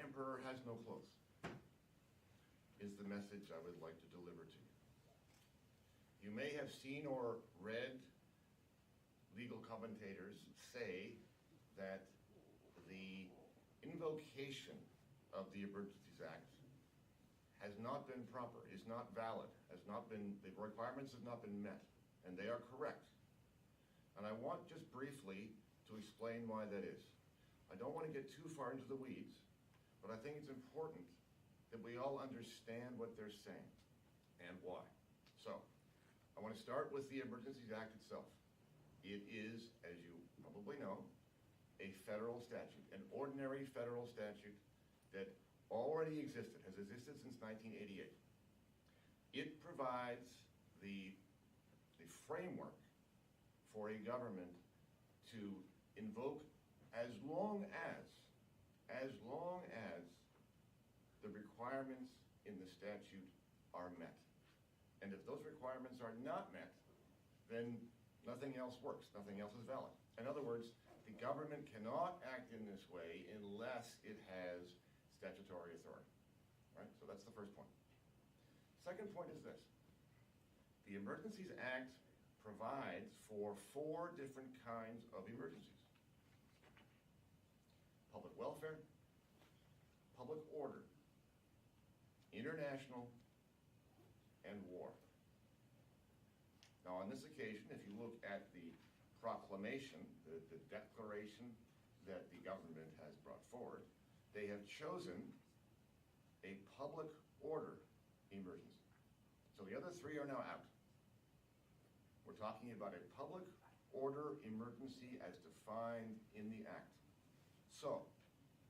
emperor has no clothes, is the message I would like to deliver to you. You may have seen or read legal commentators say that the invocation of the Emergencies Act has not been proper, is not valid, the requirements have not been met, and they are correct. And I want just briefly to explain why that is. I don't want to get too far into the weeds, but I think it's important that we all understand what they're saying and why. So, I want to start with the Emergencies Act itself. It is, as you probably know, a federal statute, an ordinary federal statute that already existed, has existed since 1988. It provides the framework for a government to invoke as long as the requirements in the statute are met. And if those requirements are not met, then nothing else works, nothing else is valid. In other words, the government cannot act in this way unless it has statutory authority, right? So that's the first point. Second point is this. The Emergencies Act provides for 4 different kinds of emergencies: public welfare, public order, international, and war. Now on this occasion, if you look at the proclamation, the declaration that the government has brought forward, they have chosen a public order emergency. So the other 3 are now out. We're talking about a public order emergency as defined in the Act. So,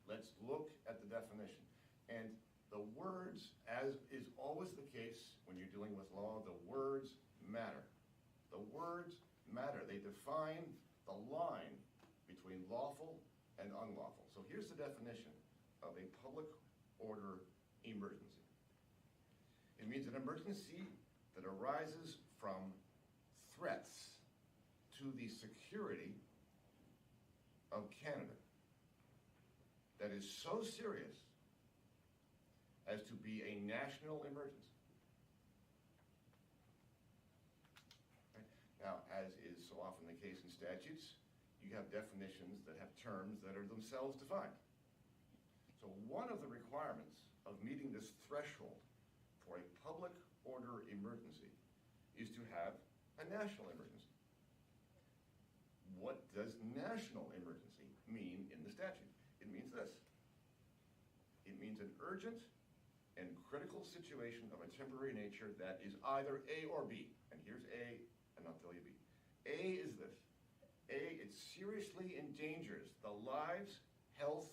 let's look at the definition. And the words, as is always the case when you're dealing with law, the words matter. The words matter. They define the line between lawful and unlawful. So here's the definition of a public order emergency. It means an emergency that arises from threats to the security of Canada that is so serious as to be a national emergency. Right? Now, as is so often the case in statutes, you have definitions that have terms that are themselves defined. So one of the requirements of meeting this threshold for a public order emergency is to have a national emergency. What does national emergency mean in the statute? It means this. It means an urgent and critical situation of a temporary nature that is either A or B. And here's A, and I'll tell you B. A is this. A, it seriously endangers the lives, health,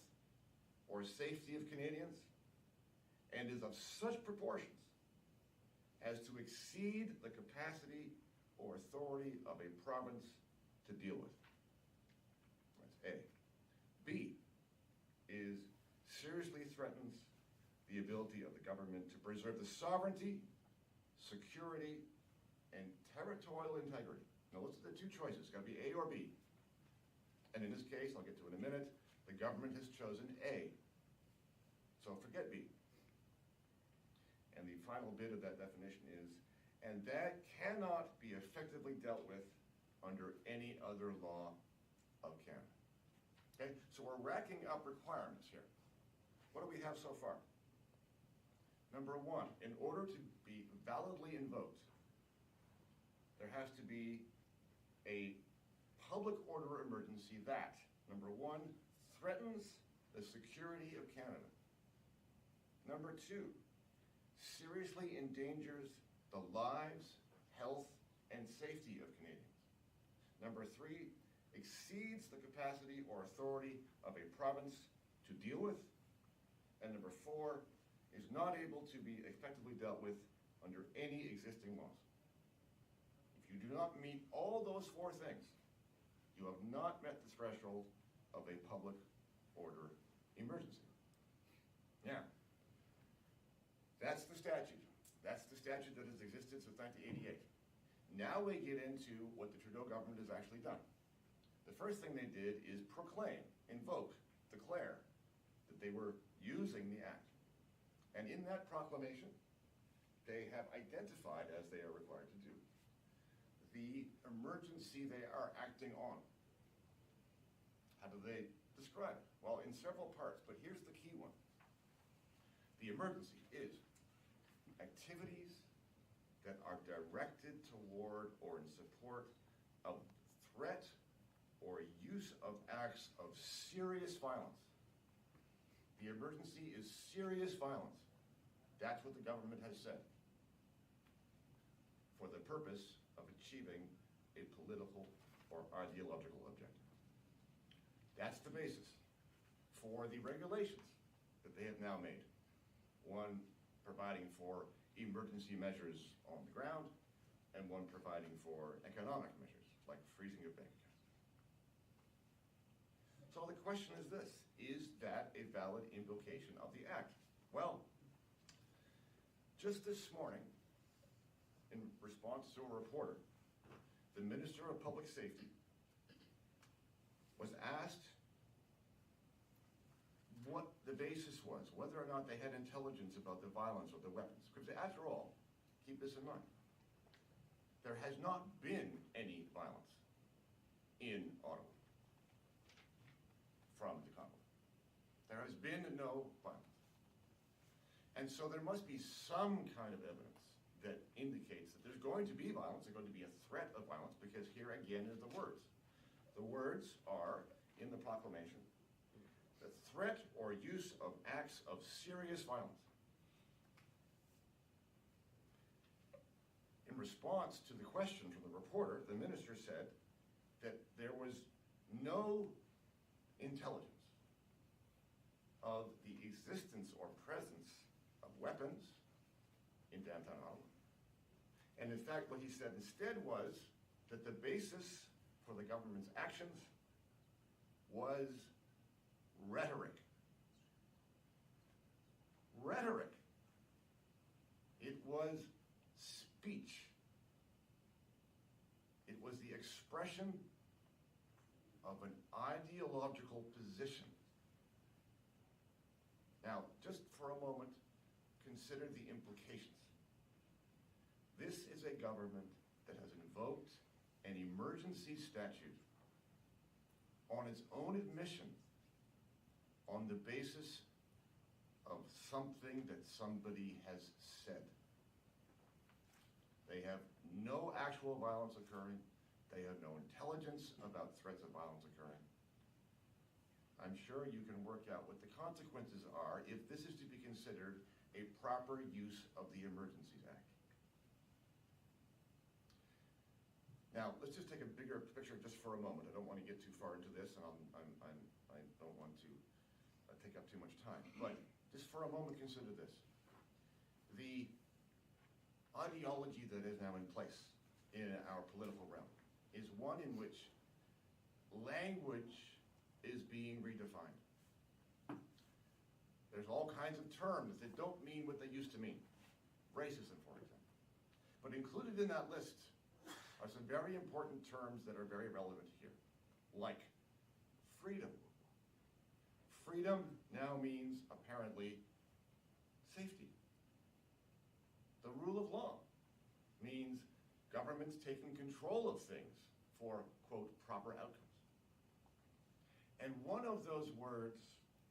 or safety of Canadians, and is of such proportions as to exceed the capacity or authority of a province to deal with. That's A. B is seriously threatens the ability of the government to preserve the sovereignty, security, and territorial integrity. Now those are the 2 choices. It's got to be A or B. And in this case, I'll get to it in a minute, the government has chosen A. So forget B. And the final bit of that definition is, and that cannot be effectively dealt with under any other law of Canada. Okay, so we're racking up requirements here. What do we have so far? Number 1, in order to be validly invoked, there has to be a public order emergency that, number 1, threatens the security of Canada. Number 2, seriously endangers the lives, health, and safety of Canadians. Number 3, exceeds the capacity or authority of a province to deal with. And number 4, is not able to be effectively dealt with under any existing laws. If you do not meet all those 4 things, you have not met the threshold of a public order emergency. Now, that's the statute. That's the statute that has existed since 1988. Now we get into what the Trudeau government has actually done. The first thing they did is proclaim, invoke, declare that they were using the act. And in that proclamation, they have identified, as they are required to do, the emergency they are acting on. How do they describe it? Well, in several parts, but here's the key one. The emergency is activities that are directed toward or in support of threat or use of acts of serious violence. The emergency is serious violence. That's what the government has said, for the purpose of achieving a political or ideological objective. That's the basis for the regulations that they have now made. One providing for emergency measures on the ground, and one providing for economic measures, like freezing of bank accounts. So the question is this: is that a valid invocation of the Act? Well, just this morning, in response to a reporter, the Minister of Public Safety was asked what the basis was, whether or not they had intelligence about the violence or the weapons. Because after all, keep this in mind, there has not been any violence in Ottawa from the conflict. There has been no violence. And so there must be some kind of evidence that indicates that there's going to be violence, there's going to be a threat of violence, because here again are the words. The words are, in the proclamation, the threat or use of acts of serious violence. In response to the question from the reporter, the minister said that there was no intelligence of the existence or presence of weapons in downtown Ottawa. And in fact, what he said instead was that the basis for the government's actions was rhetoric. Rhetoric. It was speech. It was the expression of an ideological position. Now, just for a moment, consider the implications. This is a government that has invoked an emergency statute on its own admission on the basis of something that somebody has said. They have no actual violence occurring. They have no intelligence about threats of violence occurring. I'm sure you can work out what the consequences are if this is to be considered a proper use of the Emergencies Act. Now, let's just take a bigger picture just for a moment. I don't want to get too far into this, and I don't want to take up too much time. But just for a moment, consider this. The ideology that is now in place in our political realm is one in which language is being redefined. There's all kinds of terms that don't mean what they used to mean. Racism, for example. But included in that list are some very important terms that are very relevant here, like freedom. Freedom now means, apparently, safety. The rule of law means governments taking control of things for, quote, proper outcomes. And one of those words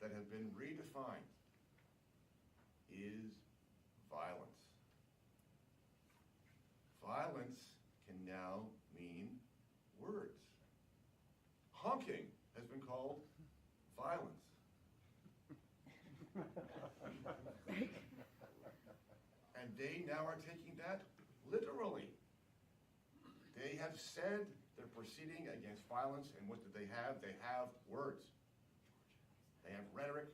that have been redefined is violence. Violence can now mean words. Honking has been called violence. And they now are taking that literally. They have said they're proceeding against violence, and what do they have? They have words. They have rhetoric.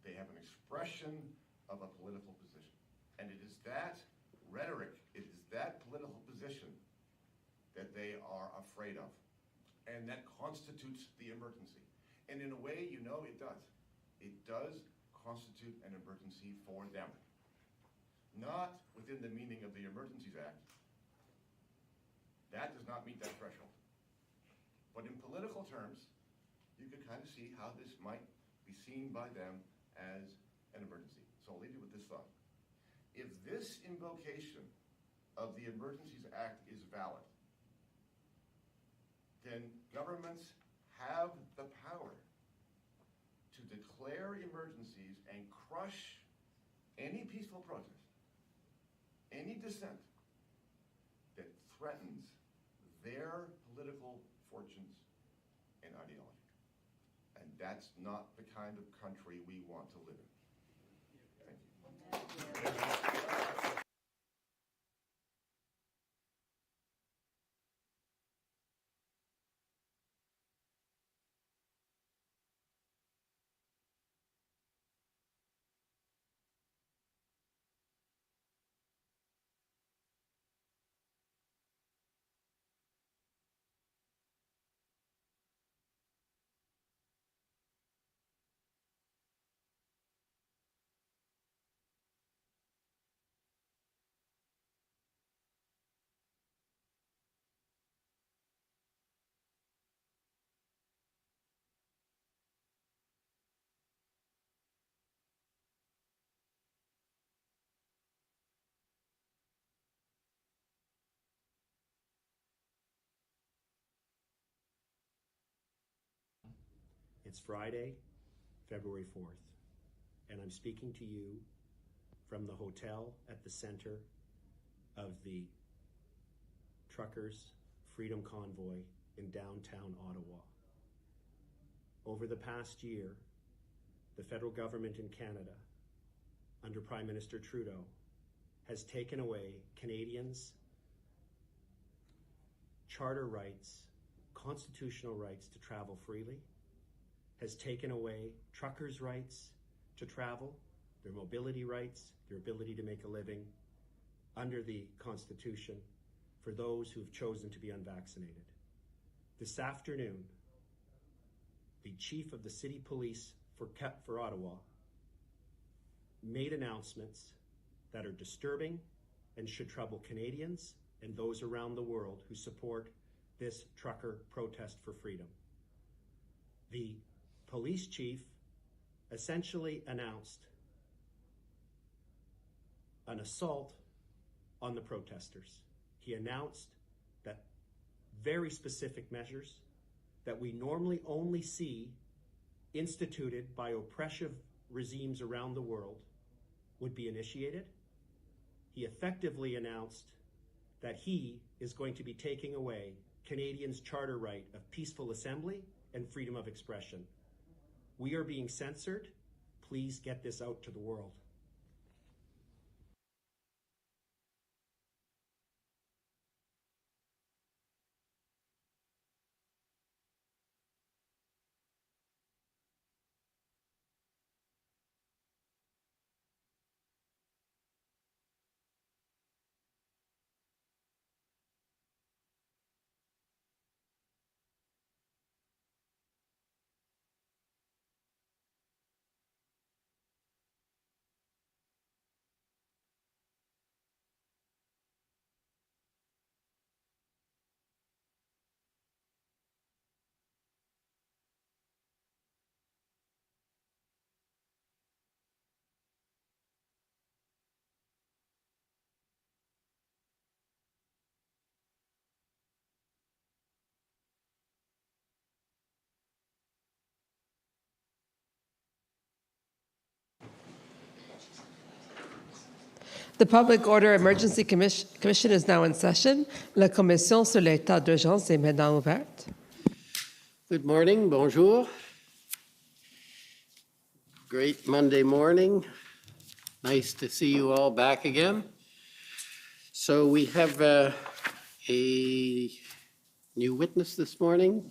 They have an expression of a political position. And it is that rhetoric, it is that political position that they are afraid of. And that constitutes the emergency. And in a way, you know, it does. It does constitute an emergency for them. Not within the meaning of the Emergencies Act. That does not meet that threshold. But in political terms, you can kind of see how this might be seen by them as an emergency. So I'll leave you with this thought. If this invocation of the Emergencies Act is valid, then governments have the power to declare emergencies and crush any peaceful protest, any dissent that threatens their political fortunes and ideology. And that's not the kind of country we want to live in. Thank you. It's Friday, February 4th, and I'm speaking to you from the hotel at the center of the Truckers' Freedom Convoy in downtown Ottawa. Over the past year, the federal government in Canada, under Prime Minister Trudeau, has taken away Canadians' charter rights, constitutional rights to travel freely, has taken away truckers' rights to travel, their mobility rights, their ability to make a living under the Constitution for those who've chosen to be unvaccinated. This afternoon, the chief of the city police for Ottawa made announcements that are disturbing and should trouble Canadians and those around the world who support this trucker protest for freedom. The police chief essentially announced an assault on the protesters. He announced that very specific measures that we normally only see instituted by oppressive regimes around the world would be initiated. He effectively announced that he is going to be taking away Canadians' charter right of peaceful assembly and freedom of expression. We are being censored. Please get this out to the world. The Public Order Emergency Commission is now in session. La Commission sur l'état d'urgence est maintenant ouverte. Good morning, bonjour. Great Monday morning. Nice to see you all back again. So we have a new witness this morning.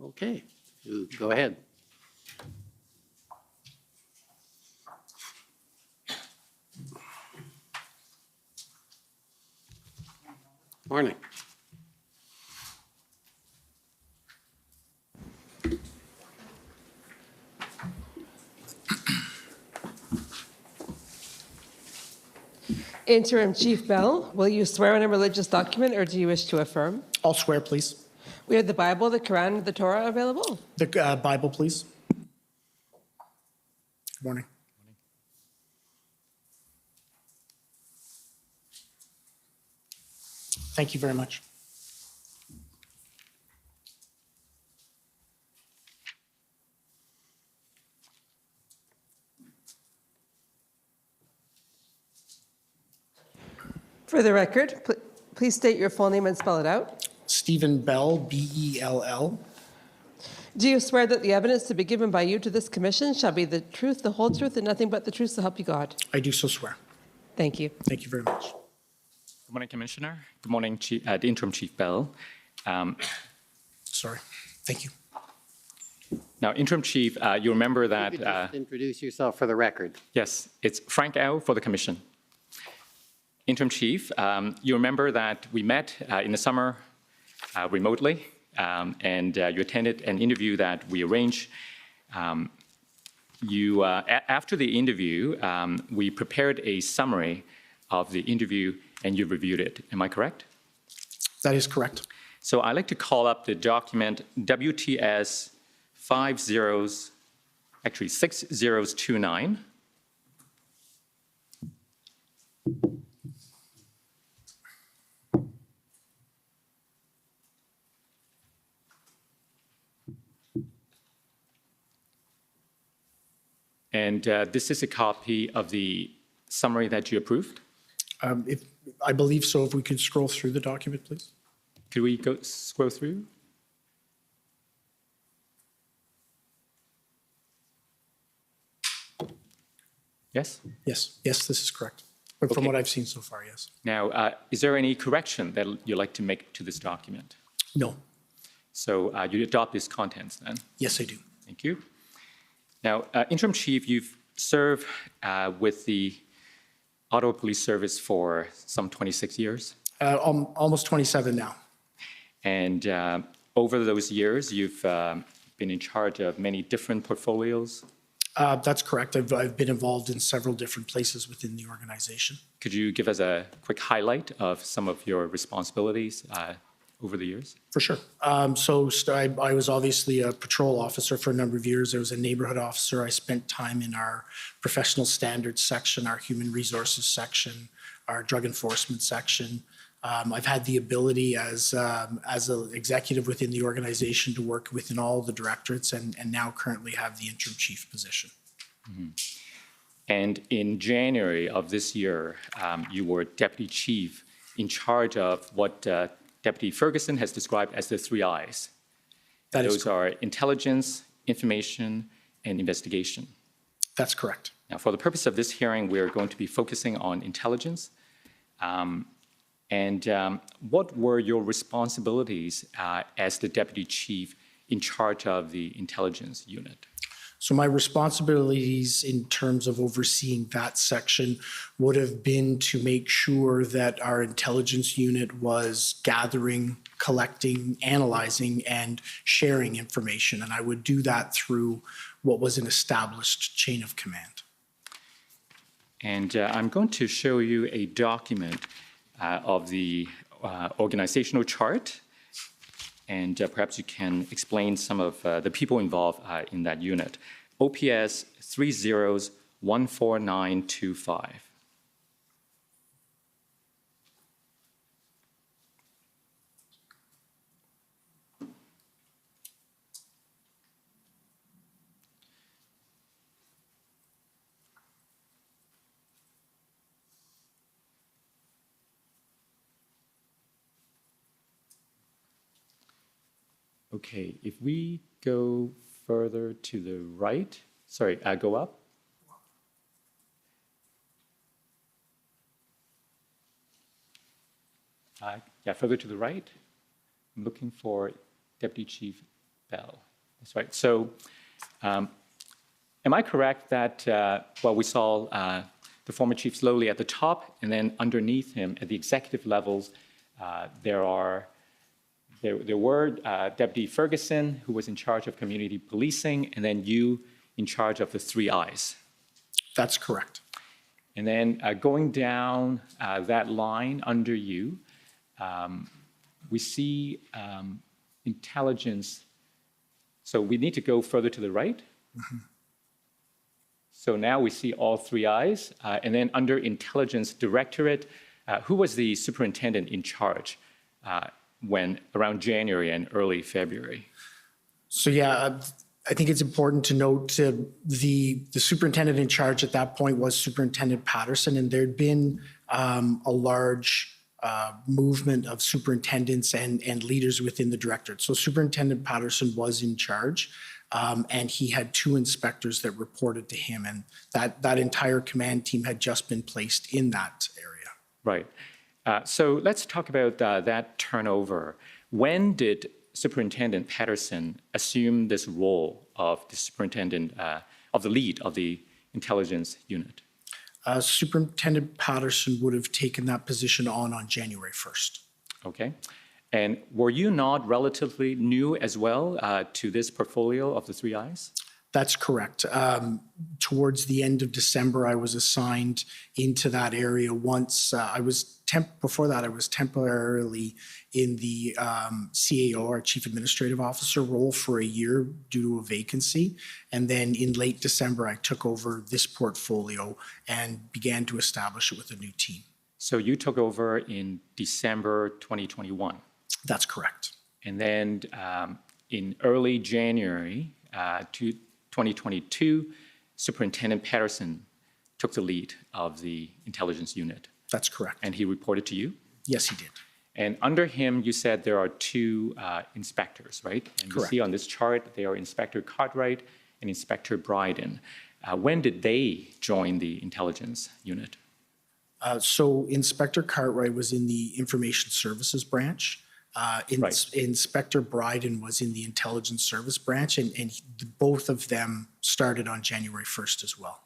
Okay, go ahead. Morning. Interim Chief Bell, will you swear on a religious document or do you wish to affirm? I'll swear, please. We have the Bible, the Quran, and the Torah available. The Bible, please. morning. Thank you very much. For the record, please state your full name and spell it out. Stephen Bell, B-E-L-L. Do you swear that the evidence to be given by you to this commission shall be the truth, the whole truth, and nothing but the truth, so help you God? I do so swear. Thank you. Thank you very much. Good morning, Commissioner. Good morning, the Interim Chief Bell. Sorry. Thank you. Now, Interim Chief, you remember that... You could just introduce yourself for the record. Yes, it's Frank Au for the Commission. Interim Chief, you remember that we met in the summer remotely, and you attended an interview that we arranged. After the interview, we prepared a summary of the interview, and you reviewed it. Am I correct? That is correct. So I'd like to call up the document WTS 6029. And this is a copy of the summary that you approved. I believe so. If we could scroll through the document, please. Could we scroll through? Yes? Yes. Yes, this is correct. But from Okay. what I've seen so far, yes. Now, is there any correction that you'd like to make to this document? No. So you adopt these contents then? Yes, I do. Thank you. Now, Interim Chief, you've served with the Ottawa Police Service for some 26 years. Almost 27 now. And over those years, you've been in charge of many different portfolios. That's correct. I've been involved in several different places within the organization. Could you give us a quick highlight of some of your responsibilities over the years? For sure. I was obviously a patrol officer for a number of years. I was a neighborhood officer. I spent time in our professional standards section, our human resources section, our drug enforcement section. I've had the ability as an executive within the organization to work within all the directorates and now currently have the interim chief position. Mm-hmm. And in January of this year, you were deputy chief in charge of what Deputy Ferguson has described as the 3 I's. Those are intelligence, information, and investigation. That's correct. Now, for the purpose of this hearing, we're going to be focusing on intelligence. What were your responsibilities as the deputy chief in charge of the intelligence unit? So my responsibilities in terms of overseeing that section would have been to make sure that our intelligence unit was gathering, collecting, analyzing, and sharing information. And I would do that through what was an established chain of command. And I'm going to show you a document of the organizational chart. And perhaps you can explain some of the people involved in that unit. OPS 30-14925. Okay, if we go further to the right, sorry, go up. Yeah, further to the right. I'm looking for Deputy Chief Bell. That's right. So, am I correct that, we saw the former chief slowly at the top, and then underneath him at the executive levels, there were Deputy Ferguson, who was in charge of community policing, and then you in charge of the 3 I's. That's correct. And then going down that line under you, we see intelligence. So we need to go further to the right. Mm-hmm. So now we see all three eyes. And then under Intelligence Directorate, who was the superintendent in charge when around January and early February? So yeah, I think it's important to note the superintendent in charge at that point was Superintendent Patterson, and there'd been a large movement of superintendents and leaders within the directorate. So Superintendent Patterson was in charge, and he had two inspectors that reported to him, and that entire command team had just been placed in that area. Right. So let's talk about that turnover. When did Superintendent Patterson assume this role of the superintendent, of the lead of the intelligence unit? Superintendent Patterson would have taken that position on January 1st. Okay. And were you not relatively new as well to this portfolio of the three eyes? That's correct. Towards the end of December, I was assigned into that area. Once before that, I was temporarily in the CAO, our Chief Administrative Officer role, for a year due to a vacancy. And then in late December, I took over this portfolio and began to establish it with a new team. So you took over in December 2021. That's correct. And then in early January 2022, Superintendent Patterson took the lead of the intelligence unit. That's correct. And he reported to you? Yes, he did. And under him, you said there are two inspectors, right? And Correct. you see on this chart, they are Inspector Cartwright and Inspector Bryden. When did they join the intelligence unit? So Inspector Cartwright was in the Information Services branch. Right. Inspector Bryden was in the Intelligence Service branch, and both of them started on January 1st as well.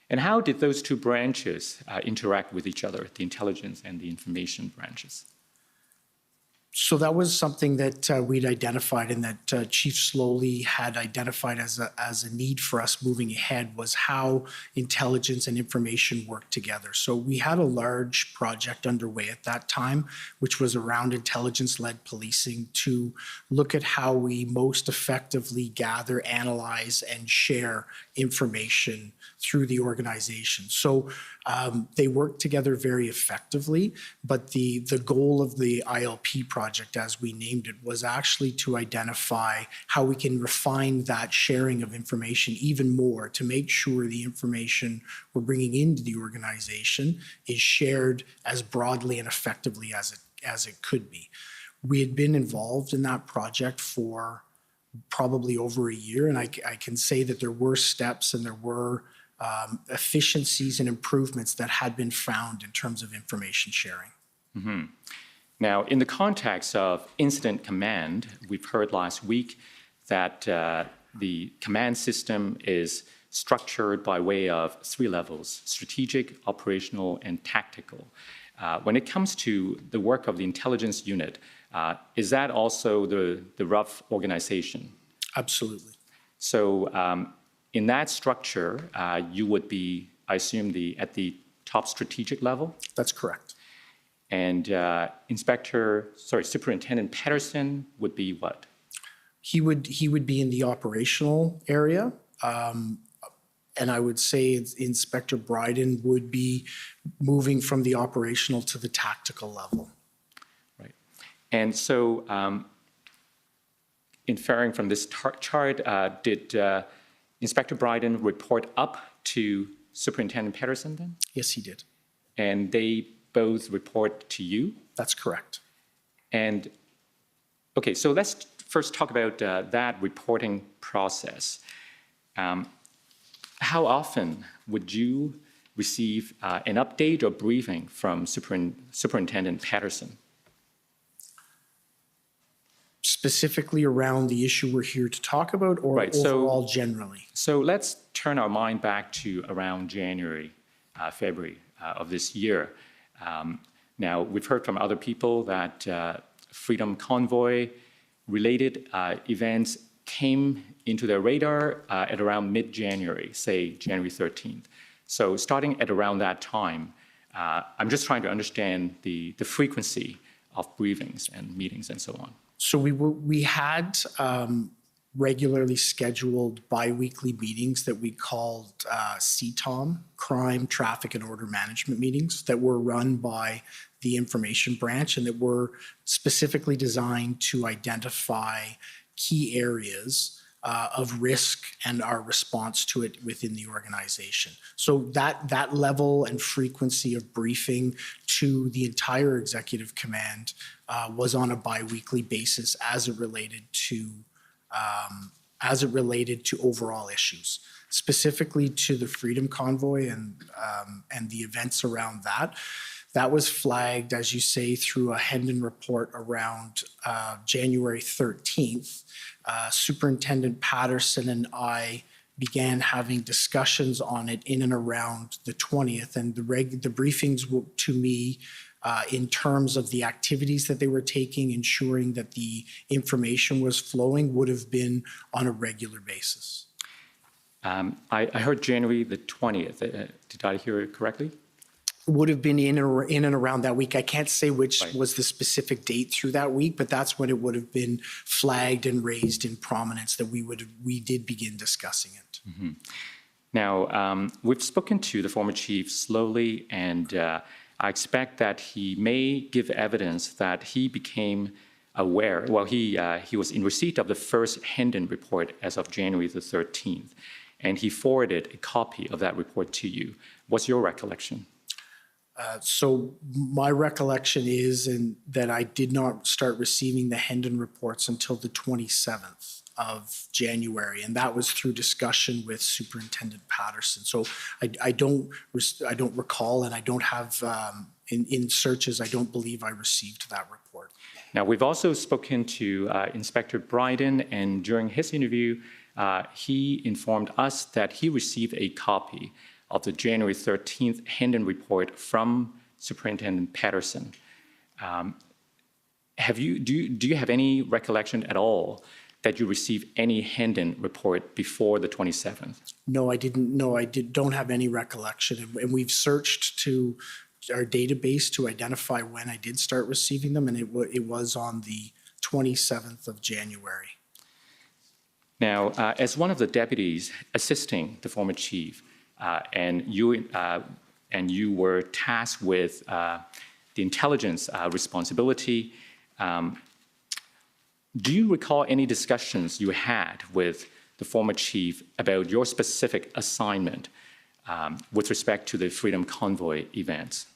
And how did those two branches interact with each other, the intelligence and the information branches? So that was something that we'd identified, and that Chief Slowly had identified as a need for us moving ahead, was how intelligence and information work together. So we had a large project underway at that time, which was around intelligence-led policing, to look at how we most effectively gather, analyze, and share information through the organization. So they work together very effectively, but the goal of the ILP project, as we named it, was actually to identify how we can refine that sharing of information even more to make sure the information we're bringing into the organization is shared as broadly and effectively as it could be. We had been involved in that project for probably over a year, and I can say that there were steps and there were efficiencies and improvements that had been found in terms of information sharing. Mm-hmm. Now, in the context of incident command, we've heard last week that the command system is structured by way of three levels: strategic, operational, and tactical. When it comes to the work of the intelligence unit, is that also the rough organization? Absolutely. So in that structure, you would be, I assume, at the top strategic level? That's correct. And Superintendent Patterson would be what? He would be in the operational area. And I would say Inspector Bryden would be moving from the operational to the tactical level. Right. And so inferring from this chart, did Inspector Bryden report up to Superintendent Patterson then? Yes, he did. And they both report to you? That's correct. And okay, so let's first talk about that reporting process. How often would you receive an update or briefing from Superintendent Patterson? Specifically around the issue we're here to talk about, or right, overall generally? So let's turn our mind back to around January, February of this year. Now, we've heard from other people that Freedom Convoy related events came into their radar at around mid-January, say January 13th. So starting at around that time, I'm just trying to understand the frequency of briefings and meetings and so on. So we had regularly scheduled biweekly meetings that we called CTOM, Crime, Traffic, and Order Management meetings that were run by the information branch and that were specifically designed to identify key areas of risk and our response to it within the organization. So that level and frequency of briefing to the entire executive command was on a biweekly basis as it related to overall issues, specifically to the Freedom Convoy and the events around that. That was flagged, as you say, through a Hendon report around January 13th. Superintendent Patterson and I began having discussions on it in and around the 20th, and the briefings to me in terms of the activities that they were taking, ensuring that the information was flowing, would have been on a regular basis. I heard January the 20th. Did I hear it correctly? Would have been in and around that week. I can't say which was the specific date through that week, but that's when it would have been flagged and raised in prominence that we did begin discussing it. Mm-hmm. Now, we've spoken to the former chief slowly, and I expect that he may give evidence that he became aware, well, he was in receipt of the first Hendon report as of January the 13th, and he forwarded a copy of that report to you. What's your recollection? So my recollection is that I did not start receiving the Hendon reports until the 27th of January, and that was through discussion with Superintendent Patterson. So I don't recall, and I don't have in searches. I don't believe I received that report. Now, we've also spoken to Inspector Bryden, and during his interview, he informed us that he received a copy of the January 13th Hendon report from Superintendent Patterson. Do you have any recollection at all that you received any Hendon report before the 27th? No, I didn't. No, don't have any recollection. And we've searched to our database to identify when I did start receiving them, and it was on the 27th of January. Now, as one of the deputies assisting the former chief, and you were tasked with the intelligence responsibility. Do you recall any discussions you had with the former chief about your specific assignment with respect to the Freedom Convoy events?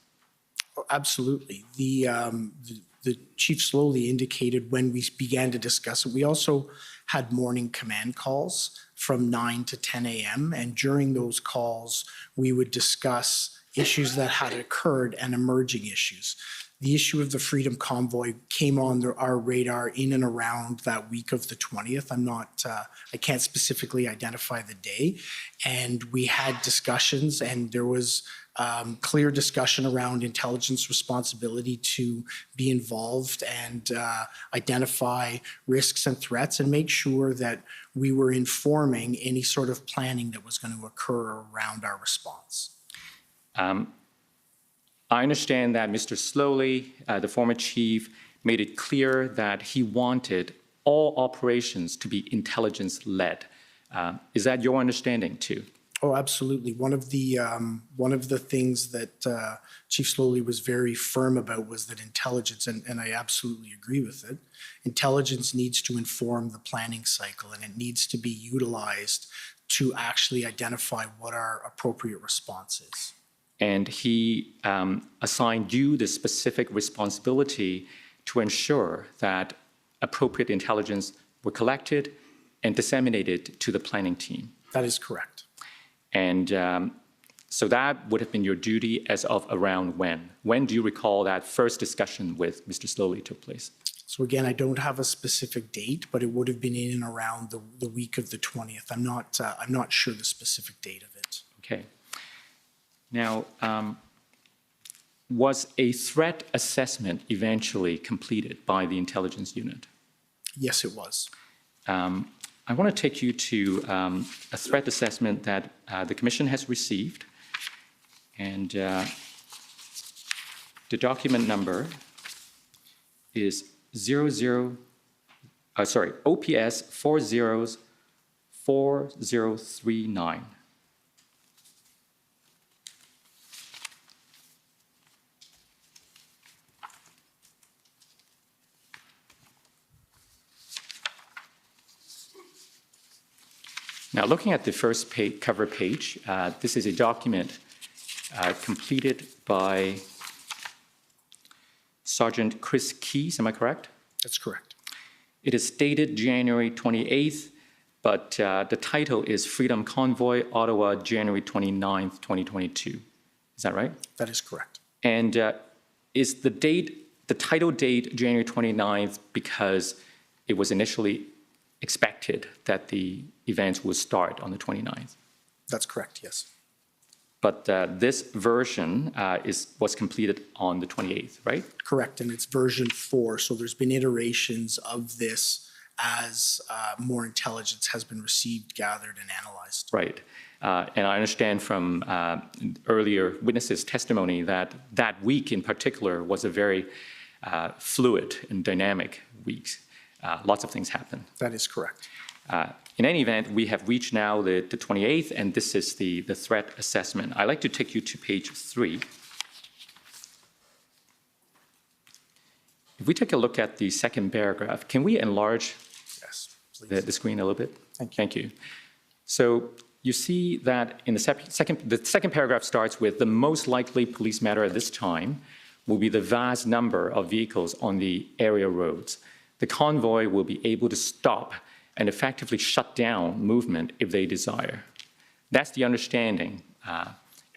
Oh, absolutely. The chief slowly indicated when we began to discuss it. We also had morning command calls from 9 to 10 a.m. And during those calls, we would discuss issues that had occurred and emerging issues. The issue of the Freedom Convoy came on our radar in and around that week of the 20th. I can't specifically identify the day. And we had discussions, and there was clear discussion around intelligence responsibility to be involved and identify risks and threats and make sure that we were informing any sort of planning that was going to occur around our response. I understand that Mr. Slowly, the former chief, made it clear that he wanted all operations to be intelligence-led. Is that your understanding too? Oh, absolutely. One of the things that Chief Slowly was very firm about was that intelligence, and I absolutely agree with it, intelligence needs to inform the planning cycle, and it needs to be utilized to actually identify what our appropriate response is. And he assigned you the specific responsibility to ensure that appropriate intelligence were collected and disseminated to the planning team. That is correct. And so that would have been your duty as of around when? When do you recall that first discussion with Mr. Slowly took place? So again, I don't have a specific date, but it would have been in and around the week of the 20th. I'm not sure the specific date of it. Okay. Now, was a threat assessment eventually completed by the intelligence unit? Yes, it was. I want to take you to a threat assessment that the Commission has received. And the document number is OPS 4039. Now, looking at the first cover page, this is a document completed by Sergeant Chris Keyes, am I correct? That's correct. It is dated January 28th, but the title is Freedom Convoy, Ottawa, January 29th, 2022. Is that right? That is correct. And is the title date January 29th because it was initially expected that the events would start on the 29th? That's correct, yes. But this version was completed on the 28th, right? Correct, and it's version 4, so there's been iterations of this as more intelligence has been received, gathered, and analyzed. Right. And I understand from earlier witnesses' testimony that that week in particular was a very fluid and dynamic week. Lots of things happened. That is correct. In any event, we have reached now the 28th, and this is the threat assessment. I'd like to take you to page 3. If we take a look at the second paragraph, can we enlarge Yes, please. the screen a little bit? Thank you. Thank you. So you see that in the second paragraph starts with the most likely police matter at this time will be the vast number of vehicles on the area roads. The convoy will be able to stop and effectively shut down movement if they desire. That's the understanding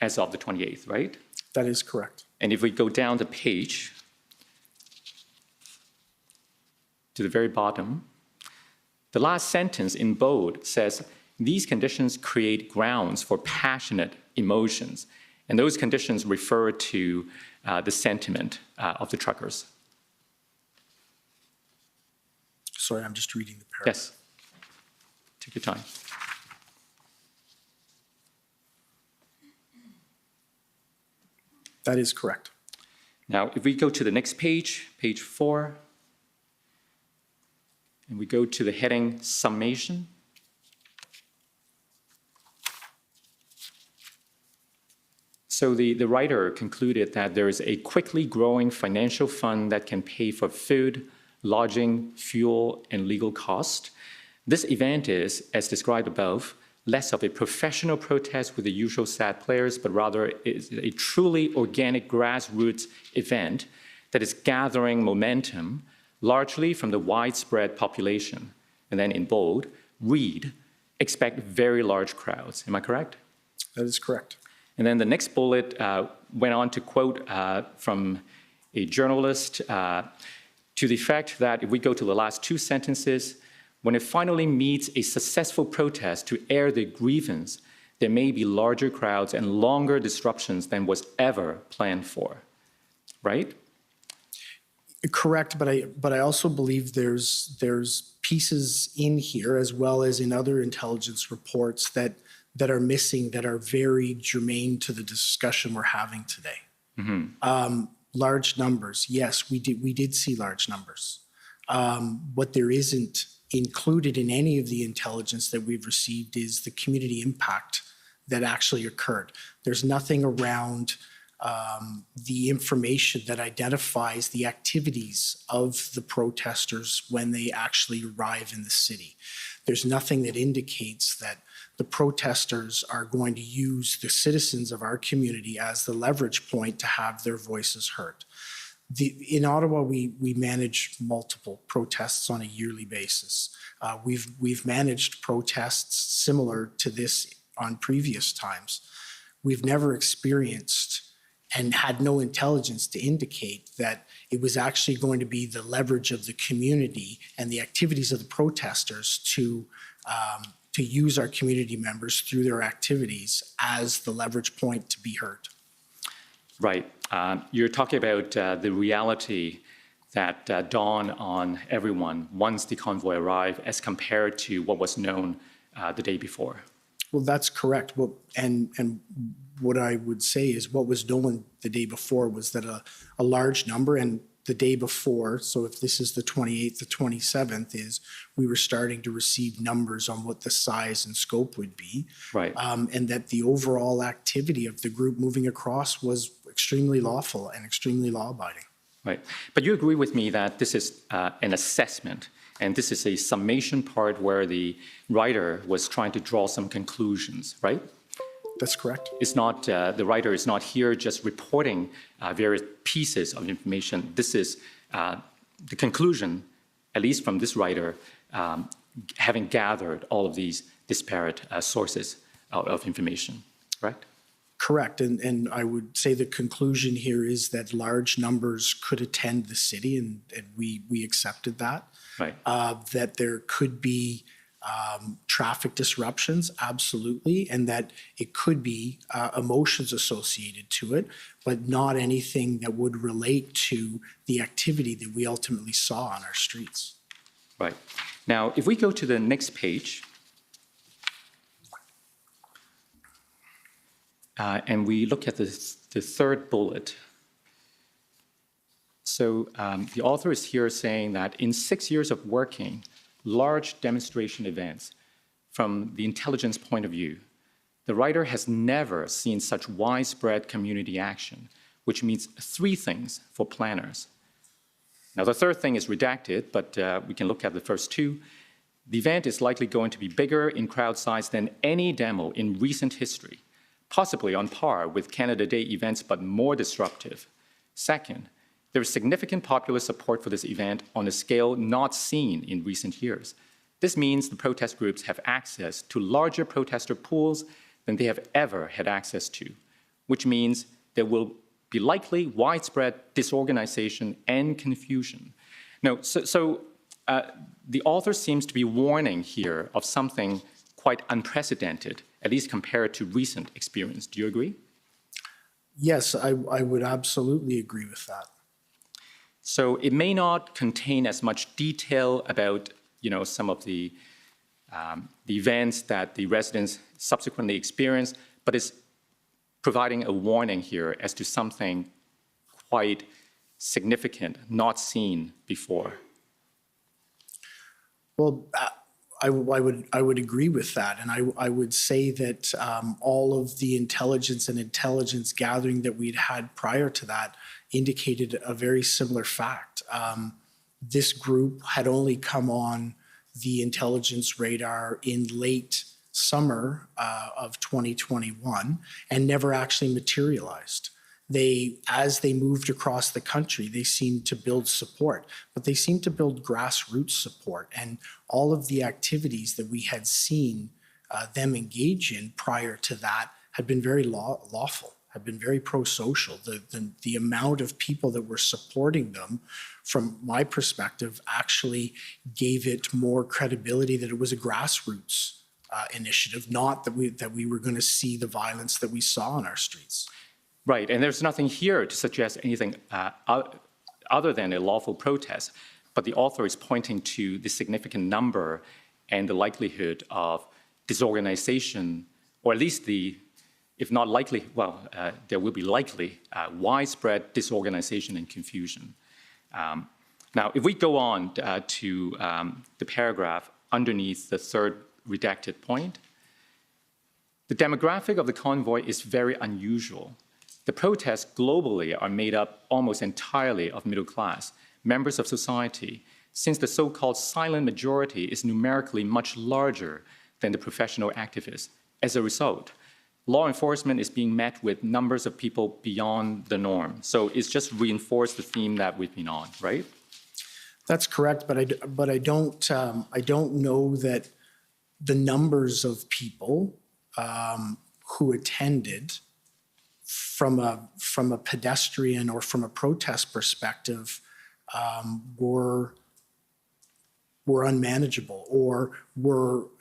as of the 28th, right? That is correct. And if we go down the page to the very bottom, the last sentence in bold says, these conditions create grounds for passionate emotions. And those conditions refer to the sentiment of the truckers. Sorry, I'm just reading the paragraph. Yes. Take your time. That is correct. Now, if we go to the next page, page 4, and we go to the heading Summation. So the writer concluded that there is a quickly growing financial fund that can pay for food, lodging, fuel, and legal costs. This event is, as described above, less of a professional protest with the usual sad players, but rather is a truly organic grassroots event that is gathering momentum largely from the widespread population. And then in bold, read, expect very large crowds. Am I correct? That is correct. And then the next bullet went on to quote from a journalist to the effect that if we go to the last 2 sentences, when it finally meets a successful protest to air the grievance, there may be larger crowds and longer disruptions than was ever planned for, right? Correct, but I also believe there's pieces in here as well as in other intelligence reports that are missing that are very germane to the discussion we're having today. Mm-hmm. Large numbers, yes, we did see large numbers. What there isn't included in any of the intelligence that we've received is the community impact that actually occurred. There's nothing around the information that identifies the activities of the protesters when they actually arrive in the city. There's nothing that indicates that the protesters are going to use the citizens of our community as the leverage point to have their voices heard. In Ottawa, we manage multiple protests on a yearly basis. We've managed protests similar to this on previous times. We've never experienced and had no intelligence to indicate that it was actually going to be the leverage of the community and the activities of the protesters to use our community members through their activities as the leverage point to be heard. Right. You're talking about the reality that dawned on everyone once the convoy arrived as compared to what was known the day before. Well, that's correct. Well, and what I would say is what was known the day before was that a large number, and the day before, so if this is the 28th, the 27th, is we were starting to receive numbers on what the size and scope would be. Right. And that the overall activity of the group moving across was extremely lawful and extremely law-abiding. Right. But you agree with me that this is an assessment, and this is a summation part where the writer was trying to draw some conclusions, right? That's correct. It's not, the writer is not here just reporting various pieces of information. This is the conclusion, at least from this writer, having gathered all of these disparate sources of information, correct? Correct. And I would say the conclusion here is that large numbers could attend the city, and we accepted that. Right. That there could be traffic disruptions, absolutely, and that it could be emotions associated to it, but not anything that would relate to the activity that we ultimately saw on our streets. Right. Now, if we go to the next page, and we look at the third bullet. So the author is here saying that in 6 years of working, large demonstration events, from the intelligence point of view, the writer has never seen such widespread community action, which means 3 things for planners. Now, the third thing is redacted, but we can look at the first 2. The event is likely going to be bigger in crowd size than any demo in recent history, possibly on par with Canada Day events, but more disruptive. Second, there is significant popular support for this event on a scale not seen in recent years. This means the protest groups have access to larger protester pools than they have ever had access to, which means there will be likely widespread disorganization and confusion. Now, the author seems to be warning here of something quite unprecedented, at least compared to recent experience. Do you agree? Yes, I would absolutely agree with that. So it may not contain as much detail about, some of the events that the residents subsequently experienced, but it's providing a warning here as to something quite significant, not seen before. Well, I would agree with that, and I would say that all of the intelligence gathering that we'd had prior to that indicated a very similar fact. This group had only come on the intelligence radar in late summer of 2021 and never actually materialized. As they moved across the country, they seemed to build support, but they seemed to build grassroots support. And all of the activities that we had seen them engage in prior to that had been very lawful, had been very pro-social. The amount of people that were supporting them, from my perspective, actually gave it more credibility that it was a grassroots initiative, not that we were going to see the violence that we saw on our streets. Right, and there's nothing here to suggest anything other than a lawful protest, but the author is pointing to the significant number and the likelihood of disorganization, or at least if not likely, there will be likely widespread disorganization and confusion. Now, if we go on to the paragraph underneath the third redacted point, the demographic of the convoy is very unusual. The protests globally are made up almost entirely of middle class, members of society, since the so-called silent majority is numerically much larger than the professional activists. As a result, law enforcement is being met with numbers of people beyond the norm. So it's just reinforced the theme that we've been on, right? That's correct, but I don't know that the numbers of people who attended from a pedestrian or from a protest perspective were unmanageable or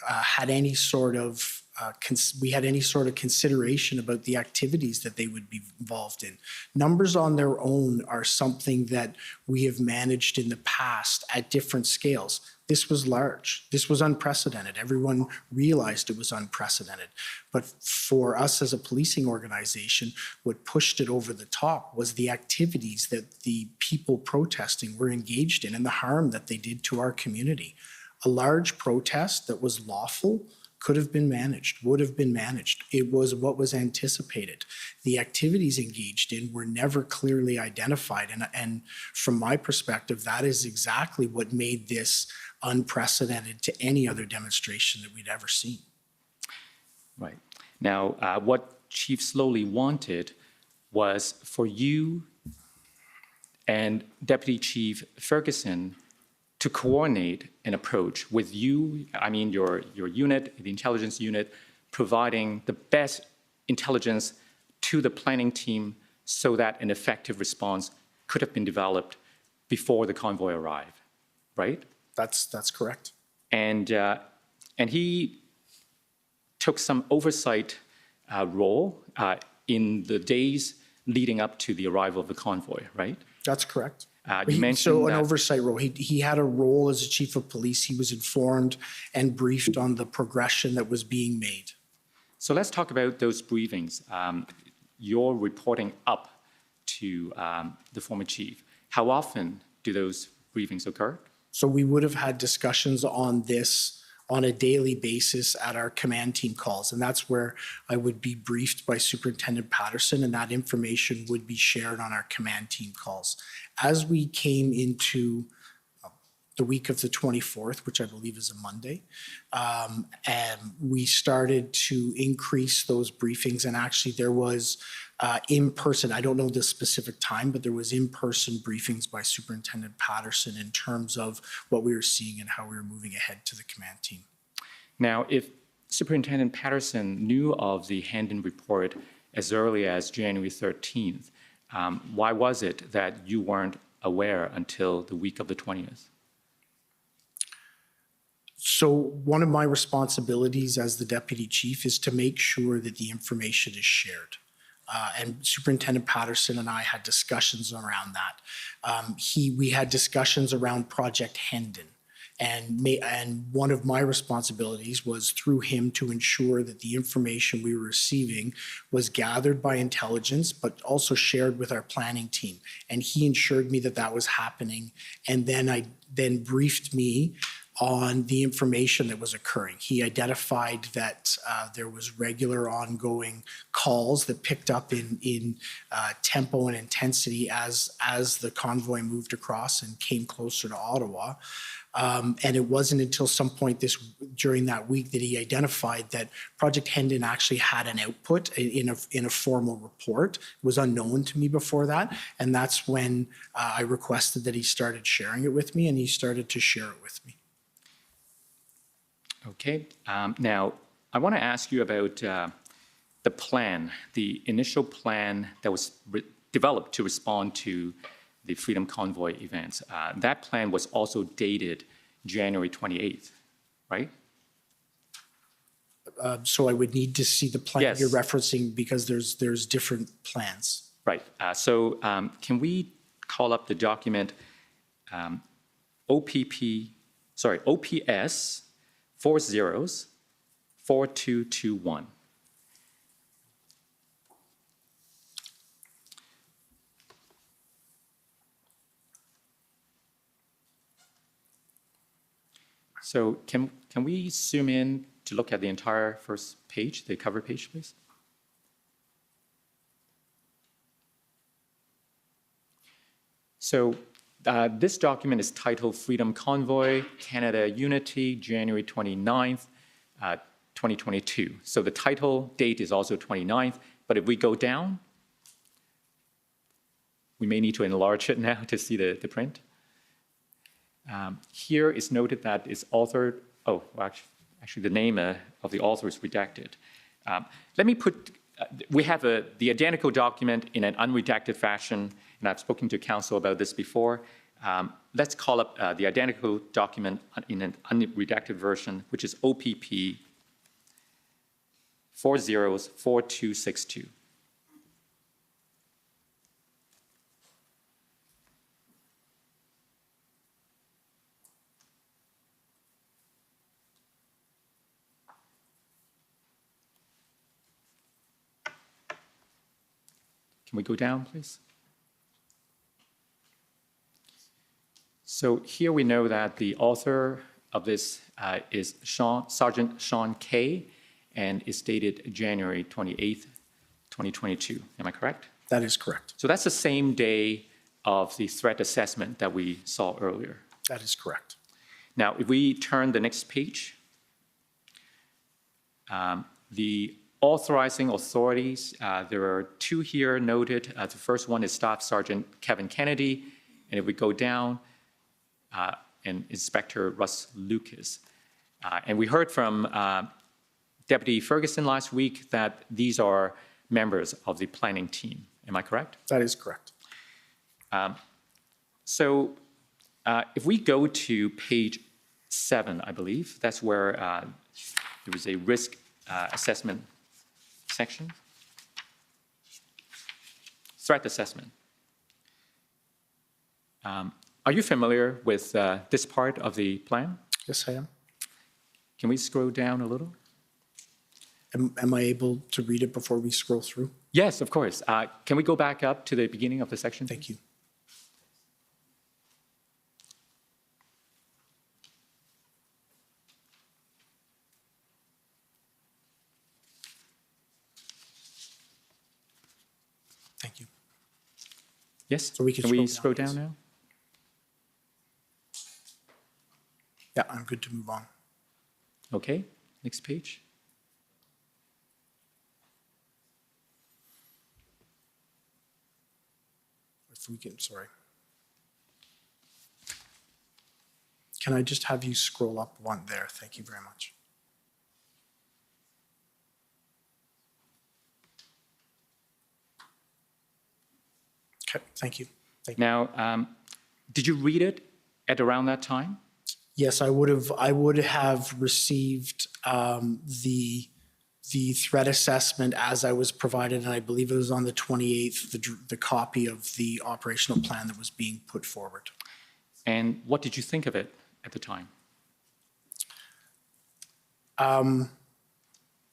had any sort of consideration about the activities that they would be involved in. Numbers on their own are something that we have managed in the past at different scales. This was large. This was unprecedented. Everyone realized it was unprecedented. But for us as a policing organization, what pushed it over the top was the activities that the people protesting were engaged in and the harm that they did to our community. A large protest that was lawful could have been managed, would have been managed. It was what was anticipated. The activities engaged in were never clearly identified. And from my perspective, that is exactly what made this unprecedented to any other demonstration that we'd ever seen. Right. Now, what Chief Slowly wanted was for you and Deputy Chief Ferguson to coordinate an approach with you, I mean your unit, the intelligence unit, providing the best intelligence to the planning team so that an effective response could have been developed before the convoy arrived, right? That's correct. And he took some oversight role in the days leading up to the arrival of the convoy, right? That's correct. You mentioned so an that- oversight role. He had a role as a chief of police. He was informed and briefed on the progression that was being made. So let's talk about those briefings. You're reporting up to the former chief. How often do those briefings occur? So we would have had discussions on this on a daily basis at our command team calls. And that's where I would be briefed by Superintendent Patterson, and that information would be shared on our command team calls. As we came into the week of the 24th, which I believe is a Monday, and we started to increase those briefings. And actually there was in-person, I don't know the specific time, but there was in-person briefings by Superintendent Patterson in terms of what we were seeing and how we were moving ahead to the command team. Now, if Superintendent Patterson knew of the Handon report as early as January 13th, why was it that you weren't aware until the week of the 20th? So one of my responsibilities as the deputy chief is to make sure that the information is shared. And Superintendent Patterson and I had discussions around that. We had discussions around Project Hendon. And one of my responsibilities was through him to ensure that the information we were receiving was gathered by intelligence, but also shared with our planning team. And he ensured me that that was happening. And then briefed me on the information that was occurring. He identified that there was regular ongoing calls that picked up in tempo and intensity as the convoy moved across and came closer to Ottawa. And it wasn't until some point during that week that he identified that Project Hendon actually had an output in a formal report. It was unknown to me before that. And that's when I requested that he started sharing it with me, and he started to share it with me. Okay. Now, I want to ask you about the plan, the initial plan that was developed to respond to the Freedom Convoy events. That plan was also dated January 28th, right? So I would need to see the plan Yes. you're referencing, because there's different plans. Right. So can we call up the document OPS 404221. So can we zoom in to look at the entire first page, the cover page, please? So this document is titled Freedom Convoy, Canada Unity, January 29th, 2022. So the title date is also 29th, but if we go down, we may need to enlarge it now to see the print. Here is noted that it's authored, well, actually the name of the author is redacted. Let me put, we have the identical document in an unredacted fashion, and I've spoken to counsel about this before. Let's call up the identical document in an unredacted version, which is OPP 404262. Can we go down, please? So here we know that the author of this is Sergeant Sean Kay, and is dated January 28th, 2022. Am I correct? That is correct. So that's the same day of the threat assessment that we saw earlier. That is correct. Now, if we turn the next page, the authorizing authorities, there are two here noted. The first one is Staff Sergeant Kevin Kennedy, and if we go down, and Inspector Russ Lucas. And we heard from Deputy Ferguson last week that these are members of the planning team. Am I correct? That is correct. So if we go to page 7, I believe, that's where there was a risk assessment section. Threat assessment. Are you familiar with this part of the plan? Yes, I am. Can we scroll down a little? Am I able to read it before we scroll through? Yes, of course. Can we go back up to the beginning of the section? Thank you. Thank you. Yes? So we can we scroll scroll down, down please. now? Yeah, I'm good to move on. Okay, next page. If we can, sorry. Can I just have you scroll up one there? Thank you very much. Okay, thank you. Thank you. Now, did you read it at around that time? Yes, I would have received the threat assessment as I was provided, and I believe it was on the 28th, the copy of the operational plan that was being put forward. And what did you think of it at the time?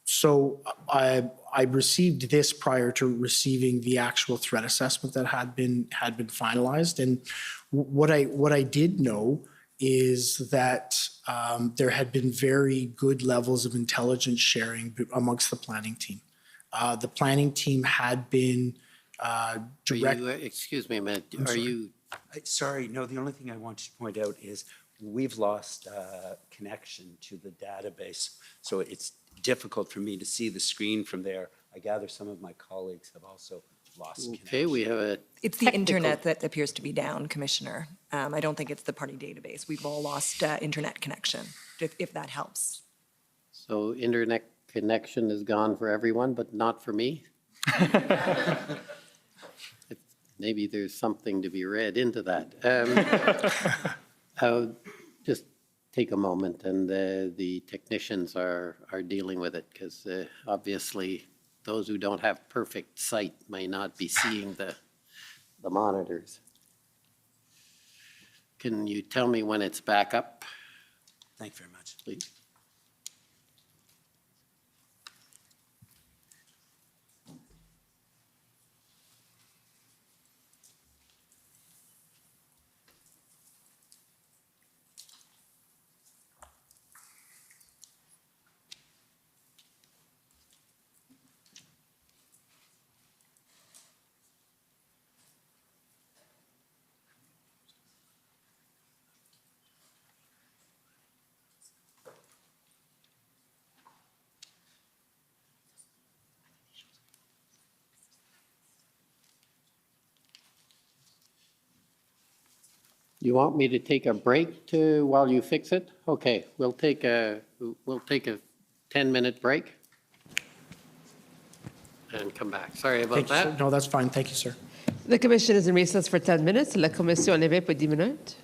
So I received this prior to receiving the actual threat assessment that had been finalized, and what I did know is that there had been very good levels of intelligence sharing amongst the planning team. The planning team had been direct. Excuse me a minute. I'm Are sorry. you, Sorry, no, the only thing I wanted to point out is we've lost connection to the database. So it's difficult for me to see the screen from there. I gather some of my colleagues have also lost connection. okay, we have a, It's the internet that appears to be down, Commissioner. I don't think it's the party database. We've all lost internet connection, if that helps. so internet connection is gone for everyone, but not for me? Maybe there's something to be read into that. I'll just take a moment, and the technicians are dealing with it, because obviously those who don't have perfect sight may not be seeing the monitors. Can you tell me when it's back up, Thank you very much. please? You want me to take a break while you fix it? Okay, we'll take a 10-minute break and come back. Sorry about Thank you, sir. that. No, that's fine. Thank you, sir. The commission is in recess for 10 minutes. La commission est levée pour 10 minutes.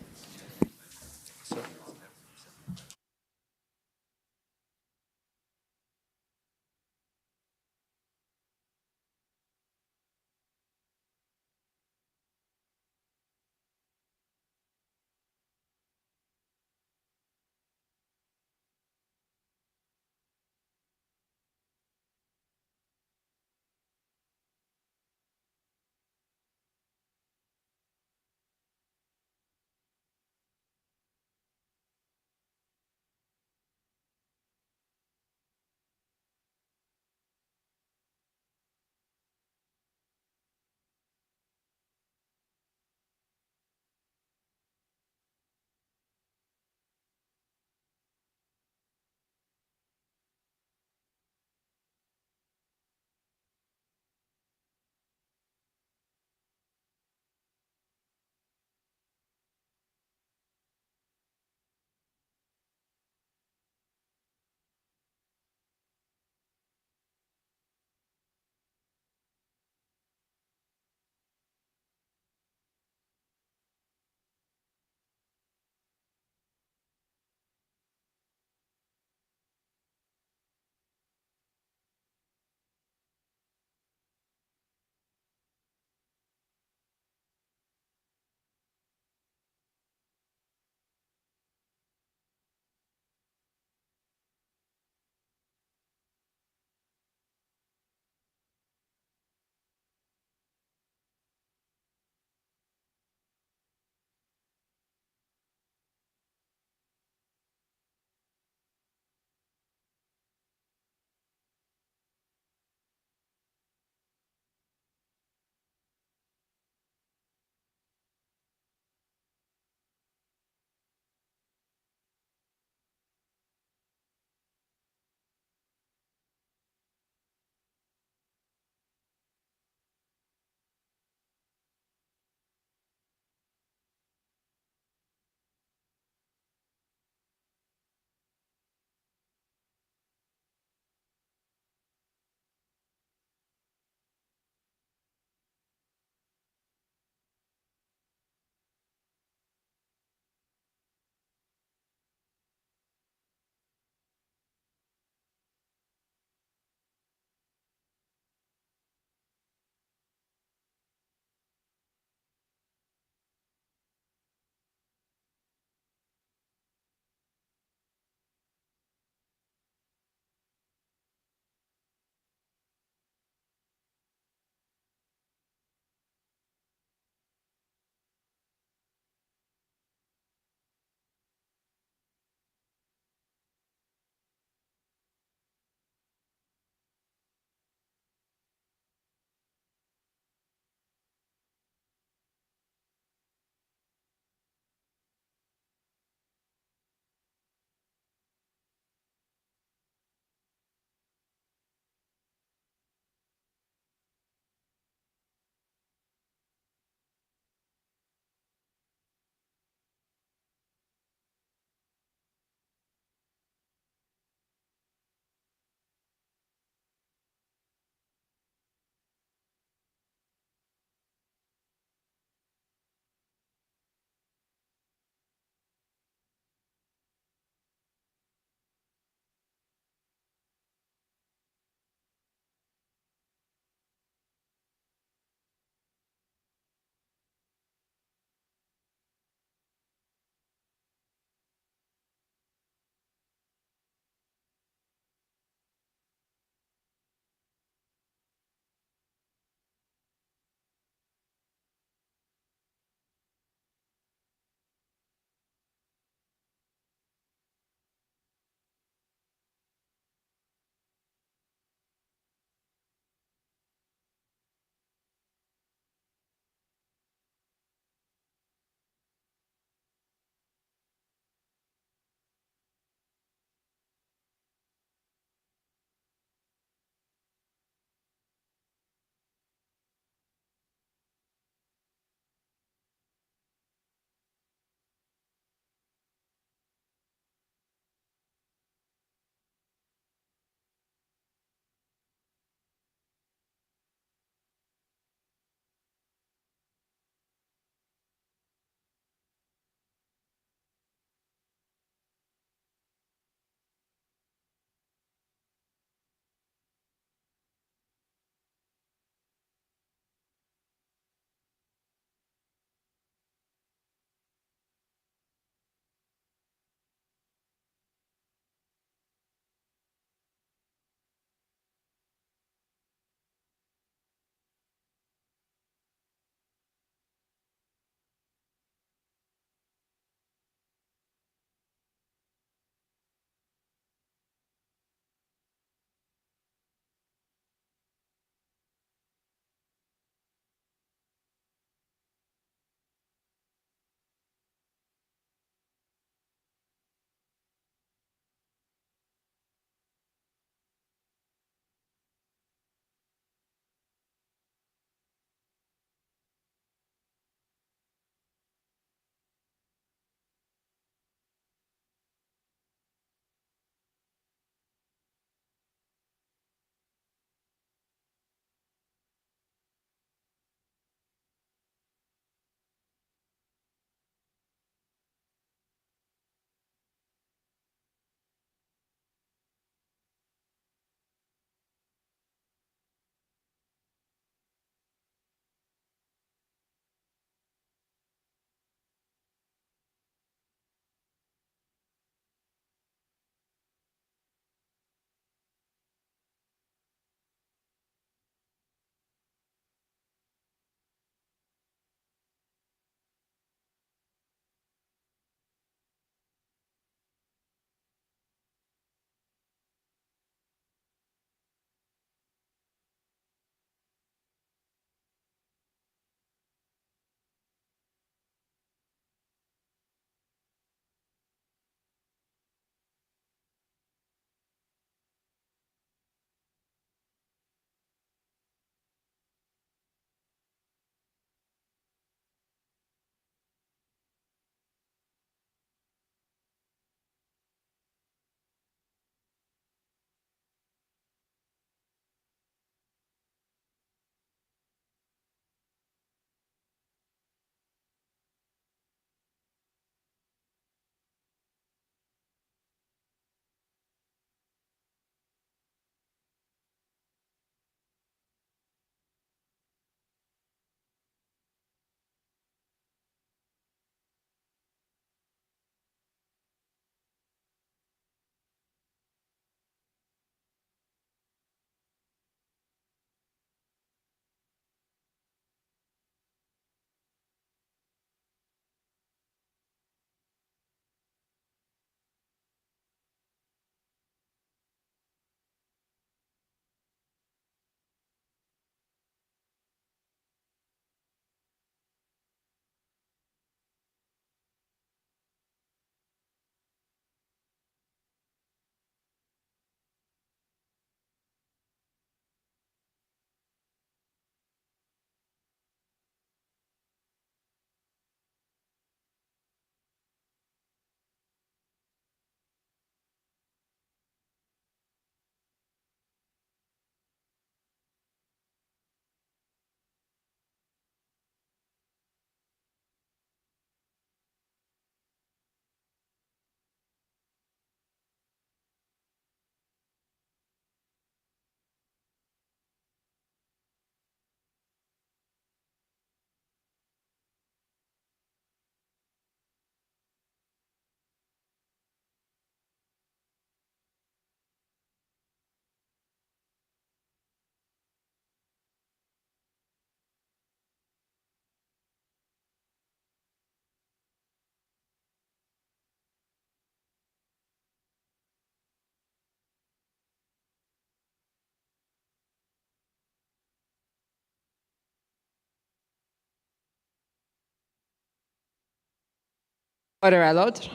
Order à l'ordre.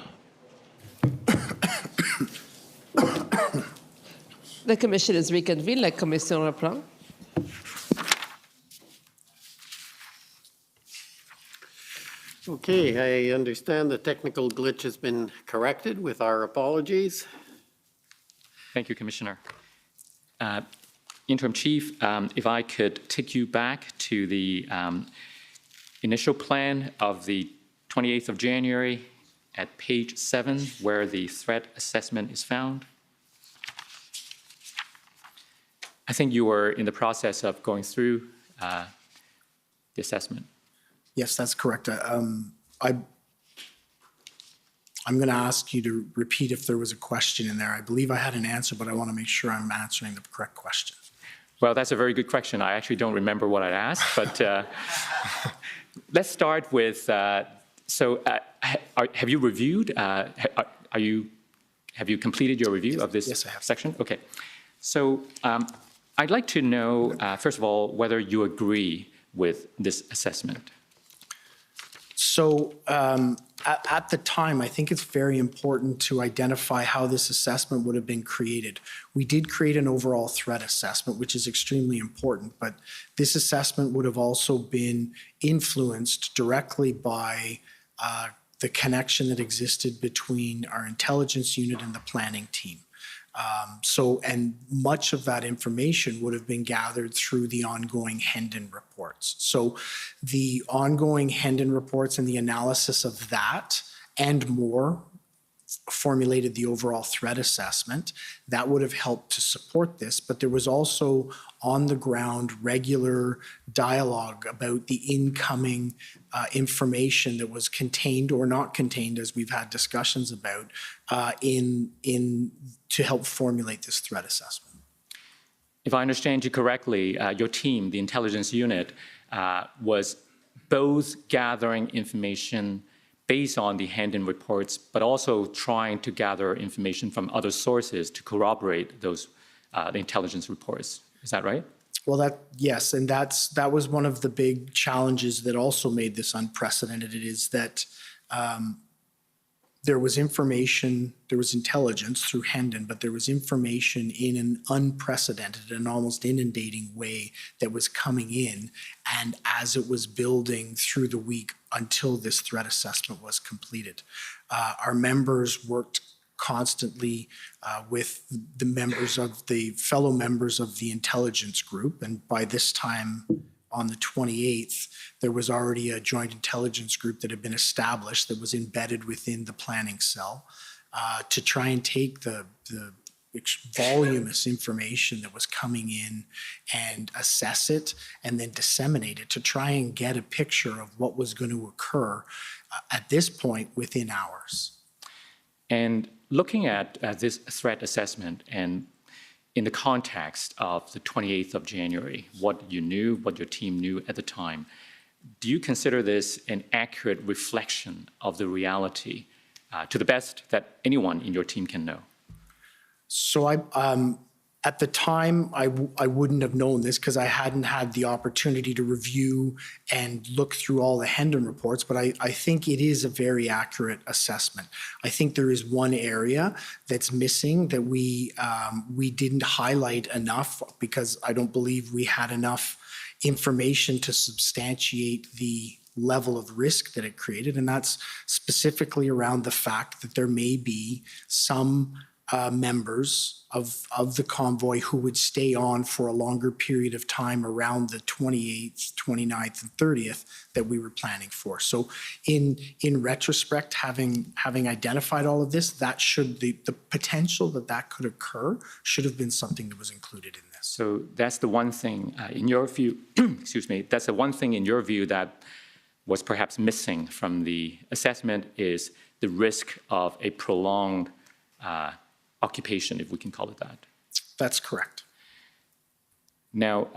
The commission is reconvened. La commission reprend. Okay, I understand the technical glitch has been corrected with our apologies. Thank you, Commissioner. Interim Chief, if I could take you back to the initial plan of the 28th of January at page 7, where the threat assessment is found. I think you were in the process of going through the assessment. Yes, that's correct. I'm going to ask you to repeat if there was a question in there. I believe I had an answer, but I want to make sure I'm answering the correct question. Well, that's a very good question. I actually don't remember what I asked, but let's start with, have you reviewed, have you completed your review of this Yes, I have. section? Okay. So I'd like to know, first of all, whether you agree with this assessment. So at the time, I think it's very important to identify how this assessment would have been created. We did create an overall threat assessment, which is extremely important, but this assessment would have also been influenced directly by the connection that existed between our intelligence unit and the planning team. And much of that information would have been gathered through the ongoing Hendon reports. So the ongoing Hendon reports and the analysis of that and more formulated the overall threat assessment. That would have helped to support this, but there was also on the ground regular dialogue about the incoming information that was contained or not contained, as we've had discussions about, to help formulate this threat assessment. If I understand you correctly, your team, the intelligence unit, was both gathering information based on the Hendon reports, but also trying to gather information from other sources to corroborate those the intelligence reports. Is that right? Well, yes, and that was one of the big challenges that also made this unprecedented. It is that there was information, there was intelligence through Hendon, but there was information in an unprecedented and almost inundating way that was coming in, and as it was building through the week until this threat assessment was completed. Our members worked constantly with the members of the fellow members of the intelligence group, and by this time on the 28th, there was already a joint intelligence group that had been established that was embedded within the planning cell to try and take the voluminous information that was coming in and assess it and then disseminate it to try and get a picture of what was going to occur at this point within hours. And looking at this threat assessment and in the context of the 28th of January, what you knew, what your team knew at the time, do you consider this an accurate reflection of the reality to the best that anyone in your team can know? So at the time, I wouldn't have known this because I hadn't had the opportunity to review and look through all the Hendon reports, but I think it is a very accurate assessment. I think there is one area that's missing that we didn't highlight enough because I don't believe we had enough information to substantiate the level of risk that it created, and that's specifically around the fact that there may be some members of the convoy who would stay on for a longer period of time around the 28th, 29th, and 30th that we were planning for. So in retrospect, having identified all of this, that should the potential that could occur should have been something that was included in this. So that's the one thing in your view, excuse me, that's the one thing in your view that was perhaps missing from the assessment is the risk of a prolonged occupation, if we can call it that. That's correct. Now,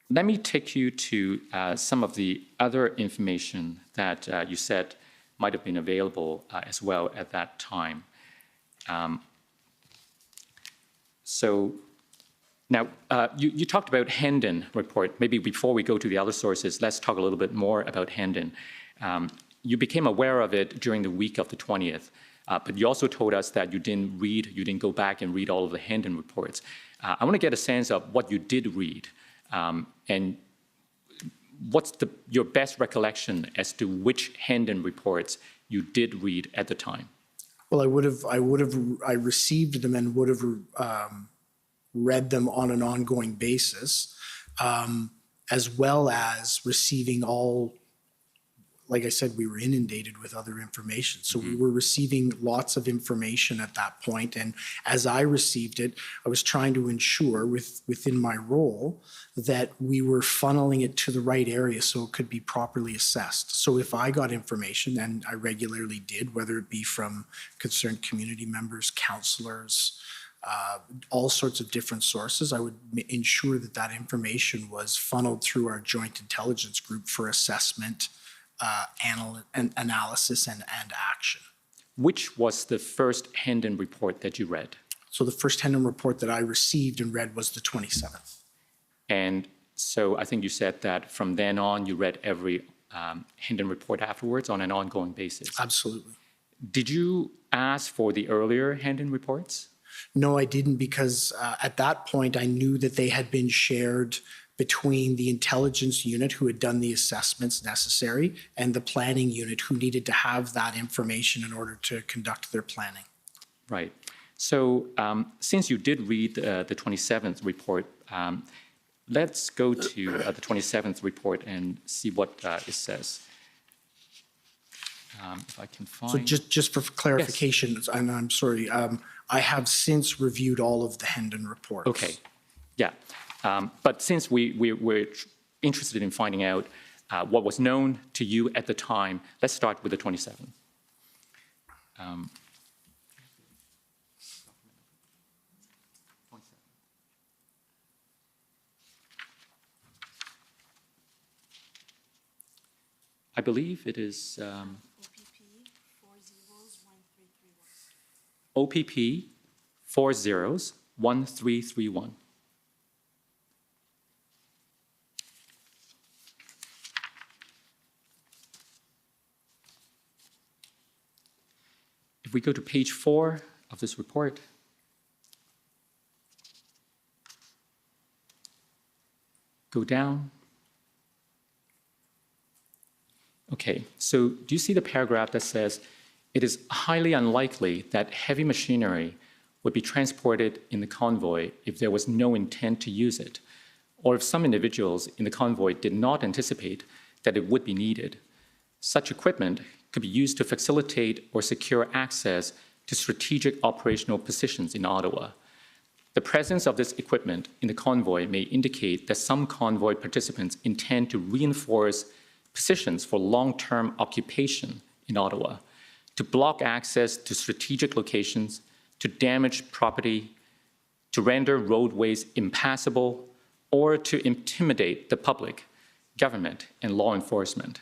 let me take you to some of the other information that you said might have been available as well at that time. So now, you talked about Hendon report. Maybe before we go to the other sources, let's talk a little bit more about Hendon. you became aware of it during the week of the 20th, but you also told us that you didn't go back and read all of the Hendon reports. I want to get a sense of what you did read, and what's your best recollection as to which Hendon reports you did read at the time? Well, I received them and would have read them on an ongoing basis, as well as receiving all, like I said, we were inundated with other information. So we were receiving lots of information at that point. And as I received it, I was trying to ensure within my role that we were funneling it to the right area so it could be properly assessed. So if I got information, and I regularly did, whether it be from concerned community members, counselors, all sorts of different sources, I would ensure that that information was funneled through our joint intelligence group for assessment, analysis, and action. Which was the first Hendon report that you read? So the first Hendon report that I received and read was the 27th. And so I think you said that from then on, you read every Hendon report afterwards on an ongoing basis. Absolutely. Did you ask for the earlier Hendon reports? No, I didn't, because at that point, I knew that they had been shared between the intelligence unit who had done the assessments necessary and the planning unit who needed to have that information in order to conduct their planning. Right. So since you did read the 27th report, let's go to the 27th report and see what it says. If I can find... So just for clarification, yes. And I'm sorry, I have since reviewed all of the Hendon reports. Okay, yeah. But since we're interested in finding out what was known to you at the time, let's start with the 27th. I believe it is OPP 401331. If we go to page 4 of this report, go down. Okay, so do you see the paragraph that says, it is highly unlikely that heavy machinery would be transported in the convoy if there was no intent to use it, or if some individuals in the convoy did not anticipate that it would be needed. Such equipment could be used to facilitate or secure access to strategic operational positions in Ottawa. The presence of this equipment in the convoy may indicate that some convoy participants intend to reinforce positions for long-term occupation in Ottawa, to block access to strategic locations, to damage property, to render roadways impassable, or to intimidate the public, government, and law enforcement.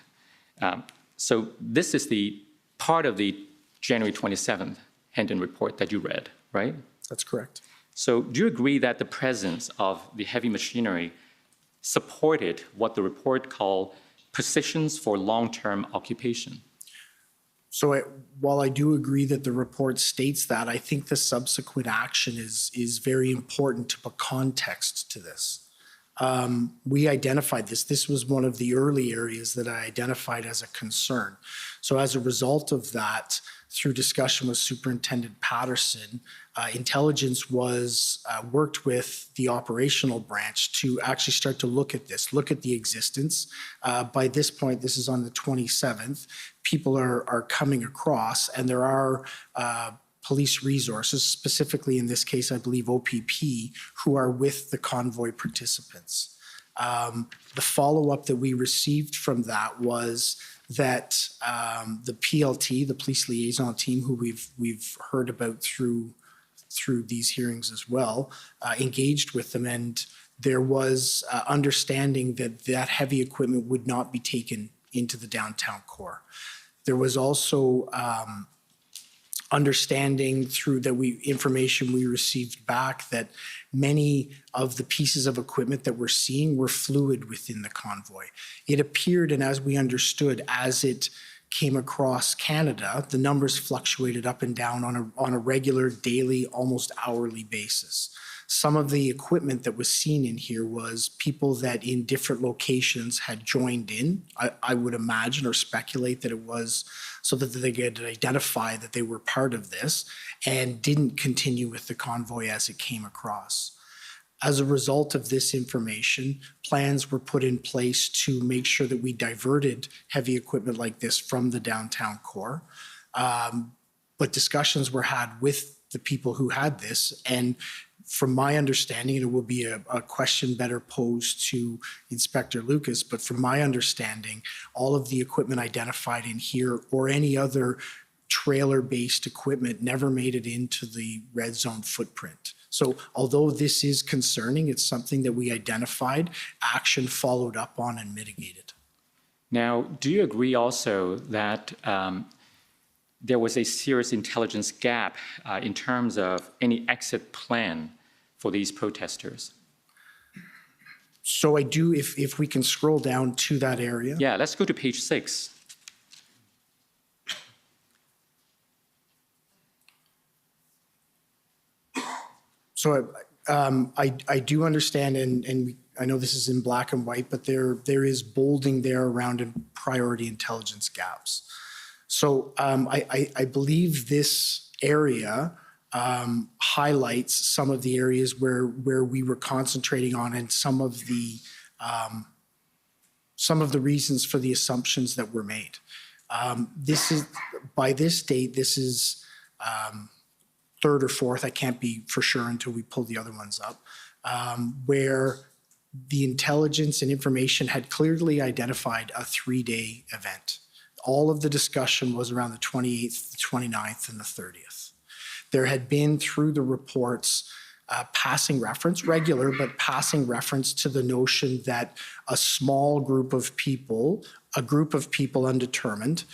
So this is the part of the January 27th Hendon report that you read, right? That's correct. So do you agree that the presence of the heavy machinery supported what the report called positions for long-term occupation? So while I do agree that the report states that, I think the subsequent action is very important to put context to this. We identified this. This was one of the early areas that I identified as a concern. So as a result of that, through discussion with Superintendent Patterson, intelligence was worked with the operational branch to actually start to look at this, look at the existence. By this point, this is on the 27th, people are coming across, and there are police resources, specifically in this case, I believe OPP, who are with the convoy participants. The follow-up that we received from that was that the PLT, the police liaison team, who we've heard about through these hearings as well, engaged with them, and there was understanding that heavy equipment would not be taken into the downtown core. There was also understanding through information we received back that many of the pieces of equipment that we're seeing were fluid within the convoy. It appeared, and as we understood, as it came across Canada, the numbers fluctuated up and down on a regular, daily, almost hourly basis. Some of the equipment that was seen in here was people that in different locations had joined in. I would imagine or speculate that it was so that they could identify that they were part of this and didn't continue with the convoy as it came across. As a result of this information, plans were put in place to make sure that we diverted heavy equipment like this from the downtown core. But discussions were had with the people who had this, and from my understanding, and it will be a question better posed to Inspector Lucas, but from my understanding, all of the equipment identified in here or any other trailer-based equipment never made it into the red zone footprint. So although this is concerning, it's something that we identified, action followed up on and mitigated. Now, do you agree also that there was a serious intelligence gap in terms of any exit plan for these protesters? So I do, if we can scroll down to that area. Yeah, let's go to page 6. So I do understand, and I know this is in black and white, but there is bolding there around priority intelligence gaps. So I believe this area highlights some of the areas where we were concentrating on and some of the reasons for the assumptions that were made. This is, by this date, this is third or fourth, I can't be for sure until we pull the other ones up, where the intelligence and information had clearly identified a 3-day event. All of the discussion was around the 28th, the 29th, and the 30th. There had been, through the reports, passing reference, regular, but passing reference to the notion that a small group of people, a group of people undetermined,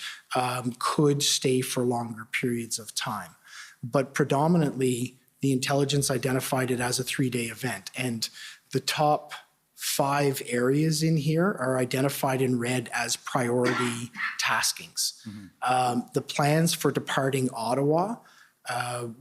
could stay for longer periods of time. But predominantly, the intelligence identified it as a 3-day event. And the top 5 areas in here are identified in red as priority taskings. Mm-hmm. The plans for departing Ottawa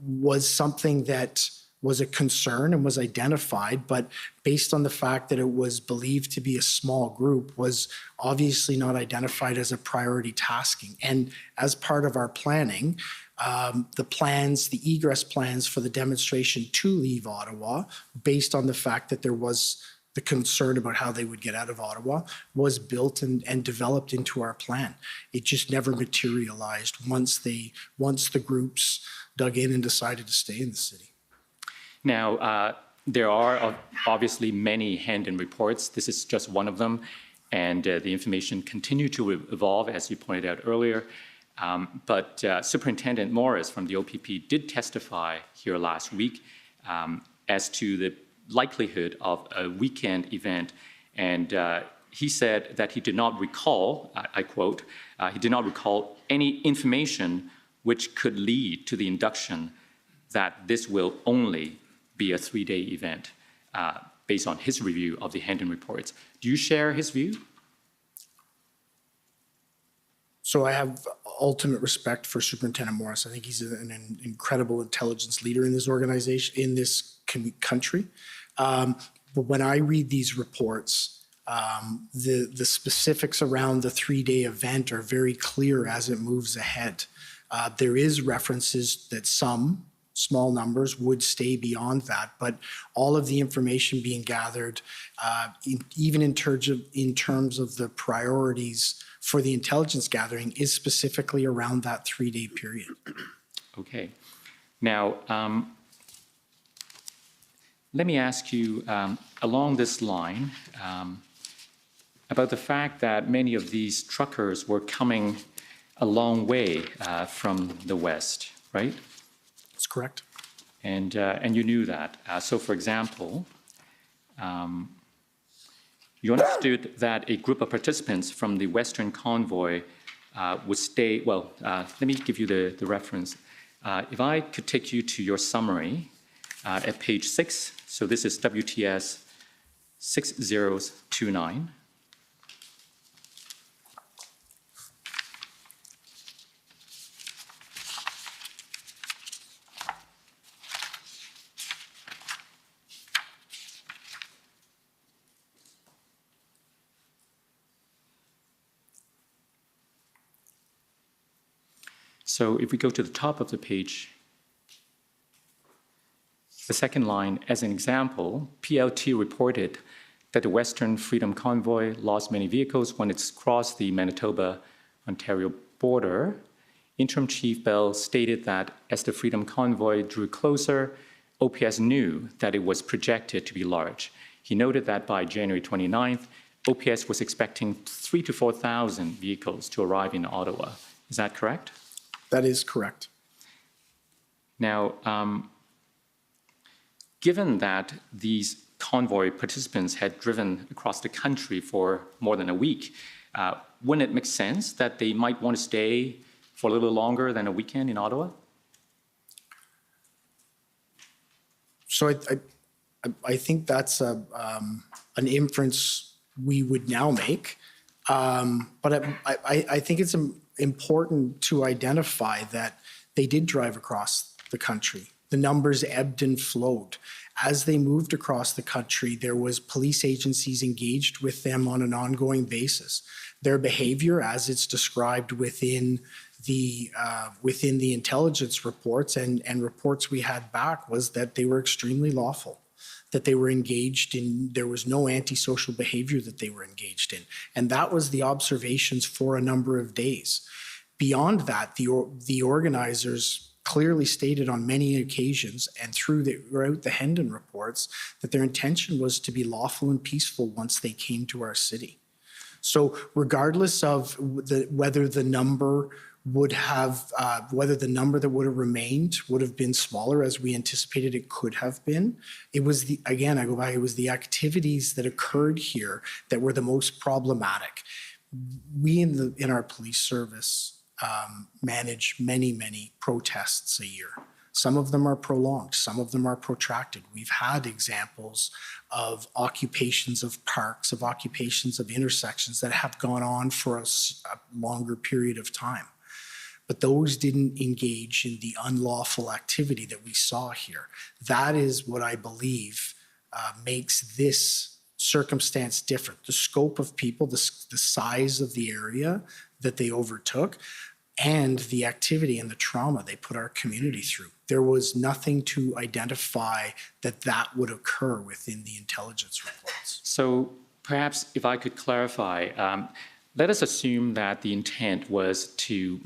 was something that was a concern and was identified, but based on the fact that it was believed to be a small group, was obviously not identified as a priority tasking. And as part of our planning, the plans, the egress plans for the demonstration to leave Ottawa, based on the fact that there was the concern about how they would get out of Ottawa, was built and developed into our plan. It just never materialized once the groups dug in and decided to stay in the city. Now, there are obviously many hand-in reports. This is just one of them, and the information continued to evolve, as you pointed out earlier. But Superintendent Morris from the OPP did testify here last week as to the likelihood of a weekend event, and he said that he did not recall, I quote, he did not recall any information which could lead to the induction that this will only be a 3-day event based on his review of the hand-in reports. Do you share his view? So I have ultimate respect for Superintendent Morris. I think he's an incredible intelligence leader in this organization, in this country. But when I read these reports, the specifics around the 3-day event are very clear as it moves ahead. There is references that some small numbers would stay beyond that, but all of the information being gathered, even in terms of the priorities for the intelligence gathering, is specifically around that 3-day period. Okay. Now, let me ask you, along this line, about the fact that many of these truckers were coming a long way from the west, right? That's correct. And you knew that. So, for example, you understood that a group of participants from the Western Convoy would stay, well, let me give you the reference. If I could take you to your summary at page 6, so this is WTS 6029. So if we go to the top of the page, the second line, as an example, PLT reported that the Western Freedom Convoy lost many vehicles when it's crossed the Manitoba-Ontario border. Interim Chief Bell stated that as the Freedom Convoy drew closer, OPS knew that it was projected to be large. He noted that by January 29th, OPS was expecting 3,000 to 4,000 vehicles to arrive in Ottawa. Is that correct? That is correct. Now, given that these convoy participants had driven across the country for more than a week, wouldn't it make sense that they might want to stay for a little longer than a weekend in Ottawa? So I think that's an inference we would now make. But I think it's important to identify that they did drive across the country. The numbers ebbed and flowed. As they moved across the country, there was police agencies engaged with them on an ongoing basis. Their behavior, as it's described within the intelligence reports and reports we had back, was that they were extremely lawful, that they were engaged in, there was no antisocial behavior that they were engaged in. And that was the observations for a number of days. Beyond that, the organizers clearly stated on many occasions and throughout the Hendon reports that their intention was to be lawful and peaceful once they came to our city. So regardless of whether the number would have, whether the number that would have remained would have been smaller as we anticipated it could have been, it was the, again, I go back, it was the activities that occurred here that were the most problematic. We in our police service manage many protests a year. Some of them are prolonged, some of them are protracted. We've had examples of occupations of parks, of occupations of intersections that have gone on for a longer period of time. But those didn't engage in the unlawful activity that we saw here. That is what I believe makes this circumstance different. The scope of people, the size of the area that they overtook, and the activity and the trauma they put our community through. There was nothing to identify that would occur within the intelligence reports. So perhaps if I could clarify, let us assume that the intent was to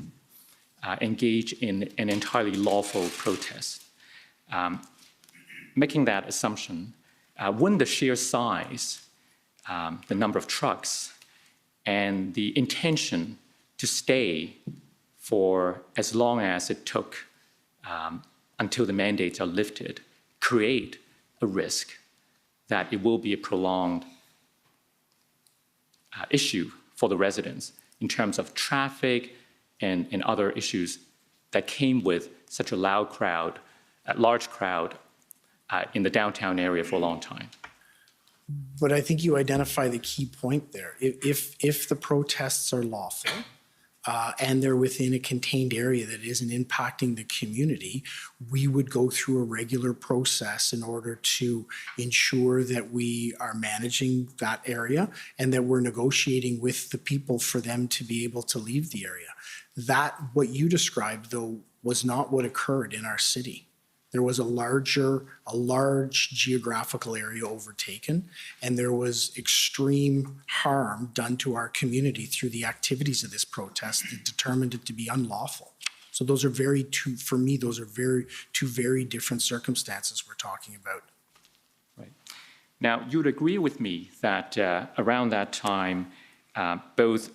engage in an entirely lawful protest. Making that assumption, wouldn't the sheer size, the number of trucks, and the intention to stay for as long as it took until the mandates are lifted, create a risk that it will be a prolonged issue for the residents in terms of traffic and other issues that came with such a large crowd in the downtown area for a long time? But I think you identify the key point there. If the protests are lawful, and they're within a contained area that isn't impacting the community, we would go through a regular process in order to ensure that we are managing that area and that we're negotiating with the people for them to be able to leave the area. That, what you described, though, was not what occurred in our city. There was a large geographical area overtaken, and there was extreme harm done to our community through the activities of this protest that determined it to be unlawful. So those are for me, those are two very different circumstances we're talking about. Right. Now, you would agree with me that around that time, both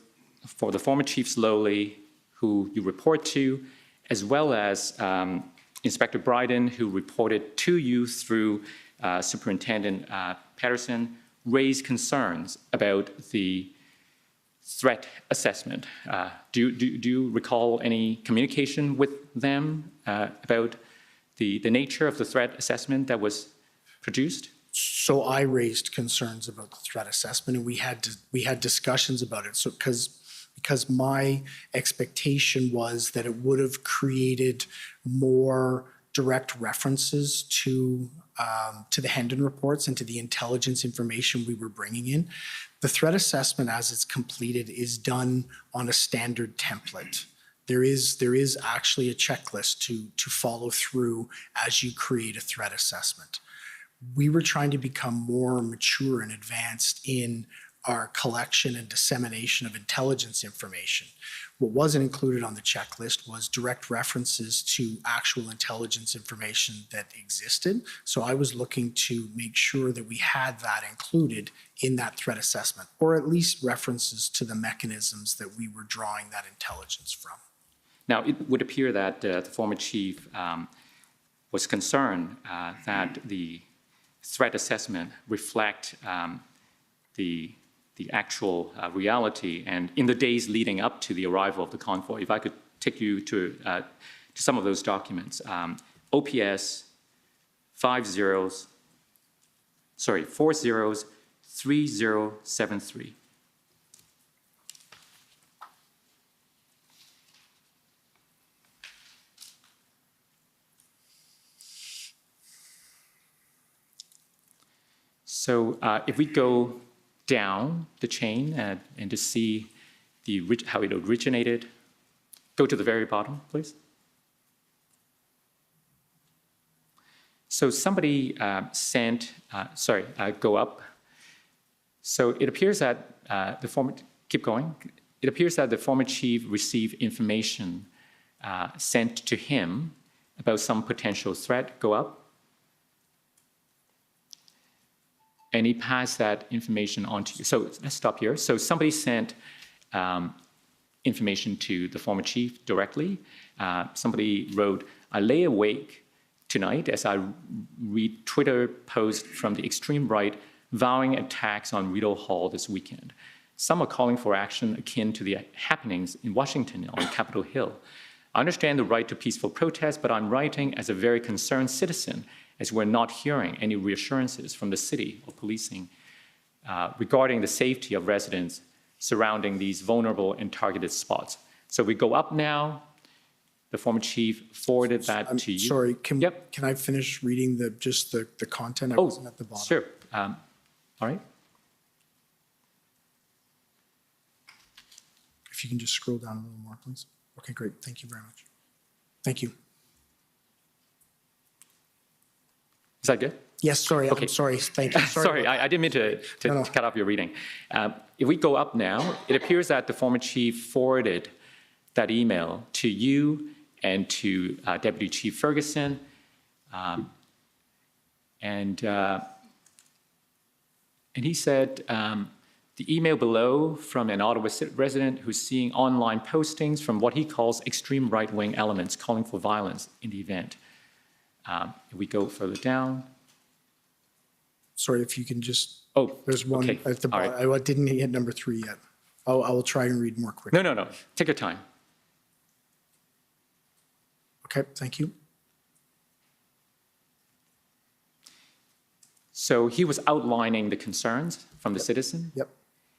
for the former Chief Slowly, who you report to, as well as Inspector Bryden, who reported to you through Superintendent Patterson, raised concerns about the threat assessment. Do you recall any communication with them about the nature of the threat assessment that was produced? So I raised concerns about the threat assessment, and we had discussions about it. So because my expectation was that it would have created more direct references to the Hendon reports and to the intelligence information we were bringing in. The threat assessment, as it's completed, is done on a standard template there is actually a checklist to follow through as you create a threat assessment. We were trying to become more mature and advanced in our collection and dissemination of intelligence information. What wasn't included on the checklist was direct references to actual intelligence information that existed. So I was looking to make sure that we had that included in that threat assessment, or at least references to the mechanisms that we were drawing that intelligence from. Now, it would appear that the former chief was concerned that the threat assessment reflect the actual reality. And in the days leading up to the arrival of the convoy, if I could take you to some of those documents, OPS 403073. So if we go down the chain and to see how it originated, go to the very bottom, please. So somebody go up. So it appears that keep going. It appears that the former chief received information sent to him about some potential threat. Go up. And he passed that information on to you. So let's stop here. So somebody sent information to the former chief directly. Somebody wrote, "I lay awake tonight as I read Twitter posts from the extreme right vowing attacks on Rideau Hall this weekend. Some are calling for action akin to the happenings in Washington on Capitol Hill. I understand the right to peaceful protest, but I'm writing as a very concerned citizen, as we're not hearing any reassurances from the city or policing regarding the safety of residents surrounding these vulnerable and targeted spots." So we go up now. The former chief forwarded that to you. Sorry, can I finish reading the content? I wasn't at the bottom. Sure. All right. If you can just scroll down a little more, please. Okay, great. Thank you very much. Thank you. Is that good? Yes, sorry. Okay. I'm sorry. Thank you. Sorry, I didn't mean to cut off your reading. If we go up now, it appears that the former chief forwarded that email to you and to Deputy Chief Ferguson. And he said, the email below from an Ottawa resident who's seeing online postings from what he calls extreme right-wing elements calling for violence in the event. If we go further down. Sorry, if you can just, there's one okay. at the bottom. Right. I didn't hit number 3 yet. I will try and read more quickly. No. Take your time. Okay, thank you. So he was outlining the concerns from the citizen. Yep.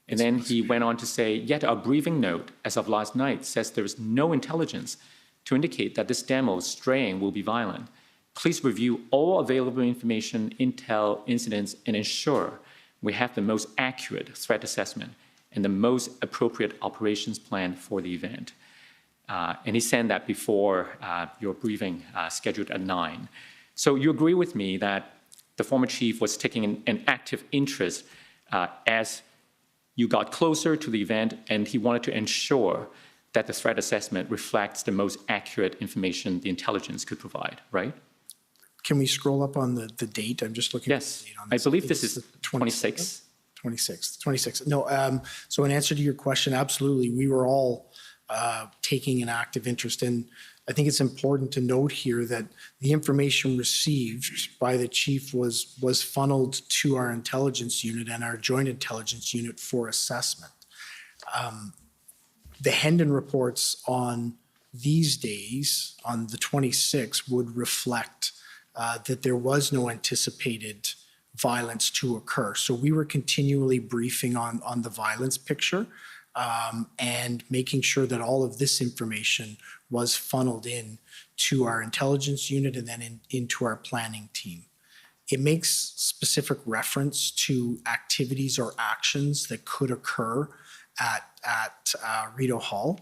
And then he went on to say, yet our briefing note as of last night says there is no intelligence to indicate that this demo straying will be violent. Please review all available information, intel, incidents, and ensure we have the most accurate threat assessment and the most appropriate operations plan for the event. And he sent that before your briefing scheduled at 9. So you agree with me that the former chief was taking an active interest as you got closer to the event, and he wanted to ensure that the threat assessment reflects the most accurate information the intelligence could provide, right? Can we scroll up on the date? I'm just looking at the date on this. I believe this is 26. 26. No, so in answer to your question, absolutely. We were all taking an active interest in. I think it's important to note here that the information received by the chief was funneled to our intelligence unit and our joint intelligence unit for assessment. The Hendon reports on these days, on the 26th, would reflect that there was no anticipated violence to occur. So we were continually briefing on the violence picture and making sure that all of this information was funneled in to our intelligence unit and then into our planning team. It makes specific reference to activities or actions that could occur at Rideau Hall.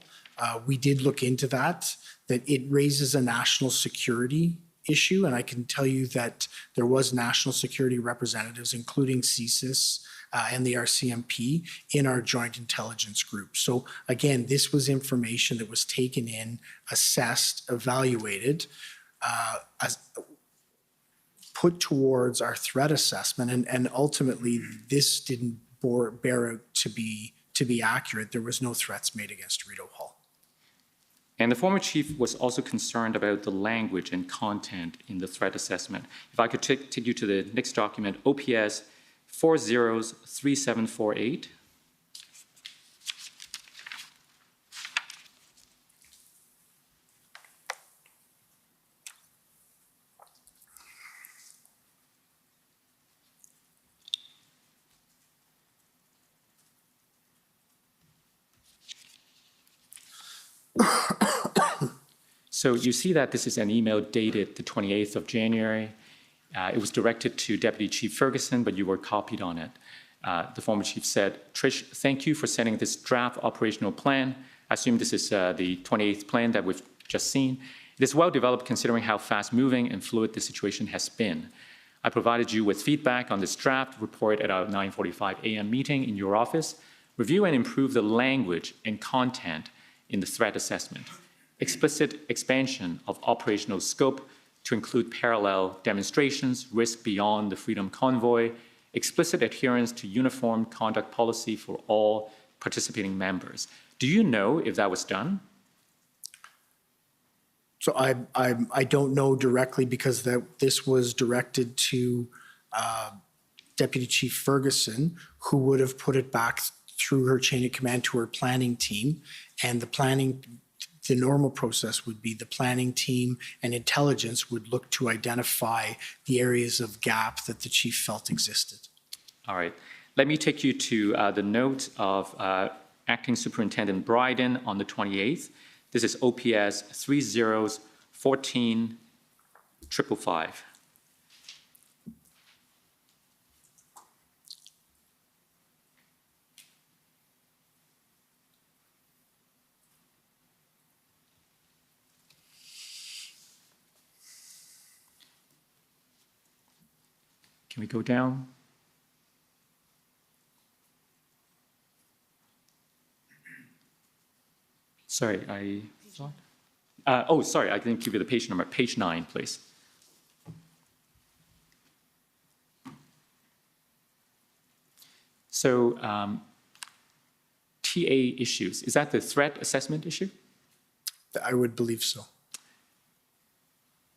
We did look into that it raises a national security issue, and I can tell you that there was national security representatives, including CSIS and the RCMP, in our joint intelligence group. So again, this was information that was taken in, assessed, evaluated, put towards our threat assessment, and ultimately this didn't bear out to be accurate. There was no threats made against Rideau Hall. And the former chief was also concerned about the language and content in the threat assessment. If I could take you to the next document, OPS 403748. So you see that this is an email dated the 28th of January. It was directed to Deputy Chief Ferguson, but you were copied on it. The former chief said, "Trish, thank you for sending this draft operational plan. I assume this is the 28th plan that we've just seen. It is well developed considering how fast-moving and fluid the situation has been. I provided you with feedback on this draft report at our 9:45 a.m. meeting in your office. Review and improve the language and content in the threat assessment. Explicit expansion of operational scope to include parallel demonstrations, risk beyond the Freedom Convoy, explicit adherence to uniform conduct policy for all participating members." Do you know if that was done? So I don't know directly because this was directed to Deputy Chief Ferguson, who would have put it back through her chain of command to her planning team, and the normal process would be the planning team and intelligence would look to identify the areas of gap that the chief felt existed. All right. Let me take you to the note of Acting Superintendent Bryden on the 28th. This is OPS 301455. Can we go down? Sorry, I thought. Sorry, I didn't give you the page number. Page 9, please. So, TA issues, is that the threat assessment issue? I would believe so.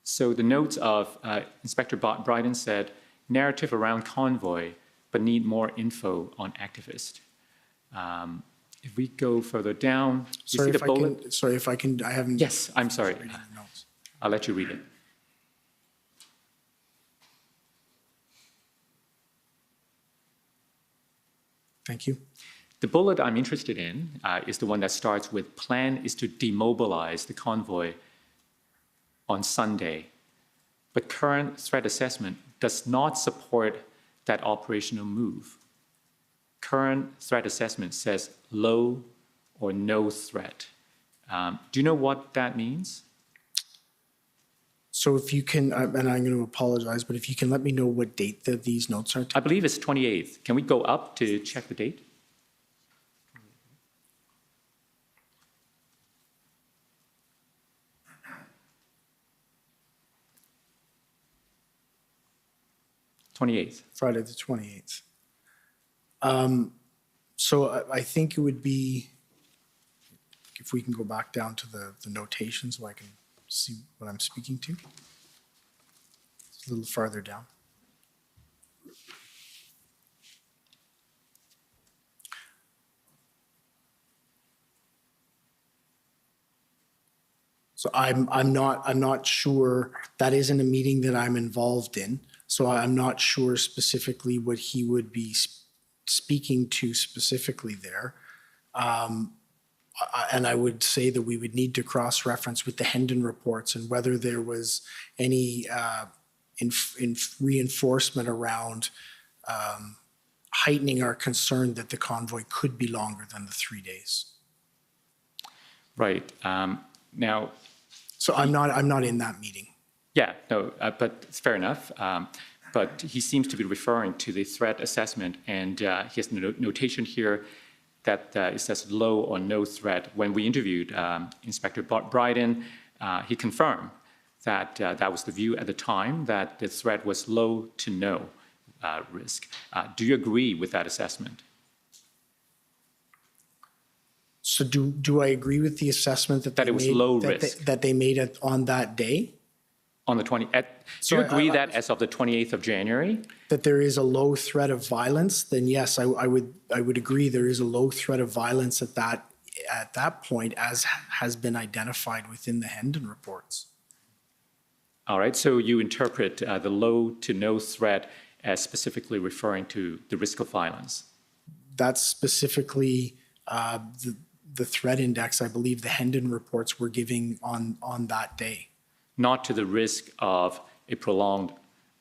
So the notes of Inspector Bryden said, narrative around convoy, but need more info on activist. If we go further down, you see the bullet? Sorry if I can, I haven't. Yes, I'm sorry. I'll let you read it. Thank you. The bullet I'm interested in is the one that starts with, plan is to demobilize the convoy on Sunday, but current threat assessment does not support that operational move. Current threat assessment says low or no threat. Do you know what that means? So if you can, and I'm going to apologize, but if you can let me know what date these notes are. I believe it's 28th. Can we go up to check the date? Friday the 28th. So I think it would be, if we can go back down to the notation so I can see what I'm speaking to. It's a little farther down. So I'm not sure, that isn't a meeting that I'm involved in. So I'm not sure specifically what he would be speaking to specifically there. And I would say that we would need to cross-reference with the Hendon reports and whether there was any reinforcement around heightening our concern that the convoy could be longer than the 3 days. Right. Now, So I'm not in that meeting. yeah, no, but it's fair enough. But he seems to be referring to the threat assessment, and he has notation here that it says low or no threat. When we interviewed Inspector Bryden, he confirmed that that was the view at the time, that the threat was low to no risk. Do you agree with that assessment? So do I agree with the assessment that That they it was made, low that risk. that they made it on that day? On the 20th, do So you agree I- that as of the 28th of January, That there is a low threat of violence? Then yes, I would agree there is a low threat of violence at that point, as has been identified within the Hendon reports. all right, so you interpret the low to no threat as specifically referring to the risk of violence? That's specifically the threat index I believe the Hendon reports were giving on that day. Not to the risk of a prolonged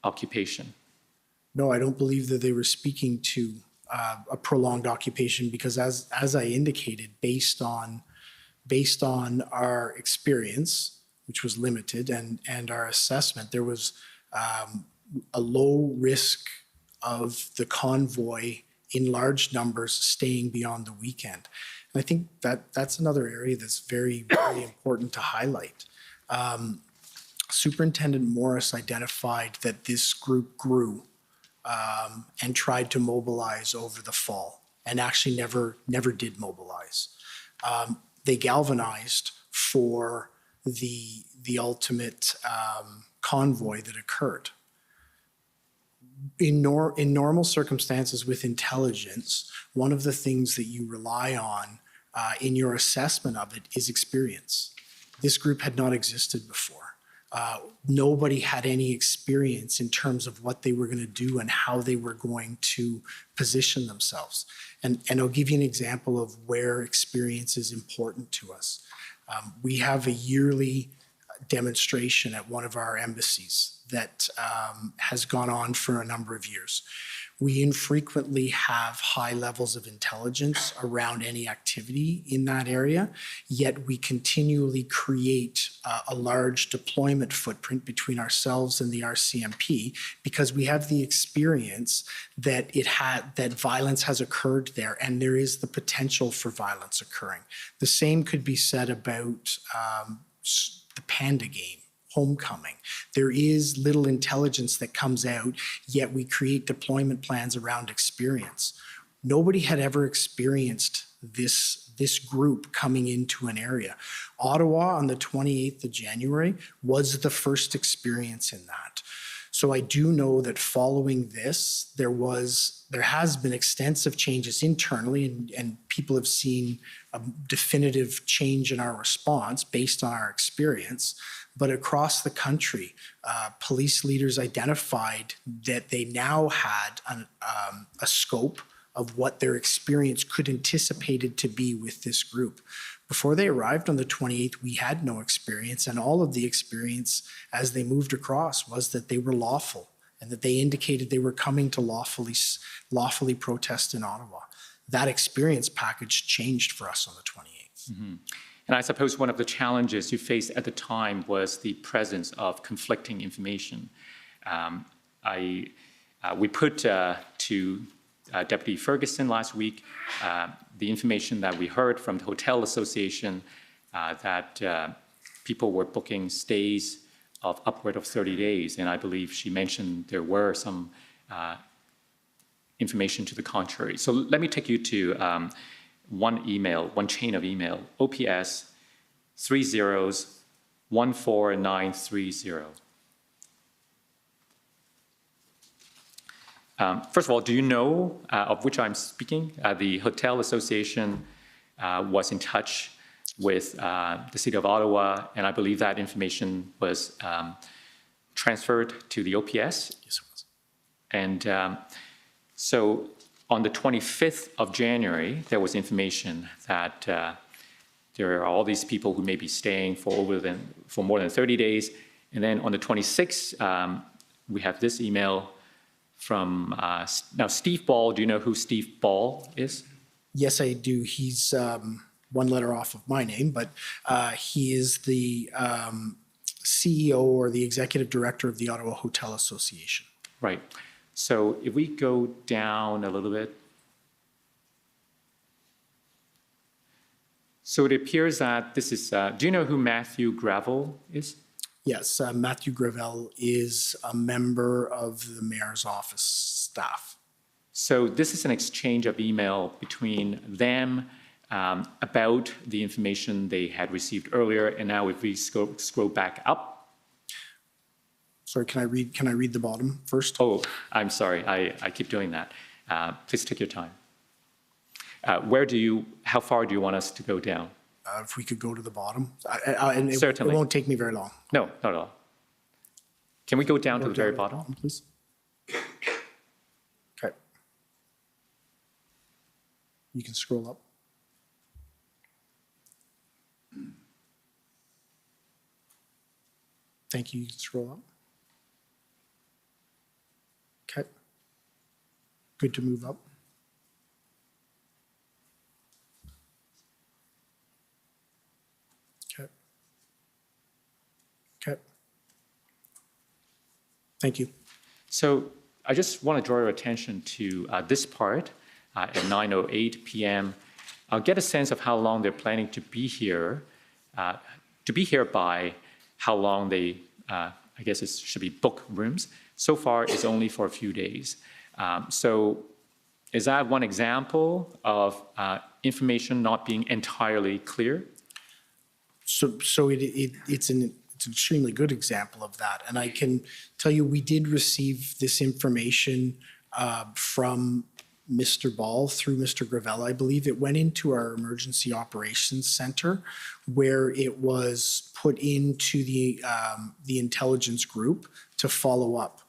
occupation. No, I don't believe that they were speaking to a prolonged occupation, because as I indicated, based on our experience, which was limited, and our assessment, there was a low risk of the convoy in large numbers staying beyond the weekend. And I think that's another area that's very, very important to highlight. Superintendent Morris identified that this group grew and tried to mobilize over the fall, and actually never did mobilize. They galvanized for the ultimate convoy that occurred. In normal circumstances with intelligence, one of the things that you rely on in your assessment of it is experience. This group had not existed before. Nobody had any experience in terms of what they were going to do and how they were going to position themselves. And I'll give you an example of where experience is important to us. We have a yearly demonstration at one of our embassies that has gone on for a number of years. We infrequently have high levels of intelligence around any activity in that area, yet we continually create a large deployment footprint between ourselves and the RCMP, because we have the experience that that violence has occurred there, and there is the potential for violence occurring. The same could be said about the Panda game. Homecoming. There is little intelligence that comes out, yet we create deployment plans around experience. Nobody had ever experienced this group coming into an area. Ottawa on the 28th of January was the first experience in that. So I do know that following this, there has been extensive changes internally, and people have seen a definitive change in our response based on our experience. But across the country, police leaders identified that they now had a scope of what their experience could anticipated to be with this group. Before they arrived on the 28th, we had no experience, and all of the experience as they moved across was that they were lawful and that they indicated they were coming to lawfully protest in Ottawa. That experience package changed for us on the 28th. Mm-hmm. And I suppose one of the challenges you faced at the time was the presence of conflicting information. We put to Deputy Ferguson last week the information that we heard from the Hotel Association that people were booking stays of upward of 30 days. And I believe she mentioned there were some information to the contrary. So let me take you to one chain of email, OPS 3014930. First of all, do you know of which I'm speaking? The Hotel Association was in touch with the City of Ottawa, and I believe that information was transferred to the OPS. Yes, it was. And so on the 25th of January, there was information that there are all these people who may be staying for more than 30 days. And then on the 26th, we have this email from, now Steve Ball. Do you know who Steve Ball is? Yes, I do. He's one letter off of my name, but he is the CEO or the executive director of the Ottawa Hotel Association. Right. So if we go down a little bit. So it appears that this is, do you know who Matthew Gravel is? Yes, Matthew Gravel is a member of the mayor's office staff. So this is an exchange of email between them about the information they had received earlier. And now if we scroll back up. Sorry, can I read the bottom first? Oh, I'm sorry. I keep doing that. Please take your time. How far do you want us to go down? If we could go to the bottom. Certainly. It won't take me very long. No, not at all. Can we go down to the very bottom? Please. Okay. You can scroll up. Thank you. You can scroll up. Okay. Good to move up. Okay. Okay. Thank you. So I just want to draw your attention to this part at 9:08 p.m. I'll get a sense of how long they're planning to be here by how long they, I guess it should be book rooms. So far, it's only for a few days. So is that one example of information not being entirely clear? So it's an extremely good example of that. And I can tell you, we did receive this information from Mr. Ball through Mr. Gravel, I believe. It went into our Emergency Operations Center, where it was put into the intelligence group to follow up.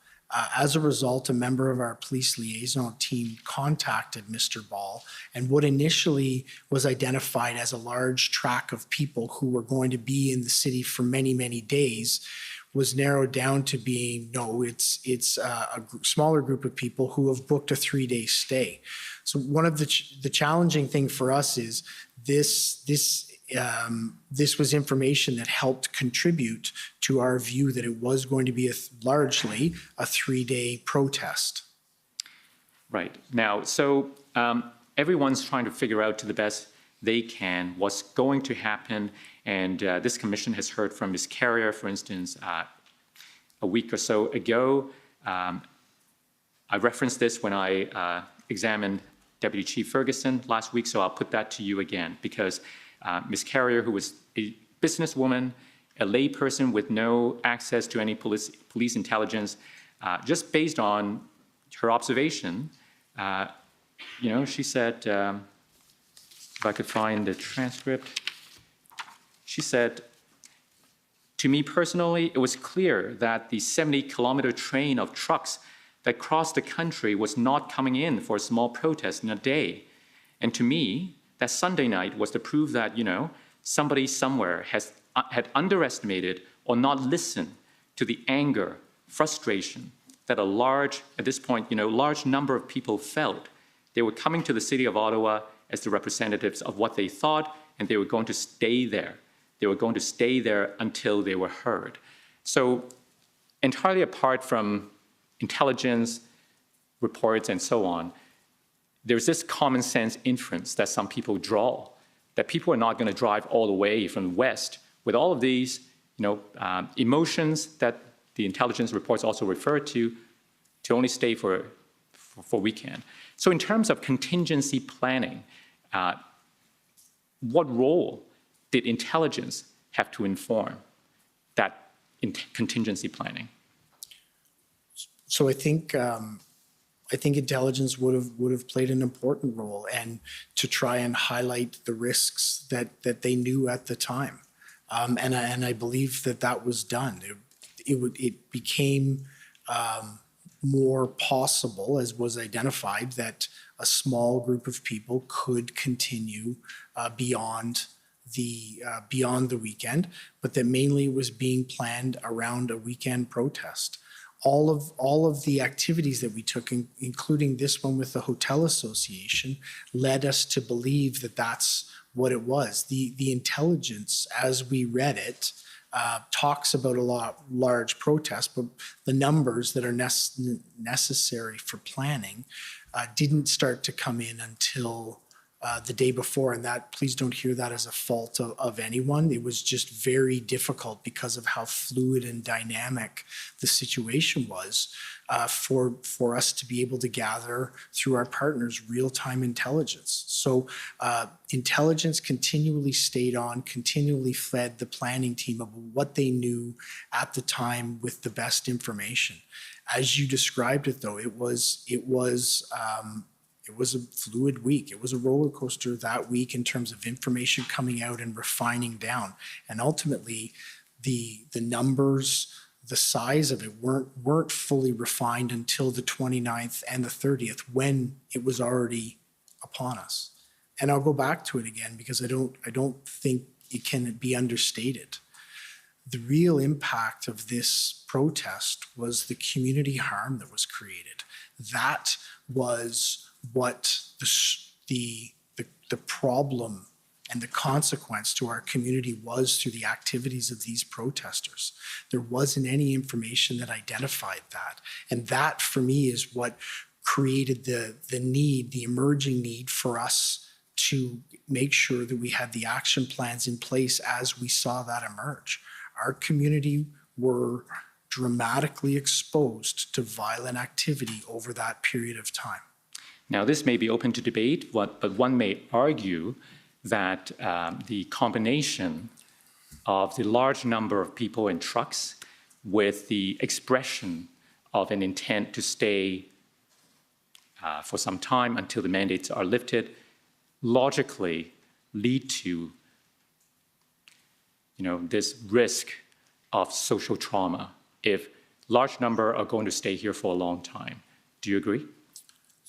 As a result, a member of our police liaison team contacted Mr. Ball, and what initially was identified as a large track of people who were going to be in the city for many, many days was narrowed down to being, no, it's a smaller group of people who have booked a 3-day stay. So one of the challenging thing for us is this was information that helped contribute to our view that it was going to be largely a 3-day protest. Right. Now, so everyone's trying to figure out to the best they can what's going to happen. And this commission has heard from Ms. Carrier, for instance, a week or so ago. I referenced this when I examined Deputy Chief Ferguson last week, so I'll put that to you again, because Ms. Carrier, who was a businesswoman, a layperson with no access to any police intelligence, just based on her observation, she said, if I could find the transcript, she said, to me personally, it was clear that the 70-kilometer train of trucks that crossed the country was not coming in for a small protest in a day. And to me, that Sunday night was the proof that, somebody somewhere had underestimated or not listened to the anger, frustration that at this point, large number of people felt. They were coming to the city of Ottawa as the representatives of what they thought, and they were going to stay there. They were going to stay there until they were heard. So entirely apart from intelligence, reports, and so on, there's this common sense inference that some people draw, that people are not going to drive all the way from the west with all of these emotions that the intelligence reports also refer to only stay for a weekend. So in terms of contingency planning, what role did intelligence have to inform that contingency planning? So I think intelligence would have played an important role, and to try and highlight the risks that they knew at the time, and I believe that was done. It became more possible, as was identified, that a small group of people could continue beyond the weekend, but that mainly was being planned around a weekend protest. all of the activities that we took, including this one with the Hotel Association, led us to believe that that's what it was. The intelligence, as we read it, talks about a large protest, but the numbers that are necessary for planning didn't start to come in until the day before, and that, please don't hear that as a fault of anyone. It was just very difficult because of how fluid and dynamic the situation was for us to be able to gather through our partners real-time intelligence. So intelligence continually stayed on, continually fed the planning team of what they knew at the time with the best information. As you described it, though, it was a fluid week. It was a roller coaster that week in terms of information coming out and refining down. And ultimately, the numbers, the size of it weren't fully refined until the 29th and the 30th, when it was already upon us. And I'll go back to it again because I don't think it can be understated. The real impact of this protest was the community harm that was created. That was what the problem and the consequence to our community was through the activities of these protesters. There wasn't any information that identified that. And that, for me, is what created the need, the emerging need for us to make sure that we had the action plans in place as we saw that emerge. Our community were dramatically exposed to violent activity over that period of time. Now, this may be open to debate, but one may argue that the combination of the large number of people in trucks with the expression of an intent to stay for some time until the mandates are lifted logically lead to this risk of social trauma if large number are going to stay here for a long time. Do you agree?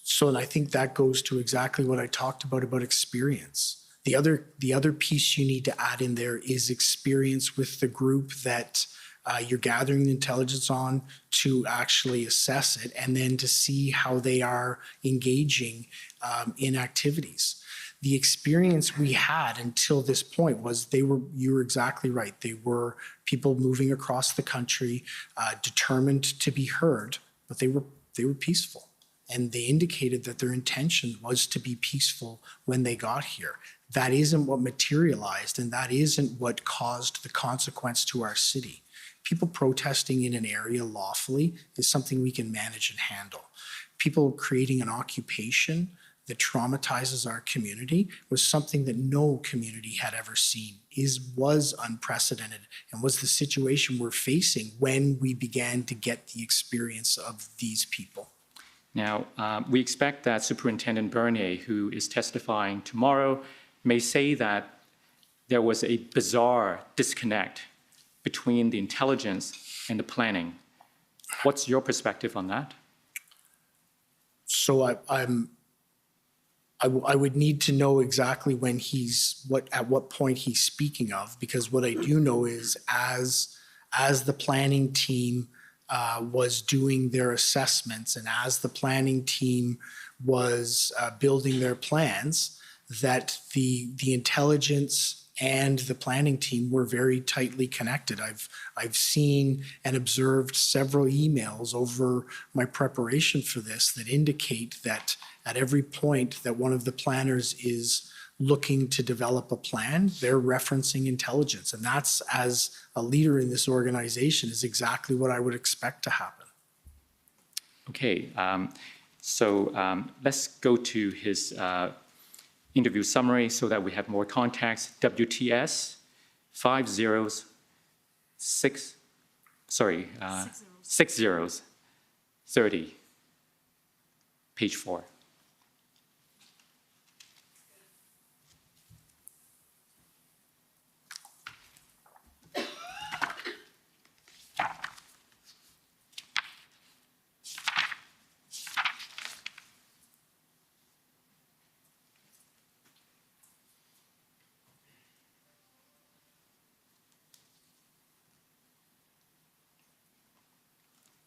So, and I think that goes to exactly what I talked about experience. The other piece you need to add in there is experience with the group that you're gathering the intelligence on, to actually assess it and then to see how they are engaging in activities. The experience we had until this point was you were exactly right. They were people moving across the country, determined to be heard, but they were peaceful. And they indicated that their intention was to be peaceful when they got here. That isn't what materialized, and that isn't what caused the consequence to our city. People protesting in an area lawfully is something we can manage and handle. People creating an occupation that traumatizes our community was something that no community had ever seen, was unprecedented, and was the situation we're facing when we began to get the experience of these people. Now, we expect that Superintendent Bernier, who is testifying tomorrow, may say that there was a bizarre disconnect between the intelligence and the planning. What's your perspective on that? So I would need to know exactly when at what point he's speaking of, because what I do know is as the planning team was doing their assessments and as the planning team was building their plans, that the intelligence and the planning team were very tightly connected. I've seen and observed several emails over my preparation for this that indicate that at every point that one of the planners is looking to develop a plan, they're referencing intelligence. And that's, as a leader in this organization, is exactly what I would expect to happen. Okay, so let's go to his interview summary so that we have more context. WTS 6030, page 4.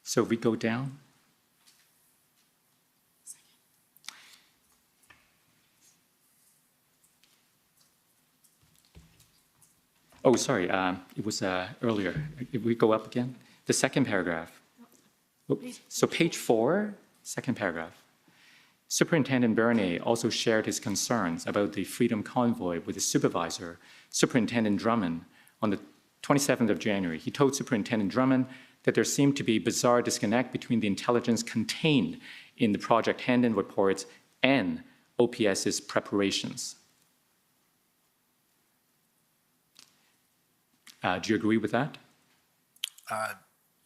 So we go down. Oh, sorry, it was earlier. If we go up again, the second paragraph. So page 4, second paragraph. Superintendent Bernier also shared his concerns about the Freedom Convoy with his supervisor, Superintendent Drummond, on the 27th of January. He told Superintendent Drummond that there seemed to be a bizarre disconnect between the intelligence contained in the Project Hendon reports and OPS's preparations. Do you agree with that?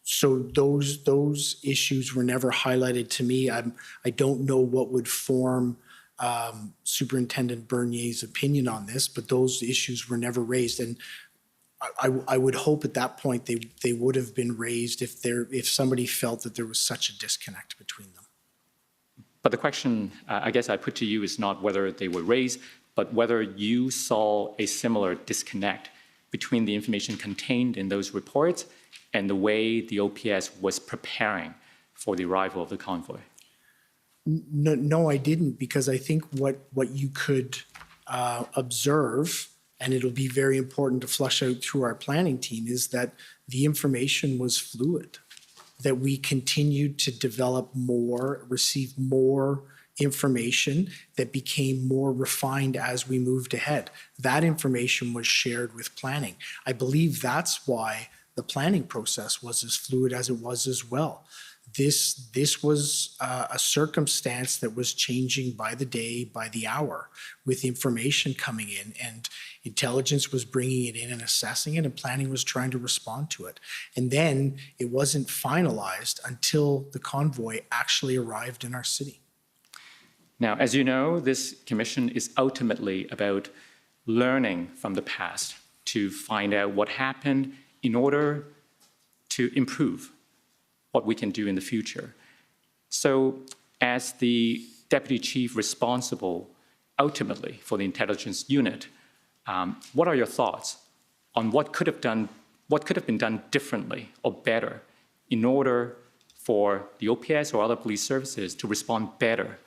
So those issues were never highlighted to me. I don't know what would form Superintendent Bernier's opinion on this, but those issues were never raised. And I would hope at that point they would have been raised if somebody felt that there was such a disconnect between them. But the question I guess I put to you is not whether they were raised, but whether you saw a similar disconnect between the information contained in those reports and the way the OPS was preparing for the arrival of the convoy. No, I didn't, because I think what you could observe, and it'll be very important to flush out through our planning team, is that the information was fluid, that we continued to develop more, receive more information that became more refined as we moved ahead. That information was shared with planning. I believe that's why the planning process was as fluid as it was as well. This was a circumstance that was changing by the day, by the hour, with information coming in, and intelligence was bringing it in and assessing it, and planning was trying to respond to it. And then it wasn't finalized until the convoy actually arrived in our city. Now, as you know, this commission is ultimately about learning from the past to find out what happened in order to improve what we can do in the future. So as the deputy chief responsible ultimately for the intelligence unit, what are your thoughts on what could have been done differently or better in order for the OPS or other police services to respond better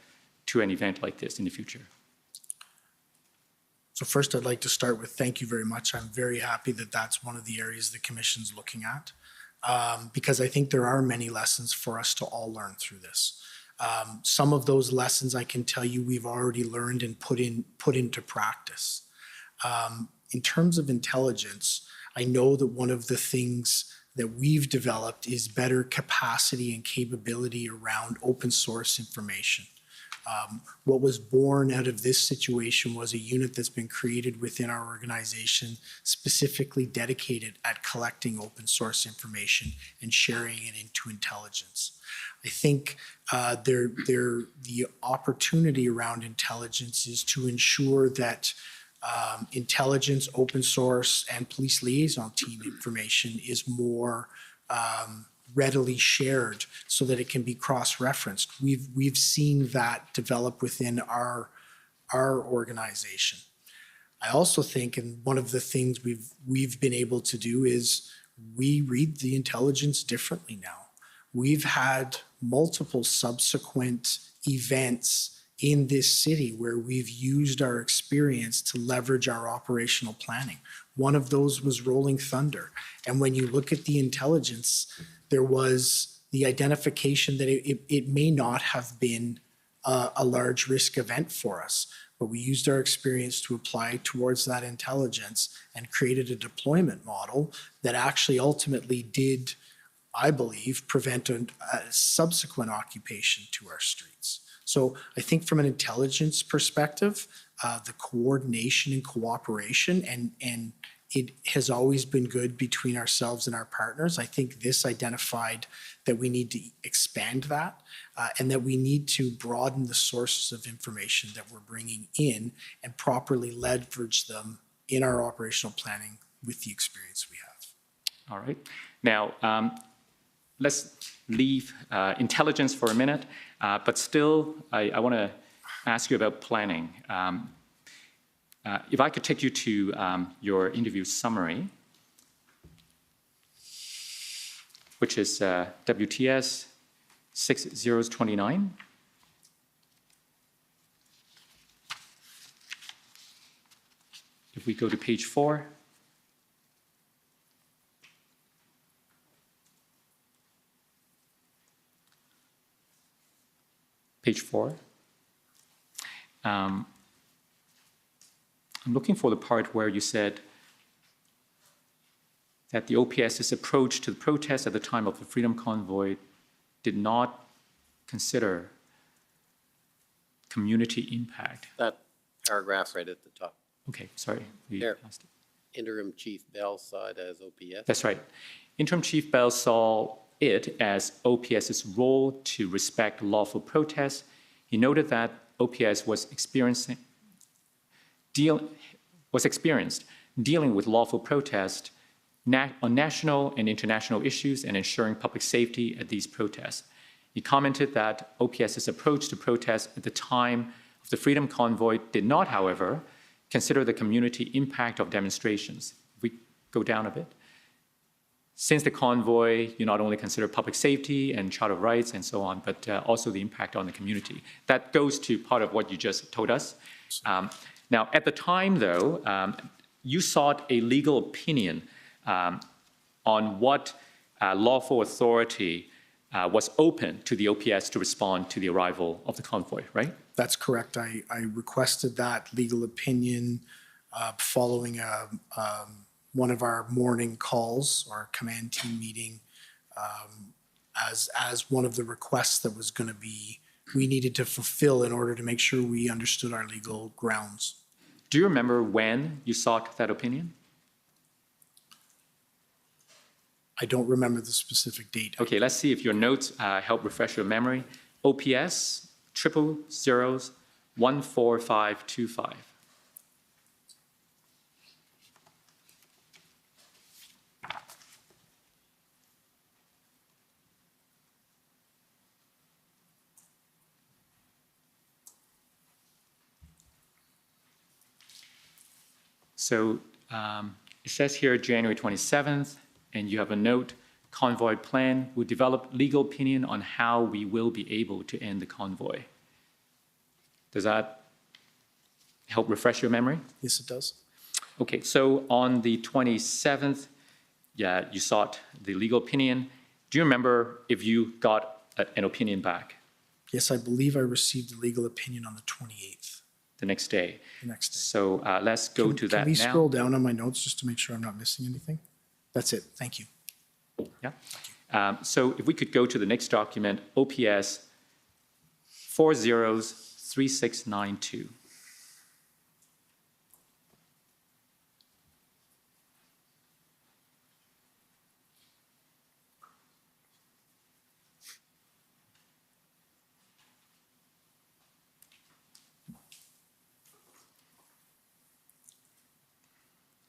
to an event like this in the future? So first, I'd like to start with thank you very much. I'm very happy that that's one of the areas the commission's looking at, because I think there are many lessons for us to all learn through this. Some of those lessons I can tell you we've already learned and put into practice. In terms of intelligence, I know that one of the things that we've developed is better capacity and capability around open source information. What was born out of this situation was a unit that's been created within our organization specifically dedicated at collecting open source information and sharing it into intelligence. I think the opportunity around intelligence is to ensure that intelligence, open source, and police liaison team information is more readily shared so that it can be cross-referenced. We've seen that develop within our organization. I also think, and one of the things we've been able to do is we read the intelligence differently now. We've had multiple subsequent events in this city where we've used our experience to leverage our operational planning. One of those was Rolling Thunder. And when you look at the intelligence, there was the identification that it may not have been a large risk event for us, but we used our experience to apply towards that intelligence and created a deployment model that actually ultimately did, I believe, prevent a subsequent occupation to our streets. So I think from an intelligence perspective, the coordination and cooperation, and it has always been good between ourselves and our partners. I think this identified that we need to expand that and that we need to broaden the sources of information that we're bringing in and properly leverage them in our operational planning with the experience we have. All right. Now, let's leave intelligence for a minute, but still, I want to ask you about planning. If I could take you to your interview summary, which is WTS 6029. If we go to page 4, page 4, I'm looking for the part where you said that the OPS's approach to the protest at the time of the Freedom Convoy did not consider community impact. That paragraph right at the top. Okay, sorry, we There. passed it. Interim Chief Bell saw it as OPS. That's right. Interim Chief Bell saw it as OPS's role to respect lawful protest. He noted that OPS was experienced dealing with lawful protest on national and international issues and ensuring public safety at these protests. He commented that OPS's approach to protest at the time of the Freedom Convoy did not, however, consider the community impact of demonstrations. If we go down a bit. Since the convoy, you not only consider public safety and Charter of Rights and so on, but also the impact on the community. That goes to part of what you just told us. Now, at the time, though, you sought a legal opinion on what lawful authority was open to the OPS to respond to the arrival of the convoy, right? That's correct. I requested that legal opinion following one of our morning calls, our command team meeting, as one of the requests that was going to be, we needed to fulfill in order to make sure we understood our legal grounds. Do you remember when you sought that opinion? I don't remember the specific date. Okay, let's see if your notes help refresh your memory. OPS 000-14525. So it says here January 27th, and you have a note, convoy plan will develop legal opinion on how we will be able to end the convoy. Does that help refresh your memory? Yes, it does. Okay, so on the 27th, yeah, you sought the legal opinion. Do you remember if you got an opinion back Yes, I believe I received the legal opinion on the 28th, the next day? the next day. So let's go to that Can we now. scroll down on my notes just to make sure I'm not missing anything? That's it. Thank you. Yeah. So if we could go to the next document, OPS 403692.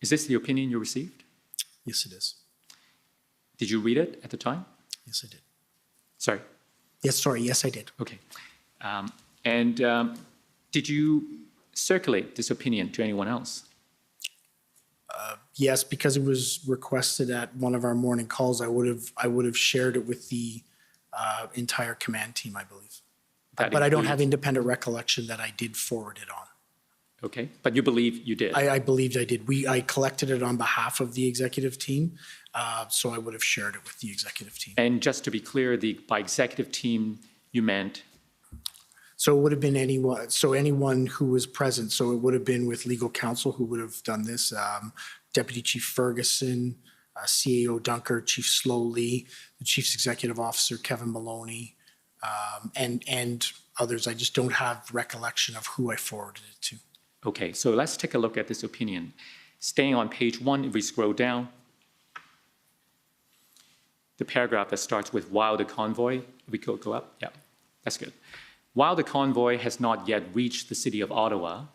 Is this the opinion you received? Yes, it is. Did you read it at the time? Yes, I did. Sorry. Yes, sorry. Yes, I did. Okay. Did you circulate this opinion to anyone else? Yes, because it was requested at one of our morning calls, I would have shared it with the entire command team, I believe. That But I don't have includes- independent recollection that I did forward it on. Okay, but you believe you did? I believed I did. I collected it on behalf of the executive team, so I would have shared it with the executive team. And just to be clear, by executive team, you meant? So it would have been anyone who was present. So it would have been with legal counsel who would have done this, Deputy Chief Ferguson, CAO Dunker, Chief Slowly, the Chief's Executive Officer, Kevin Maloney, and others. I just don't have recollection of who I forwarded it to. Okay, so let's take a look at this opinion. Staying on page 1, if we scroll down, the paragraph that starts with while the convoy, we could go up, yeah, that's good. While the convoy has not yet reached the city of Ottawa,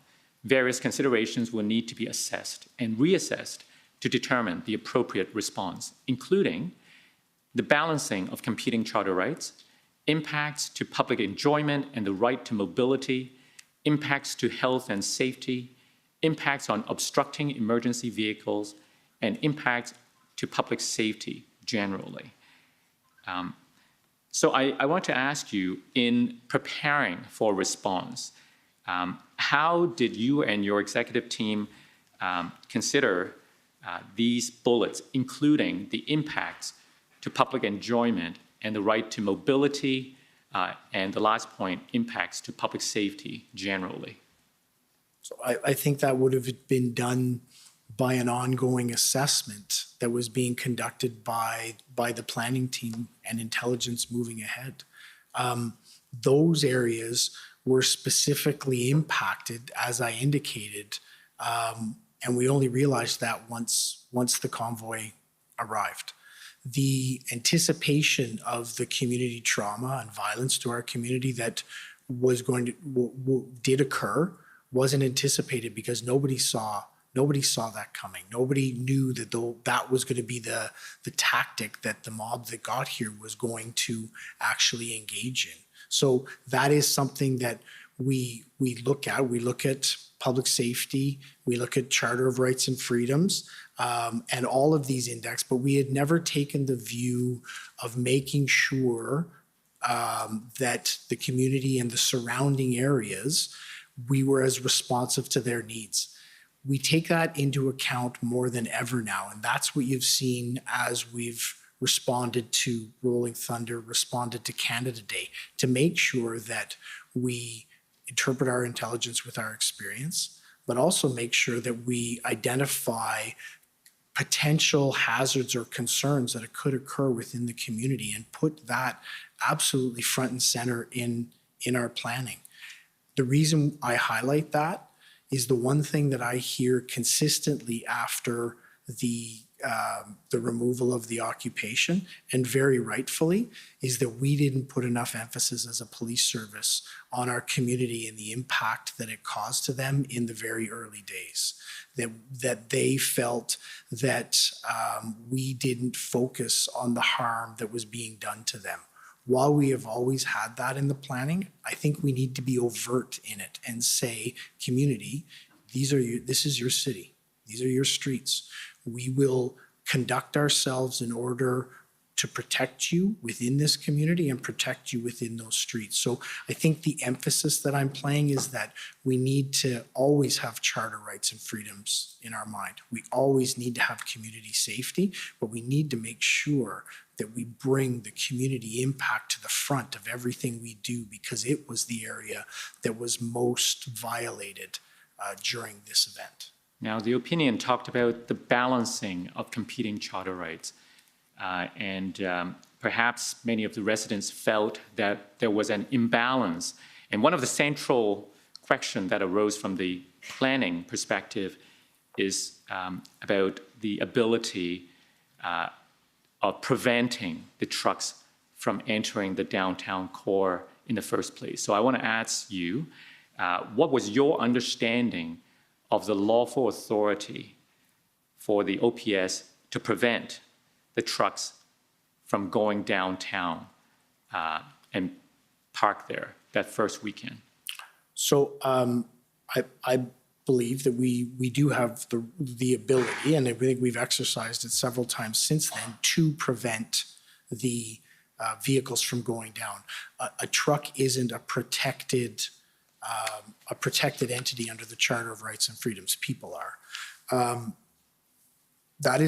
various considerations will need to be assessed and reassessed to determine the appropriate response, including the balancing of competing charter rights, impacts to public enjoyment and the right to mobility, impacts to health and safety, impacts on obstructing emergency vehicles, and impacts to public safety generally. So I want to ask you, in preparing for response, how did you and your executive team consider these bullets, including the impacts to public enjoyment and the right to mobility, and the last point, impacts to public safety generally? So I think that would have been done by an ongoing assessment that was being conducted by the planning team and intelligence moving ahead. Those areas were specifically impacted, as I indicated, and we only realized that once the convoy arrived. The anticipation of the community trauma and violence to our community that was going to did occur wasn't anticipated because nobody saw that coming. Nobody knew that that was going to be the tactic that the mob that got here was going to actually engage in. So that is something that we look at. We look at public safety, we look at Charter of Rights and Freedoms, and all of these index, but we had never taken the view of making sure that the community and the surrounding areas, we were as responsive to their needs. We take that into account more than ever now, and that's what you've seen as we've responded to Rolling Thunder, responded to Canada Day, to make sure that we interpret our intelligence with our experience, but also make sure that we identify potential hazards or concerns that could occur within the community and put that absolutely front and center in our planning. The reason I highlight that is the one thing that I hear consistently after the removal of the occupation, and very rightfully, is that we didn't put enough emphasis as a police service on our community and the impact that it caused to them in the very early days. That they felt that we didn't focus on the harm that was being done to them. While we have always had that in the planning, I think we need to be overt in it and say, community, this is your city. These are your streets. We will conduct ourselves in order to protect you within this community and protect you within those streets. So I think the emphasis that I'm playing is that we need to always have charter rights and freedoms in our mind. We always need to have community safety, but we need to make sure that we bring the community impact to the front of everything we do, because it was the area that was most violated during this event. Now, the opinion talked about the balancing of competing charter rights. Perhaps many of the residents felt that there was an imbalance. And one of the central questions that arose from the planning perspective is about the ability of preventing the trucks from entering the downtown core in the first place. So I want to ask you, what was your understanding of the lawful authority for the OPS to prevent the trucks from going downtown and park there that first weekend? So I believe that we do have the ability, and I think we've exercised it several times since then, to prevent the vehicles from going down. A truck isn't a protected entity under the Charter of Rights and Freedoms. People are. That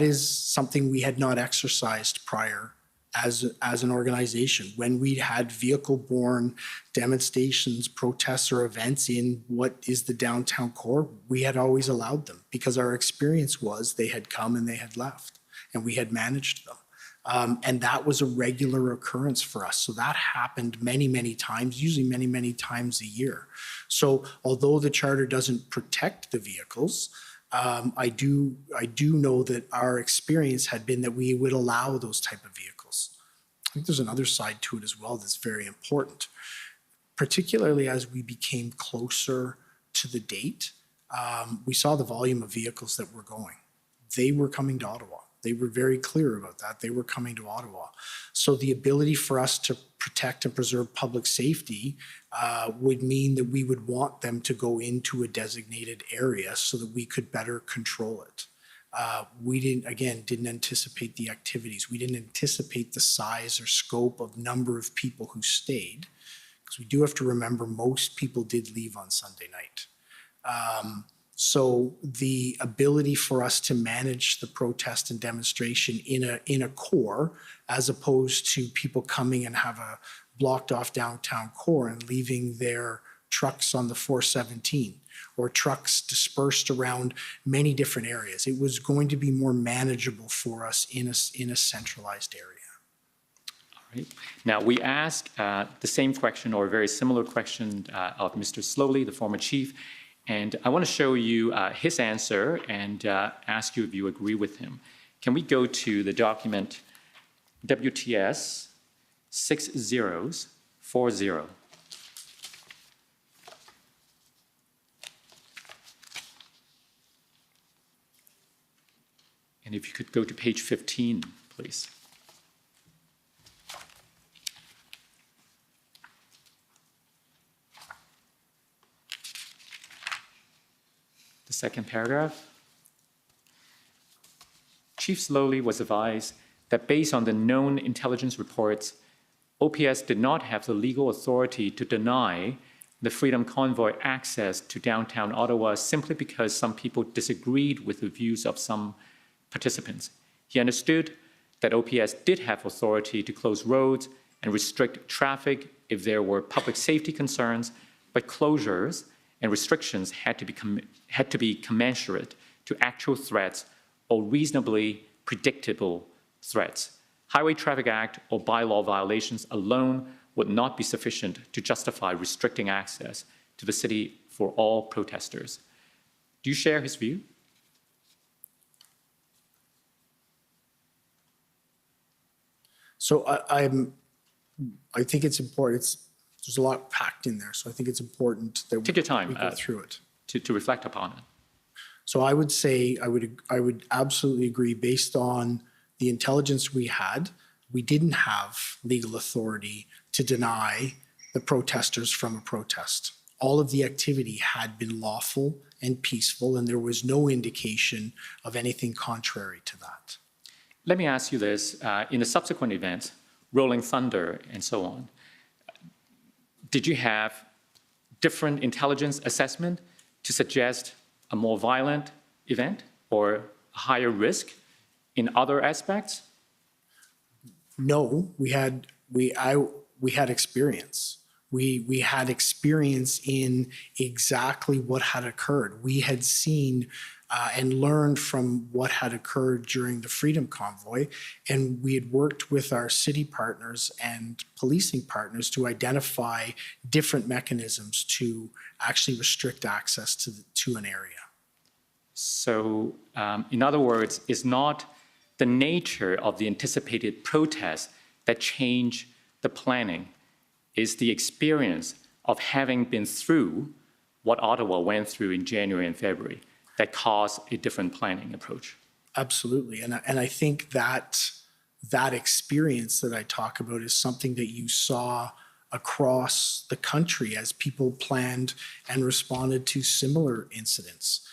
is something we had not exercised prior as an organization. When we had vehicle-borne demonstrations, protests, or events in what is the downtown core, we had always allowed them because our experience was they had come and they had left, and we had managed them. And that was a regular occurrence for us. So that happened many, many times, usually many, many times a year. So although the charter doesn't protect the vehicles, I do know that our experience had been that we would allow those type of vehicles. I think there's another side to it as well that's very important, particularly as we became closer to the date. We saw the volume of vehicles that were going. They were coming to Ottawa. They were very clear about that. They were coming to Ottawa. So the ability for us to protect and preserve public safety would mean that we would want them to go into a designated area so that we could better control it. We didn't anticipate the activities. We didn't anticipate the size or scope of number of people who stayed, because we do have to remember most people did leave on Sunday night. So the ability for us to manage the protest and demonstration in a core, as opposed to people coming and have a blocked off downtown core and leaving their trucks on the 417 or trucks dispersed around many different areas. It was going to be more manageable for us in a centralized area. All right. Now, we asked the same question or a very similar question of Mr. Slowly, the former chief, and I want to show you his answer and ask you if you agree with him. Can we go to the document WTS 6040? And if you could go to page 15, please. The second paragraph. Chief Slowly was advised that based on the known intelligence reports, OPS did not have the legal authority to deny the Freedom Convoy access to downtown Ottawa simply because some people disagreed with the views of some participants. He understood that OPS did have authority to close roads and restrict traffic if there were public safety concerns, but closures and restrictions had to be commensurate to actual threats or reasonably predictable threats. Highway Traffic Act or bylaw violations alone would not be sufficient to justify restricting access to the city for all protesters. Do you share his view? So I think it's important. There's a lot packed in there, so I think it's important that Take your time, we go through it. To reflect upon it. So I would say I would absolutely agree. Based on the intelligence we had, we didn't have legal authority to deny the protesters from a protest. All of the activity had been lawful and peaceful, and there was no indication of anything contrary to that. Let me ask you this. In the subsequent events, Rolling Thunder and so on, did you have different intelligence assessment to suggest a more violent event or a higher risk in other aspects? No, we had experience. We had experience in exactly what had occurred. We had seen and learned from what had occurred during the Freedom Convoy, and we had worked with our city partners and policing partners to identify different mechanisms to actually restrict access to an area. So, in other words, it's not the nature of the anticipated protest that changed the planning. It's the experience of having been through what Ottawa went through in January and February that caused a different planning approach. Absolutely, and I think that experience that I talk about is something that you saw across the country as people planned and responded to similar incidents.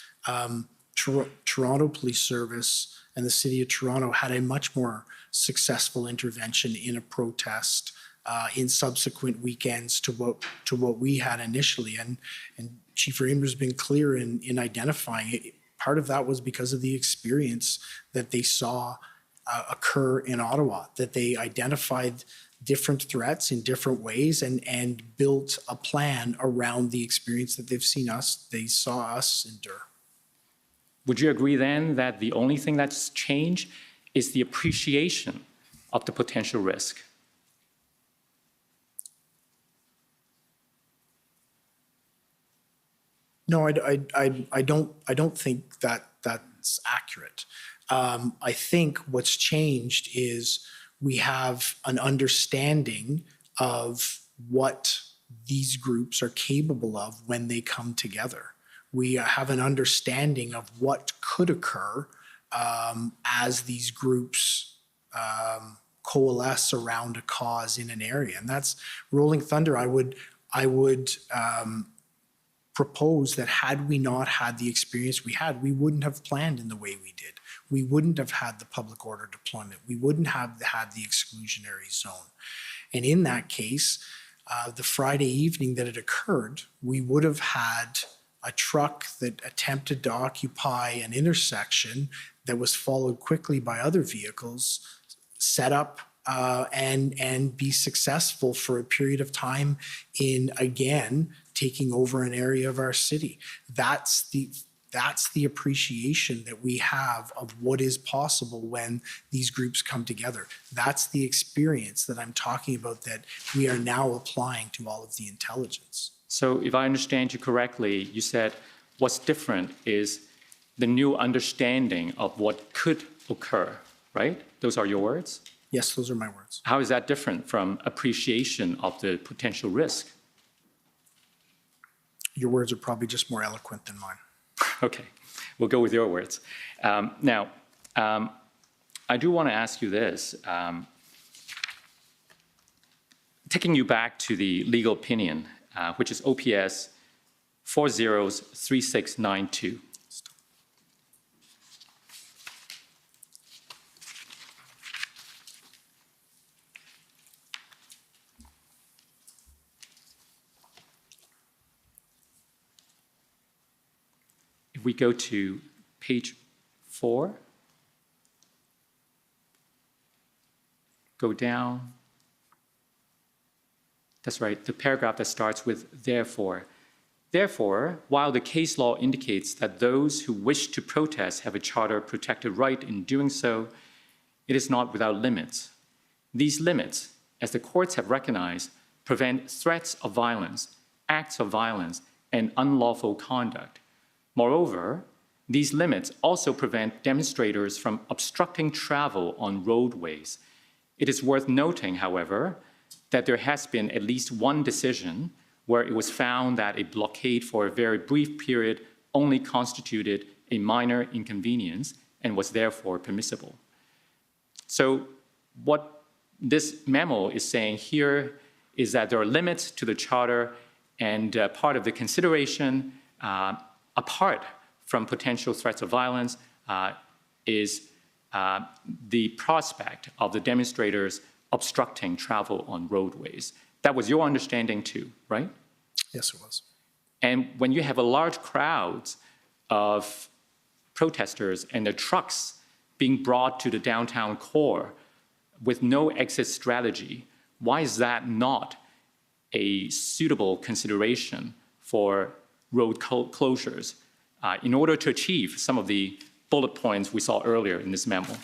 Toronto Police Service and the City of Toronto had a much more successful intervention in a protest in subsequent weekends to what we had initially. And Chief Raymer's been clear in identifying it. Part of that was because of the experience that they saw occur in Ottawa, that they identified different threats in different ways and built a plan around the experience that they saw us endure. Would you agree then that the only thing that's changed is the appreciation of the potential risk? No, I don't think that's accurate. I think what's changed is we have an understanding of what these groups are capable of when they come together. We have an understanding of what could occur as these groups coalesce around a cause in an area, and that's Rolling Thunder. I would propose that had we not had the experience we had, we wouldn't have planned in the way we did. We wouldn't have had the public order deployment. We wouldn't have had the exclusionary zone. And in that case, the Friday evening that it occurred, we would have had a truck that attempted to occupy an intersection that was followed quickly by other vehicles, set up and be successful for a period of time in, again, taking over an area of our city. That's the appreciation that we have of what is possible when these groups come together. That's the experience that I'm talking about that we are now applying to all of the intelligence. So if I understand you correctly, you said what's different is the new understanding of what could occur, right? Those are your words? Yes, those are my words. How is that different from appreciation of the potential risk? Your words are probably just more eloquent than mine. Okay, we'll go with your words. Now, I do want to ask you this. Taking you back to the legal opinion, which is OPS 403692. If we go to page 4, go down. That's right, the paragraph that starts with therefore. Therefore, while the case law indicates that those who wish to protest have a charter-protected right in doing so, it is not without limits. These limits, as the courts have recognized, prevent threats of violence, acts of violence, and unlawful conduct. Moreover, these limits also prevent demonstrators from obstructing travel on roadways. It is worth noting, however, that there has been at least one decision where it was found that a blockade for a very brief period only constituted a minor inconvenience and was therefore permissible. So what this memo is saying here is that there are limits to the charter, and part of the consideration, apart from potential threats of violence, is the prospect of the demonstrators obstructing travel on roadways. That was your understanding too, right? Yes, it was. And when you have a large crowd of protesters and the trucks being brought to the downtown core with no exit strategy, why is that not a suitable consideration for road closures in order to achieve some of the bullet points we saw earlier in this memo?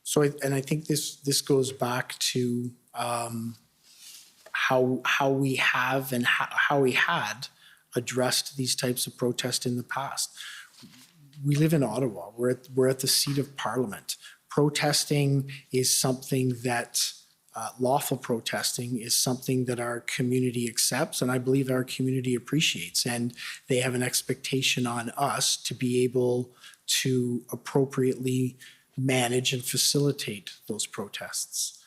So, and I think this goes back to how we have and how we had addressed these types of protests in the past. We live in Ottawa. We're at the seat of Parliament. Protesting is something that lawful protesting is something that our community accepts, and I believe our community appreciates. And they have an expectation on us to be able to appropriately manage and facilitate those protests.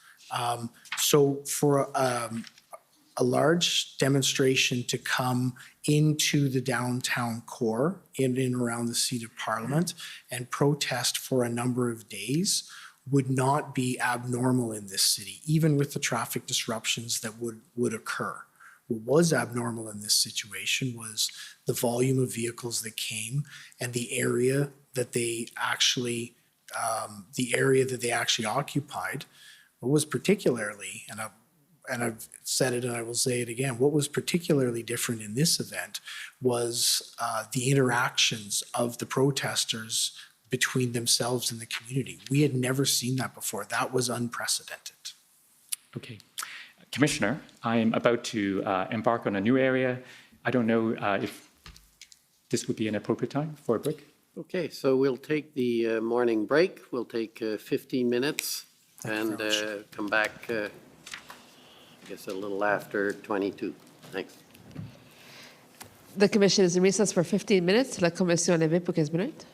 So for a large demonstration to come into the downtown core in and around the seat of Parliament and protest for a number of days would not be abnormal in this city, even with the traffic disruptions that would occur. What was abnormal in this situation was the volume of vehicles that came and the area that they actually occupied. What was particularly, and I've said it and I will say it again, what was particularly different in this event was the interactions of the protesters between themselves and the community. We had never seen that before. That was unprecedented. Okay. Commissioner, I am about to embark on a new area. I don't know if this would be an appropriate time for a break. Okay, so we'll take the morning break. We'll take 15 minutes and come back, I guess, a little after 22. Thanks. The commission is in recess for 15 minutes. La commission est levée pour 15 minutes.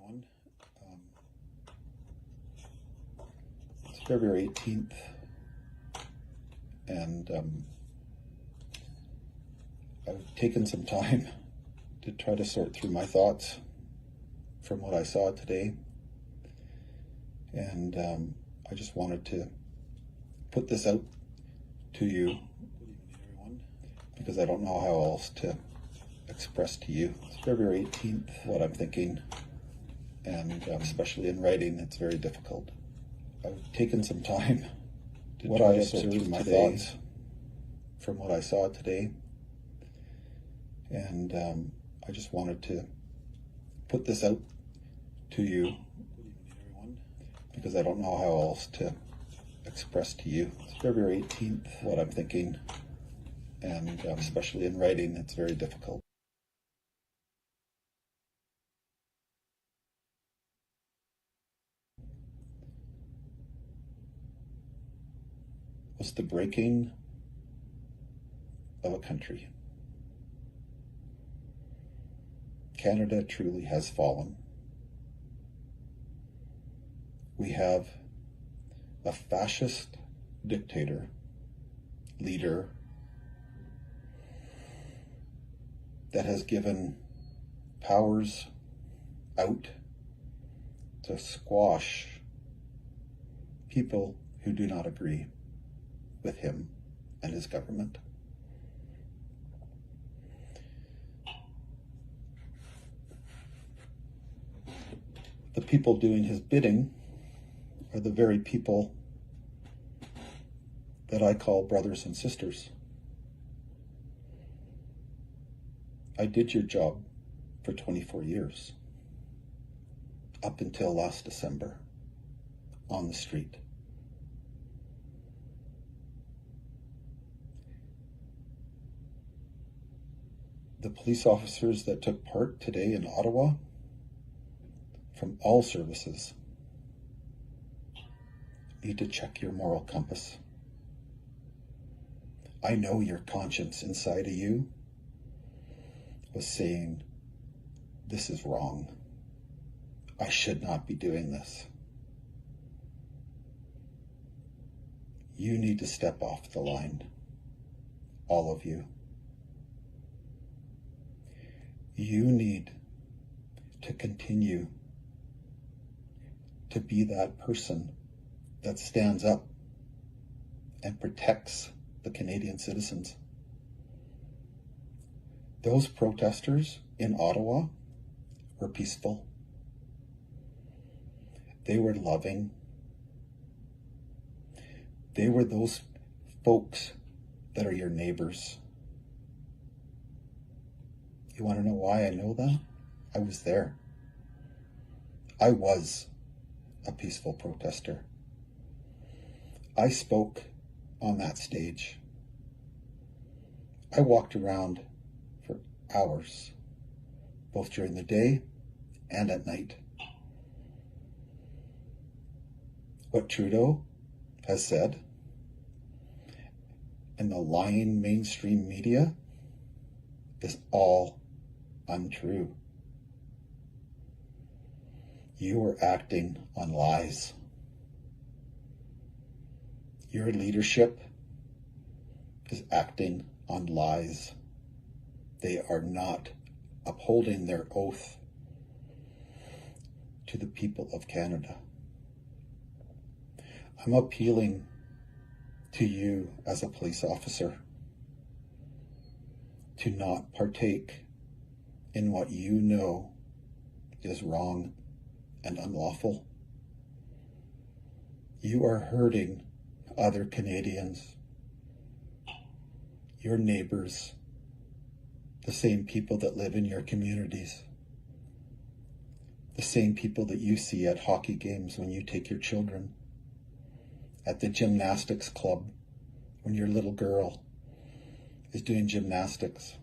everyone. It's February 18th, and I've taken some time to try to sort through my thoughts from what I saw today, and I just wanted to put this out to you because I don't know how else to express to you. It's February 18th, what I'm thinking, and especially in writing, it's very difficult. I've taken some time to try to sort through my thoughts from what I saw today, and I just wanted to put this out to you because I don't know how else to express to you. It's February 18th, what I'm thinking, and especially in writing, it's very difficult. Was the breaking of a country. Canada truly has fallen. We have a fascist dictator, leader, that has given powers out to squash people who do not agree with him and his government. The people doing his bidding are the very people that I call brothers and sisters. I did your job for 24 years, up until last December, on the street. The police officers that took part today in Ottawa, from all services, need to check your moral compass. I know your conscience inside of you was saying, this is wrong. I should not be doing this. You need to step off the line, all of you. You need to continue to be that person that stands up and protects the Canadian citizens. Those protesters in Ottawa were peaceful. They were loving. They were those folks that are your neighbors. You want to know why I know that? I was there. I was a peaceful protester. I spoke on that stage. I walked around for hours, both during the day and at night. What Trudeau has said in the lying mainstream media is all untrue. You are acting on lies. Your leadership is acting on lies. They are not upholding their oath to the people of Canada. I'm appealing to you as a police officer to not partake in what you know is wrong and unlawful. You are hurting other Canadians, your neighbors, the same people that live in your communities, the same people that you see at hockey games when you take your children, at the gymnastics club when your little girl is doing gymnastics,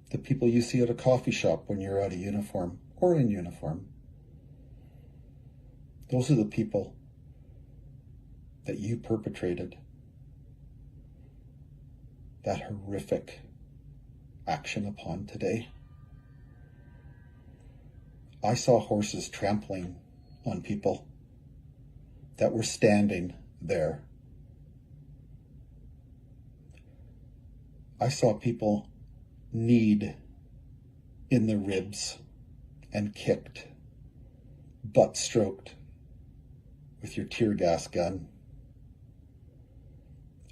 the people you see at a coffee shop when you're out of uniform or in uniform. Those are the people that you perpetrated that horrific action upon today. I saw horses trampling on people that were standing there. I saw people kneed in the ribs and kicked, butt stroked with your tear gas gun.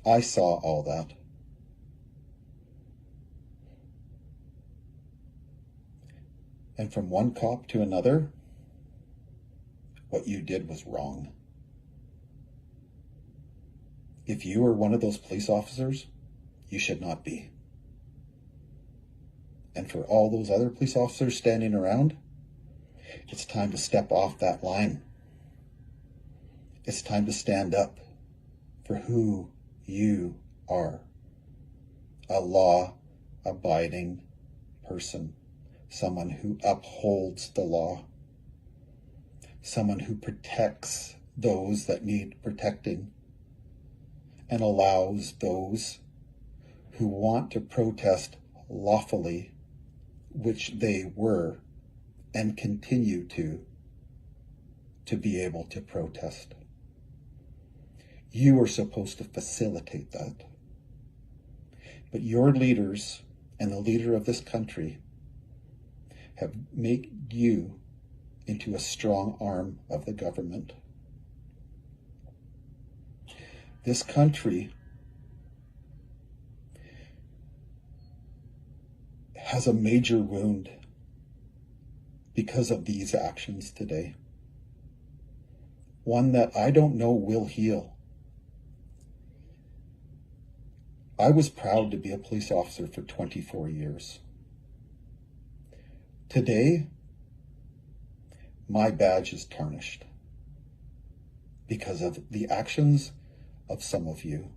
I saw all that. And from one cop to another, what you did was wrong. If you were one of those police officers, you should not be. And for all those other police officers standing around, it's time to step off that line. It's time to stand up for who you are. A law-abiding person. Someone who upholds the law. Someone who protects those that need protecting and allows those who want to protest lawfully, which they were and continue to be able to protest. You are supposed to facilitate that. But your leaders and the leader of this country have made you into a strong arm of the government. This country has a major wound because of these actions today. One that I don't know will heal. I was proud to be a police officer for 24 years. Today, my badge is tarnished because of the actions of some of you.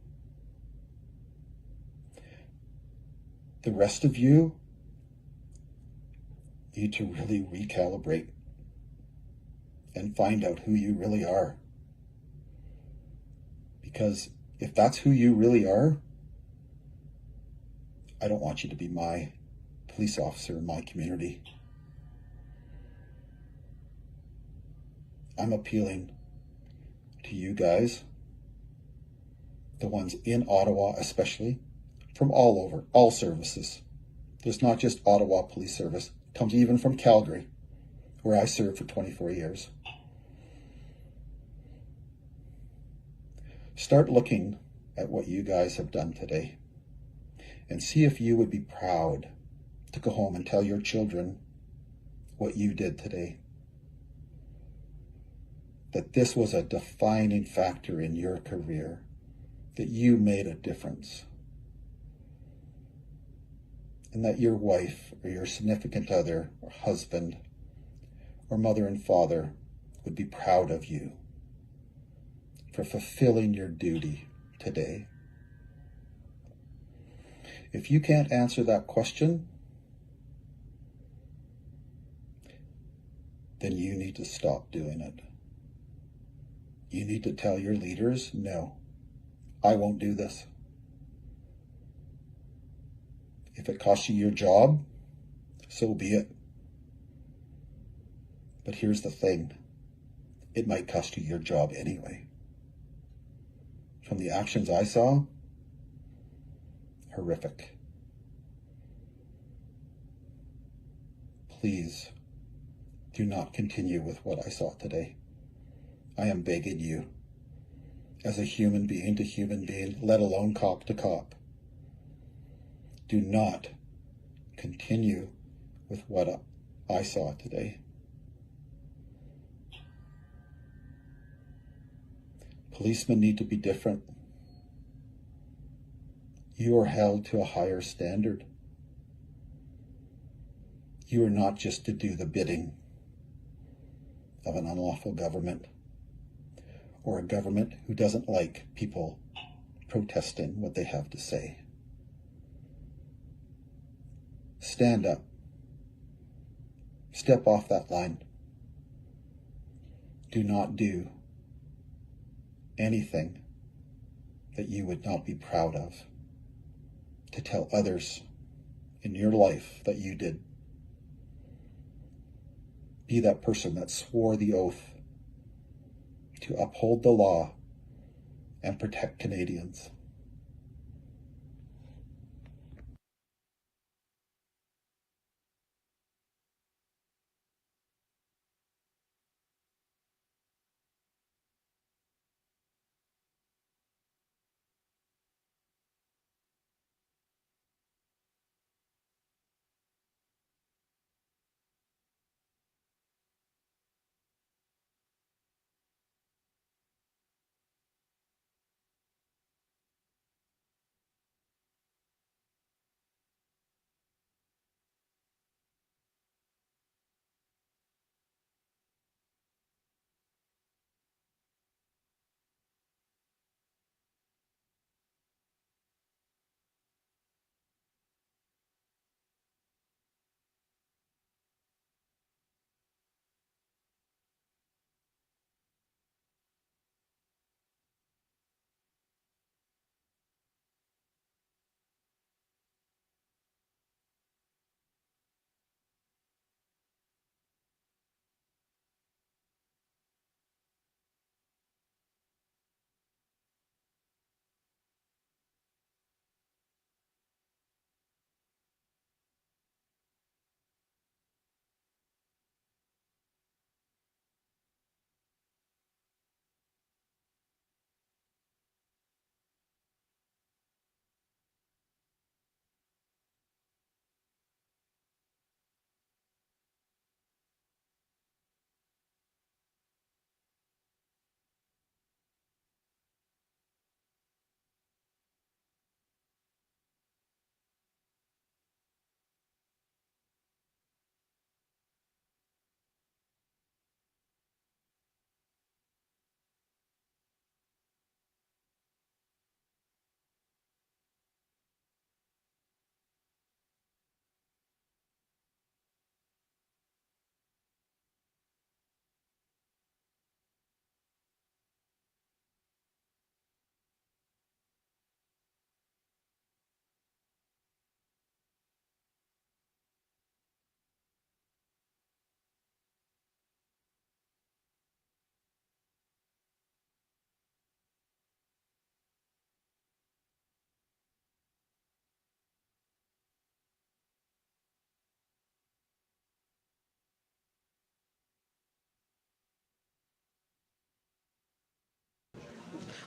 The rest of you need to really recalibrate and find out who you really are. Because if that's who you really are, I don't want you to be my police officer in my community. I'm appealing to you guys, the ones in Ottawa especially, from all over, all services. There's not just Ottawa Police Service, it comes even from Calgary, where I served for 24 years. Start looking at what you guys have done today and see if you would be proud to go home and tell your children what you did today. That this was a defining factor in your career, that you made a difference, and that your wife or your significant other or husband or mother and father would be proud of you for fulfilling your duty today. If you can't answer that question, then you need to stop doing it. You need to tell your leaders, no, I won't do this. If it costs you your job, so be it. But here's the thing, it might cost you your job anyway. From the actions I saw, horrific. Please do not continue with what I saw today. I am begging you, as a human being to human being, let alone cop to cop, do not continue with what I saw today. Policemen need to be different. You are held to a higher standard. You are not just to do the bidding of an unlawful government or a government who doesn't like people protesting what they have to say. Stand up. Step off that line. Do not do anything that you would not be proud of to tell others in your life that you did. be that person that swore the oath to uphold the law and protect Canadians.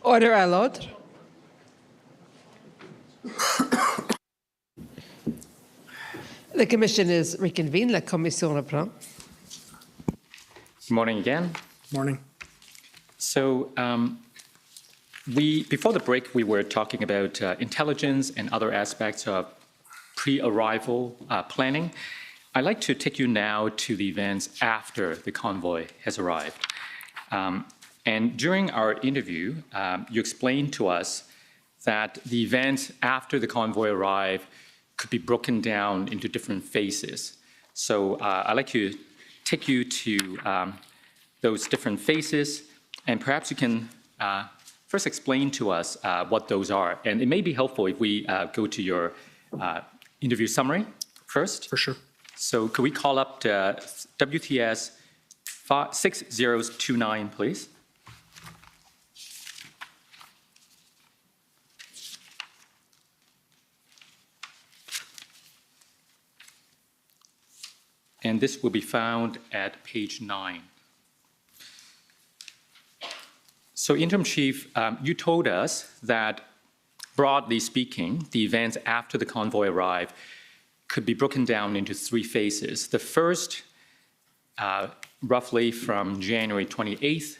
Order à l'ordre. The commission is reconvened. La commission reprend. Good morning again. Morning. So before the break, we were talking about intelligence and other aspects of pre-arrival planning. I'd like to take you now to the events after the convoy has arrived. And during our interview, you explained to us that the events after the convoy arrived could be broken down into different phases. So I'd like to take you to those different phases, and perhaps you can first explain to us what those are. And it may be helpful if we go to your interview summary first. For sure. So could we call up the WTS 6029, please? And this will be found at page 9. So Interim Chief, you told us that, broadly speaking, the events after the convoy arrived could be broken down into 3 phases. The first, roughly from January 28th,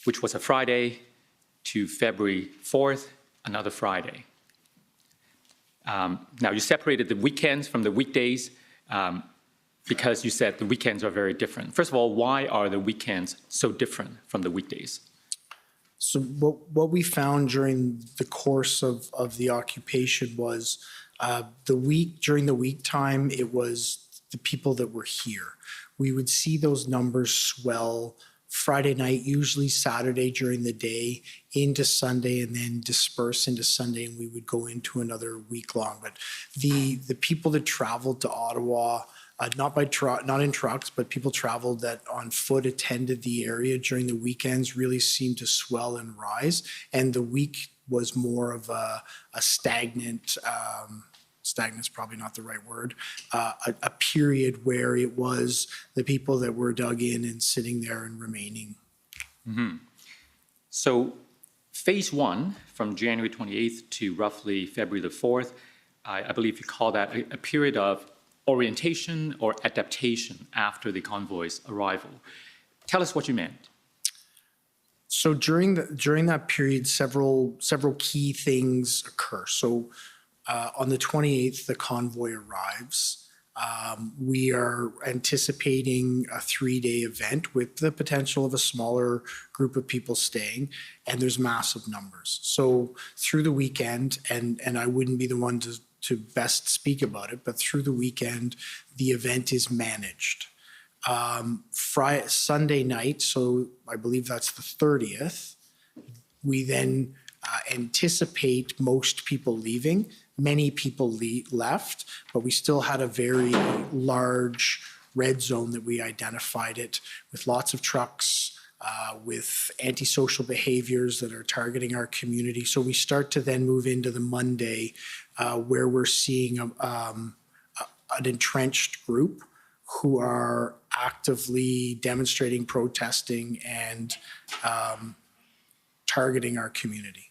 which was a Friday, to February 4th, another Friday. Now, you separated the weekends from the weekdays because you said the weekends are very different. First of all, why are the weekends so different from the weekdays? So what we found during the course of the occupation was during the week time, it was the people that were here. We would see those numbers swell Friday night, usually Saturday during the day, into Sunday, and then disperse into Sunday, and we would go into another week long. But the people that traveled to Ottawa not in trucks, but people traveled that on foot attended the area during the weekends really seemed to swell and rise. And the week was more of a stagnant, stagnant's probably not the right word, a period where it was the people that were dug in and sitting there and remaining. So phase one, from January 28th to roughly February the 4th, I believe you call that a period of orientation or adaptation after the convoy's arrival. Tell us what you meant. So during that period, several key things occur. So on the 28th, the convoy arrives. We are anticipating a 3-day event with the potential of a smaller group of people staying, and there's massive numbers. So through the weekend, and I wouldn't be the one to best speak about it, but through the weekend, the event is managed. Sunday night, so I believe that's the 30th, we then anticipate most people leaving. Many people left, but we still had a very large red zone that we identified it with lots of trucks, with antisocial behaviors that are targeting our community. So we start to then move into the Monday where we're seeing an entrenched group who are actively demonstrating, protesting, and targeting our community.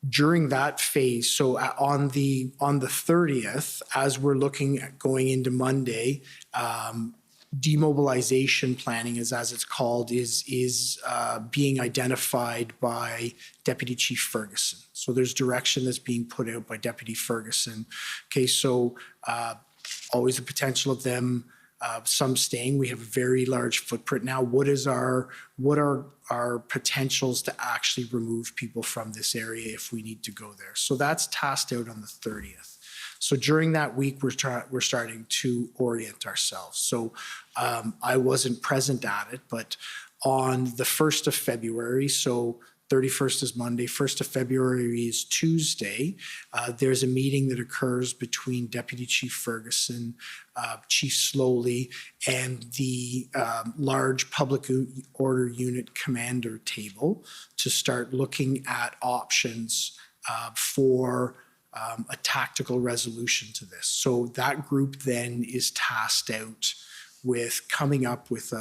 During that phase, so on the 30th, as we're looking at going into Monday, demobilization planning, as it's called, is being identified by Deputy Chief Ferguson. So there's direction that's being put out by Deputy Ferguson. Okay, so always the potential of them, some staying. We have a very large footprint now. What are our potentials to actually remove people from this area if we need to go there? So that's tasked out on the 30th. So during that week, we're starting to orient ourselves. So I wasn't present at it, but on the 1st of February, so 31st is Monday, 1st of February is Tuesday, there's a meeting that occurs between Deputy Chief Ferguson, Chief Slowly, and the large public order unit commander table to start looking at options for a tactical resolution to this. So that group then is tasked out with coming up with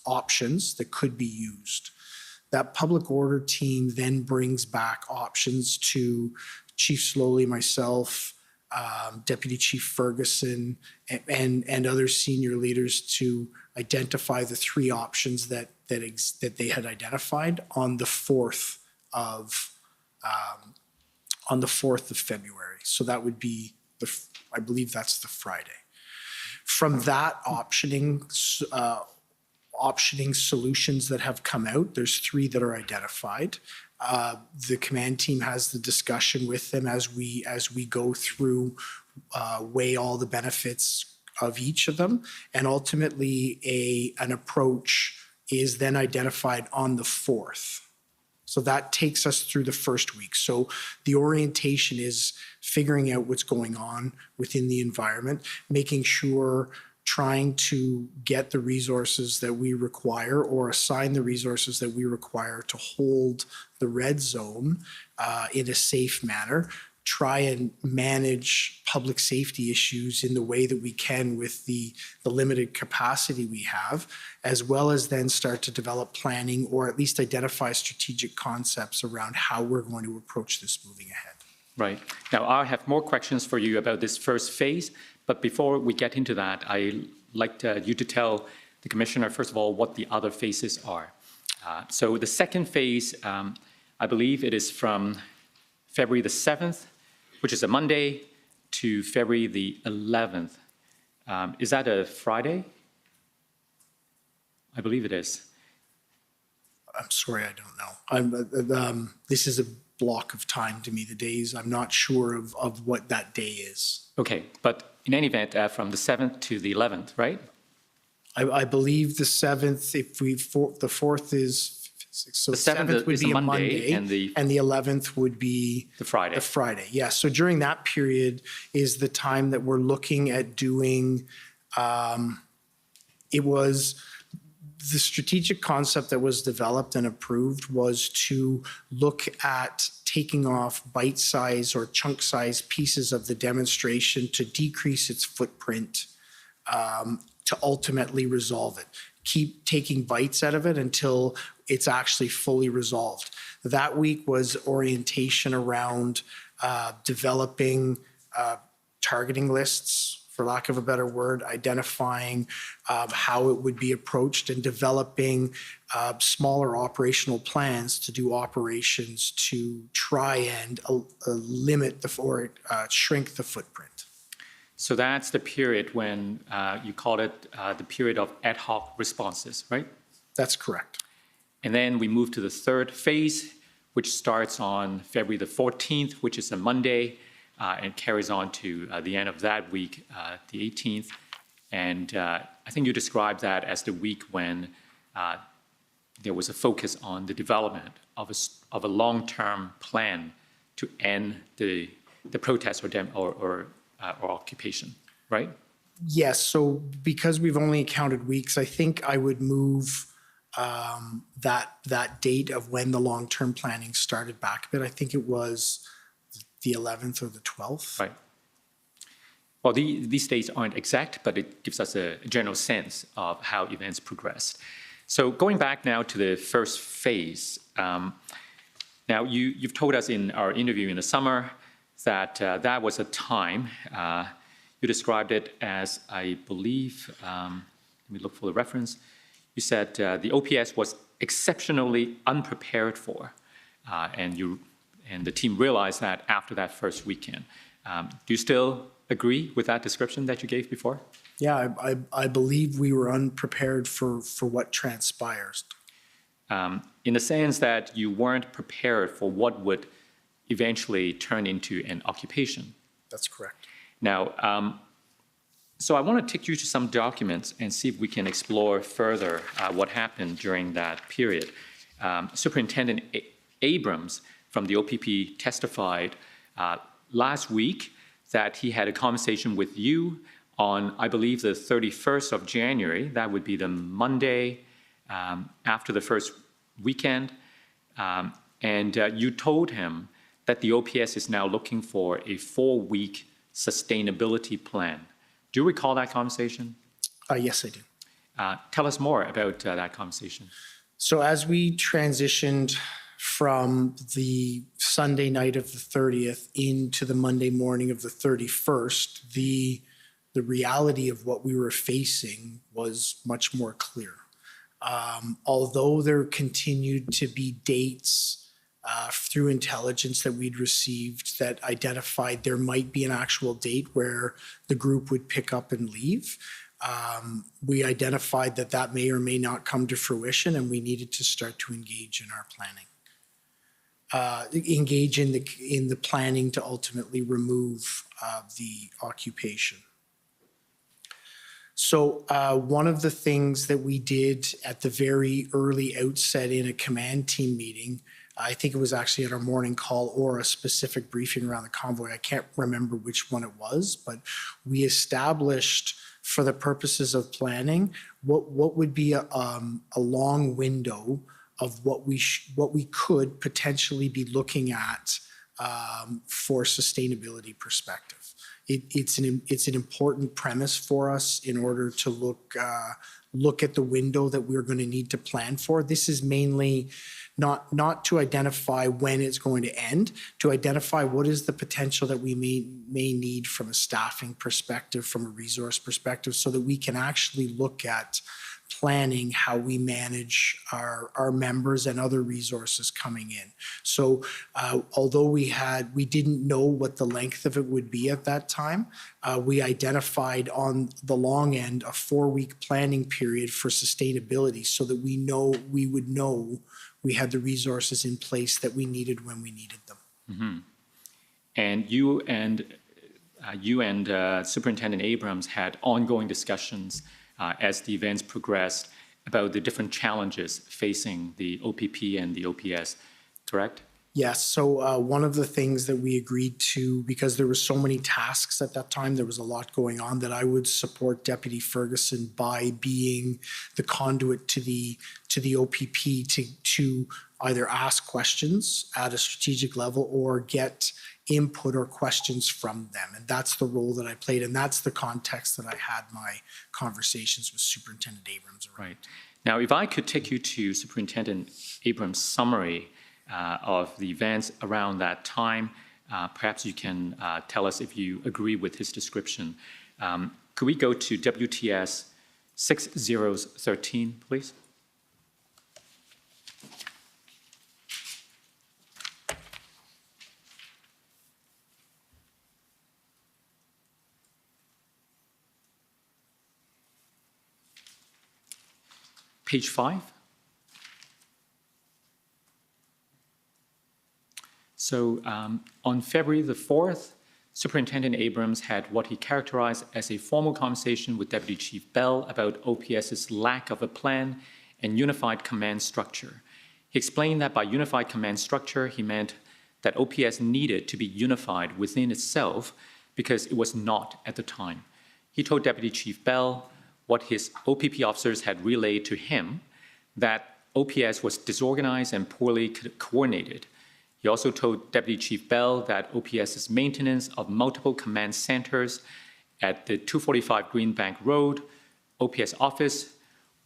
options that could be used. That public order team then brings back options to Chief Slowly, myself, Deputy Chief Ferguson, and other senior leaders to identify the 3 options that they had identified on the 4th of February. So that would be I believe that's the Friday. From that optioning solutions that have come out, there's 3 that are identified. The command team has the discussion with them as we go through, weigh all the benefits of each of them, and ultimately an approach is then identified on the 4th. So that takes us through the first week. So the orientation is figuring out what's going on within the environment, making sure, trying to get the resources that we require or assign the resources that we require to hold the red zone in a safe manner, try and manage public safety issues in the way that we can with the limited capacity we have, as well as then start to develop planning or at least identify strategic concepts around how we're going to approach this moving ahead. Right. Now, I have more questions for you about this first phase, but before we get into that, I'd like you to tell the Commissioner, first of all, what the other phases are. So the second phase, I believe it is from February the 7th, which is a Monday, to February the 11th. Is that a Friday? I believe it is. I'm sorry, I don't know. This is a block of time to me, the days. I'm not sure of what that day is. Okay, but in any event, from the 7th to the 11th, right? I believe the 7th, the 4th is So The 7th would is be a a Monday, Monday, and the 11th would be the Friday. the Friday. Yeah. So during that period is the time that we're looking at doing. It was the strategic concept that was developed and approved was to look at taking off bite-size or chunk-size pieces of the demonstration to decrease its footprint, to ultimately resolve it. Keep taking bites out of it until it's actually fully resolved. That week was orientation around developing targeting lists, for lack of a better word, identifying how it would be approached and developing smaller operational plans to do operations to try and limit or shrink the footprint. So that's the period when you called it the period of ad hoc responses, right? That's correct. And then we move to the third phase, which starts on February the 14th, which is a Monday, and carries on to the end of that week, the 18th. And I think you described that as the week when there was a focus on the development of a long-term plan to end the protest or occupation, right? Yes. So because we've only counted weeks, I think I would move that date of when the long-term planning started back a bit. I think it was the 11th or the 12th. Right. Well, these dates aren't exact, but it gives us a general sense of how events progressed. So going back now to the first phase, now you've told us in our interview in the summer that that was a time, you described it as, I believe, let me look for the reference, you said the OPS was exceptionally unprepared for, and the team realized that after that first weekend. Do you still agree with that description that you gave before? Yeah, I believe we were unprepared for what transpires. In the sense that you weren't prepared for what would eventually turn into an occupation. That's correct. Now, so I want to take you to some documents and see if we can explore further what happened during that period. Superintendent Abrams from the OPP testified last week that he had a conversation with you on, I believe, the 31st of January. That would be the Monday after the first weekend. And you told him that the OPS is now looking for a 4-week sustainability plan. Do you recall that conversation? Yes, I do. Tell us more about that conversation. So as we transitioned from the Sunday night of the 30th into the Monday morning of the 31st, the reality of what we were facing was much more clear. Although there continued to be dates through intelligence that we'd received that identified there might be an actual date where the group would pick up and leave, we identified that that may or may not come to fruition, and we needed to start to engage in our planning. Engage in the planning to ultimately remove the occupation. So one of the things that we did at the very early outset in a command team meeting, I think it was actually at our morning call or a specific briefing around the convoy, I can't remember which one it was, but we established for the purposes of planning what would be a long window of what we could potentially be looking at for sustainability perspective. It's an important premise for us in order to look at the window that we're going to need to plan for. This is mainly not to identify when it's going to end, to identify what is the potential that we may need from a staffing perspective, from a resource perspective, so that we can actually look at planning how we manage our members and other resources coming in. So although we didn't know what the length of it would be at that time, we identified on the long end a 4-week planning period for sustainability so that we would know we had the resources in place that we needed when we needed them. Mm-hmm. And you and Superintendent Abrams had ongoing discussions as the events progressed, about the different challenges facing the OPP and the OPS, correct? Yes, so one of the things that we agreed to, because there were so many tasks at that time, there was a lot going on, that I would support Deputy Ferguson by being the conduit to the OPP to either ask questions at a strategic level or get input or questions from them. And that's the role that I played, and that's the context that I had my conversations with Superintendent Abrams around. Right. Now, if I could take you to Superintendent Abrams' summary of the events around that time, perhaps you can tell us if you agree with his description. Could we go to WTS 6013, please? Page 5. So on February the 4th, Superintendent Abrams had what he characterized as a formal conversation with Deputy Chief Bell about OPS's lack of a plan and unified command structure. He explained that by unified command structure, he meant that OPS needed to be unified within itself because it was not at the time. He told Deputy Chief Bell what his OPP officers had relayed to him, that OPS was disorganized and poorly coordinated. He also told Deputy Chief Bell that OPS's maintenance of multiple command centers at the 245 Greenbank Road, OPS office,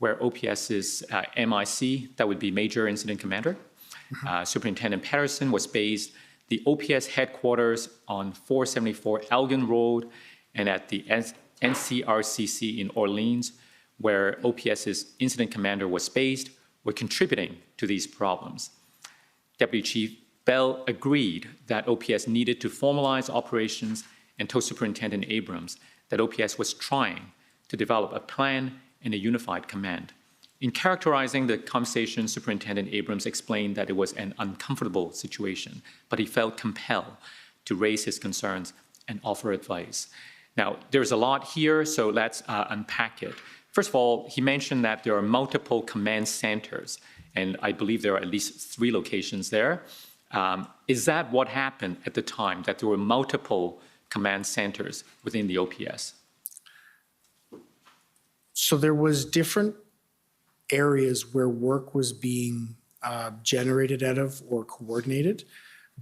where OPS's MIC, that would be Major Incident Commander, Superintendent Patterson was based, the OPS headquarters on 474 Elgin Road, and at the NCRCC in Orleans, where OPS's Incident Commander was based, were contributing to these problems. Deputy Chief Bell agreed that OPS needed to formalize operations and told Superintendent Abrams that OPS was trying to develop a plan and a unified command. In characterizing the conversation, Superintendent Abrams explained that it was an uncomfortable situation, but he felt compelled to raise his concerns and offer advice. Now, there's a lot here, so let's unpack it. First of all, he mentioned that there are multiple command centers, and I believe there are at least 3 locations there. Is that what happened at the time, that there were multiple command centers within the OPS? So there was different areas where work was being generated out of or coordinated,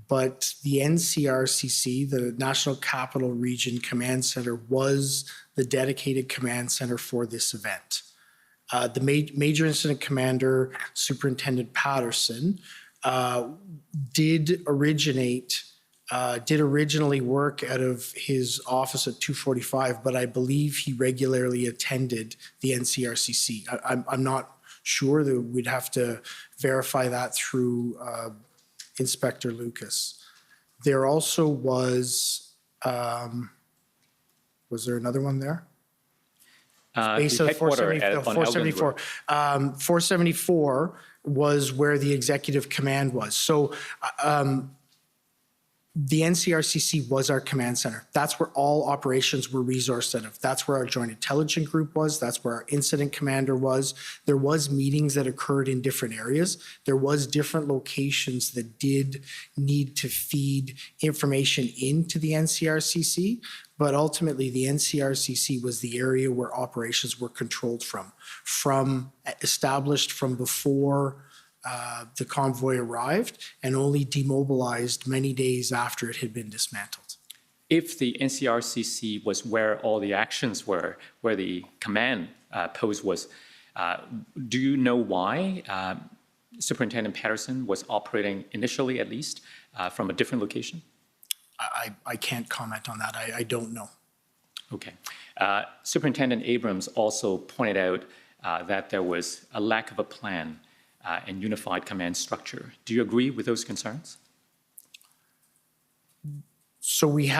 but the NCRCC, the National Capital Region Command Center, was the dedicated command center for this event. The Major Incident Commander, Superintendent Patterson, did originally work out of his office at 245, but I believe he regularly attended the NCRCC. I'm not sure, that we'd have to verify that through Inspector Lucas. There also was there another one there? Based on 474. 474 was where the executive command was. So the NCRCC was our command center. That's where all operations were resourced out of. That's where our joint intelligence group was. That's where our incident commander was. There was meetings that occurred in different areas. There was different locations that did need to feed information into the NCRCC, but ultimately the NCRCC was the area where operations were controlled from established from before the convoy arrived and only demobilized many days after it had been dismantled. If the NCRCC was where all the actions were, where the command post was, do you know why Superintendent Patterson was operating initially, at least, from a different location? I can't comment on that. I don't know. Okay. Superintendent Abrams also pointed out that there was a lack of a plan and unified command structure. Do you agree with those concerns? So we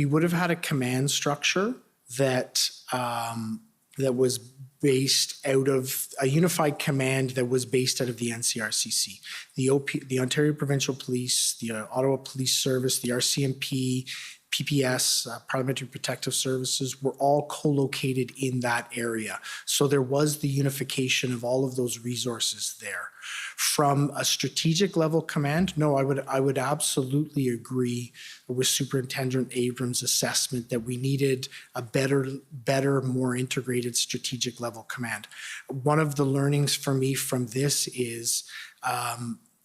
would have had a command structure that that was based out of a unified command that was based out of the NCRCC, the Ontario Provincial Police, the Ottawa Police Service, the RCMP, PPS, Parliamentary Protective Services, were all co-located in that area. So there was the unification of all of those resources there. From a strategic level command, no, I would absolutely agree with Superintendent Abrams' assessment that we needed a better, more integrated strategic level command. One of the learnings for me from this is,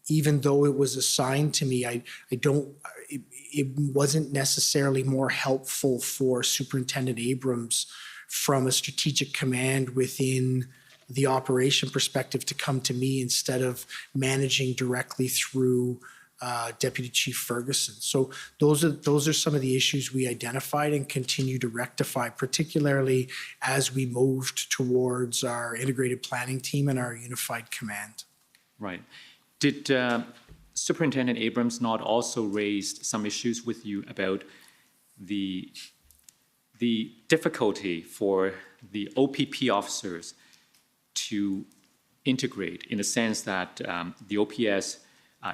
even though it was assigned to me, it wasn't necessarily more helpful for Superintendent Abrams from a strategic command within the operation perspective to come to me instead of managing directly through Deputy Chief Ferguson. So those are some of the issues we identified and continue to rectify, particularly as we moved towards our integrated planning team and our unified command. Right. Did Superintendent Abrams not also raise some issues with you about the difficulty for the OPP officers to integrate, in the sense that the OPS,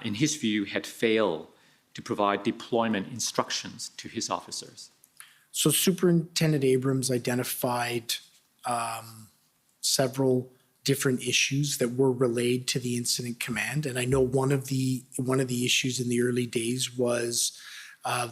in his view, had failed to provide deployment instructions to his officers? So Superintendent Abrams identified several different issues that were relayed to the incident command, and I know one of the issues in the early days was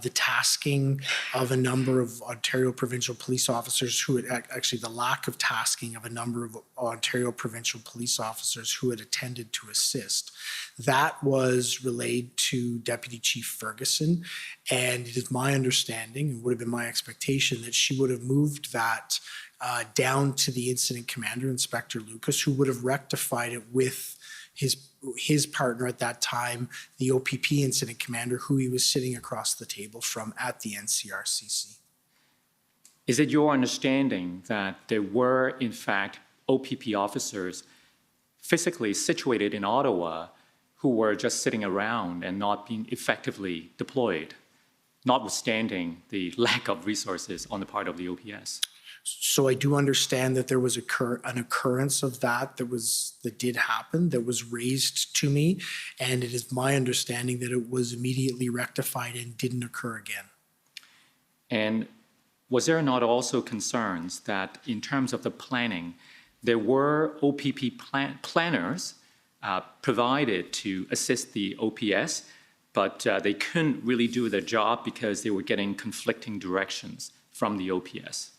the tasking of a number of Ontario provincial police officers who had actually the lack of tasking of a number of Ontario provincial police officers who had attended to assist. That was relayed to Deputy Chief Ferguson, and it is my understanding, and would have been my expectation, that she would have moved that down to the incident commander, Inspector Lucas, who would have rectified it with his partner at that time, the OPP incident commander, who he was sitting across the table from at the NCRCC. Is it your understanding that there were, in fact, OPP officers physically situated in Ottawa who were just sitting around and not being effectively deployed, notwithstanding the lack of resources on the part of the OPS? So I do understand that there was an occurrence of that did happen, that was raised to me, and it is my understanding that it was immediately rectified and didn't occur again. And was there not also concerns that in terms of the planning, there were OPP planners provided to assist the OPS, but they couldn't really do their job because they were getting conflicting directions from the OPS?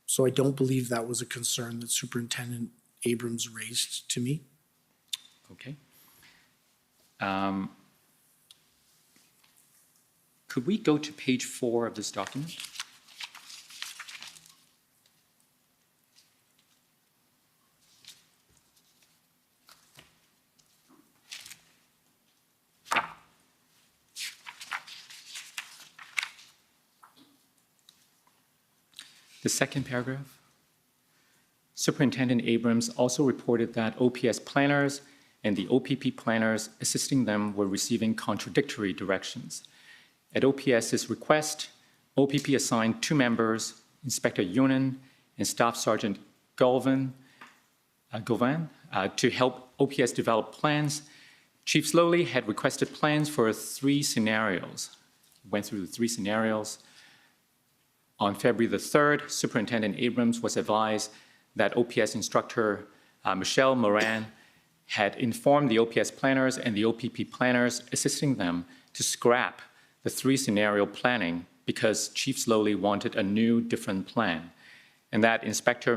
So I don't believe that was a concern that Superintendent Abrams raised to me. Okay. Could we go to page 4 of this document? The second paragraph. Superintendent Abrams also reported that OPS planners and the OPP planners assisting them were receiving contradictory directions. At OPS's request, OPP assigned 2 members, Inspector Yunan and Staff Sergeant Gauvin, to help OPS develop plans. Chief Slowly had requested plans for 3 scenarios. Went through the 3 scenarios. On February the 3rd, Superintendent Abrams was advised that OPS instructor Michelle Moran had informed the OPS planners and the OPP planners assisting them to scrap the 3 scenario planning because Chief Slowly wanted a new, different plan, and that Inspector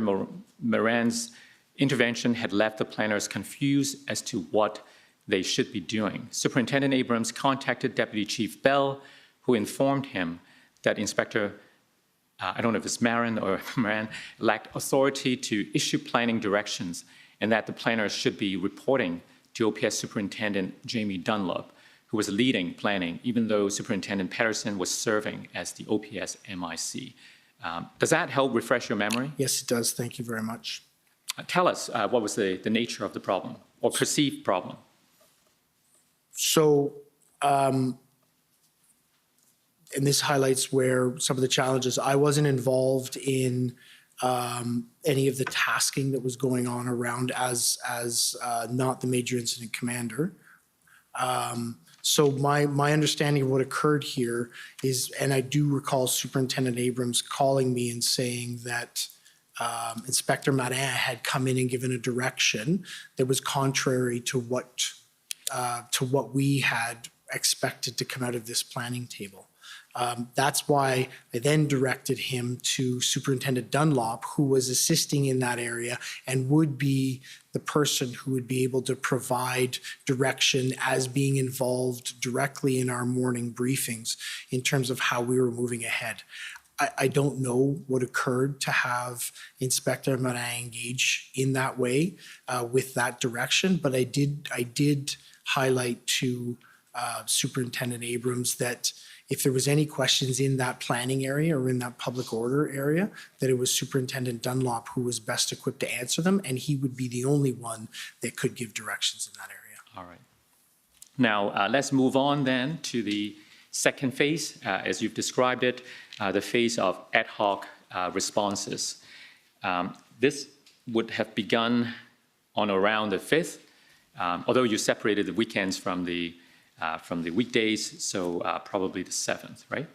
Moran's intervention had left the planners confused as to what they should be doing. Superintendent Abrams contacted Deputy Chief Bell, who informed him that Inspector I don't know if it's Marin or Moran, lacked authority to issue planning directions, and that the planners should be reporting to OPS Superintendent Jamie Dunlop, who was leading planning, even though Superintendent Patterson was serving as the OPS MIC. Does that help refresh your memory? Yes, it does. Thank you very much. Tell us what was the nature of the problem, or perceived problem? So, and this highlights where some of the challenges. I wasn't involved in any of the tasking that was going on around as not the major incident commander. So my understanding of what occurred here is, and I do recall Superintendent Abrams calling me and saying that Inspector Marin had come in and given a direction that was contrary to what we had expected to come out of this planning table. That's why I then directed him to Superintendent Dunlop, who was assisting in that area and would be the person who would be able to provide direction as being involved directly in our morning briefings in terms of how we were moving ahead. I don't know what occurred to have Inspector Marin engage in that way with that direction, but I did highlight to Superintendent Abrams that if there was any questions in that planning area or in that public order area, that it was Superintendent Dunlop who was best equipped to answer them, and he would be the only one that could give directions in that area. All right. Now, let's move on then to the second phase, as you've described it, the phase of ad hoc responses. This would have begun on around the 5th, although you separated the weekends from the weekdays, so probably the 7th, right?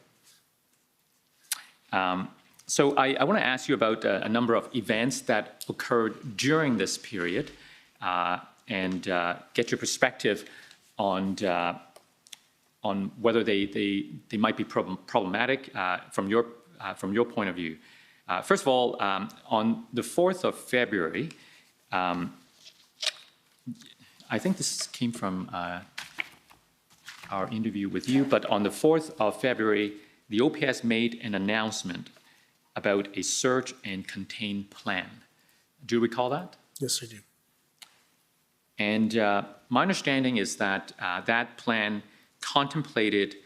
So I want to ask you about a number of events that occurred during this period and get your perspective on whether they might be problematic from your point of view. First of all, on the 4th of February, I think this came from our interview with you, but on the 4th of February, the OPS made an announcement about a search and contain plan. Do you recall that? Yes, I do. And my understanding is that that plan contemplated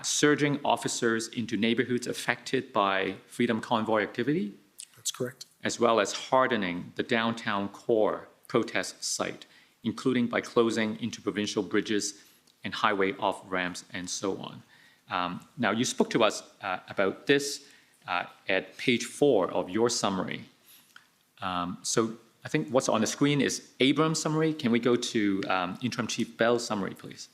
surging officers into neighborhoods affected by Freedom Convoy activity. That's correct. As well as hardening the downtown core protest site, including by closing interprovincial bridges and highway off-ramps and so on. Now, you spoke to us about this at page 4 of your summary. So I think what's on the screen is Abrams' summary. Can we go to Interim Chief Bell's summary, please?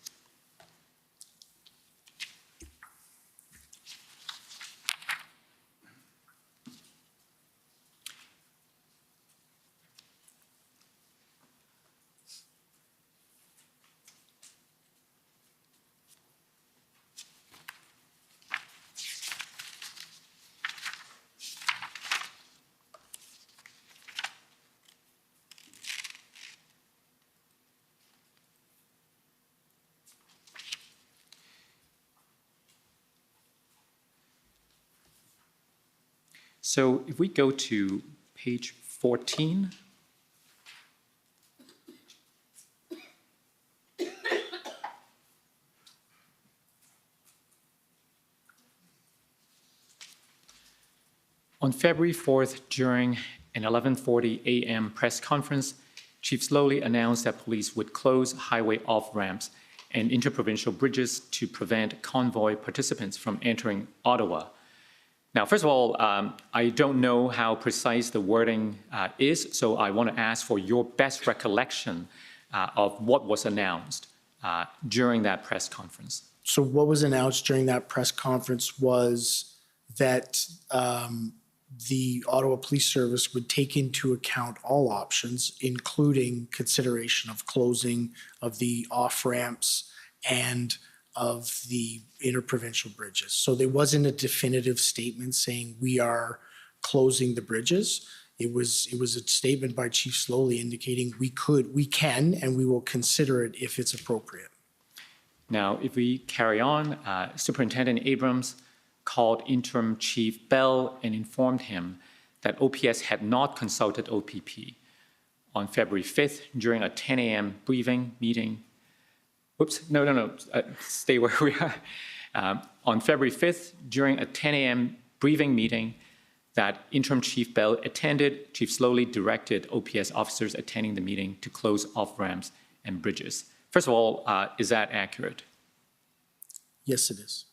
So if we go to page 14, on February 4th, during an 11:40 a.m. press conference, Chief Slowly announced that police would close highway off-ramps and interprovincial bridges to prevent convoy participants from entering Ottawa. Now, first of all, I don't know how precise the wording is, so I want to ask for your best recollection of what was announced during that press conference. So what was announced during that press conference was that the Ottawa Police Service would take into account all options, including consideration of closing of the off-ramps and of the interprovincial bridges. So there wasn't a definitive statement saying we are closing the bridges. It was a statement by Chief Slowly indicating we can, and we will consider it if it's appropriate. Now, if we carry on, Superintendent Abrams called Interim Chief Bell and informed him that OPS had not consulted OPP. On February 5th, during a 10 a.m. briefing meeting, stay where we are. On February 5th, during a 10 a.m. briefing meeting that Interim Chief Bell attended, Chief Slowly directed OPS officers attending the meeting to close off-ramps and bridges. First of all, is that accurate? Yes, it is.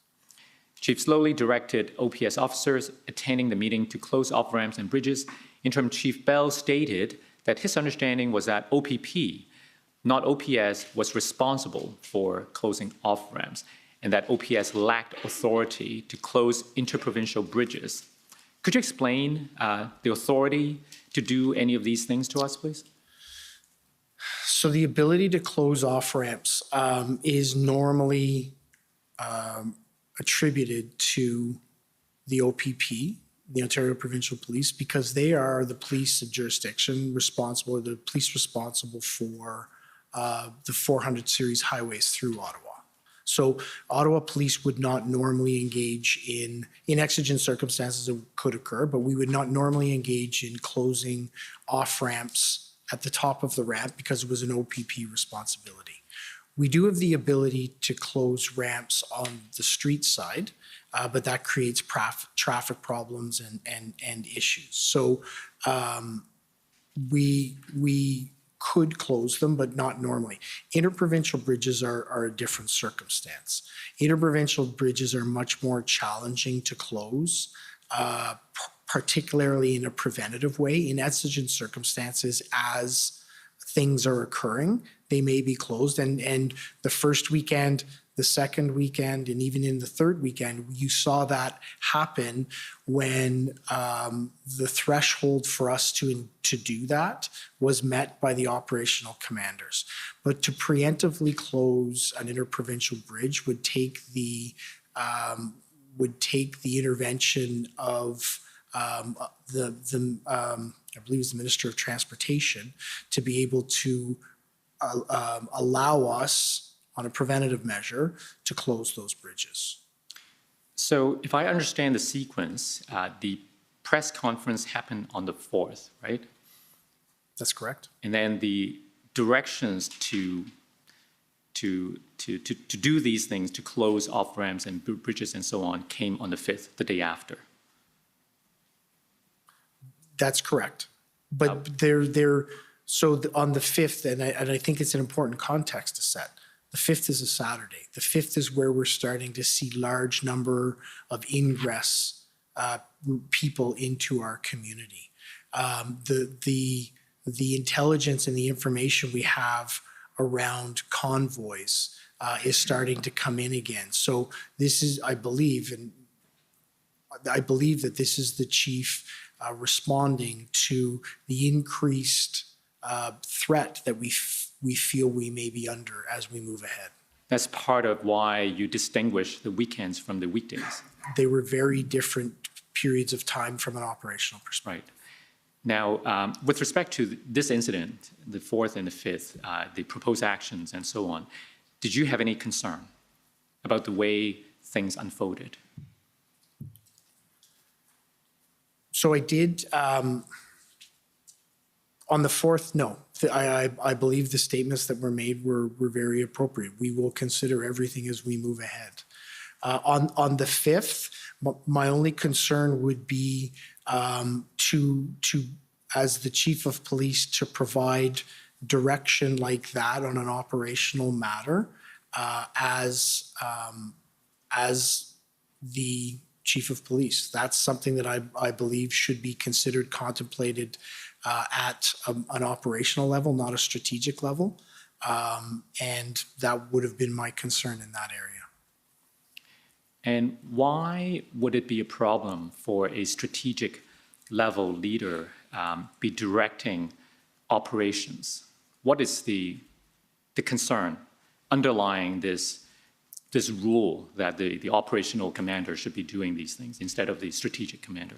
Chief Slowly directed OPS officers attending the meeting to close off-ramps and bridges. Interim Chief Bell stated that his understanding was that OPP not OPS, was responsible for closing off-ramps, and that OPS lacked authority to close interprovincial bridges. Could you explain the authority to do any of these things to us, please? So the ability to close off-ramps is normally attributed to the OPP, the Ontario Provincial Police, because they are the police of jurisdiction responsible, or the police responsible for the 400 series highways through Ottawa. So Ottawa Police would not normally engage in exigent circumstances that could occur, but we would not normally engage in closing off-ramps at the top of the ramp because it was an OPP responsibility. We do have the ability to close ramps on the street side, but that creates traffic problems and issues. So we could close them, but not normally. Interprovincial bridges are a different circumstance. Interprovincial bridges are much more challenging to close, particularly in a preventative way. In exigent circumstances, as things are occurring, they may be closed. And the first weekend, the second weekend, and even in the third weekend, you saw that happen when the threshold for us to do that was met by the operational commanders. But to preemptively close an interprovincial bridge would take the intervention of I believe it's the Minister of Transportation, to be able to allow us on a preventative measure to close those bridges. So if I understand the sequence, the press conference happened on the 4th, right? That's correct. And then the directions to do these things, to close off-ramps and bridges and so on, came on the 5th, the day after. That's correct. But on the 5th, and I think it's an important context to set, the 5th is a Saturday. The 5th is where we're starting to see large number of ingress people into our community. The intelligence and the information we have around convoys is starting to come in again. So this is, I believe that this is the chief responding to the increased threat that we feel we may be under as we move ahead. That's part of why you distinguish the weekends from the weekdays. They were very different periods of time from an operational perspective. Right. Now, with respect to this incident, the 4th and the 5th, the proposed actions and so on, did you have any concern about the way things unfolded? So I did, on the 4th, no. I believe the statements that were made were very appropriate. We will consider everything as we move ahead. On the 5th, my only concern would be as the chief of police, to provide direction like that on an operational matter as the chief of police. That's something that I believe should be considered, contemplated at an operational level, not a strategic level. And that would have been my concern in that area. And why would it be a problem for a strategic level leader be directing operations? What is the concern underlying this rule that the operational commander should be doing these things instead of the strategic commander?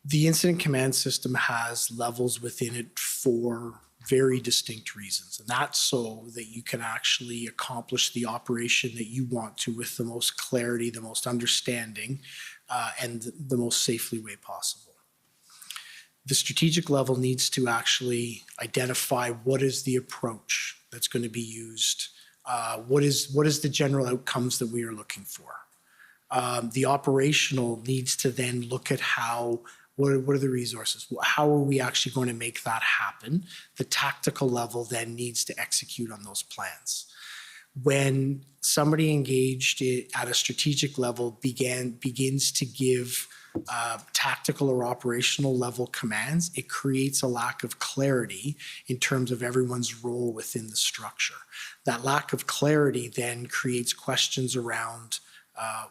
The incident command system has levels within it for very distinct reasons. And that's so that you can actually accomplish the operation that you want to with the most clarity, the most understanding, and the most safely way possible. The strategic level needs to actually identify what is the approach that's going to be used, what is the general outcomes that we are looking for. The operational needs to then look at what are the resources? How are we actually going to make that happen? The tactical level then needs to execute on those plans. when somebody engaged at a strategic level begins to give tactical or operational level commands, it creates a lack of clarity in terms of everyone's role within the structure. That lack of clarity then creates questions around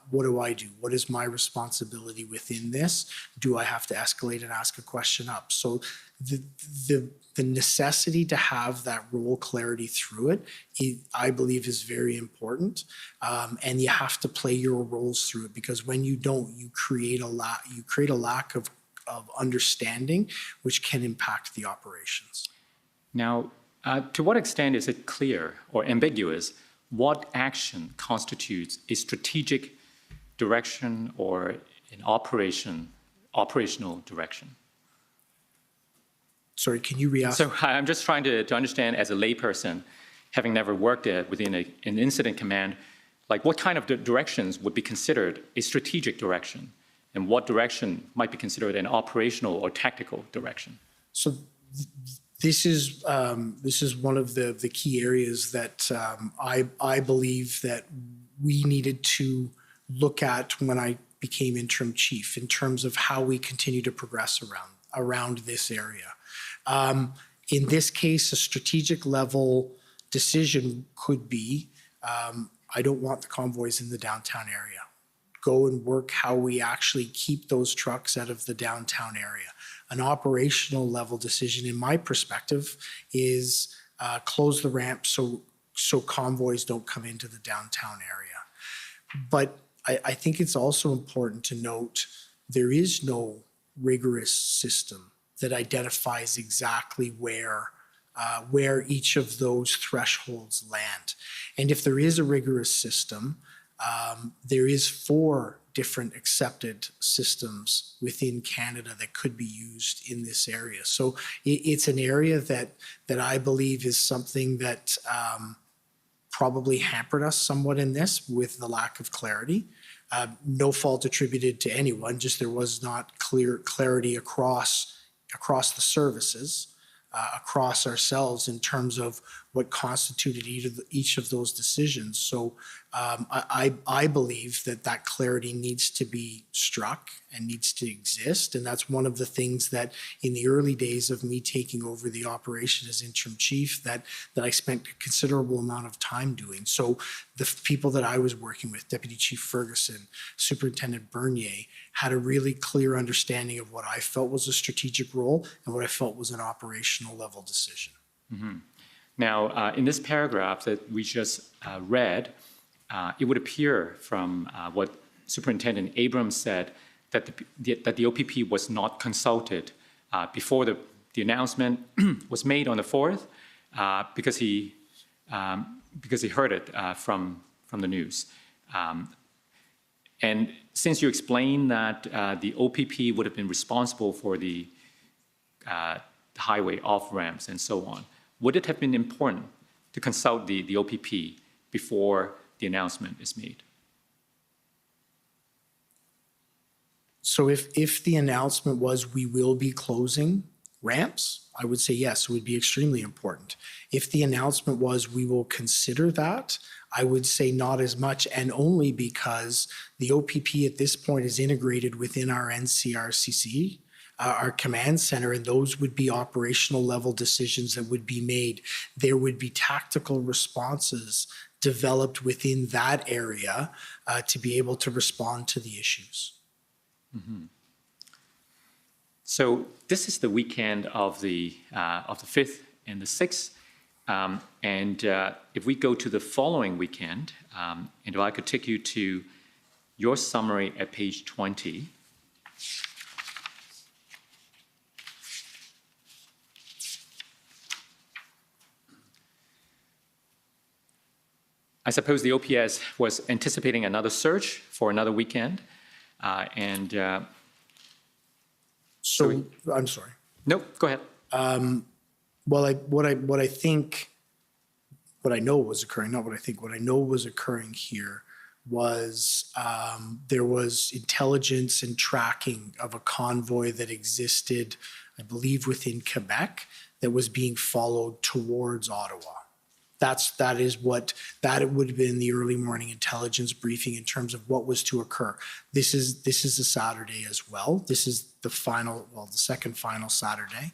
what do I do? What is my responsibility within this? Do I have to escalate and ask a question up? So the necessity to have that role clarity through it, I believe, is very important. And you have to play your roles through it, because when you don't, you create a lack of understanding, which can impact the operations. Now, to what extent is it clear or ambiguous what action constitutes a strategic direction or an operational direction? Sorry, can you re-ask? So I'm just trying to understand, as a layperson, having never worked within an incident command, like what kind of directions would be considered a strategic direction, and what direction might be considered an operational or tactical direction? So this is one of the key areas that I believe that we needed to look at when I became interim chief, in terms of how we continue to progress around this area. In this case, a strategic level decision could be, I don't want the convoys in the downtown area. Go and work how we actually keep those trucks out of the downtown area. An operational level decision, in my perspective, is close the ramp so convoys don't come into the downtown area. But I think it's also important to note there is no rigorous system that identifies exactly where each of those thresholds land. And if there is a rigorous system, there is 4 different accepted systems within Canada that could be used in this area. So it's an area that I believe is something that probably hampered us somewhat in this, with the lack of clarity. No fault attributed to anyone, just there was not clarity across the services, across ourselves, in terms of what constituted each of those decisions. So I believe that clarity needs to be struck and needs to exist. And that's one of the things that in the early days of me taking over the operation as interim chief that I spent a considerable amount of time doing. So the people that I was working with, Deputy Chief Ferguson, Superintendent Bernier, had a really clear understanding of what I felt was a strategic role and what I felt was an operational level decision. Mm-hmm. Now, in this paragraph that we just read, it would appear from what Superintendent Abrams said that the OPP was not consulted before the announcement was made on the 4th because he heard it from the news. And since you explained that the OPP would have been responsible for the highway off-ramps and so on, would it have been important to consult the OPP before the announcement is made? So if the announcement was we will be closing ramps, I would say yes, it would be extremely important. If the announcement was we will consider that, I would say not as much, and only because the OPP at this point is integrated within our NCRCC, our command center, and those would be operational level decisions that would be made. There would be tactical responses developed within that area to be able to respond to the issues. Mm-hmm. So this is the weekend of the 5th and the 6th. And if we go to the following weekend, and if I could take you to your summary at page 20. I suppose the OPS was anticipating another surge for another weekend, I'm sorry. No, go ahead. What I know was occurring here was there was intelligence and tracking of a convoy that existed, I believe, within Quebec that was being followed towards Ottawa. That would have been the early morning intelligence briefing in terms of what was to occur. This is a Saturday as well. This is the second final Saturday.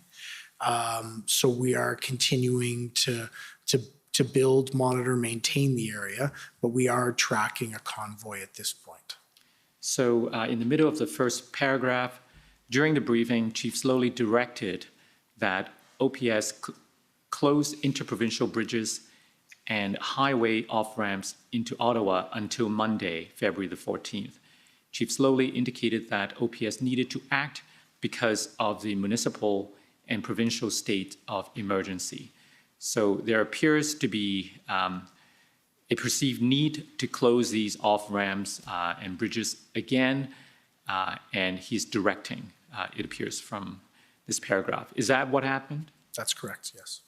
So we are continuing to build, monitor, maintain the area, but we are tracking a convoy at this point. So in the middle of the first paragraph, during the briefing, Chief Slowly directed that OPS close interprovincial bridges and highway off-ramps into Ottawa until Monday, February the 14th. Chief Slowly indicated that OPS needed to act because of the municipal and provincial state of emergency. So there appears to be a perceived need to close these off-ramps and bridges again, and he's directing, it appears from this paragraph. Is that what happened? That's correct, yes.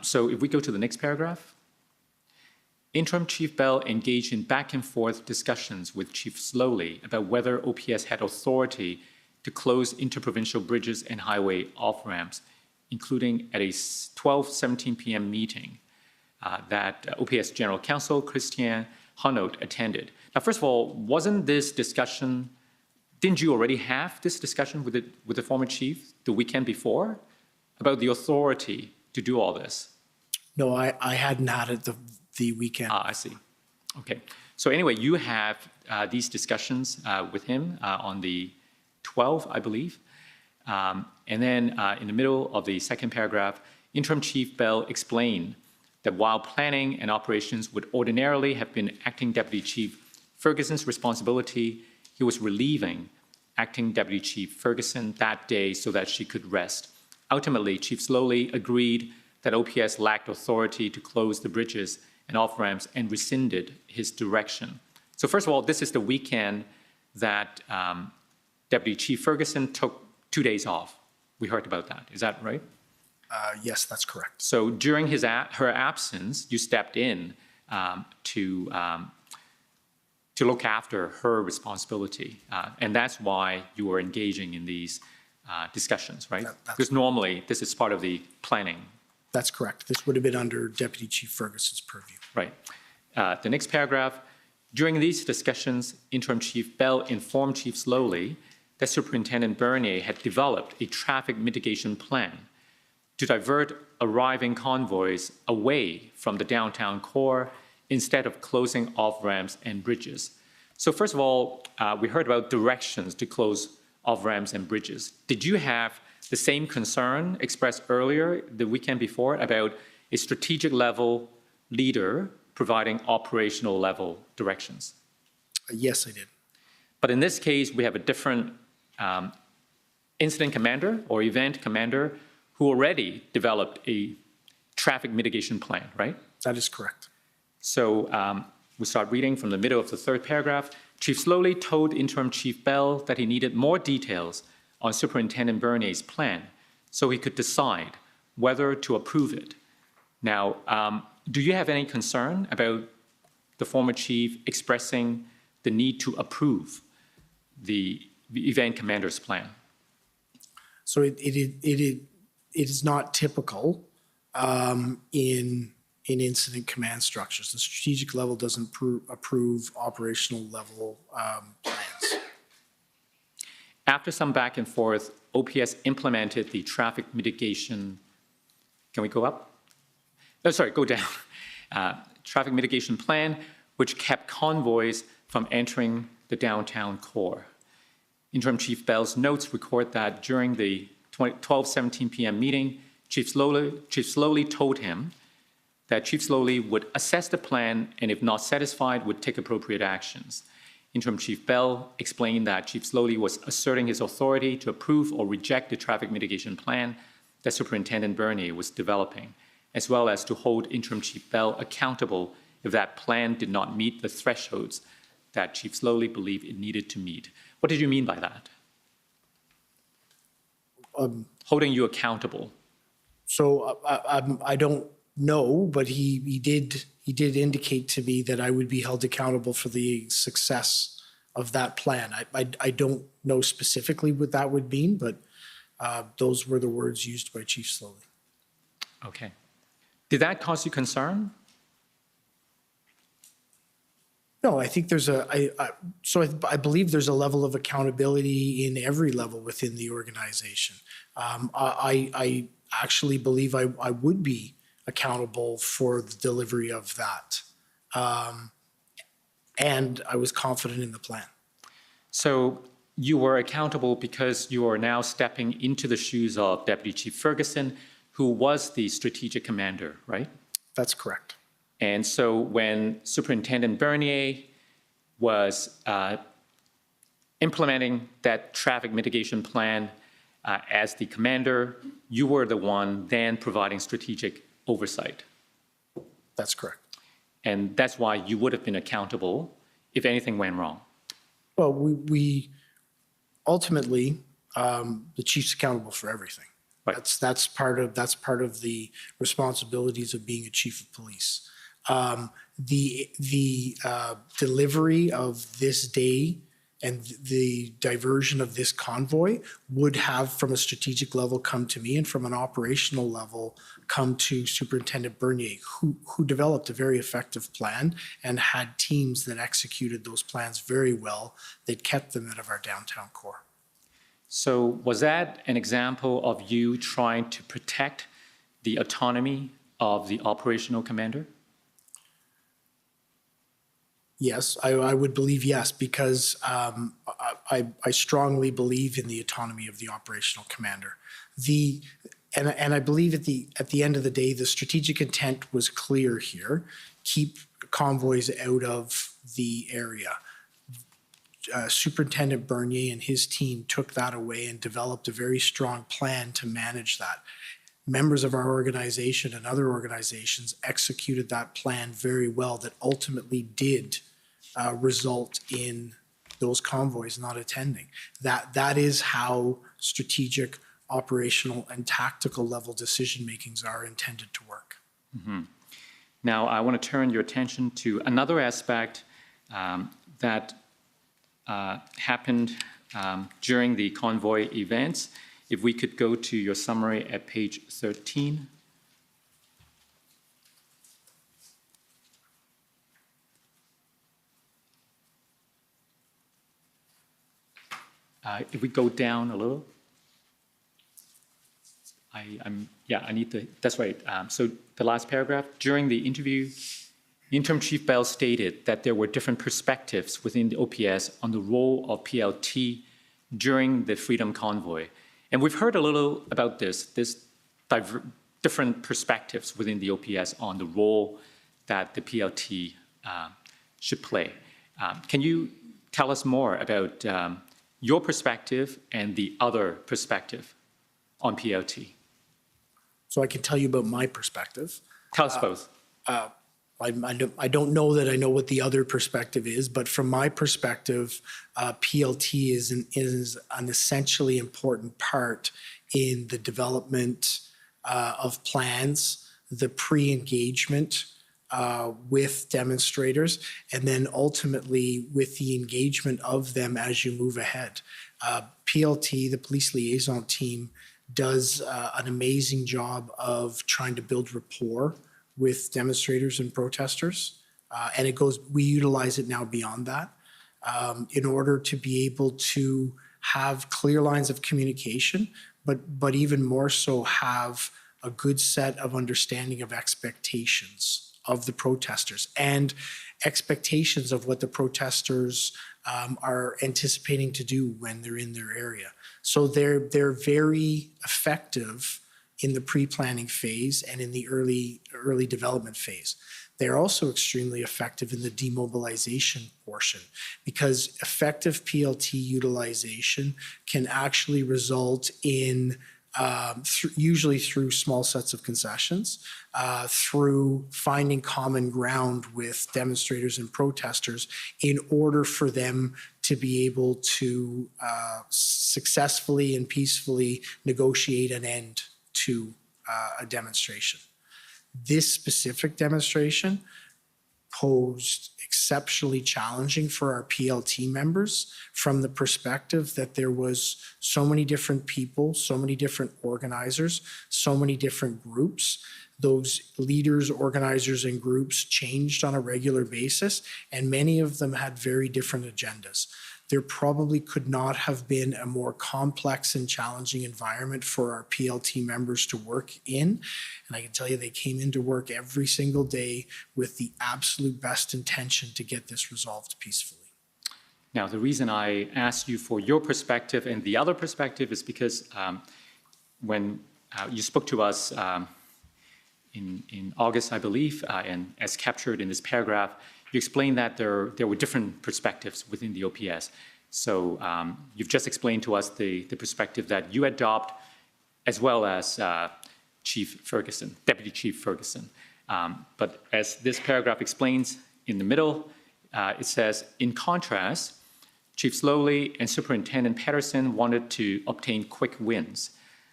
So if we go to the next paragraph, Interim Chief Bell engaged in back and forth discussions with Chief Slowly about whether OPS had authority to close interprovincial bridges and highway off-ramps, including at a 12:17 p.m. meeting that OPS General Counsel Christian Hanaud attended. Now, first of all, wasn't this discussion, didn't you already have this discussion with the former chief the weekend before about the authority to do all this? No, I hadn't had it the weekend. I see. Okay. So anyway, you have these discussions with him on the 12th, I believe. And then in the middle of the second paragraph, Interim Chief Bell explained that while planning and operations would ordinarily have been Acting Deputy Chief Ferguson's responsibility, he was relieving Acting Deputy Chief Ferguson that day so that she could rest. Ultimately, Chief Slowly agreed that OPS lacked authority to close the bridges and off-ramps and rescinded his direction. So first of all, this is the weekend that Deputy Chief Ferguson took 2 days off. We heard about that. Is that right? Yes, that's correct. So during her absence, you stepped in to look after her responsibility. And that's why you were engaging in these discussions, right? Because normally this is part of the planning. That's correct. This would have been under Deputy Chief Ferguson's purview. Right. The next paragraph, during these discussions, Interim Chief Bell informed Chief Slowly that Superintendent Bernier had developed a traffic mitigation plan to divert arriving convoys away from the downtown core instead of closing off-ramps and bridges. So first of all, we heard about directions to close off-ramps and bridges. Did you have the same concern expressed earlier the weekend before about a strategic level leader providing operational level directions? Yes, I did. But in this case, we have a different incident commander or event commander who already developed a traffic mitigation plan, right? That is correct. So we start reading from the middle of the third paragraph. Chief Slowly told Interim Chief Bell that he needed more details on Superintendent Bernier's plan so he could decide whether to approve it. Now, do you have any concern about the former chief expressing the need to approve the event commander's plan? So it is not typical in incident command structures. The strategic level doesn't approve operational level plans. After some back and forth, OPS implemented the traffic mitigation. Can we go up? Oh, sorry, go down. Traffic mitigation plan, which kept convoys from entering the downtown core. Interim Chief Bell's notes record that during the 12:17 p.m. meeting, Chief Slowly told him that Chief Slowly would assess the plan and, if not satisfied, would take appropriate actions. Interim Chief Bell explained that Chief Slowly was asserting his authority to approve or reject the traffic mitigation plan that Superintendent Bernier was developing, as well as to hold Interim Chief Bell accountable if that plan did not meet the thresholds that Chief Slowly believed it needed to meet. What did you mean by that? Holding you accountable. So I don't know, but he did indicate to me that I would be held accountable for the success of that plan. I don't know specifically what that would mean, but those were the words used by Chief Slowly. Okay. Did that cause you concern? No, I think there's I believe there's a level of accountability in every level within the organization. I actually believe I would be accountable for the delivery of that. And I was confident in the plan. So you were accountable because you are now stepping into the shoes of Deputy Chief Ferguson, who was the strategic commander, right? That's correct. And so when Superintendent Bernier was implementing that traffic mitigation plan as the commander, you were the one then providing strategic oversight. That's correct. And that's why you would have been accountable if anything went wrong. Well, we ultimately, the chief's accountable for everything. Right. That's part of the responsibilities of being a chief of police. The delivery of this day and the diversion of this convoy would have, from a strategic level, come to me, and from an operational level, come to Superintendent Bernier, who developed a very effective plan and had teams that executed those plans very well that kept them out of our downtown core. So was that an example of you trying to protect the autonomy of the operational commander? Yes, I would believe yes, because I strongly believe in the autonomy of the operational commander. And I believe at the end of the day, the strategic intent was clear here: keep convoys out of the area. Superintendent Bernier and his team took that away and developed a very strong plan to manage that. Members of our organization and other organizations executed that plan very well, that ultimately did result in those convoys not attending. That is how strategic, operational, and tactical level decision makings are intended to work. Mm-hmm. Now, I want to turn your attention to another aspect that happened during the convoy events. If we could go to your summary at page 13. If we go down a little. I need the, that's right. So the last paragraph, during the interview, Interim Chief Bell stated that there were different perspectives within the OPS on the role of PLT during the Freedom Convoy. And we've heard a little about this different perspectives within the OPS on the role that the PLT should play. Can you tell us more about your perspective and the other perspective on PLT? So I can tell you about my perspective. Tell us both. I don't know that I know what the other perspective is, but from my perspective, PLT is an essentially important part in the development of plans, the pre-engagement with demonstrators, and then ultimately with the engagement of them as you move ahead. PLT, the police liaison team, does an amazing job of trying to build rapport with demonstrators and protesters. And we utilize it now beyond that in order to be able to have clear lines of communication, but even more so have a good set of understanding of expectations of the protesters and expectations of what the protesters are anticipating to do when they're in their area. So they're very effective in the pre-planning phase and in the early development phase. They're also extremely effective in the demobilization portion, because effective PLT utilization can actually result in, usually through small sets of concessions, through finding common ground with demonstrators and protesters in order for them to be able to successfully and peacefully negotiate an end to a demonstration. This specific demonstration posed exceptionally challenging for our PLT members from the perspective that there was so many different people, so many different organizers, so many different groups. Those leaders, organizers, and groups changed on a regular basis, and many of them had very different agendas. There probably could not have been a more complex and challenging environment for our PLT members to work in. And I can tell you they came into work every single day with the absolute best intention to get this resolved peacefully. Now, the reason I asked you for your perspective and the other perspective is because when you spoke to us in August, I believe, and as captured in this paragraph, you explained that there were different perspectives within the OPS. So you've just explained to us the perspective that you adopt, as well as Chief Ferguson, Deputy Chief Ferguson. But as this paragraph explains in the middle, it says, in contrast, Chief Slowly and Superintendent Patterson wanted to obtain quick wins.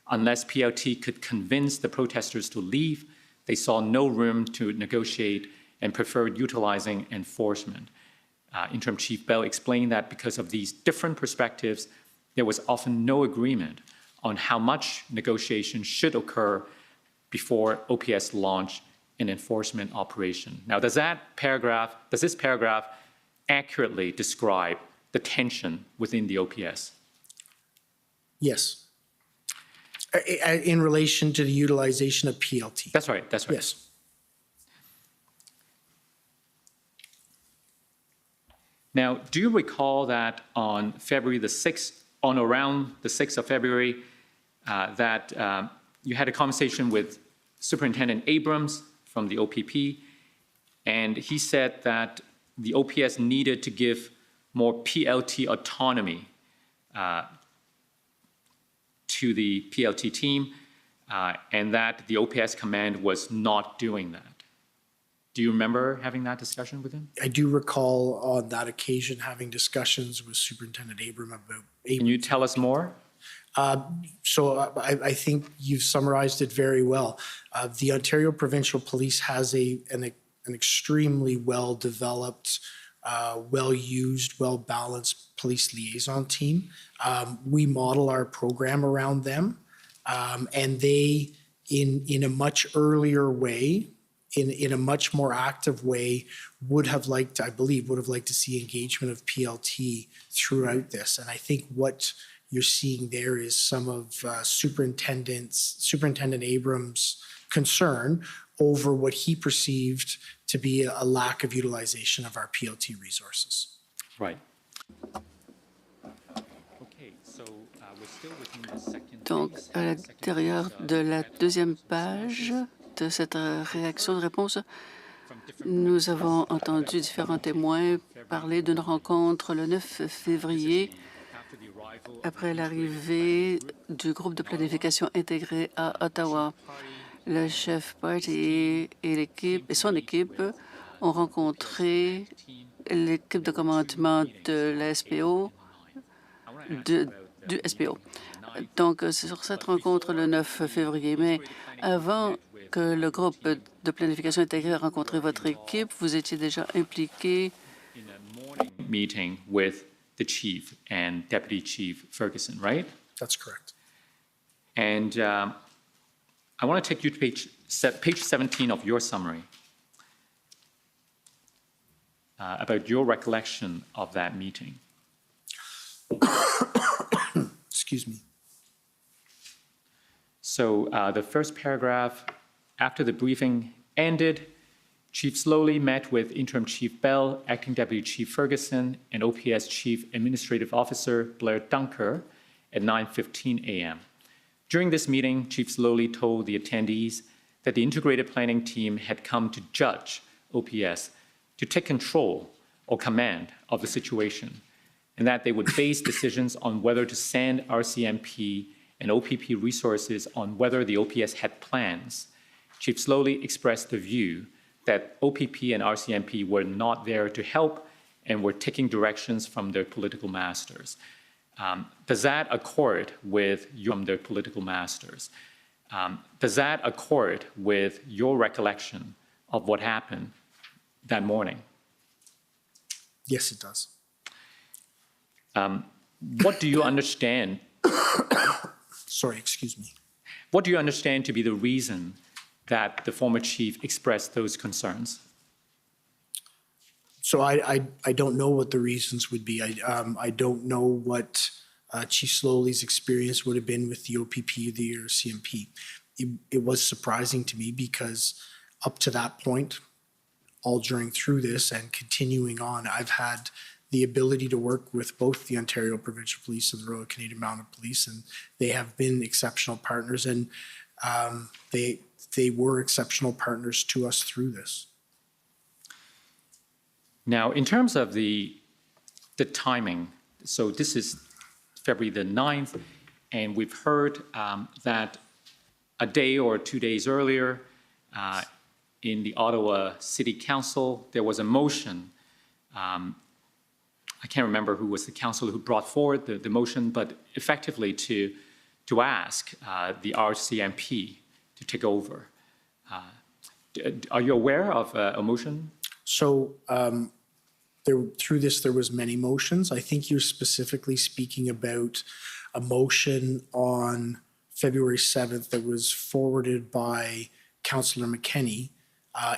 Unless PLT could convince the protesters to leave, they saw no room to negotiate and preferred utilizing enforcement. Interim Chief Bell explained that because of these different perspectives, there was often no agreement on how much negotiation should occur before OPS launched an enforcement operation. Now, does this paragraph accurately describe the tension within the OPS? Yes. In relation to the utilization of PLT. That's right, that's right. Yes. Now, do you recall that on February the 6th, on around the 6th of February, that you had a conversation with Superintendent Abrams from the OPP, and he said that the OPS needed to give more PLT autonomy to the PLT team, and that the OPS command was not doing that. Do you remember having that discussion with him? I do recall on that occasion having discussions with Superintendent Abrams about. Can you tell us more? So I think you've summarized it very well. The Ontario Provincial Police has an extremely well-developed, well-used, well-balanced police liaison team. We model our program around them, and they, in a much earlier way, in a much more active way, would have liked to see engagement of PLT throughout this. And I think what you're seeing there is some of Superintendent Abrams' concern over what he perceived to be a lack of utilization of our PLT resources. Right. Okay, so we're still within the second Donc, phase. à l'intérieur de la deuxième page de cette réaction de réponse, nous avons entendu différents témoins parler d'une rencontre le 9 février après l'arrivée du groupe de planification intégré à Ottawa. Le chef parti et son équipe ont rencontré l'équipe de commandement de la SPO, du SPO. Donc, c'est sur cette rencontre le 9 février. Mais avant que le groupe de planification intégrée ait rencontré votre équipe, vous étiez déjà impliqué meeting with the chief and Deputy Chief Ferguson, right? That's correct. And I want to take you to page 17 of your summary about your recollection of that meeting. Excuse me. So the first paragraph, after the briefing ended, Chief Slowly met with Interim Chief Bell, Acting Deputy Chief Ferguson, and OPS Chief Administrative Officer Blair Dunker at 9:15 a.m. During this meeting, Chief Slowly told the attendees that the integrated planning team had come to judge OPS to take control or command of the situation, and that they would base decisions on whether to send RCMP and OPP resources on whether the OPS had plans. Chief Slowly expressed the view that OPP and RCMP were not there to help and were taking directions from their political masters. Does that accord with their political masters? Does that accord with your recollection of what happened that morning. Yes, it does. What do you understand? Sorry, excuse me. What do you understand to be the reason that the former chief expressed those concerns? So I don't know what the reasons would be. I don't know what Chief Slowly's experience would have been with the OPP or CMP. It was surprising to me because up to that point, all through this and continuing on, I've had the ability to work with both the Ontario Provincial Police and the Royal Canadian Mounted Police, and they have been exceptional partners, and they were exceptional partners to us through this. Now, in terms of the timing, so this is February the 9th, and we've heard that a day or 2 days earlier in the Ottawa City Council, there was a motion. I can't remember who was the councillor who brought forward the motion, but effectively to ask the RCMP to take over. Are you aware of a motion? So through this, there was many motions. I think you're specifically speaking about a motion on February 7th that was forwarded by Councillor McKenney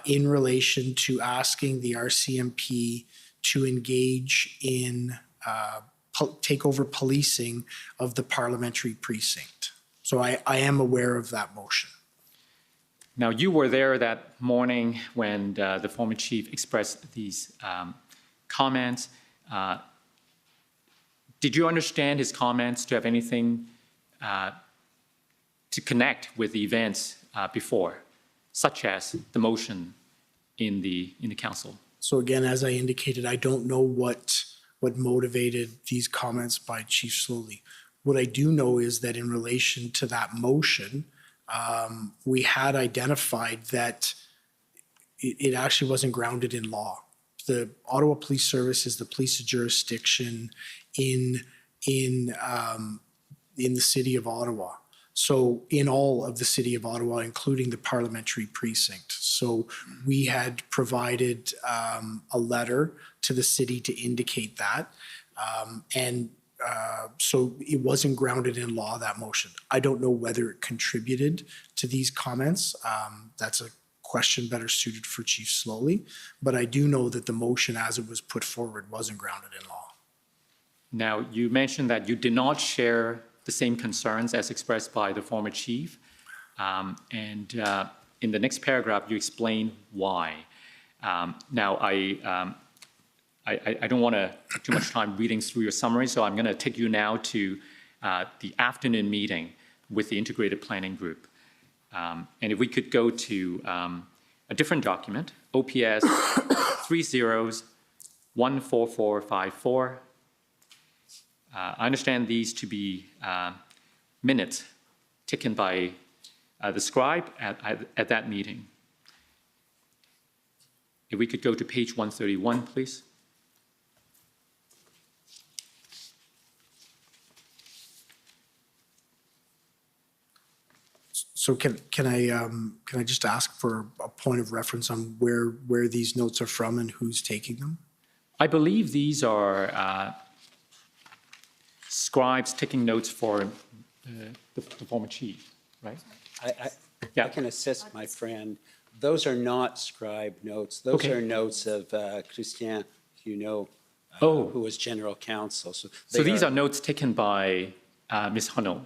in relation to asking the RCMP to engage in take over policing of the parliamentary precinct. So I am aware of that motion. Now, you were there that morning when the former chief expressed these comments. Did you understand his comments to have anything to connect with the events before, such as the motion in the council? So again, as I indicated, I don't know what motivated these comments by Chief Slowly. What I do know is that in relation to that motion, we had identified that it actually wasn't grounded in law. The Ottawa Police Service is the police jurisdiction in the city of Ottawa. So in all of the city of Ottawa, including the parliamentary precinct. So we had provided a letter to the city to indicate that. So it wasn't grounded in law, that motion. I don't know whether it contributed to these comments. That's a question better suited for Chief Slowly. But I do know that the motion as it was put forward wasn't grounded in law. Now, you mentioned that you did not share the same concerns as expressed by the former chief. In the next paragraph, you explain why. Now, I don't want to take too much time reading through your summary, so I'm going to take you now to the afternoon meeting with the Integrated Planning Group. And if we could go to a different document, OPS 30-14454. I understand these to be minutes taken by the scribe at that meeting. If we could go to page 131, please. So can I just ask for a point of reference on where these notes are from and who's taking them? I believe these are scribes taking notes for the former chief, right? I can assist my friend. Those are not scribe notes. Those are notes of Christian Huneau, who was general counsel. So these are notes taken by Ms. Huneau,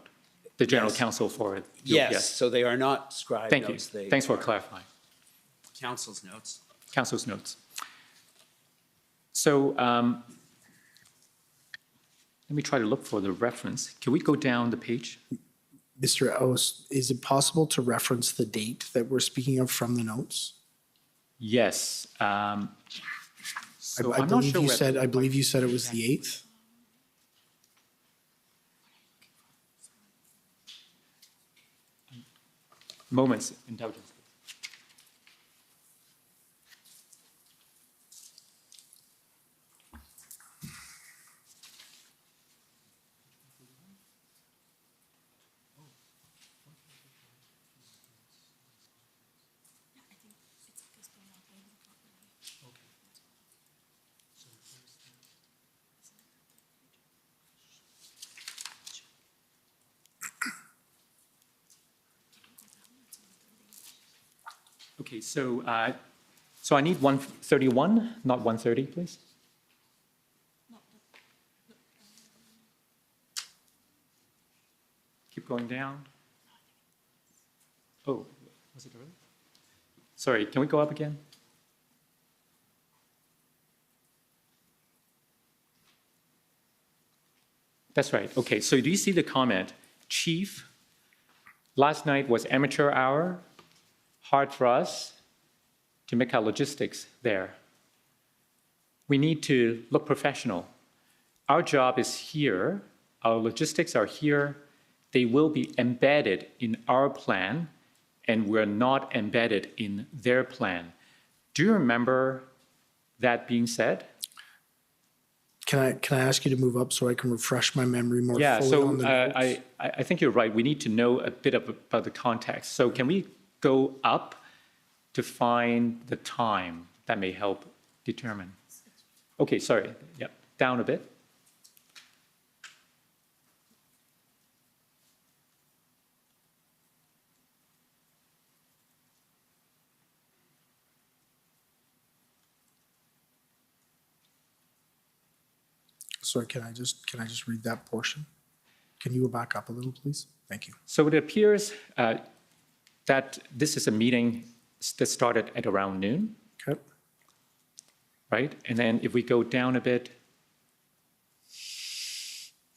the general counsel for it. Yes, so they are not scribe Thank notes. you. Thanks for clarifying. Council's notes. Council's notes. So let me try to look for the reference. Can we go down the page? Mr. Oss, is it possible to reference the date that we're speaking of from the notes? Yes. So I I'm not believe sure I believe you said it was the 8th. Moments, indulgence. Okay, so so I need 131, not 130, please. Keep going down. Oh, was it early? Sorry, can we go up again? That's right. Okay, so do you see the comment? Chief, last night was amateur hour. Hard for us to make our logistics there. We need to look professional. Our job is here. Our logistics are here. They will be embedded in our plan, and we're not embedded in their plan. Do you remember that being said? Can I ask you to move up so I can refresh my memory more fully on the notes? I think you're right. We need to know a bit about the context. So can we go up to find the time? That may help determine. Okay, sorry. Yeah, down a bit. Sorry, can I just read that portion? Can you go back up a little, please? Thank you. So it appears that this is a meeting that started at around noon, Okay. right? And then if we go down a bit,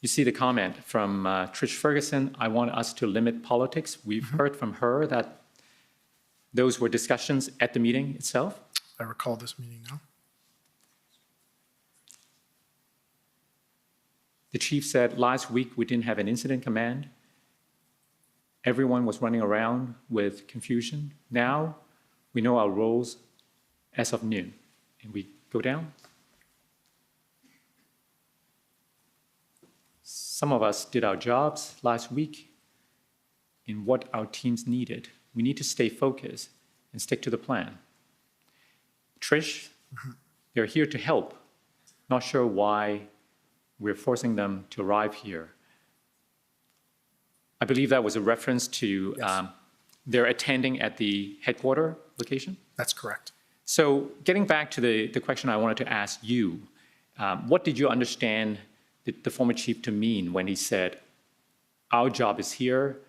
you see the comment from Trish Ferguson, I want us to limit politics. We've heard from her that those were discussions at the meeting itself. I recall this meeting now. The chief said, last week we didn't have an incident command. Everyone was running around with confusion. Now we know our roles as of noon. And we go down. Some of us did our jobs last week in what our teams needed. We need to stay focused and stick to the plan. Trish, they're here to help. Not sure why we're forcing them to arrive here. I believe that was a reference to their attending at the headquarter location? That's correct. So getting back to the question I wanted to ask you, what did you understand the former chief to mean when he said, our job is here,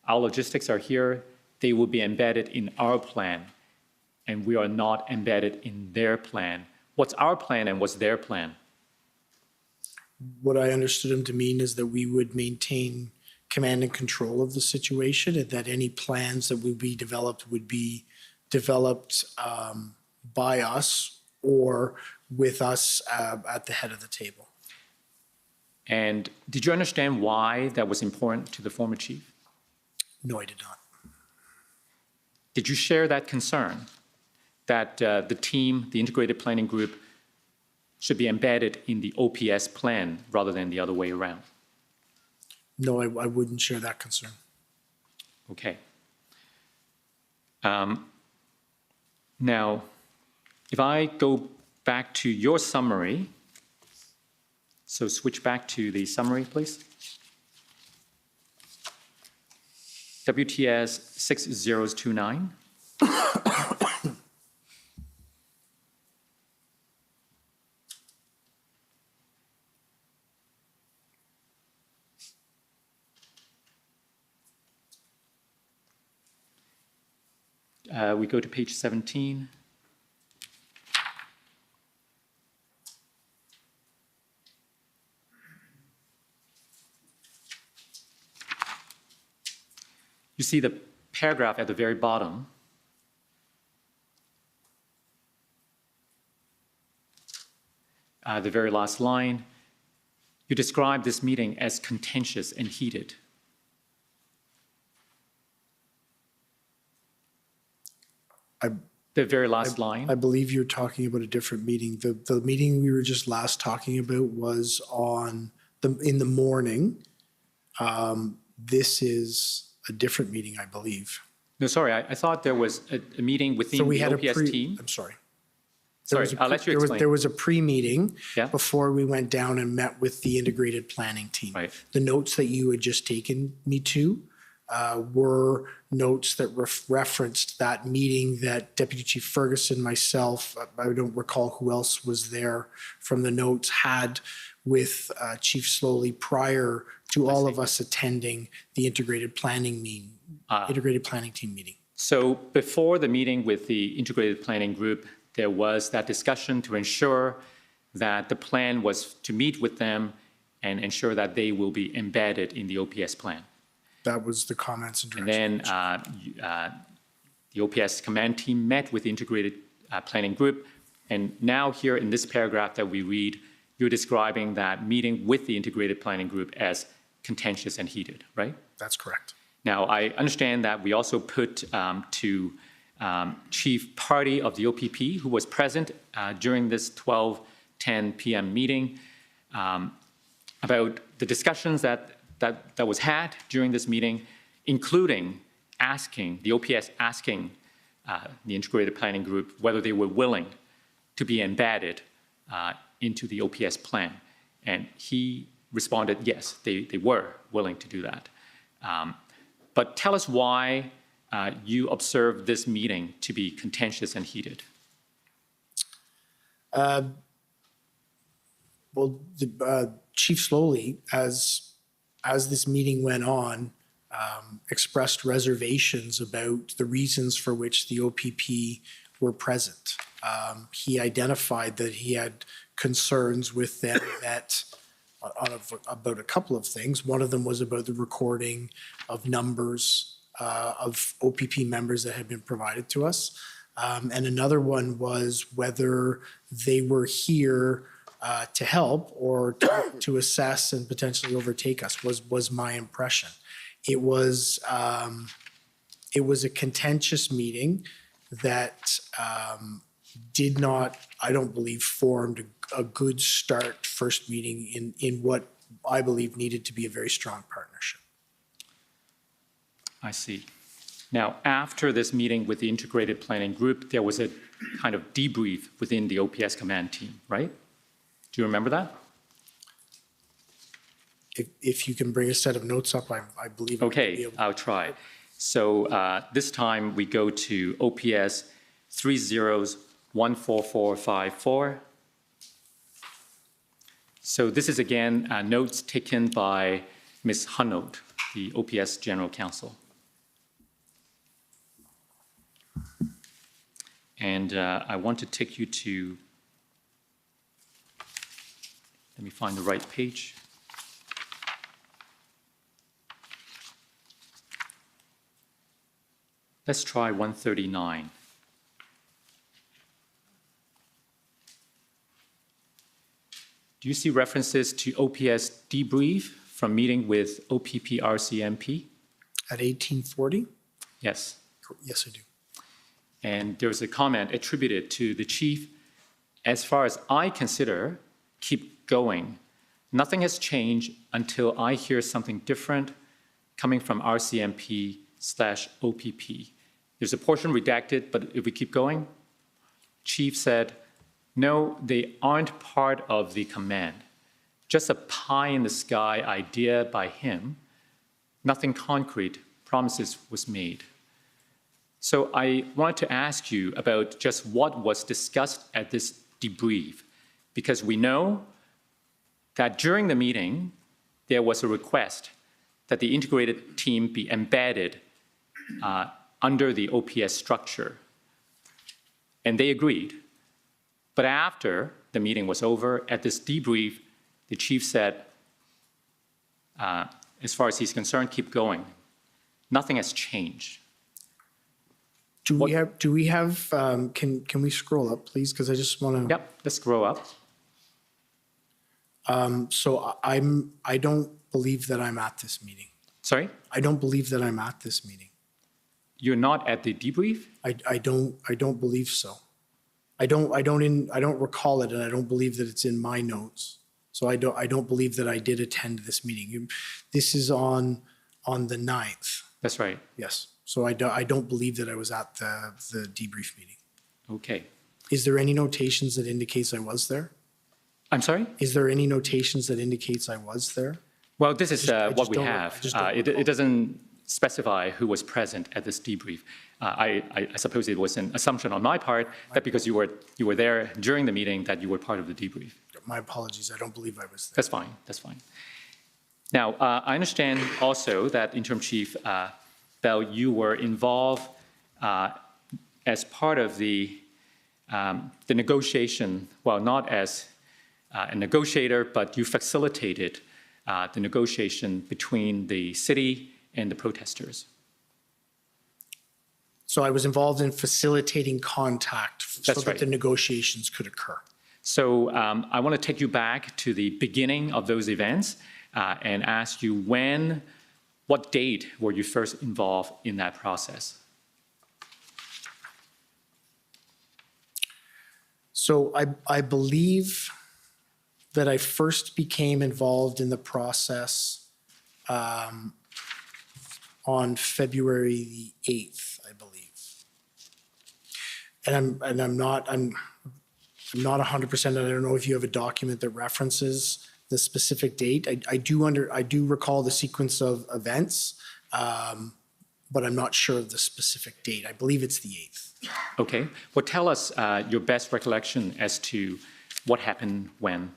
our logistics are here, they will be embedded in our plan, and we are not embedded in their plan? What's our plan and what's their plan? What I understood him to mean is that we would maintain command and control of the situation, and that any plans that would be developed by us or with us at the head of the table. And did you understand why that was important to the former chief? No, I did not. Did you share that concern that the team, the integrated planning group, should be embedded in the OPS plan rather than the other way around? No, I wouldn't share that concern. Okay. Now, if I go back to your summary, so switch back to the summary, please. WTS 6029. We go to page 17. You see the paragraph at the very bottom. The very last line. You describe this meeting as contentious and heated. The very last line. I believe you're talking about a different meeting. The meeting we were just last talking about was in the morning. This is a different meeting, I believe. No, sorry, I thought there was a meeting within the OPS team. I'm sorry. Sorry, I'll let you explain. There was a pre-meeting Yeah. before we went down and met with the integrated planning team. Right. The notes that you had just taken me to were notes that referenced that meeting that Deputy Chief Ferguson, myself, I don't recall who else was there from the notes, had with Chief Slowly prior to all of us attending the integrated planning team meeting. So before the meeting with the integrated planning group, there was that discussion to ensure that the plan was to meet with them and ensure that they will be embedded in the OPS plan. That was the comments and And direction. then the OPS command team met with the integrated planning group. And now here in this paragraph that we read, you're describing that meeting with the integrated planning group as contentious and heated, right? That's correct. Now, I understand that we also put to Chief Party of the OPP, who was present during this 12:10 p.m. meeting, about the discussions that was had during this meeting, including the OPS asking the integrated planning group whether they were willing to be embedded into the OPS plan. And he responded, yes, they were willing to do that. But tell us why you observed this meeting to be contentious and heated. Well, Chief Slowly, as this meeting went on, expressed reservations about the reasons for which the OPP were present. He identified that he had concerns with them that about a couple of things. One of them was about the recording of numbers of OPP members that had been provided to us. And another one was whether they were here to help or to assess and potentially overtake us, was my impression. It was a contentious meeting that did not, I don't believe, formed a good start first meeting in what I believe needed to be a very strong partnership. I see. Now, after this meeting with the integrated planning group, there was a kind of debrief within the OPS command team, right? Do you remember that? If you can bring a set of notes up, I believe. Okay, I'll try. So this time we go to OPS 30-14454. So this is again notes taken by Ms. Hunold, the OPS General Counsel. And I want to take you to, let me find the right page. Let's try 139. Do you see references to OPS debrief from meeting with OPP RCMP? At 1840? Yes. Yes, I do. And there's a comment attributed to the chief. As far as I consider, keep going. Nothing has changed until I hear something different coming from RCMP/OPP. There's a portion redacted, but if we keep going, Chief said, no, they aren't part of the command. Just a pie-in-the-sky idea by him. Nothing concrete, promises was made. So I wanted to ask you about just what was discussed at this debrief, because we know that during the meeting, there was a request that the integrated team be embedded under the OPS structure. And they agreed. But after the meeting was over, at this debrief, the chief said, as far as he's concerned, keep going. Nothing has changed. Do we have, can we scroll up, please? Because I just want to. Yep, let's scroll up. So I don't believe that I'm at this meeting. Sorry? I don't believe that I'm at this meeting. You're not at the debrief? I don't believe so. I don't recall it, and I don't believe that it's in my notes. So I don't believe that I did attend this meeting. This is on the 9th. That's right. Yes. So I don't believe that I was at the debrief meeting. Okay. Is there any notations that indicates I was there? I'm sorry? Is there any notations that indicates I was there? Well, this is what we have. It doesn't specify who was present at this debrief. I suppose it was an assumption on my part that because you were there during the meeting that you were part of the debrief. My apologies, I don't believe I was there. That's fine, that's fine. Now, I understand also that Interim Chief Bell, you were involved as part of the negotiation, well, not as a negotiator, but you facilitated the negotiation between the city and the protesters. So I was involved in facilitating contact so That's that right. the negotiations could occur. So I want to take you back to the beginning of those events and ask you what date were you first involved in that process? So I believe that I first became involved in the process on February the 8th, I believe. And I'm not 100%, and I don't know if you have a document that references the specific date. I do recall the sequence of events, but I'm not sure of the specific date. I believe it's the 8th. Okay. Well, tell us your best recollection as to what happened when.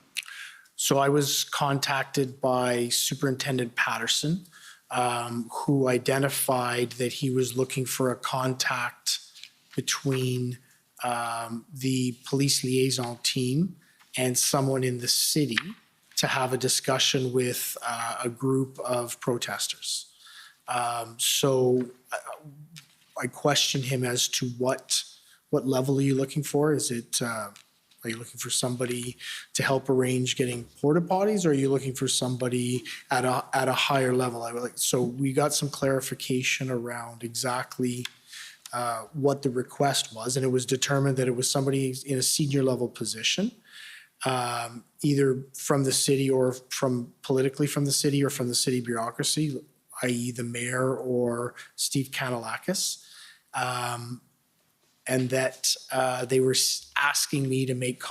So I was contacted by Superintendent Patterson, who identified that he was looking for a contact between the police liaison team and someone in the city to have a discussion with a group of protesters. So I questioned him as to what level are you looking for? Is it, are you looking for somebody to help arrange getting porta potties, or are you looking for somebody at a higher level? So we got some clarification around exactly what the request was, and it was determined that it was somebody in a senior level position, either from the city or politically from the city or from the city bureaucracy, i.e. the mayor or Steve Kanalakis. And that they were asking me to make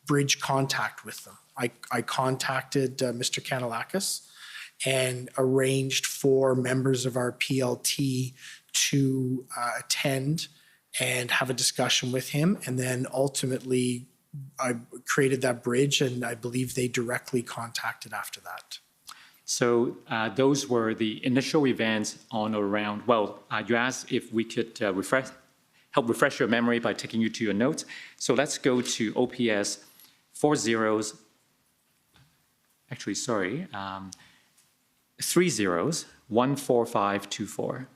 bridge contact with them. I contacted Mr. Kanalakis and arranged for members of our PLT to attend and have a discussion with him. And then ultimately, I created that bridge, and I believe they directly contacted after that. So those were the initial events on or around, well, you asked if we could help refresh your memory by taking you to your notes. So let's go to OPS 30, actually, sorry, 30-14524.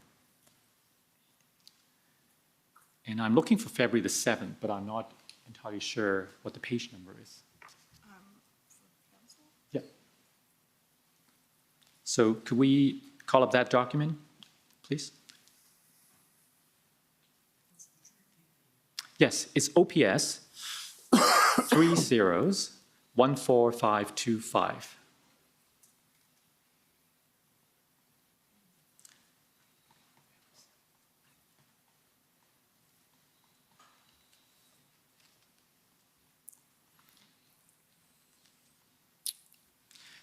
And I'm looking for February the 7th, but I'm not entirely sure what the page number is. Yeah. So could we call up that document, please? Yes, it's OPS 30-14525.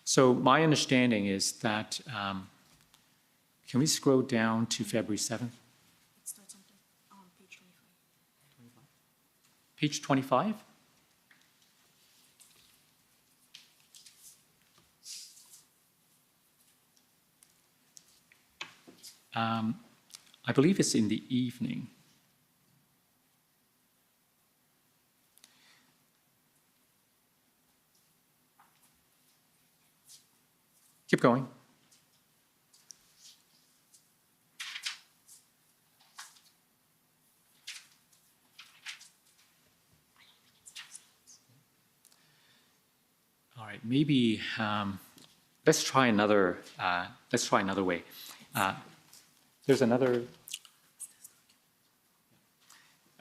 So my understanding is that, can we scroll down to February 7th? It starts on page 25. Page 25? I believe it's in the evening. Keep going. All right, maybe let's try another way. There's another.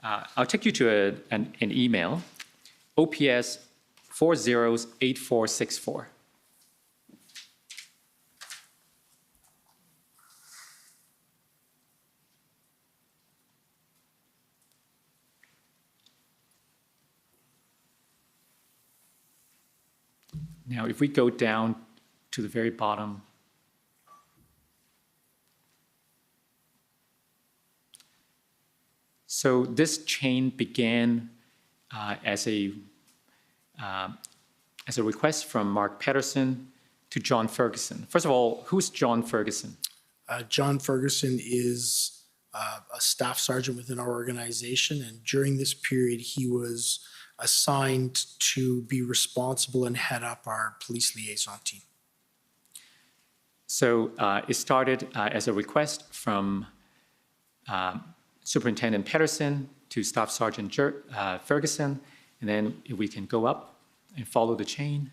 I'll take you to an email, OPS 408464. Now, if we go down to the very bottom, So this chain began as a request from Mark Pedersen to John Ferguson. First of all, who's John Ferguson? John Ferguson is a staff sergeant within our organization, and during this period, he was assigned to be responsible and head up our police liaison team. So it started as a request from Superintendent Pedersen to Staff Sergeant Ferguson, and then if we can go up and follow the chain.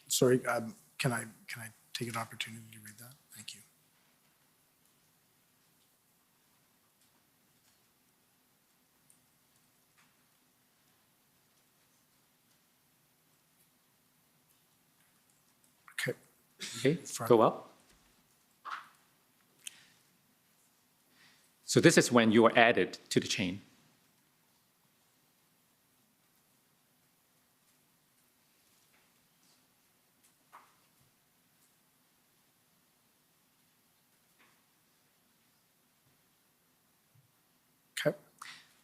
Sorry, can I take an opportunity to read that? Thank you. Okay. Okay, go up. So this is when you are added to the chain. Okay.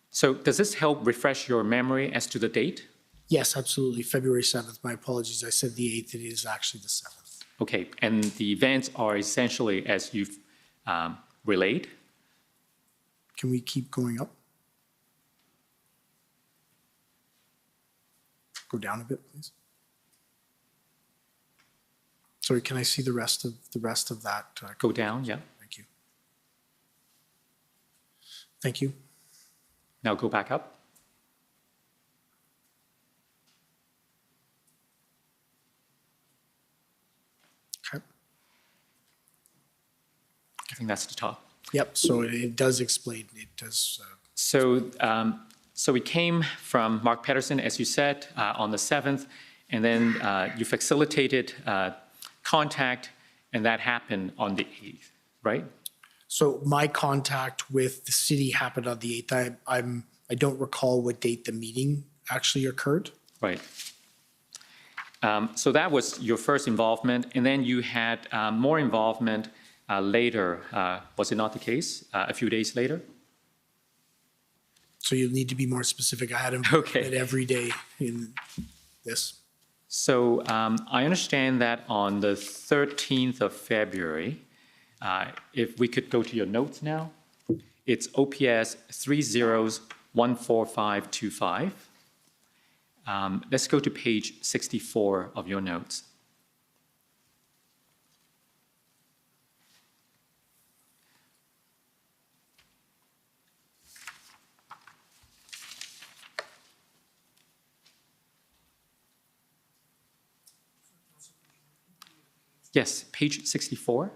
So does this help refresh your memory as to the date? Yes, absolutely. February 7th. My apologies. I said the 8th. It is actually the 7th. Okay, and the events are essentially as you've relayed? Can we keep going up? Go down a bit, please. Sorry, can I see the rest of that? Go down, yeah. Thank you. Thank you. Now go back up. Okay. I think that's the top. Yep. So it does explain. It does. So we came from Mark Pedersen, as you said, on the 7th, and then you facilitated contact, and that happened on the 8th, right? So my contact with the city happened on the 8th. I don't recall what date the meeting actually occurred. Right. So that was your first involvement, and then you had more involvement later. Was it not the case? A few days later? So you'll need to be more specific. I had involvement every day in this. So I understand that on the 13th of February, if we could go to your notes now, it's OPS 30-14525. Let's go to page 64 of your notes. Yes, page 64.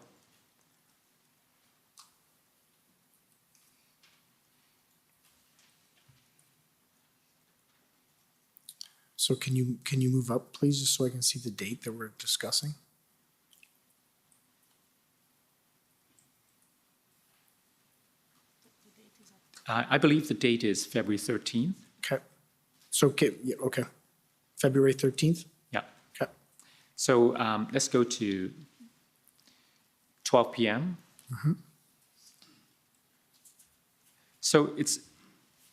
So can you move up, please, just so I can see the date that we're discussing? I believe the date is February 13th. Okay. So, okay. February 13th? Yeah. Okay. So let's go to 12 p.m. Mm-hmm. So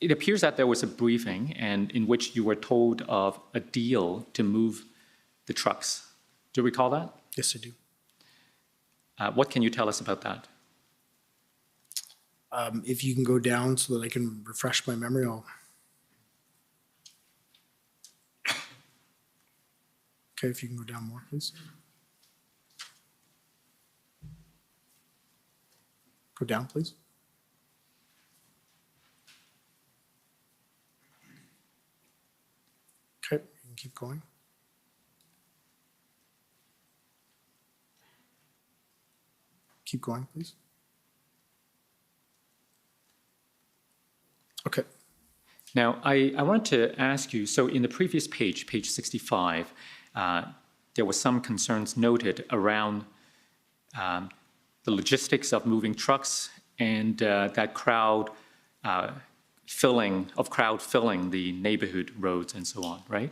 it appears that there was a briefing and in which you were told of a deal to move the trucks. Do you recall that? Yes, I do. What can you tell us about that? If you can go down so that I can refresh my memory, I'll. Okay, if you can go down more, please. Go down, please. Okay, you can keep going. Keep going, please. Okay. Now, I wanted to ask you, so in the previous page, page 65, there were some concerns noted around the logistics of moving trucks and that crowd filling the neighborhood roads and so on, right?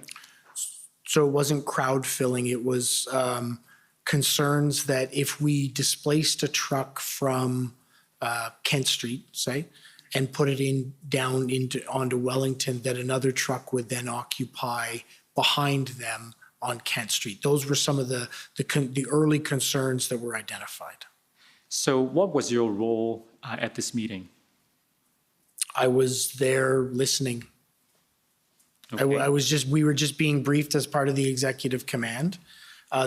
So it wasn't crowd filling, it was concerns that if we displaced a truck from Kent Street, say, and put it onto Wellington, that another truck would then occupy behind them on Kent Street. Those were some of the early concerns that were identified. So what was your role at this meeting? I was there listening. Okay. We were just being briefed as part of the executive command.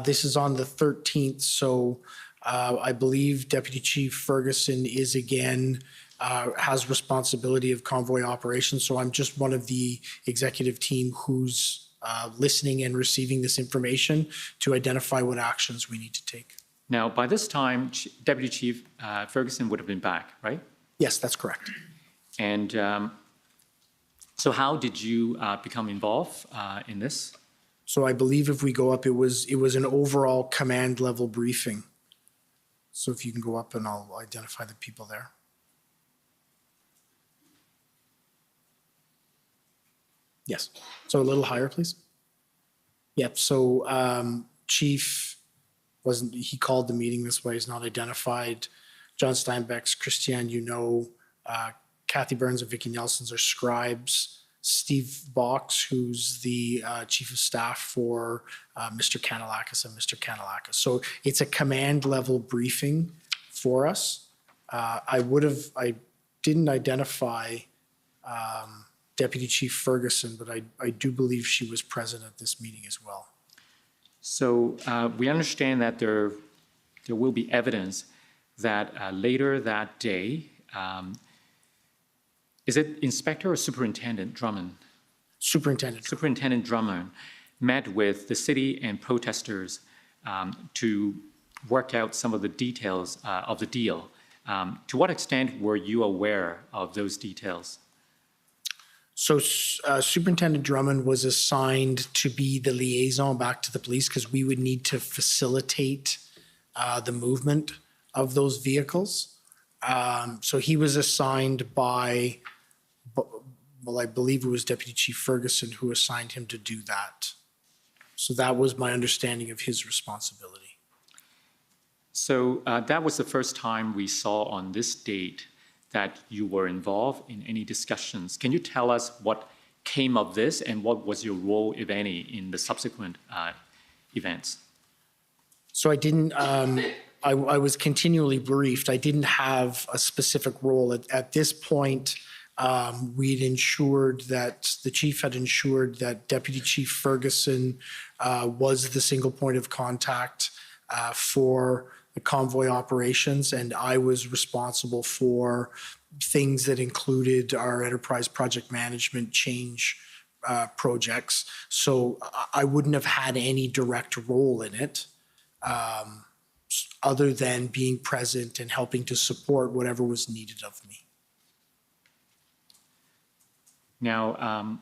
This is on the 13th, so I believe Deputy Chief Ferguson is again, has responsibility of convoy operations, so I'm just one of the executive team who's listening and receiving this information to identify what actions we need to take. Now, by this time, Deputy Chief Ferguson would have been back, right? Yes, that's correct. And so how did you become involved in this? So I believe if we go up, it was an overall command level briefing. So if you can go up and I'll identify the people there. Yes. So a little higher, please. Yep. So Chief he called the meeting this way, he's not identified. John Steinbeck's, Christiane, Kathy Burns and Vicki Nelson's are scribes. Steve Box, who's the chief of staff for Mr. Kanalakis and Mr. Kanalakis. So it's a command level briefing for us. I didn't identify Deputy Chief Ferguson, but I do believe she was present at this meeting as well. So we understand that there will be evidence that later that day, is it Inspector or Superintendent Drummond? Superintendent. Superintendent Drummond met with the city and protesters to work out some of the details of the deal. To what extent were you aware of those details? So Superintendent Drummond was assigned to be the liaison back to the police because we would need to facilitate the movement of those vehicles. So he was assigned by, well, I believe it was Deputy Chief Ferguson who assigned him to do that. So that was my understanding of his responsibility. So that was the first time we saw on this date that you were involved in any discussions. Can you tell us what came of this and what was your role, if any, in the subsequent events? So I didn't, I was continually briefed. I didn't have a specific role. At this point, we'd ensured that the chief had ensured that Deputy Chief Ferguson was the single point of contact for the convoy operations, and I was responsible for things that included our enterprise project management change projects. So I wouldn't have had any direct role in it, other than being present and helping to support whatever was needed of me. Now,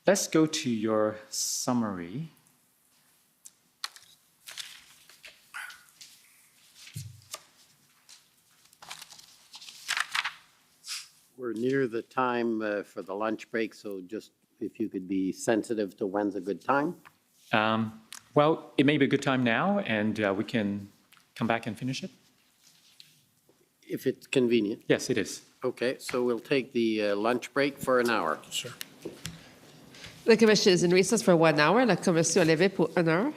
let's go to your summary. We're near the time for the lunch break, so just if you could be sensitive to when's a good time. Well, it may be a good time now, and we can come back and finish it. If it's convenient. Yes, it is. Okay, so we'll take the lunch break for an hour. Sure. The commission is in recess for 1 hour. La commission est levée pour 1 heure.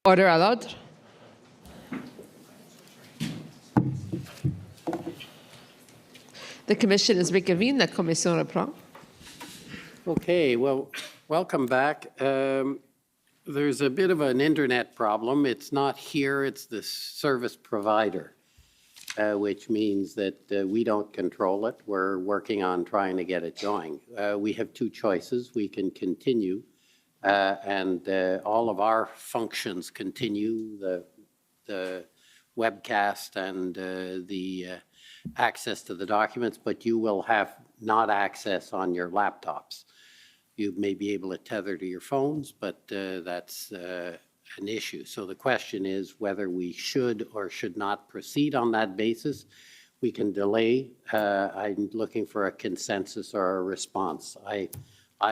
Order à l'ordre. The commission is reconvened. La commission reprend. Okay, well, welcome back. There's a bit of an internet problem. It's not here, it's the service provider, which means that we don't control it. We're working on trying to get it going. We have two choices. We can continue and all of our functions continue, the webcast and the access to the documents, but you will have not access on your laptops. You may be able to tether to your phones, but that's an issue. So the question is whether we should or should not proceed on that basis. We can delay. I'm looking for a consensus or a response. I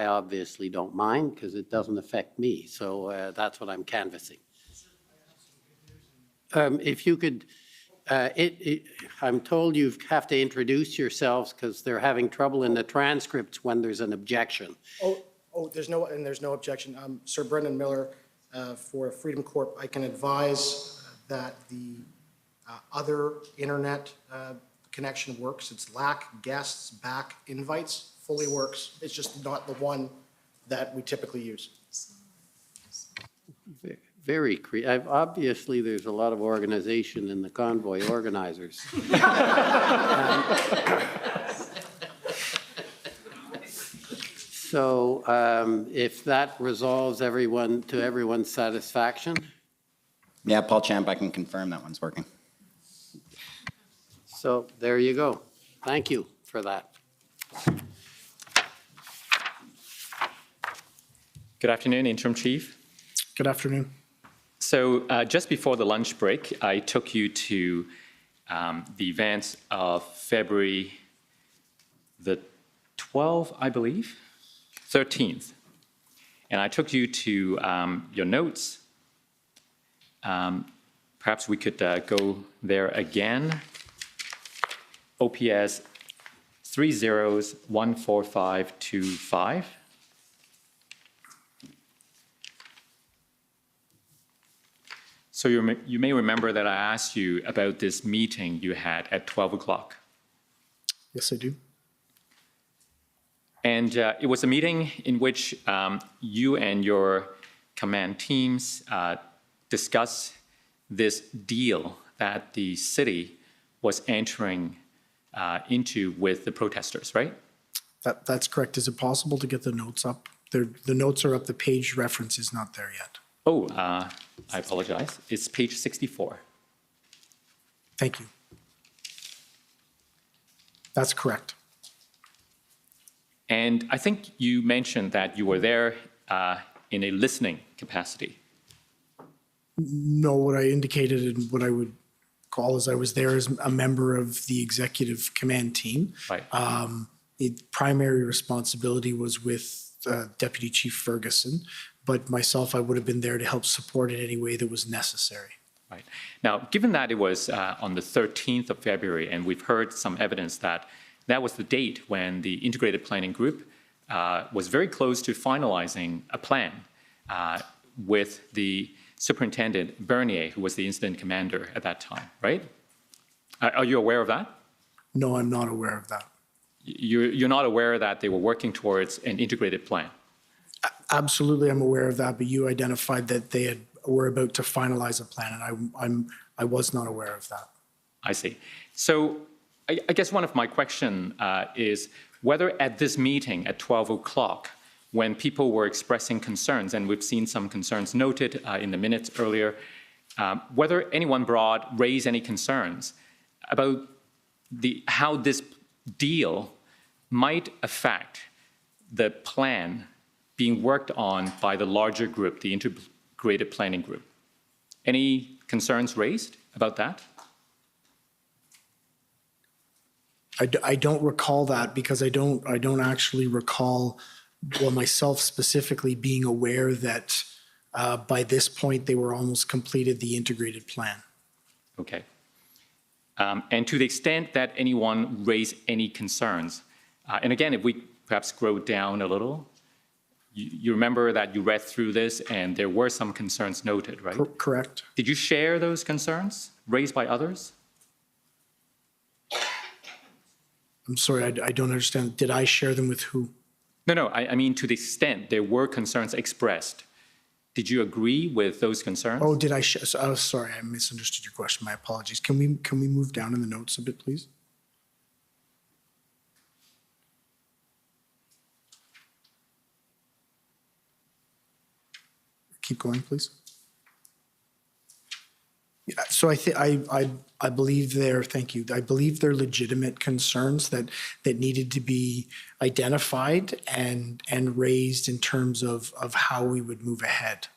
obviously don't mind because it doesn't affect me. So that's what I'm canvassing. If you could, I'm told you have to introduce yourselves because they're having trouble in the transcripts when there's an objection. There's no objection. Sir Brendan Miller for Freedom Corp. I can advise that the other internet connection works. It's LAC, guests, back, invites, fully works. It's just not the one that we typically use. Very creative. Obviously, there's a lot of organization in the convoy organizers. So if that resolves everyone's satisfaction. Yeah, Paul Champ, I can confirm that one's working. So there you go. Thank you for that. Good afternoon, Interim Chief. Good afternoon. So just before the lunch break, I took you to the events of February the 12th, I believe, 13th. And I took you to your notes. Perhaps we could go there again. OPS 30-14525. So you may remember that I asked you about this meeting you had at 12 o'clock. Yes, I do. And it was a meeting in which you and your command teams discussed this deal that the city was entering into with the protesters, right? That's correct. Is it possible to get the notes up? The notes are up. The page reference is not there yet. Oh, I apologize. It's page 64. Thank you. That's correct. And I think you mentioned that you were there in a listening capacity. No, what I indicated and what I would call is I was there as a member of the executive command team. Right. The primary responsibility was with Deputy Chief Ferguson, but myself, I would have been there to help support in any way that was necessary. Right. Now, given that it was on the 13th of February, and we've heard some evidence that that was the date when the Integrated Planning Group was very close to finalizing a plan with the Superintendent Bernier, who was the incident commander at that time, right? Are you aware of that? No, I'm not aware of that. You're not aware that they were working towards an integrated plan? Absolutely, I'm aware of that, but you identified that they were about to finalize a plan, and I was not aware of that. I see. So I guess one of my question is whether at this meeting at 12 o'clock, when people were expressing concerns, and we've seen some concerns noted in the minutes earlier, whether anyone raised any concerns about how this deal might affect the plan being worked on by the larger group, the Integrated Planning Group. Any concerns raised about that? I don't recall that because I don't actually recall, well, myself specifically being aware that by this point they were almost completed the integrated plan. Okay. And to the extent that anyone raised any concerns, and again, if we perhaps scroll down a little, you remember that you read through this and there were some concerns noted, right? Correct. Did you share those concerns raised by others? I'm sorry, I don't understand. Did I share them with who? No, I mean to the extent there were concerns expressed. Did you agree with those concerns? Oh, did I? Oh, sorry, I misunderstood your question. My apologies. Can we move down in the notes a bit, please? Keep going, please. Yeah, so I believe thank you. I believe they're legitimate concerns that needed to be identified and raised in terms of how we would move ahead.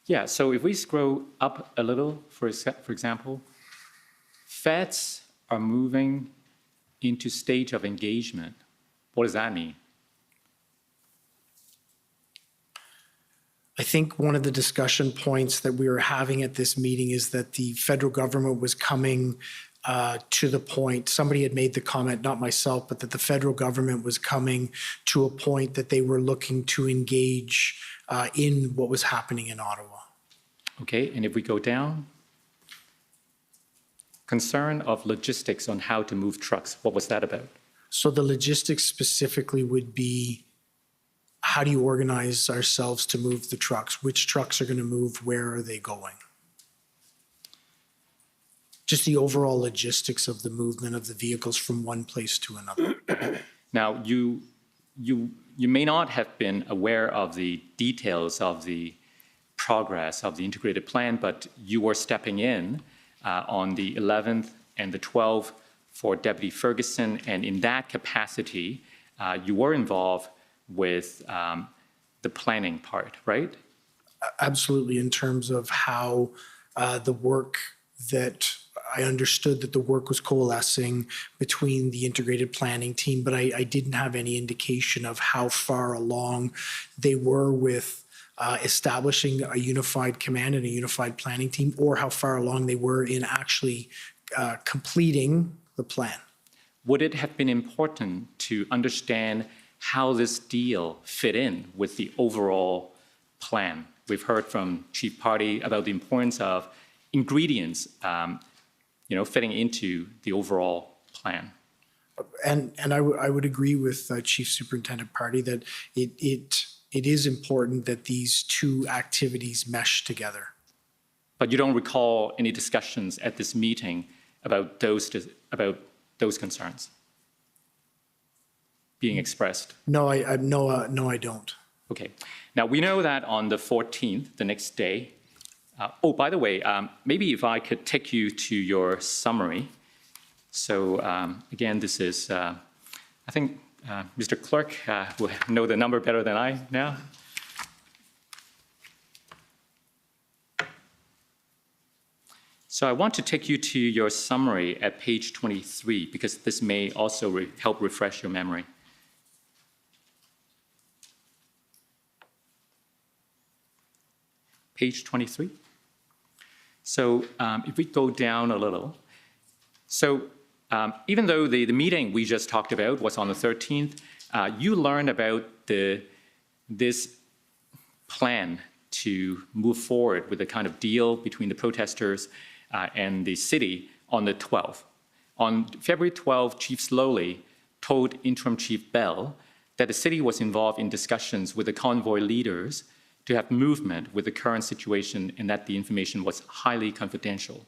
Yeah, so if we scroll up a little, for example, feds are moving into stage of engagement. What does that mean? I think one of the discussion points that we were having at this meeting is that the federal government was coming to the point, somebody had made the comment, not myself, but that the federal government was coming to a point that they were looking to engage in what was happening in Ottawa. Okay, and if we go down, concern of logistics on how to move trucks, what was that about? So the logistics specifically would be, how do you organize ourselves to move the trucks? Which trucks are going to move? Where are they going? Just the overall logistics of the movement of the vehicles from one place to another. Now, you may not have been aware of the details of the progress of the integrated plan, but you were stepping in on the 11th and the 12th for Deputy Ferguson, and in that capacity, you were involved with the planning part, right? Absolutely, in terms of how the work that I understood that the work was coalescing between the integrated planning team, but I didn't have any indication of how far along they were with establishing a unified command and a unified planning team, or how far along they were in actually completing the plan. Would it have been important to understand how this deal fit in with the overall plan? We've heard from Chief Party about the importance of ingredients, fitting into the overall plan. And I would agree with Chief Superintendent Party that it is important that these two activities mesh together. But you don't recall any discussions at this meeting about those concerns being expressed? No, I don't. Okay. Now, we know that on the 14th, the next day, oh, by the way, maybe if I could take you to your summary. So again, this is, I think Mr. Clerk will know the number better than I now. So I want to take you to your summary at page 23, because this may also help refresh your memory. Page 23. So if we go down a little, so even though the meeting we just talked about was on the 13th, you learned about this plan to move forward with a kind of deal between the protesters and the city on the 12th. On February 12th, Chief Slowly told Interim Chief Bell that the city was involved in discussions with the convoy leaders to have movement with the current situation and that the information was highly confidential.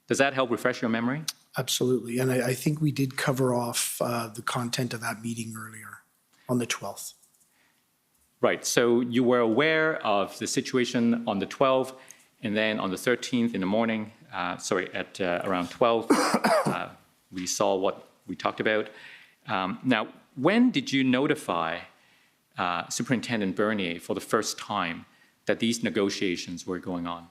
Does that help refresh your memory? Absolutely. And I think we did cover off the content of that meeting earlier on the 12th. Right. So you were aware of the situation on the 12th, and then on the 13th in the morning, at around 12, we saw what we talked about. Now, when did you notify Superintendent Bernier for the first time that these negotiations were going on?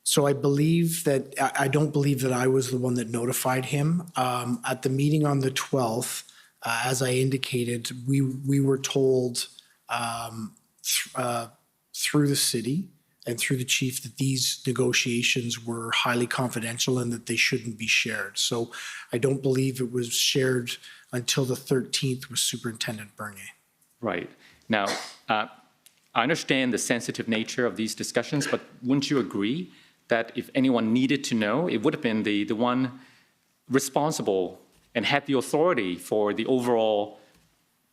So I don't believe that I was the one that notified him. At the meeting on the 12th, as I indicated, we were told through the city and through the chief that these negotiations were highly confidential and that they shouldn't be shared. So I don't believe it was shared until the 13th with Superintendent Bernier. Right. Now, I understand the sensitive nature of these discussions, but wouldn't you agree that if anyone needed to know, it would have been the one responsible and had the authority for the overall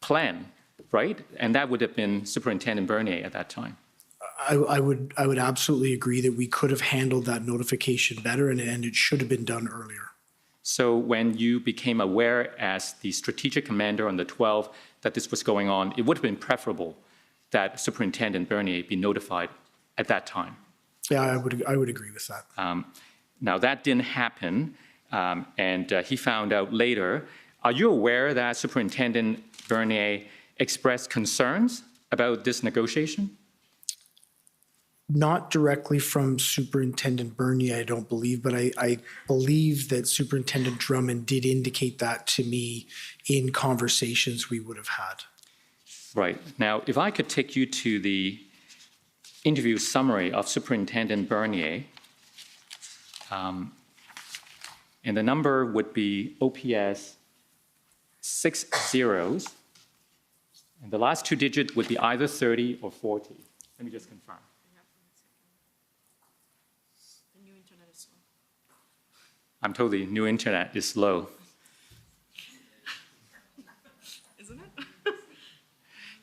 plan, right? And that would have been Superintendent Bernier at that time. I would absolutely agree that we could have handled that notification better, and it should have been done earlier. So when you became aware as the strategic commander on the 12th that this was going on, it would have been preferable that Superintendent Bernier be notified at that time. Yeah, I would agree with that. Now, that didn't happen, and he found out later. Are you aware that Superintendent Bernier expressed concerns about this negotiation? Not directly from Superintendent Bernier, I don't believe, but I believe that Superintendent Drummond did indicate that to me in conversations we would have had. Right. Now, if I could take you to the interview summary of Superintendent Bernier, and the number would be OPS 6 zeros, and the last two digits would be either 30 or 40. Let me just confirm. The new internet is slow. I'm told the new internet is slow. Isn't it?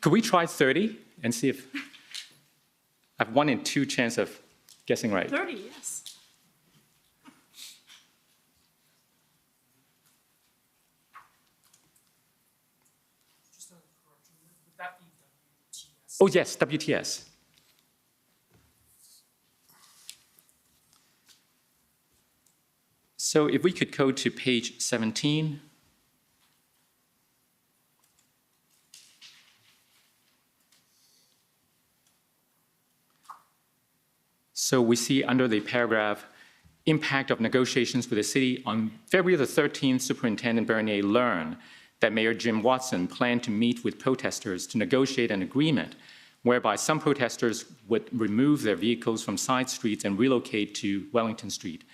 Could we try 30 and see if I have 1 in 2 chance of guessing right? 30, yes. Oh, yes, WTS. So if we could go to page 17. So we see under the paragraph, impact of negotiations with the city, on February the 13th, Superintendent Bernier learned that Mayor Jim Watson planned to meet with protesters to negotiate an agreement whereby some protesters would remove their vehicles from side streets and relocate to Wellington Street.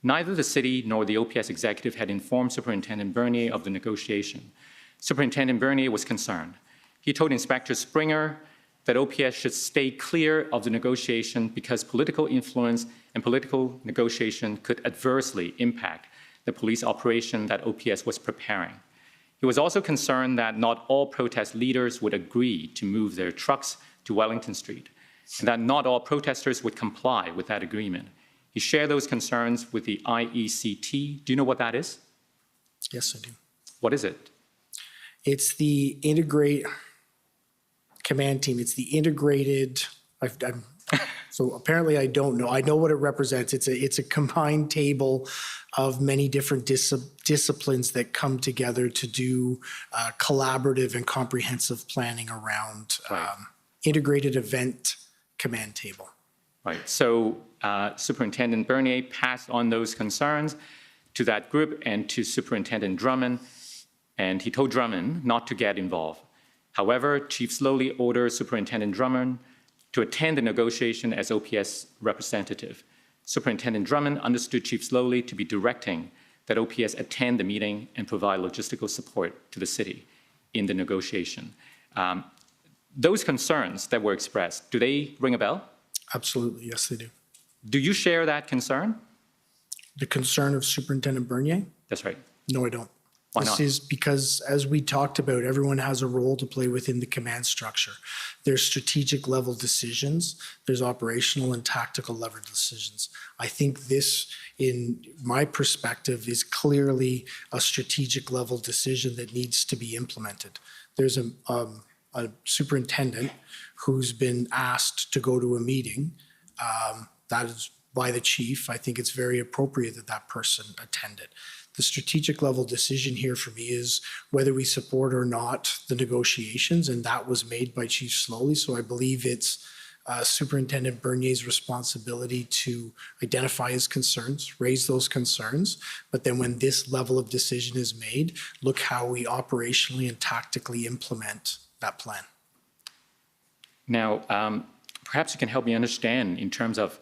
Neither the city nor the OPS executive had informed Superintendent Bernier of the negotiation. Superintendent Bernier was concerned. He told Inspector Springer that OPS should stay clear of the negotiation because political influence and political negotiation could adversely impact the police operation that OPS was preparing. He was also concerned that not all protest leaders would agree to move their trucks to Wellington Street, and that not all protesters would comply with that agreement. He shared those concerns with the IECT. Do you know what that is? Yes, I do. What is it? It's the command team. It's the integrated, so apparently I don't know. I know what it represents. It's a combined table of many different disciplines that come together to do collaborative and comprehensive planning around integrated event command table. Right. So Superintendent Bernier passed on those concerns to that group and to Superintendent Drummond, and he told Drummond not to get involved. However, Chief Slowly ordered Superintendent Drummond to attend the negotiation as OPS representative. Superintendent Drummond understood Chief Slowly to be directing that OPS attend the meeting and provide logistical support to the city in the negotiation. Those concerns that were expressed, do they ring a bell? Absolutely, yes, they do. Do you share that concern? The concern of Superintendent Bernier? That's right. No, I don't. Why not? This is because, as we talked about, everyone has a role to play within the command structure. There's strategic level decisions, there's operational and tactical level decisions. I think this, in my perspective, is clearly a strategic level decision that needs to be implemented. There's a superintendent who's been asked to go to a meeting. That is by the chief. I think it's very appropriate that that person attended. The strategic level decision here for me is whether we support or not the negotiations, and that was made by Chief Slowly. So I believe it's Superintendent Bernier's responsibility to identify his concerns, raise those concerns, but then when this level of decision is made, look how we operationally and tactically implement that plan. Now, perhaps you can help me understand in terms of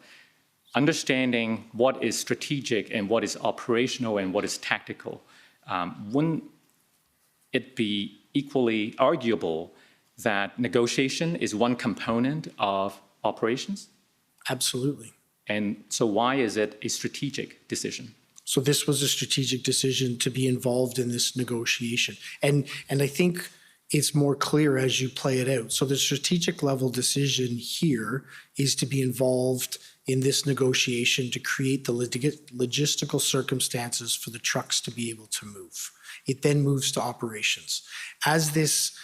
understanding what is strategic and what is operational and what is tactical. Wouldn't it be equally arguable that negotiation is one component of operations? Absolutely. And so why is it a strategic decision? So this was a strategic decision to be involved in this negotiation. And I think it's more clear as you play it out. So the strategic level decision here is to be involved in this negotiation to create the logistical circumstances for the trucks to be able to move. It then moves to operations. As this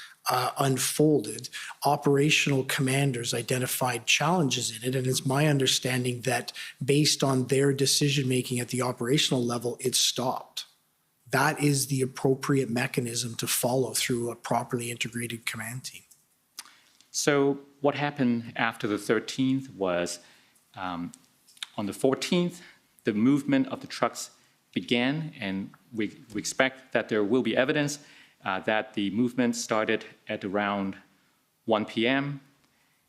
unfolded, operational commanders identified challenges in it, and it's my understanding that based on their decision-making at the operational level, it stopped. That is the appropriate mechanism to follow through a properly integrated command team. So what happened after the 13th was on the 14th, the movement of the trucks began, and we expect that there will be evidence that the movement started at around 1 p.m.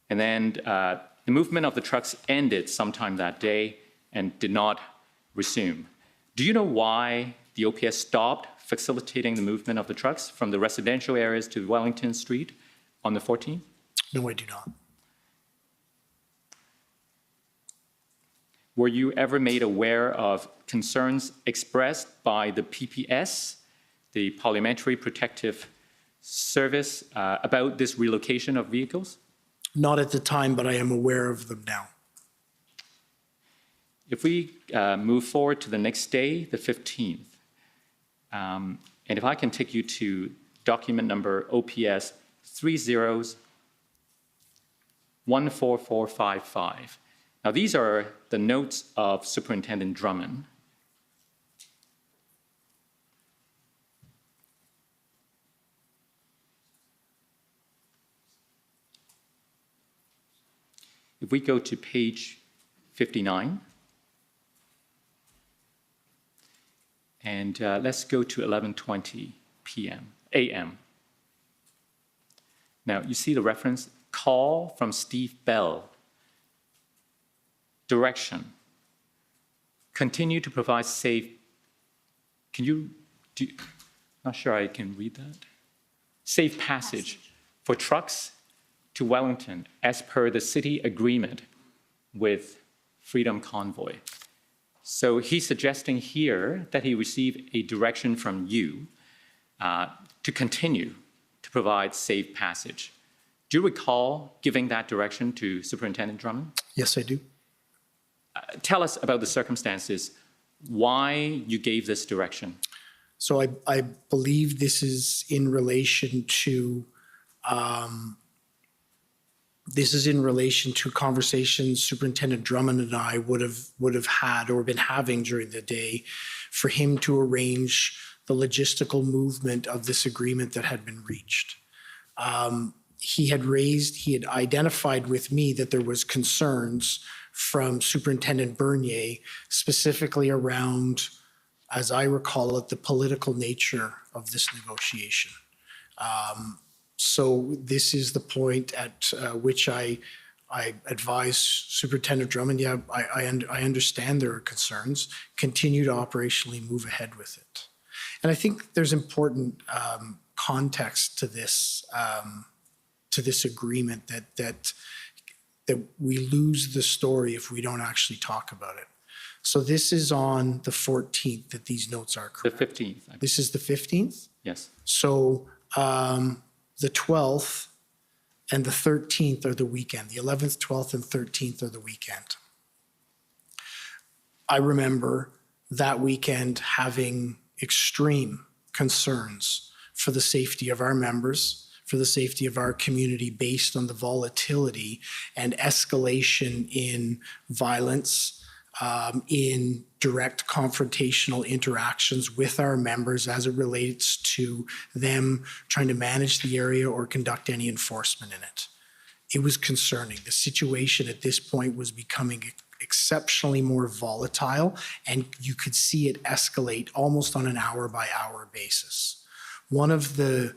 And then the movement of the trucks ended sometime that day and did not resume. Do you know why the OPS stopped facilitating the movement of the trucks from the residential areas to Wellington Street on the 14th? No, I do not. Were you ever made aware of concerns expressed by the PPS, the Parliamentary Protective Service, about this relocation of vehicles? Not at the time, but I am aware of them now. If we move forward to the next day, the 15th, and if I can take you to document number OPS 3014455. Now, these are the notes of Superintendent Drummond. If we go to page 59, and let's go to 11:20 a.m. Now, you see the reference, call from Steve Bell. Direction, continue to provide safe, not sure I can read that. Safe passage for trucks to Wellington as per the city agreement with Freedom Convoy. So he's suggesting here that he received a direction from you to continue to provide safe passage. Do you recall giving that direction to Superintendent Drummond? Yes, I do. Tell us about the circumstances, why you gave this direction. So I believe this is in relation to conversations Superintendent Drummond and I would have had or been having during the day for him to arrange the logistical movement of this agreement that had been reached. He had identified with me that there was concerns from Superintendent Bernier, specifically around, as I recall it, the political nature of this negotiation. So this is the point at which I advise Superintendent Drummond, yeah, I understand there are concerns, continue to operationally move ahead with it. And I think there's important context to this agreement that we lose the story if we don't actually talk about it. So this is on the 14th that these notes are correct. The 15th. This is the 15th? Yes. So the 12th and the 13th are the weekend. The 11th, 12th, and 13th are the weekend. I remember that weekend having extreme concerns for the safety of our members, for the safety of our community based on the volatility and escalation in violence, in direct confrontational interactions with our members as it relates to them trying to manage the area or conduct any enforcement in it. It was concerning. The situation at this point was becoming exceptionally more volatile, and you could see it escalate almost on an hour-by-hour basis. One of the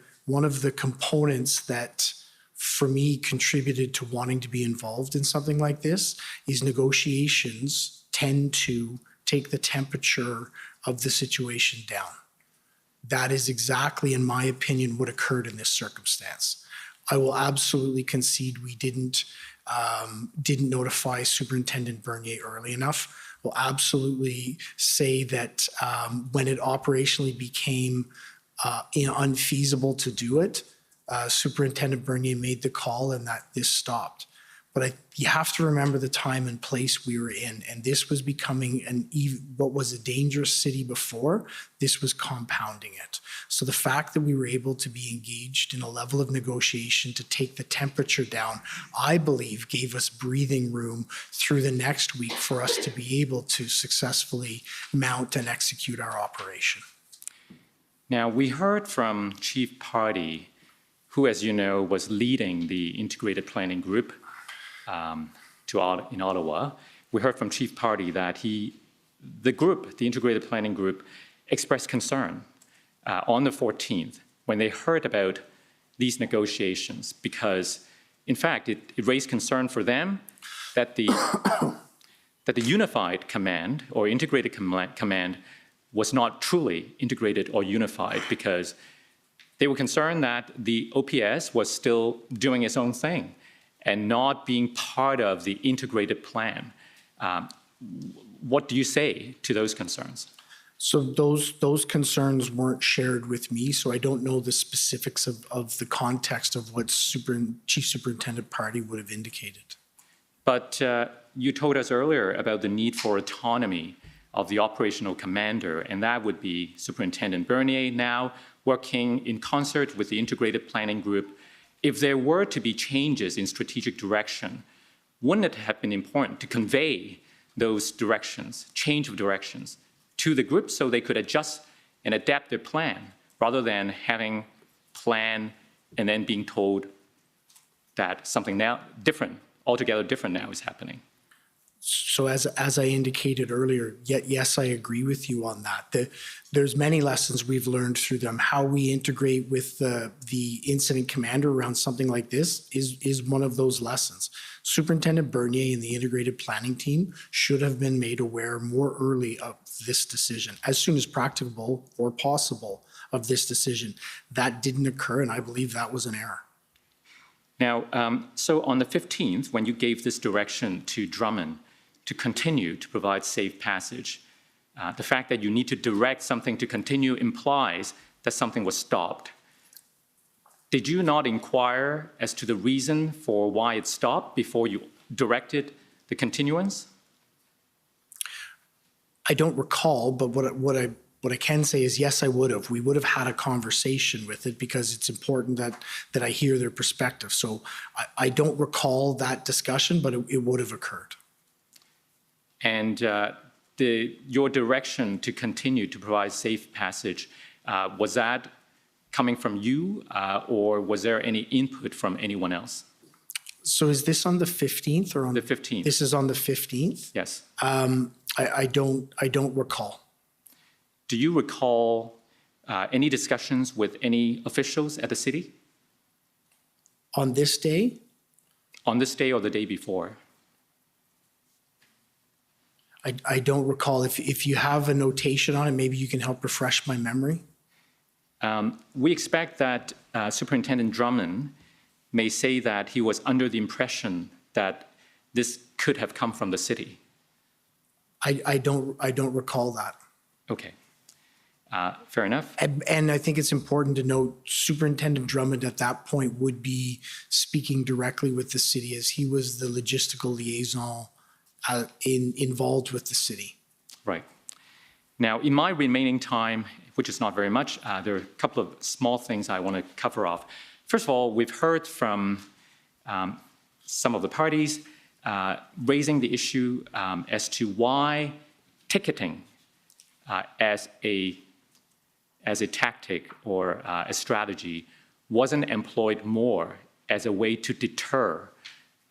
components that, for me, contributed to wanting to be involved in something like this is negotiations tend to take the temperature of the situation down. that is exactly, in my opinion, what occurred in this circumstance. I will absolutely concede we didn't notify Superintendent Bernier early enough. Will absolutely say that when it operationally became unfeasible to do it, Superintendent Bernier made the call and that this stopped. But you have to remember the time and place we were in, and this was becoming what was a dangerous city before, this was compounding it. So the fact that we were able to be engaged in a level of negotiation to take the temperature down, I believe gave us breathing room through the next week for us to be able to successfully mount and execute our operation. Now, we heard from Chief Party, who, as you know, was leading the integrated planning group in Ottawa. We heard from Chief Party that the integrated planning group, expressed concern on the 14th when they heard about these negotiations, because, in fact, it raised concern for them that the unified command or integrated command was not truly integrated or unified, because they were concerned that the OPS was still doing its own thing and not being part of the integrated plan. What do you say to those concerns? So those concerns weren't shared with me, so I don't know the specifics of the context of what Chief Superintendent Party would have indicated. But you told us earlier about the need for autonomy of the operational commander, and that would be Superintendent Bernier now working in concert with the integrated planning group. If there were to be changes in strategic direction, wouldn't it have been important to convey those directions, change of directions, to the group so they could adjust and adapt their plan, rather than having plan and then being told that something now different, altogether different now is happening? So as I indicated earlier, yes, I agree with you on that. There's many lessons we've learned through them. How we integrate with the incident commander around something like this is one of those lessons. Superintendent Bernier and the integrated planning team should have been made aware more early of this decision, as soon as practicable or possible of this decision. That didn't occur, and I believe that was an error. Now, so on the 15th, when you gave this direction to Drummond to continue to provide safe passage, the fact that you need to direct something to continue implies that something was stopped. Did you not inquire as to the reason for why it stopped before you directed the continuance? I don't recall, but what I can say is, yes, I would have. We would have had a conversation with it, because it's important that I hear their perspective. So I don't recall that discussion, but it would have occurred. And your direction to continue to provide safe passage, was that coming from you, or was there any input from anyone else? So is this on the 15th or on the 15th? This is on the 15th? Yes. I don't recall. Do you recall any discussions with any officials at the city? On this day? On this day or the day before? I don't recall. If you have a notation on it, maybe you can help refresh my memory. We expect that Superintendent Drummond may say that he was under the impression that this could have come from the city. I don't recall that. Okay. Fair enough. And I think it's important to note Superintendent Drummond at that point would be speaking directly with the city, as he was the logistical liaison involved with the city. Right. Now, in my remaining time, which is not very much, there are a couple of small things I want to cover off. First of all, we've heard from some of the parties raising the issue as to why ticketing as a tactic or a strategy wasn't employed more as a way to deter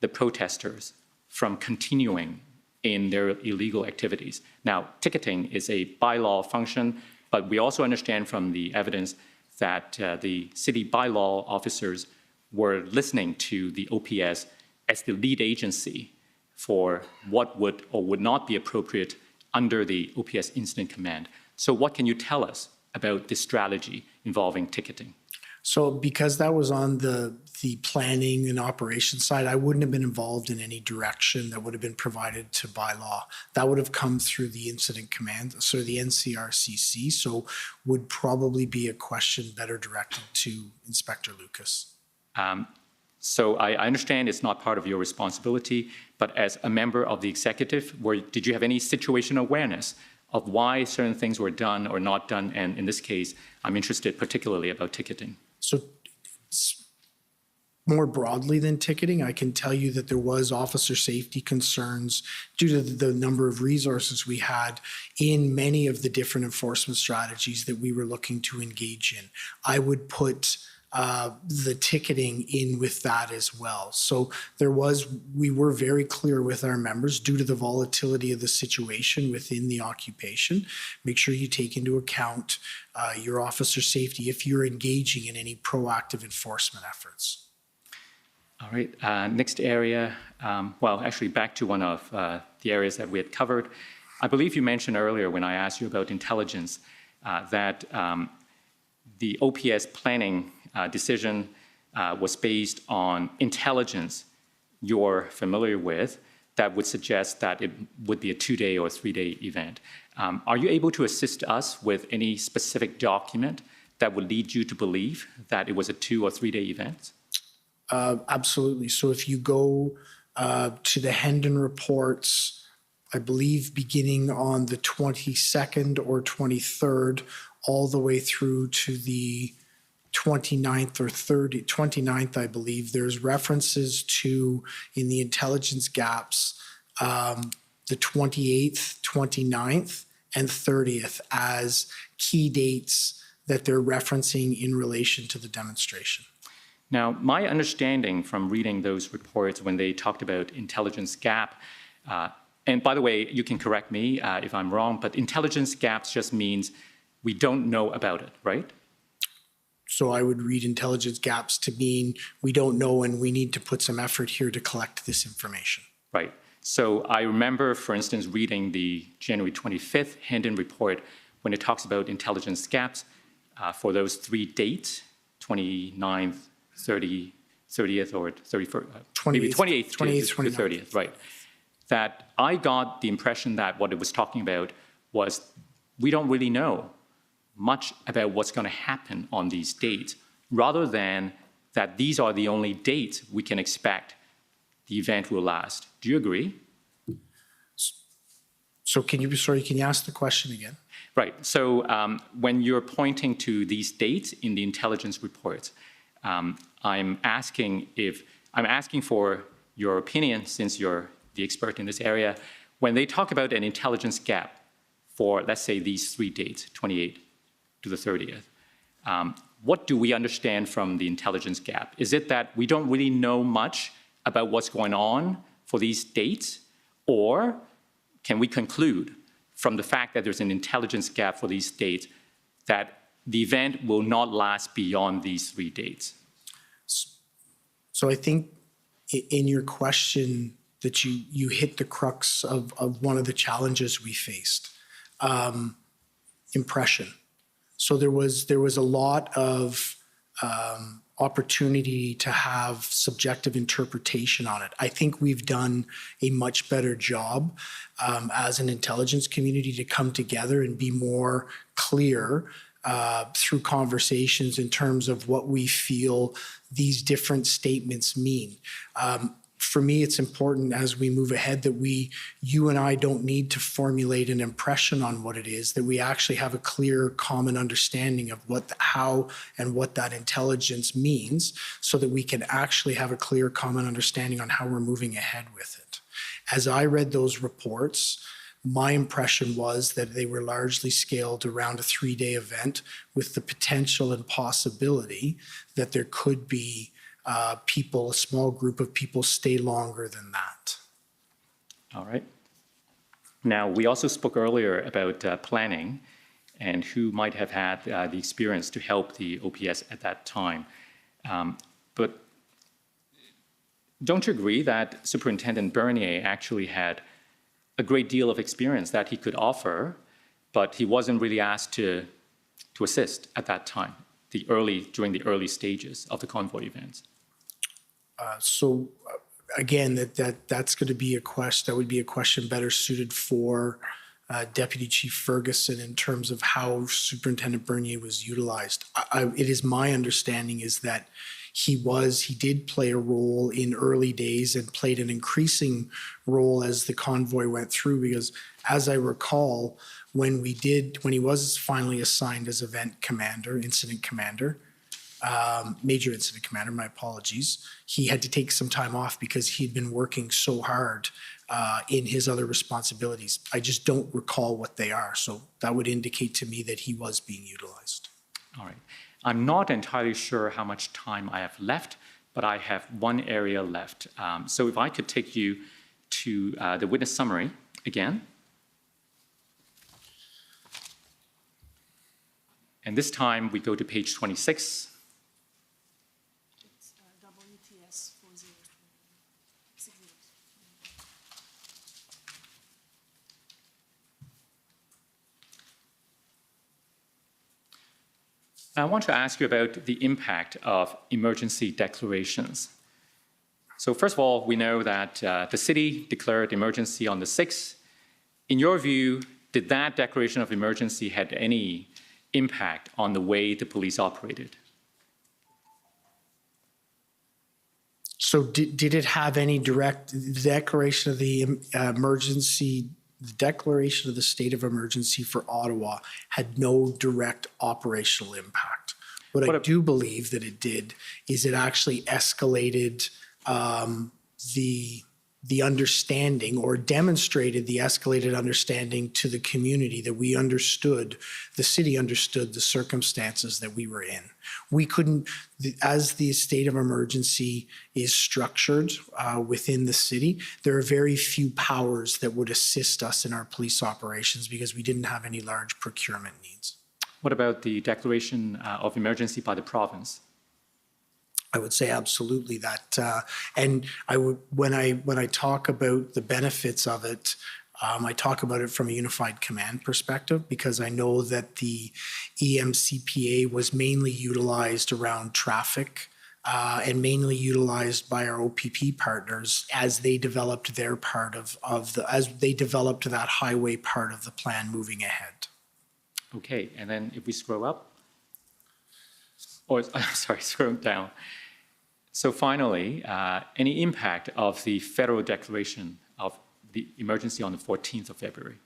the protesters from continuing in their illegal activities. Now, ticketing is a bylaw function, but we also understand from the evidence that the city bylaw officers were listening to the OPS as the lead agency for what would or would not be appropriate under the OPS incident command. So what can you tell us about this strategy involving ticketing? So because that was on the planning and operations side, I wouldn't have been involved in any direction that would have been provided to bylaw. That would have come through the incident command, so the NCRCC, so would probably be a question better directed to Inspector Lucas. So I understand it's not part of your responsibility, but as a member of the executive, did you have any situational awareness of why certain things were done or not done? And in this case, I'm interested particularly about ticketing. So more broadly than ticketing, I can tell you that there was officer safety concerns due to the number of resources we had in many of the different enforcement strategies that we were looking to engage in. I would put the ticketing in with that as well. So we were very clear with our members due to the volatility of the situation within the occupation. Make sure you take into account your officer safety if you're engaging in any proactive enforcement efforts. All right, next area, well, actually back to one of the areas that we had covered. I believe you mentioned earlier when I asked you about intelligence that the OPS planning decision was based on intelligence you're familiar with that would suggest that it would be a 2-day or 3-day event. Are you able to assist us with any specific document that would lead you to believe that it was a 2 or 3-day event? Absolutely. So if you go to the Hendon reports, I believe beginning on the 22nd or 23rd, all the way through to the 29th or 29th, I believe, there's references to, in the intelligence gaps, the 28th, 29th, and 30th as key dates that they're referencing in relation to the demonstration. Now, my understanding from reading those reports when they talked about intelligence gap, and by the way, you can correct me if I'm wrong, but intelligence gaps just means we don't know about it, right? So I would read intelligence gaps to mean we don't know and we need to put some effort here to collect this information. Right. So I remember, for instance, reading the January 25th Hendon report when it talks about intelligence gaps for those 3 dates, 29th, 30th or 31st, maybe 28th to 30th, right? That I got the impression that what it was talking about was we don't really know much about what's going to happen on these dates, rather than that these are the only dates we can expect the event will last. Do you agree? So can you ask the question again? Right. So when you're pointing to these dates in the intelligence reports, I'm asking for your opinion, since you're the expert in this area. When they talk about an intelligence gap for, let's say, these 3 dates, 28th to the 30th, what do we understand from the intelligence gap? Is it that we don't really know much about what's going on for these dates, or can we conclude from the fact that there's an intelligence gap for these dates that the event will not last beyond these 3 dates? So I think in your question that you hit the crux of one of the challenges we faced, impression. So there was a lot of opportunity to have subjective interpretation on it. I think we've done a much better job as an intelligence community to come together and be more clear through conversations in terms of what we feel these different statements mean. For me, it's important as we move ahead that you and I don't need to formulate an impression on what it is, that we actually have a clear common understanding of how and what that intelligence means, so that we can actually have a clear common understanding on how we're moving ahead with it. As I read those reports, my impression was that they were largely scaled around a 3-day event with the potential and possibility that there could be a small group of people stay longer than that. All right. Now, we also spoke earlier about planning and who might have had the experience to help the OPS at that time. But don't you agree that Superintendent Bernier actually had a great deal of experience that he could offer, but he wasn't really asked to to assist at that time, during the early stages of the convoy events? Again, that's going to be a question. That would be a question better suited for Deputy Chief Ferguson in terms of how Superintendent Bernier was utilized. It is my understanding is that he did play a role in early days and played an increasing role as the convoy went through, because as I recall, when he was finally assigned as incident commander, major incident commander, my apologies, he had to take some time off because he'd been working so hard in his other responsibilities. I just don't recall what they are. So that would indicate to me that he was being utilized. All right. I'm not entirely sure how much time I have left, but I have one area left. So if I could take you to the witness summary again. And this time we go to page 26. It's WTS 4060. I want to ask you about the impact of emergency declarations. So first of all, we know that the city declared emergency on the 6th. In your view, did that declaration of emergency had any impact on the way the police operated? So did it have any direct declaration of the emergency? The declaration of the state of emergency for Ottawa had no direct operational impact. What I do believe that it did is it actually escalated the understanding, or demonstrated the escalated understanding to the community that we understood, the city understood the circumstances that we were in. We couldn't, as the state of emergency is structured within the city, there are very few powers that would assist us in our police operations because we didn't have any large procurement needs. What about the declaration of emergency by the province? I would say absolutely that, and I would when I talk about the benefits of it, I talk about it from a unified command perspective, because I know that the EMCPA was mainly utilized around traffic and mainly utilized by our OPP partners as they developed their part as they developed that highway part of the plan moving ahead. Okay, and then if we scroll up, or sorry, scroll down. So finally, any impact of the federal declaration of the emergency on the 14th of February?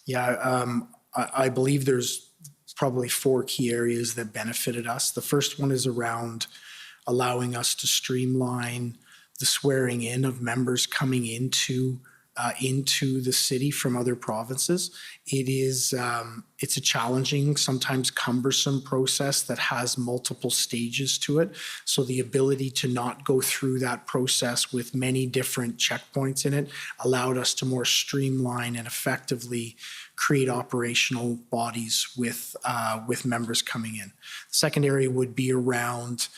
Yeah, I believe there's probably 4 key areas that benefited us. The first one is around allowing us to streamline the swearing in of members coming into the city from other provinces. It's a challenging, sometimes cumbersome process that has multiple stages to it. So the ability to not go through that process with many different checkpoints in it allowed us to more streamline and effectively create operational bodies with members coming in. The second area would be around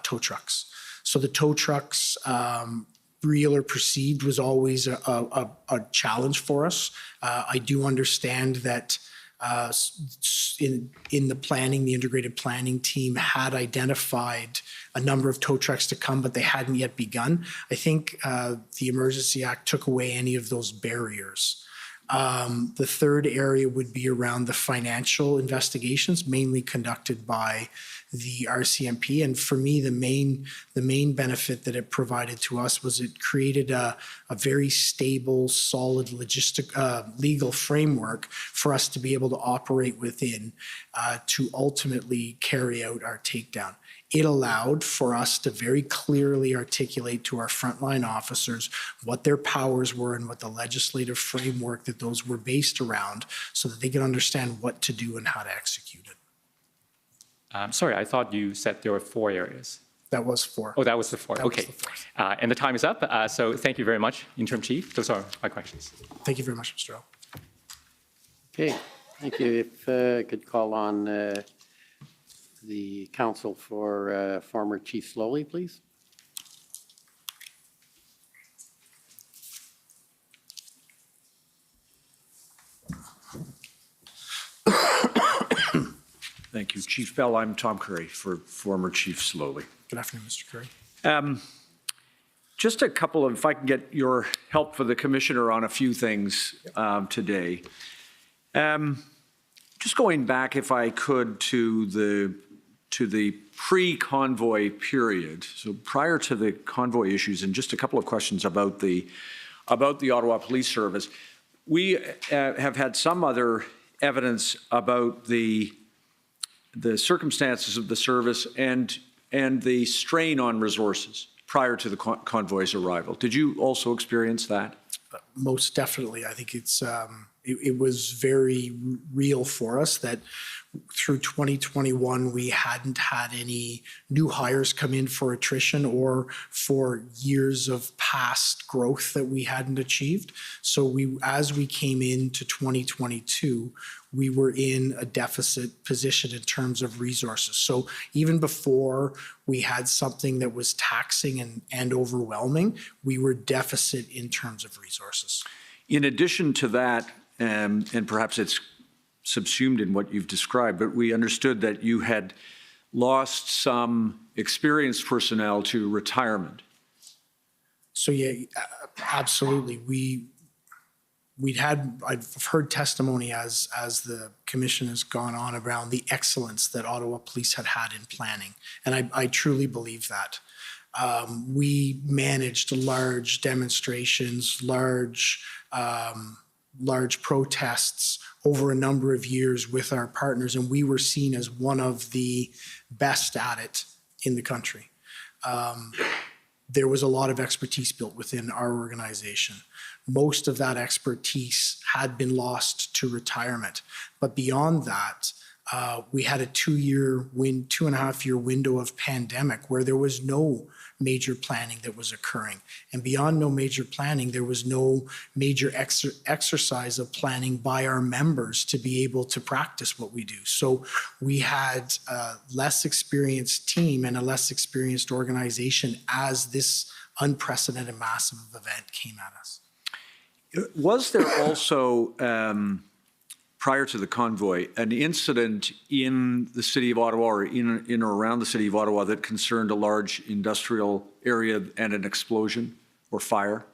tow trucks. So the tow trucks, real or perceived, was always a challenge for us. I do understand that in the planning, the integrated planning team had identified a number of tow trucks to come, but they hadn't yet begun. I think the Emergency Act took away any of those barriers. The third area would be around the financial investigations, mainly conducted by the RCMP. And for me, the main benefit that it provided to us was it created a very stable, solid legal framework for us to be able to operate within to ultimately carry out our takedown. It allowed for us to very clearly articulate to our frontline officers what their powers were and what the legislative framework that those were based around, so that they can understand what to do and how to execute it. Sorry, I thought you said there were 4 areas. That was 4. Oh, that was the 4. Okay. And the time is up. So thank you very much, Interim Chief. Those are my questions. Thank you very much, Mr. O. Okay, thank you. If I could call on the counsel for former Chief Slowly, please. Thank you. Chief Bell, I'm Tom Curry for former Chief Slowly. Good afternoon, Mr. Curry. Just a couple of, if I can get your help for the commissioner on a few things today. Just going back, if I could, to the pre-convoy period. So prior to the convoy issues, and just a couple of questions about the Ottawa Police Service. We have had some other evidence about the circumstances of the service and the strain on resources prior to the convoy's arrival. Did you also experience that? Most definitely. I think it was very real for us that through 2021, we hadn't had any new hires come in for attrition or for years of past growth that we hadn't achieved. So as we came into 2022, we were in a deficit position in terms of resources. So even before we had something that was taxing and overwhelming, we were deficit in terms of resources. In addition to that, and perhaps it's subsumed in what you've described, but we understood that you had lost some experienced personnel to retirement. So yeah, absolutely. I've heard testimony as the commission has gone on around the excellence that Ottawa Police had in planning, and I truly believe that. We managed large demonstrations, large protests over a number of years with our partners, and we were seen as one of the best at it in the country. There was a lot of expertise built within our organization. Most of that expertise had been lost to retirement. But beyond that, we had a 2.5 year window of pandemic where there was no major planning that was occurring. And beyond no major planning, there was no major exercise of planning by our members to be able to practice what we do. So we had a less experienced team and a less experienced organization as this unprecedented massive event came at us. Was there also, prior to the convoy, an incident in the city of Ottawa or in or around the city of Ottawa that concerned a large industrial area and an explosion or fire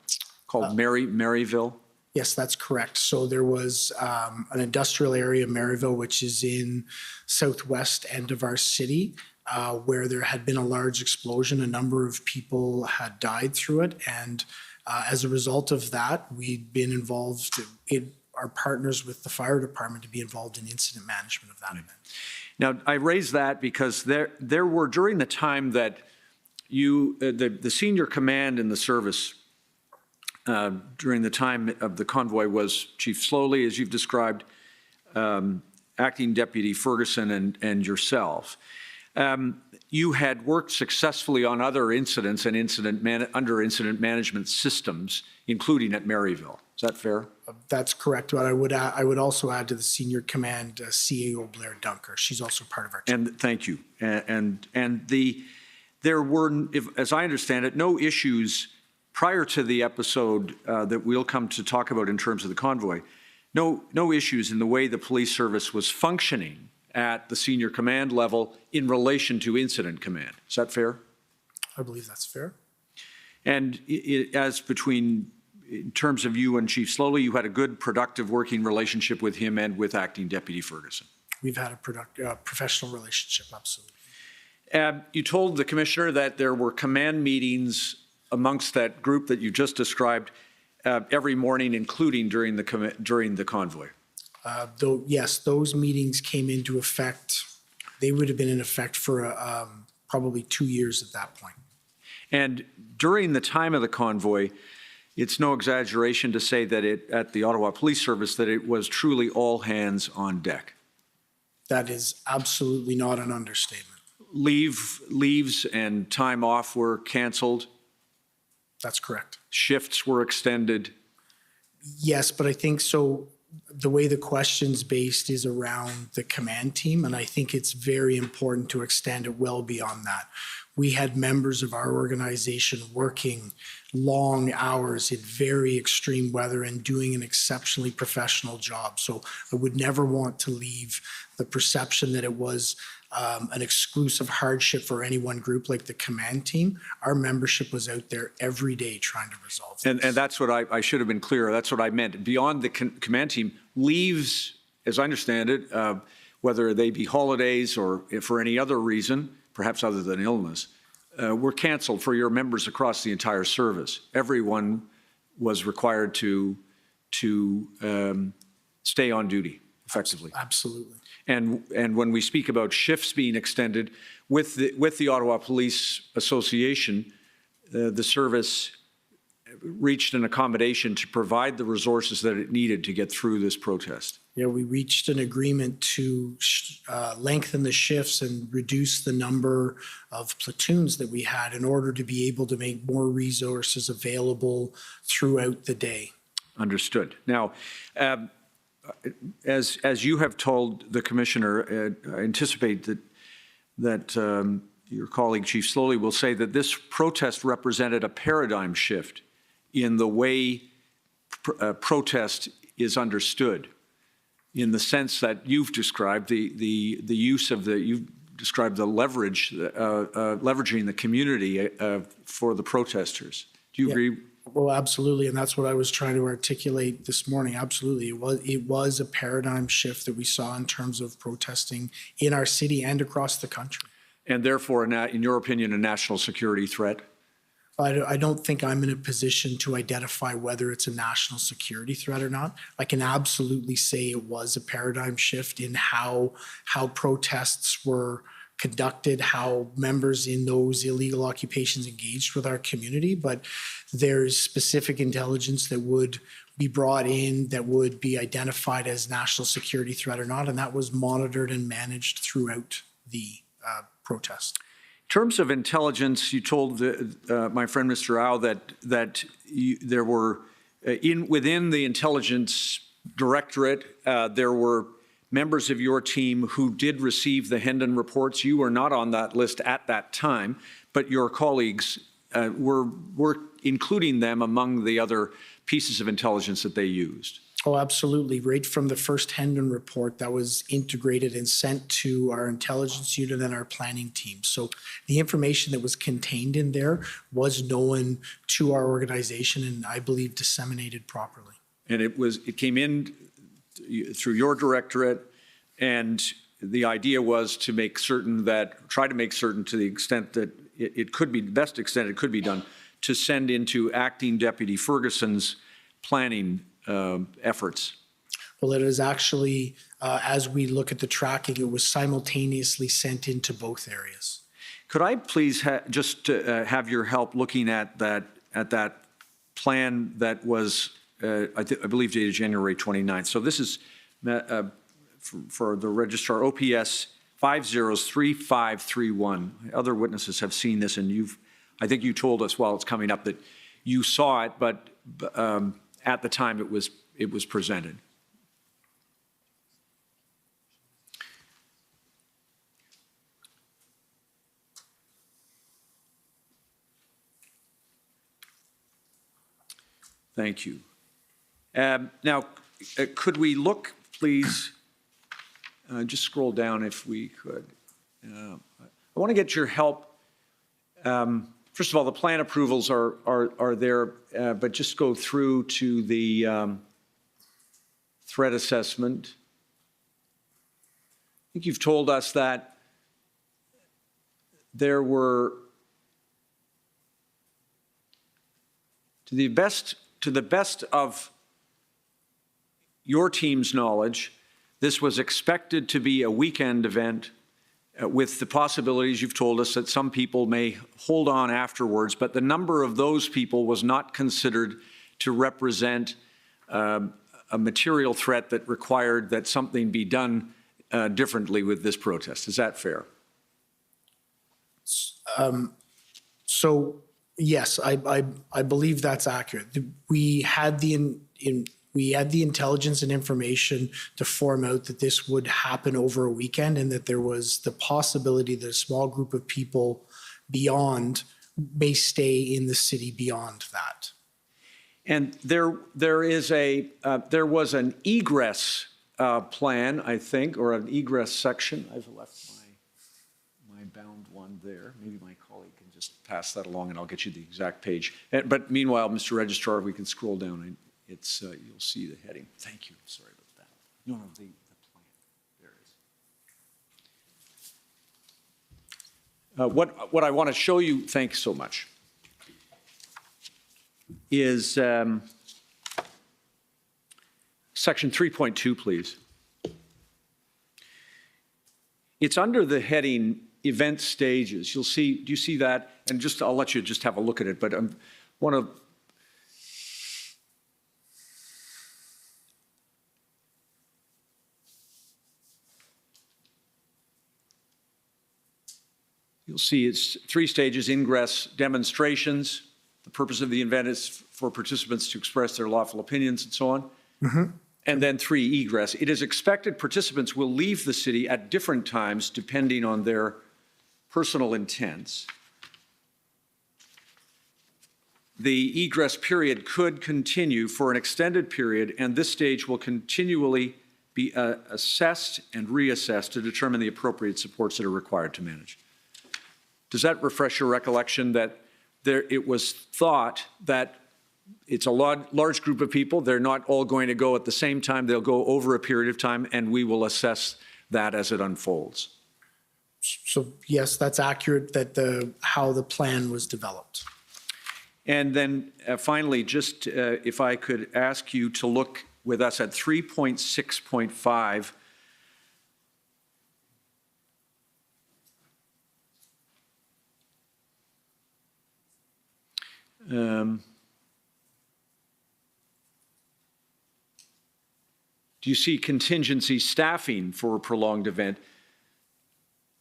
called Maryville? Yes, that's correct. So there was an industrial area, Maryville, which is in southwest end of our city, where there had been a large explosion. A number of people had died through it. And as a result of that, we'd been involved in our partners with the fire department to be involved in incident management of that event. Now, I raise that because there were, during the time that you, the senior command in the service, during the time of the convoy was Chief Slowly, as you've described, Acting Deputy Ferguson and yourself. You had worked successfully on other incidents and under incident management systems, including at Maryville. Is that fair? That's correct. But I would also add to the senior command CAO Blair Dunker. She's also part of our team. And thank you. There were, as I understand it, no issues prior to the episode that we'll come to talk about in terms of the convoy. No issues in the way the police service was functioning at the senior command level in relation to incident command. Is that fair? I believe that's fair. And in terms of you and Chief Slowly, you had a good, productive working relationship with him and with Acting Deputy Ferguson. We've had a professional relationship, absolutely. You told the Commissioner that there were command meetings amongst that group that you just described every morning, including during the convoy. Yes, those meetings came into effect. They would have been in effect for probably 2 years at that point. And during the time of the convoy, it's no exaggeration to say that at the Ottawa Police Service that it was truly all hands on deck. That is absolutely not an understatement. Leaves and time off were canceled. That's correct. Shifts were extended. Yes, but I think so. the way the question's based is around the command team, and I think it's very important to extend it well beyond that. We had members of our organization working long hours in very extreme weather and doing an exceptionally professional job. So I would never want to leave the perception that it was an exclusive hardship for any one group like the command team. Our membership was out there every day trying to resolve things. And that's what I should have been clear. That's what I meant. Beyond the command team, leaves, as I understand it, whether they be holidays or for any other reason, perhaps other than illness, were canceled for your members across the entire service. Everyone was required to stay on duty effectively. Absolutely. And when we speak about shifts being extended, with the Ottawa Police Association, the service reached an accommodation to provide the resources that it needed to get through this protest. Yeah, we reached an agreement to lengthen the shifts and reduce the number of platoons that we had in order to be able to make more resources available throughout the day. Understood. Now, as you have told the commissioner, I anticipate that your colleague Chief Slowly will say that this protest represented a paradigm shift in the way protest is understood, in the sense that you've described the use of you've described the leveraging the community for the protesters. Do you agree? Well, absolutely, and that's what I was trying to articulate this morning. Absolutely, it was a paradigm shift that we saw in terms of protesting in our city and across the country. And therefore, in your opinion, a national security threat? I don't think I'm in a position to identify whether it's a national security threat or not. I can absolutely say it was a paradigm shift in how protests were conducted, how members in those illegal occupations engaged with our community, but there's specific intelligence that would be brought in that would be identified as national security threat or not, and that was monitored and managed throughout the protest. In terms of intelligence, you told my friend Mr. Au that there were, within the intelligence directorate, there were members of your team who did receive the Hendon reports. You were not on that list at that time, but your colleagues were including them among the other pieces of intelligence that they used. Oh, absolutely. Right from the first Hendon report, that was integrated and sent to our intelligence unit and our planning team. So the information that was contained in there was known to our organization and I believe disseminated properly. And it came in through your directorate, and the idea was to make certain try to make certain to the extent that it could be, the best extent it could be done, to send into Acting Deputy Ferguson's planning efforts. Well, it is actually, as we look at the tracking, it was simultaneoly sent into both areas. Could I please just have your help looking at that plan that was, I believe, dated January 29th. So this is for the registrar, OPS 503531. Other witnesses have seen this, and I think you told us while it's coming up that you saw it, but at the time it was presented. Thank you. Now, could we look, please, just scroll down if we could. I want to get your help. First of all, the plan approvals are there, but just go through to the threat assessment. I think you've told us that there were, to the best of your team's knowledge, this was expected to be a weekend event with the possibilities you've told us that some people may hold on afterwards, but the number of those people was not considered to represent a material threat that required that something be done differently with this protest. Is that fair? So yes, I believe that's accurate. We had we had the intelligence and information to form out that this would happen over a weekend and that there was the possibility that a small group of people beyond may stay in the city beyond that. And there was an egress plan, I think, or an egress section. I've left my bound one there. Maybe my colleague can just pass that along and I'll get you the exact page. But meanwhile, Mr. Registrar, we can scroll down. It's you'll see the heading. Thank you. Sorry about that. No, the plan. There it is. What I want to show you, thanks so much, is section 3.2, please. It's under the heading event stages. You'll see, do you see that? And just, I'll let you just have a look at it, but I want to, you'll see it's 3 stages: ingress, demonstrations. The purpose of the event is for participants to express their lawful opinions and so on. Mm-hmm. And then 3, egress. It is expected participants will leave the city at different times depending on their personal intents. The egress period could continue for an extended period, and this stage will continually be assessed and reassessed to determine the appropriate supports that are required to manage. Does that refresh your recollection that it was thought that it's a large group of people, they're not all going to go at the same time, they'll go over a period of time, and we will assess that as it unfolds? So yes, that's accurate, that how the plan was developed. And then finally, just if I could ask you to look with us at 3.6.5. Do you see contingency staffing for a prolonged event?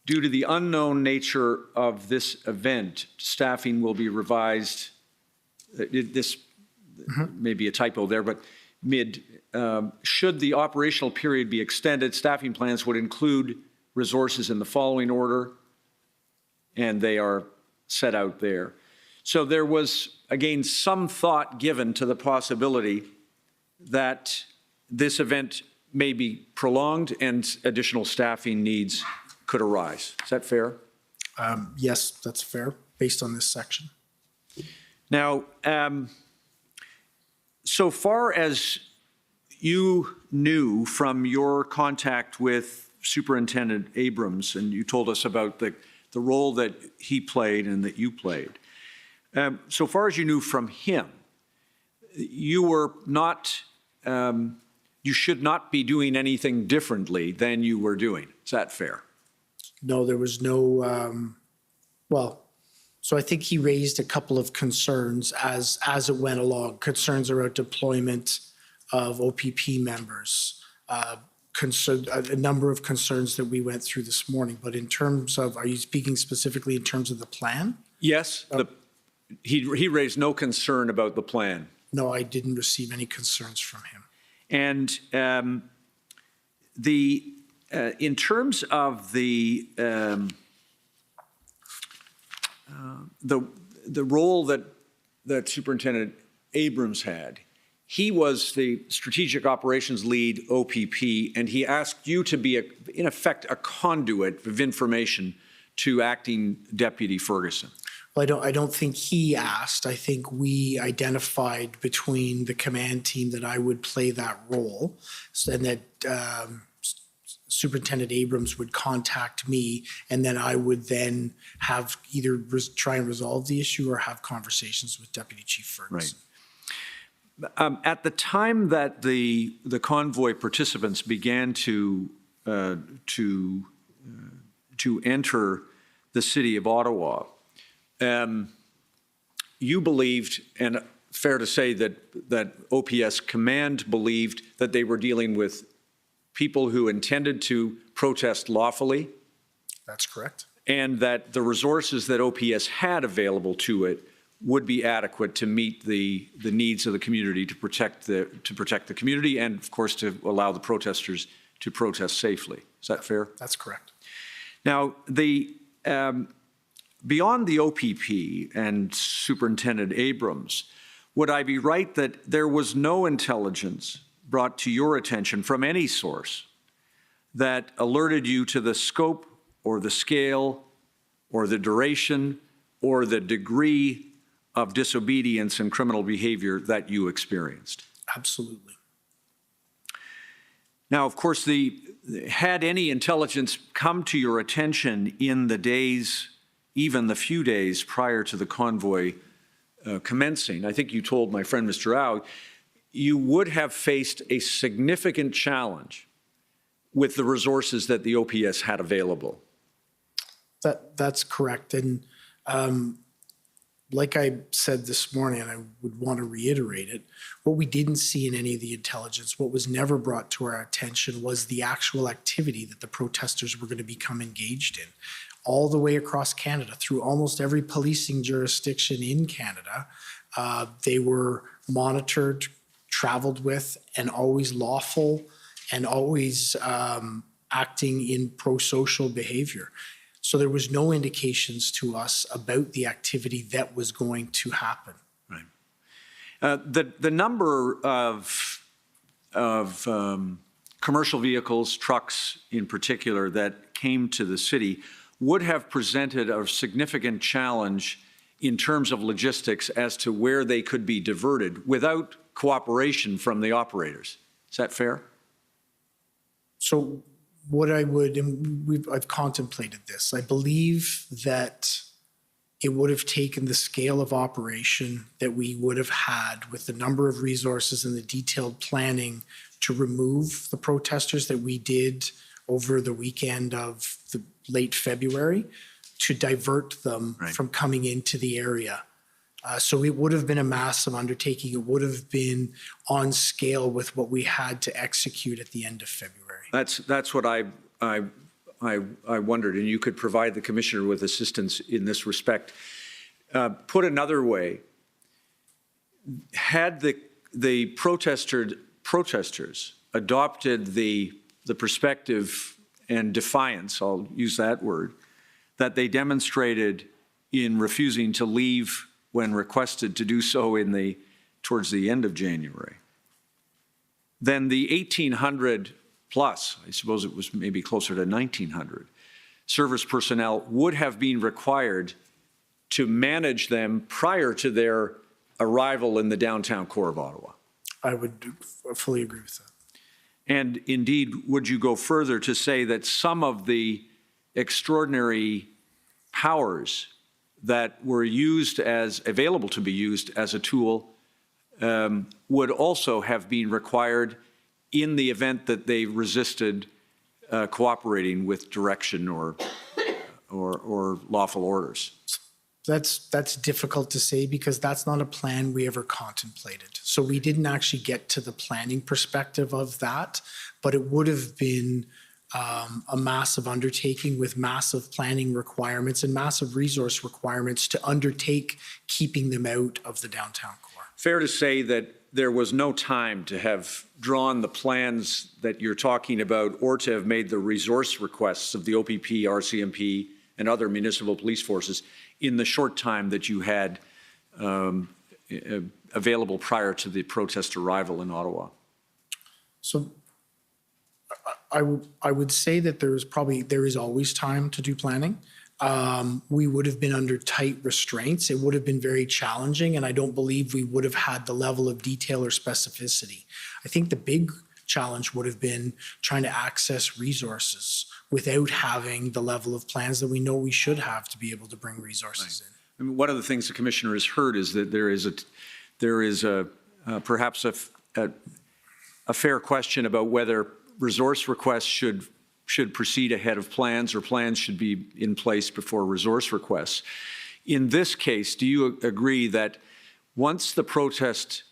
Due to the unknown nature of this event, staffing will be revised. This may be a typo there, but should the operational period be extended, staffing plans would include resources in the following order, and they are set out there. So there was, again, some thought given to the possibility that this event may be prolonged and additional staffing needs could arise. Is that fair? Yes, that's fair, based on this section. Now, so far as you knew from your contact with Superintendent Abrams, and you told us about the role that he played and that you played, so far as you knew from him, you were not, you should not be doing anything differently than you were doing. Is that fair? No, there was no, so I think he raised a couple of concerns as it went along, concerns about deployment of OPP members, a number of concerns that we went through this morning. But in terms of, are you speaking specifically in terms of the plan? Yes, he raised no concern about the plan. No, I didn't receive any concerns from him. And in terms of the role that Superintendent Abrams had, he was the strategic operations lead OPP, and he asked you to be, in effect, a conduit of information to acting Deputy Ferguson. Well, I don't think he asked. I think we identified between the command team that I would play that role, and that Superintendent Abrams would contact me, and then I would then have either try and resolve the issue or have conversations with Deputy Chief Ferguson. Right. At the time that the convoy participants began to enter the city of Ottawa, you believed, and fair to say that OPS command believed, that they were dealing with people who intended to protest lawfully. That's correct. And that the resources that OPS had available to it would be adequate to meet the needs of the community, to protect the community, and of course to allow the protesters to protest safely. Is that fair? That's correct. Now, beyond the OPP and Superintendent Abrams, would I be right that there was no intelligence brought to your attention from any source that alerted you to the scope or the scale or the duration or the degree of disobedience and criminal behavior that you experienced? Absolutely. Now, of course, had any intelligence come to your attention in the days, even the few days prior to the convoy commencing, I think you told my friend Mr. Rao, you would have faced a significant challenge with the resources that the OPS had available. That's correct. And like I said this morning, and I would want to reiterate it, what we didn't see in any of the intelligence, what was never brought to our attention was the actual activity that the protesters were going to become engaged in. All the way across Canada, through almost every policing jurisdiction in Canada, they were monitored, traveled with, and always lawful and always acting in pro-social behavior. So there was no indications to us about the activity that was going to happen. Right. The number of commercial vehicles, trucks in particular, that came to the city would have presented a significant challenge in terms of logistics as to where they could be diverted without cooperation from the operators. Is that fair? So what I would, and I've contemplated this, I believe that it would have taken the scale of operation that we would have had with the number of resources and the detailed planning to remove the protesters that we did over the weekend of the late February to divert them from coming into the area. So it would have been a massive undertaking. It would have been on scale with what we had to execute at the end of February. That's what I wondered, and you could provide the commissioner with assistance in this respect. Put another way, had the protesters adopted the perspective and defiance, I'll use that word, that they demonstrated in refusing to leave when requested to do so towards the end of January, then the 1,800 plus, I suppose it was maybe closer to 1,900, service personnel would have been required to manage them prior to their arrival in the downtown core of Ottawa. I would fully agree with that. And indeed, would you go further to say that some of the extraordinary powers that were available to be used as a tool would also have been required in the event that they resisted cooperating with direction or lawful orders? That's difficult to say because that's not a plan we ever contemplated. So we didn't actually get to the planning perspective of that, but it would have been a massive undertaking with massive planning requirements and massive resource requirements to undertake keeping them out of the downtown core. Fair to say that there was no time to have drawn the plans that you're talking about or to have made the resource requests of the OPP, RCMP, and other municipal police forces in the short time that you had available prior to the protest arrival in Ottawa? So I would say that there is always time to do planning. We would have been under tight restraints. It would have been very challenging, and I don't believe we would have had the level of detail or specificity. I think the big challenge would have been trying to access resources without having the level of plans that we know we should have to be able to bring resources in. I mean, one of the things the commissioner has heard is that there is perhaps a fair question about whether resource requests should proceed ahead of plans or plans should be in place before resource requests. In this case, do you agree that once the protesters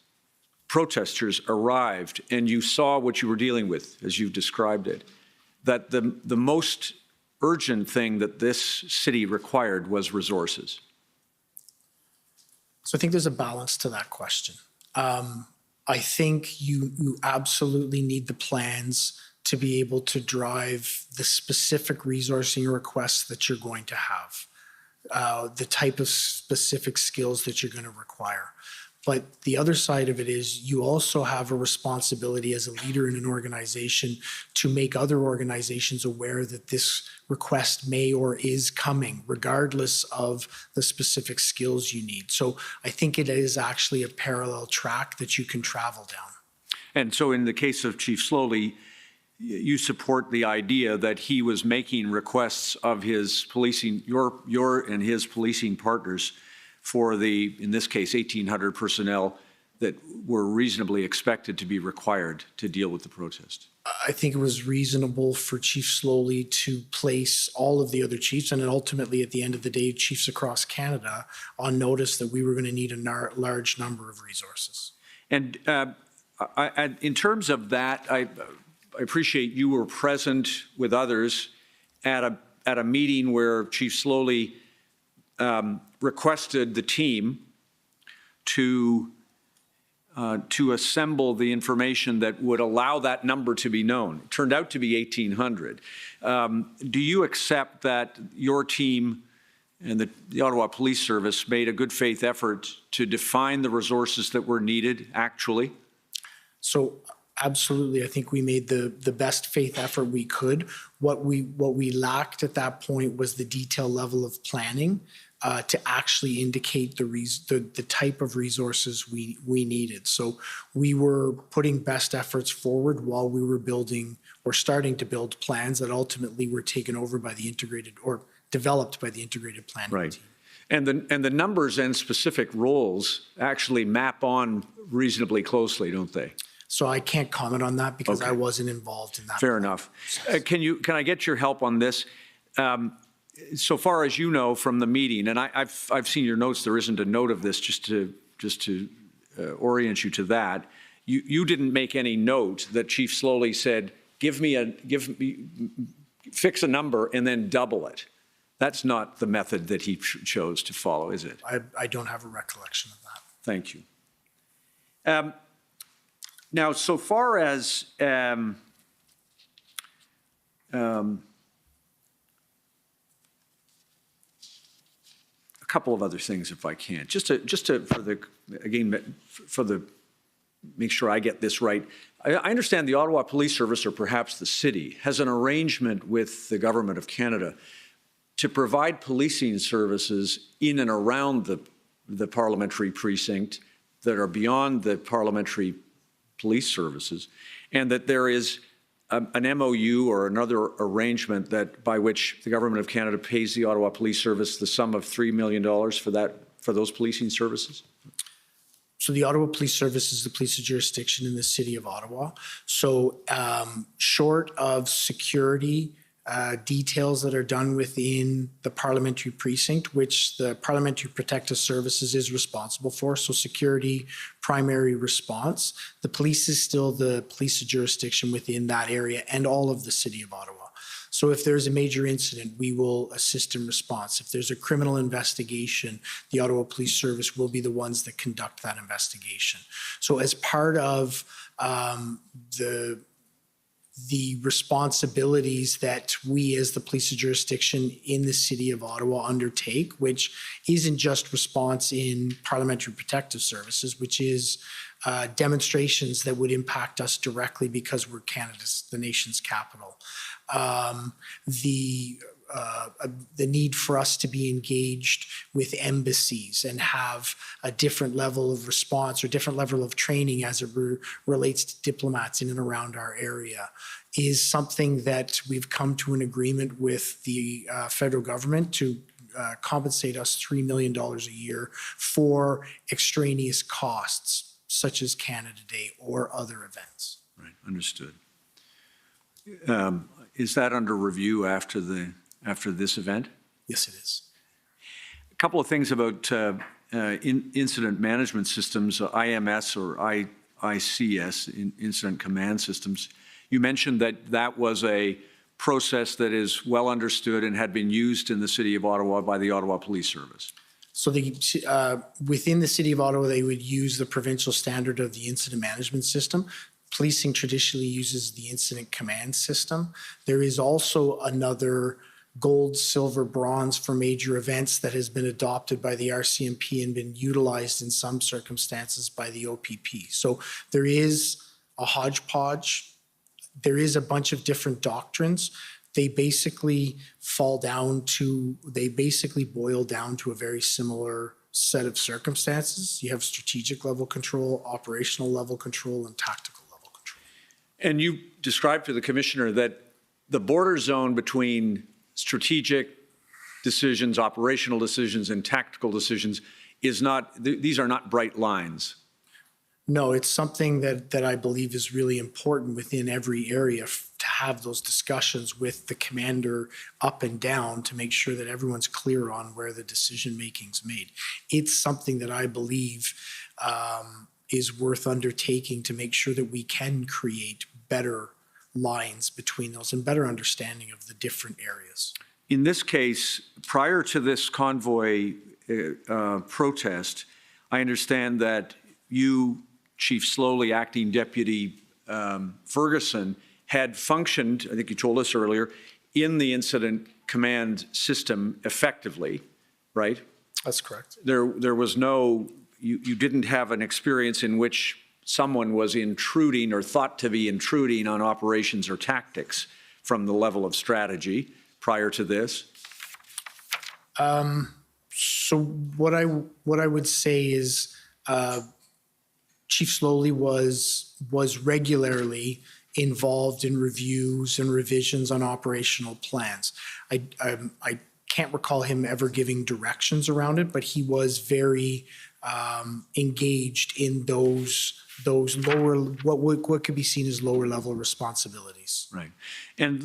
arrived and you saw what you were dealing with, as you've described it, that the most urgent thing that this city required was resources? So I think there's a balance to that question. I think you absolutely need the plans to be able to drive the specific resourcing requests that you're going to have, the type of specific skills that you're going to require. But the other side of it is you also have a responsibility as a leader in an organization to make other organizations aware that this request may or is coming, regardless of the specific skills you need. So I think it is actually a parallel track that you can travel down. And so in the case of Chief Slowly, you support the idea that he was making requests of his policing, your and his policing partners for the, in this case, 1,800 personnel that were reasonably expected to be required to deal with the protest. I think it was reasonable for Chief Slowly to place all of the other chiefs, and then ultimately at the end of the day, chiefs across Canada, on notice that we were going to need a large number of resources. And in terms of that, I appreciate you were present with others at a meeting where Chief Slowly requested the team to assemble the information that would allow that number to be known. It turned out to be 1,800. Do you accept that your team and the Ottawa Police Service made a good faith effort to define the resources that were needed actually? So absolutely, I think we made the best faith effort we could. What we lacked at that point was the detailed level of planning to actually indicate the type of resources we needed. So we were putting best efforts forward while we were building or starting to build plans that ultimately were taken over by the integrated or developed by the integrated planning team. And the numbers and specific roles actually map on reasonably closely, don't they? So I can't comment on that because I wasn't involved in that. Fair enough. Can I get your help on this? So far as you know from the meeting, and I've seen your notes, there isn't a note of this, just to orient you to that. You didn't make any note that Chief Slowly said, fix a number and then double it. That's not the method that he chose to follow, is it? I don't have a recollection of that. Thank you. Now, so far as a couple of other things, if I can, make sure I get this right. I understand the Ottawa Police Service, or perhaps the city, has an arrangement with the Government of Canada to provide policing services in and around the parliamentary precinct that are beyond the parliamentary police services, and that there is an MOU or another arrangement that by which the Government of Canada pays the Ottawa Police Service the sum of $3 million for those policing services? So the Ottawa Police Service is the police jurisdiction in the city of Ottawa. So short of security details that are done within the parliamentary precinct, which the Parliamentary Protective Services is responsible for, so security, primary response, the police is still the police jurisdiction within that area and all of the city of Ottawa. So if there's a major incident, we will assist in response. If there's a criminal investigation, the Ottawa Police Service will be the ones that conduct that investigation. So as part of the responsibilities that we as the police jurisdiction in the city of Ottawa undertake, which isn't just response in parliamentary protective services, which is demonstrations that would impact us directly because we're the nation's capital. The need for us to be engaged with embassies and have a different level of response or different level of training as it relates to diplomats in and around our area is something that we've come to an agreement with the federal government to compensate us $3 million a year for extraneous costs such as Canada Day or other events. Right, understood. Is that under review after this event? Yes, it is. A couple of things about incident management systems, IMS or ICS, Incident Command Systems. You mentioned that was a process that is well understood and had been used in the city of Ottawa by the Ottawa Police Service. So within the city of Ottawa, they would use the provincial standard of the incident management system. Policing traditionally uses the incident command system. There is also another gold, silver, bronze for major events that has been adopted by the RCMP and been utilized in some circumstances by the OPP. So there is a hodgepodge. There is a bunch of different doctrines. They basically boil down to a very similar set of circumstances. You have strategic level control, operational level control, and tactical level control. And you described to the commissioner that the border zone between strategic decisions, operational decisions, and tactical decisions is not, these are not bright lines. No, it's something that I believe is really important within every area to have those discussions with the commander up and down to make sure that everyone's clear on where the decision making's made. It's something that I believe is worth undertaking to make sure that we can create better lines between those and better understanding of the different areas. In this case, prior to this convoy protest, I understand that you, Chief Slowly, Acting Deputy Ferguson, had functioned, I think you told us earlier, in the incident command system effectively, right? That's correct. There was no, you didn't have an experience in which someone was intruding or thought to be intruding on operations or tactics from the level of strategy prior to this? So what I would say is Chief Slowly was regularly involved in reviews and revisions on operational plans. I can't recall him ever giving directions around it, but he was very engaged in those lower, what could be seen as lower level responsibilities. Right. And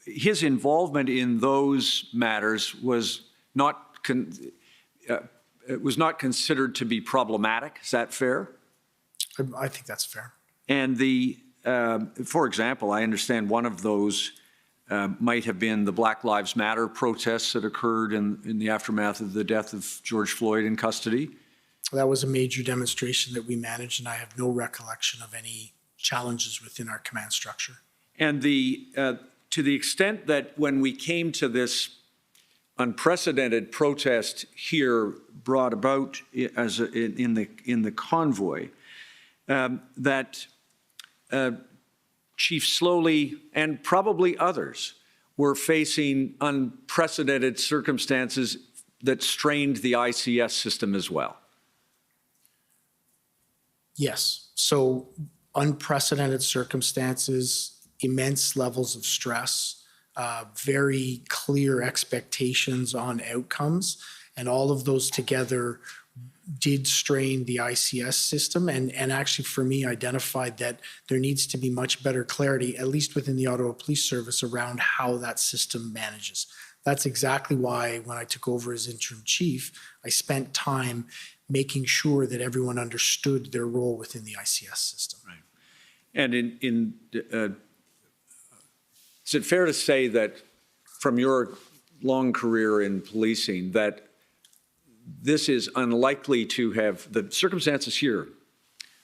his involvement in those matters was not considered to be problematic. Is that fair? I think that's fair. And for example, I understand one of those might have been the Black Lives Matter protests that occurred in the aftermath of the death of George Floyd in custody. That was a major demonstration that we managed, and I have no recollection of any challenges within our command structure. And to the extent that when we came to this unprecedented protest here brought about as in the convoy, that Chief Slowly and probably others were facing unprecedented circumstances that strained the ICS system as well. Yes. So unprecedented circumstances, immense levels of stress, very clear expectations on outcomes, and all of those together did strain the ICS system and actually for me identified that there needs to be much better clarity, at least within the Ottawa Police Service, around how that system manages. That's exactly why when I took over as interim chief, I spent time making sure that everyone understood their role within the ICS system. Right. And is it fair to say that from your long career in policing that this is unlikely to have, the circumstances here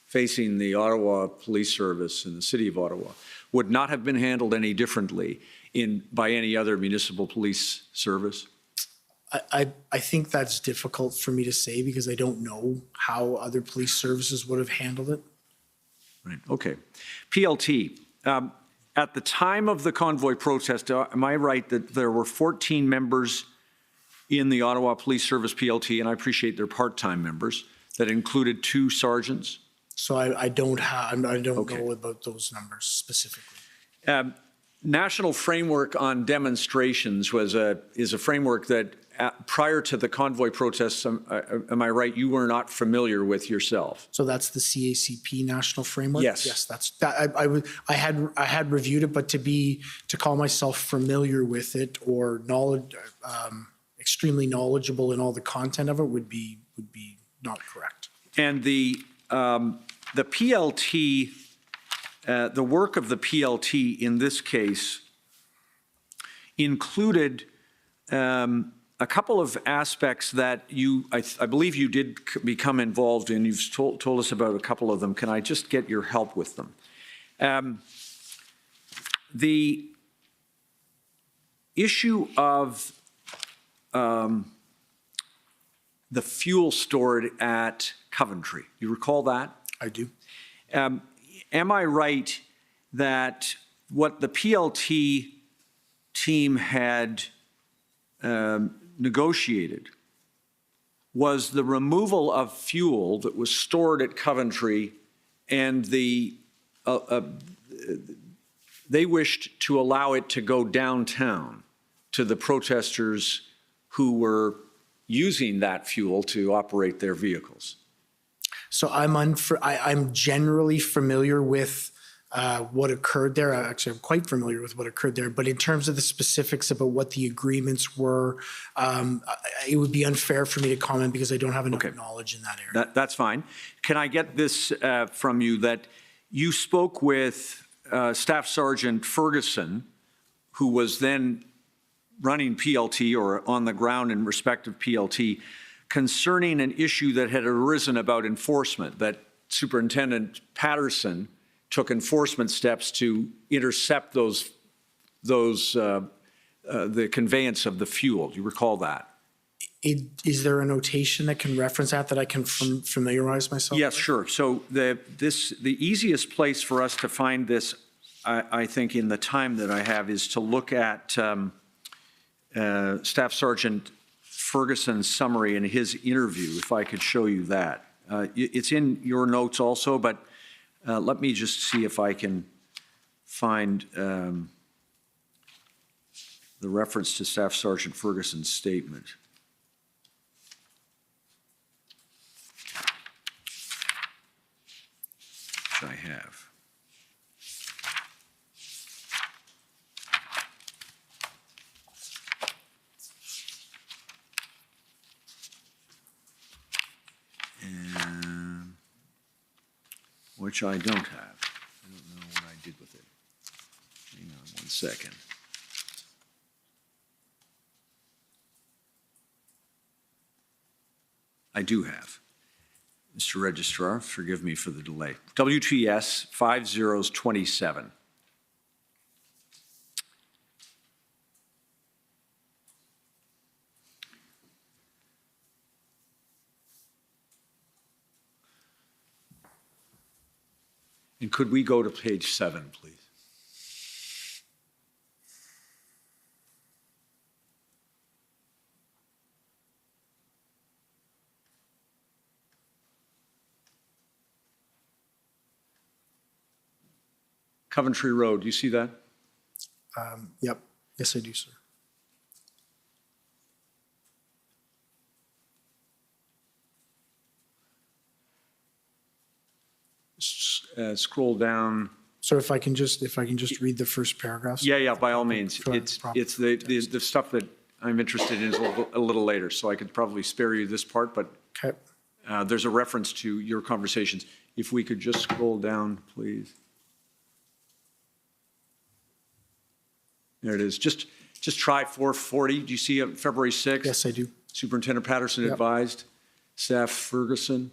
facing the Ottawa Police Service and the City of Ottawa would not have been handled any differently by any other municipal police service? I think that's difficult for me to say because I don't know how other police services would have handled it. Right, okay. PLT, at the time of the convoy protest, am I right that there were 14 members in the Ottawa Police Service PLT, and I appreciate they're part-time members, that included 2 sergeants? So I don't know about those numbers specifically. National Framework on Demonstrations is a framework that prior to the convoy protests, am I right, you were not familiar with yourself? So that's the CACP National Framework? Yes. Yes, I had reviewed it, but to call myself familiar with it or extremely knowledgeable in all the content of it would be not correct. And the PLT, the work of the PLT in this case included a couple of aspects that I believe you did become involved in. You've told us about a couple of them. Can I just get your help with them? The issue of the fuel stored at Coventry. You recall that? I do. Am I right that what the PLT team had negotiated was the removal of fuel that was stored at Coventry, and they wished to allow it to go downtown to the protesters who were using that fuel to operate their vehicles? So I'm generally familiar with what occurred there. Actually, I'm quite familiar with what occurred there. But in terms of the specifics about what the agreements were, it would be unfair for me to comment because I don't have enough knowledge in that area. That's fine. Can I get this from you, that you spoke with Staff Sergeant Ferguson, who was then running PLT or on the ground in respect of PLT, concerning an issue that had arisen about enforcement, that Superintendent Patterson took enforcement steps to intercept the conveyance of the fuel. Do you recall that? Is there a notation that can reference that I can familiarize myself Yes, with? sure. So the easiest place for us to find this, I think, in the time that I have, is to look at Staff Sergeant Ferguson's summary in his interview, if I could show you that. It's in your notes also, but let me just see if I can find the reference to Staff Sergeant Ferguson's statement. Which I have. Which I don't have. I don't know what I did with it. Hang on 1 second. I do have. Mr. Registrar, forgive me for the delay. WTS 5027. And could we go to page 7, please? Coventry Road, do you see that? Yep. Yes, I do, sir. Scroll down. So if I can just read the first paragraph. Yeah, by all means. It's the stuff that I'm interested in is a little later, so I could probably spare you this part, but okay. There's a reference to your conversations. If we could just scroll down, please. There it is. Just try 440. Do you see it, February 6th? Yes, I do. Superintendent Patterson advised Staff Ferguson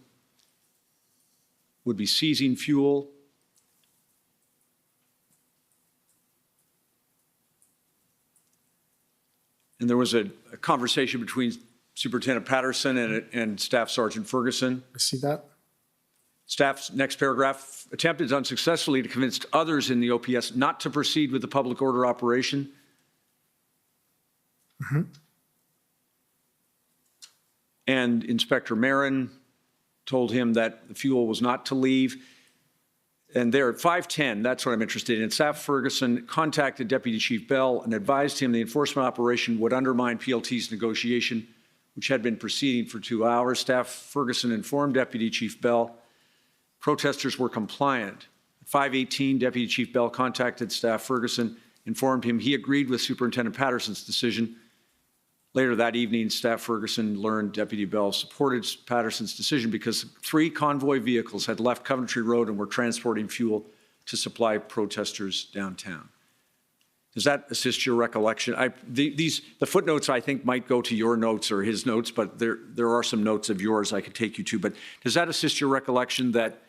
would be seizing fuel. And there was a conversation between Superintendent Patterson and Staff Sergeant Ferguson. I see that. Staff's next paragraph, attempted unsuccessfully to convince others in the OPS not to proceed with the public order operation. Mm-hmm. And Inspector Marin told him that the fuel was not to leave. And there at 5:10, that's what I'm interested in. Staff Ferguson contacted Deputy Chief Bell and advised him the enforcement operation would undermine PLT's negotiation, which had been proceeding for 2 hours. Staff Ferguson informed Deputy Chief Bell protesters were compliant. At 5:18, Deputy Chief Bell contacted Staff Ferguson, informed him he agreed with Superintendent Patterson's decision. Later that evening, Staff Ferguson learned Deputy Bell supported Patterson's decision because 3 convoy vehicles had left Coventry Road and were transporting fuel to supply protesters downtown. Does that assist your recollection? The footnotes, I think, might go to your notes or his notes, but there are some notes of yours I could take you to. But does that assist your recollection that?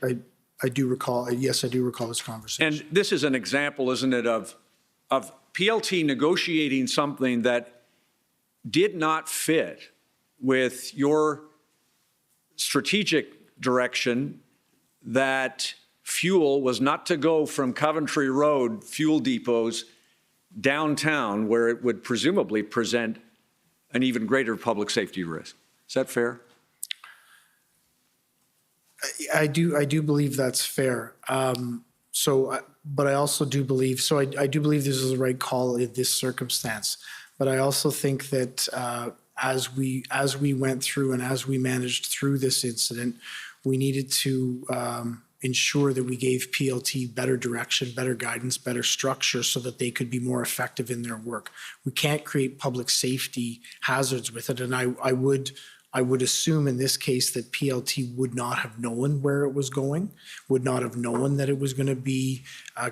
I do recall, yes, I do recall this conversation. And this is an example, isn't it, of PLT negotiating something that did not fit with your strategic direction, that fuel was not to go from Coventry Road fuel depots downtown, where it would presumably present an even greater public safety risk. Is that fair? I do believe that's fair. But I also do believe, I do believe this is the right call in this circumstance. But I also think that as we went through and as we managed through this incident, we needed to ensure that we gave PLT better direction, better guidance, better structure so that they could be more effective in their work. We can't create public safety hazards with it. And I would assume in this case that PLT would not have known where it was going, would not have known that it was going to be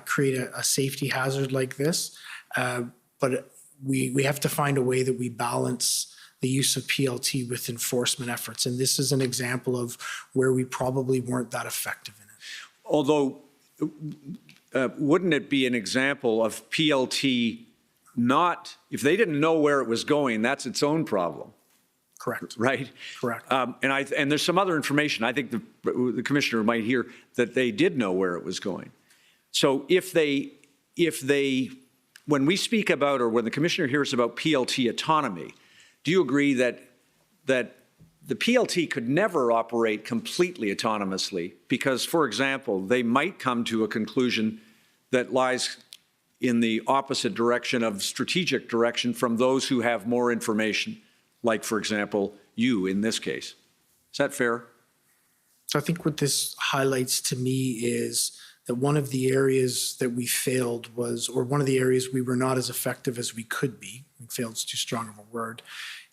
create a safety hazard like this. But we have to find a way that we balance the use of PLT with enforcement efforts. And this is an example of where we probably weren't that effective in it. Although, wouldn't it be an example of PLT not, if they didn't know where it was going, that's its own problem? Correct. Right? Correct. And there's some other information, I think the commissioner might hear, that they did know where it was going. So if they, when we speak about, or when the commissioner hears about PLT autonomy, do you agree that the PLT could never operate completely autonomously? Because, for example, they might come to a conclusion that lies in the opposite direction of strategic direction from those who have more information, like, for example, you in this case. Is that fair? So I think what this highlights to me is that one of the areas that we failed was, or one of the areas we were not as effective as we could be, failed is too strong of a word,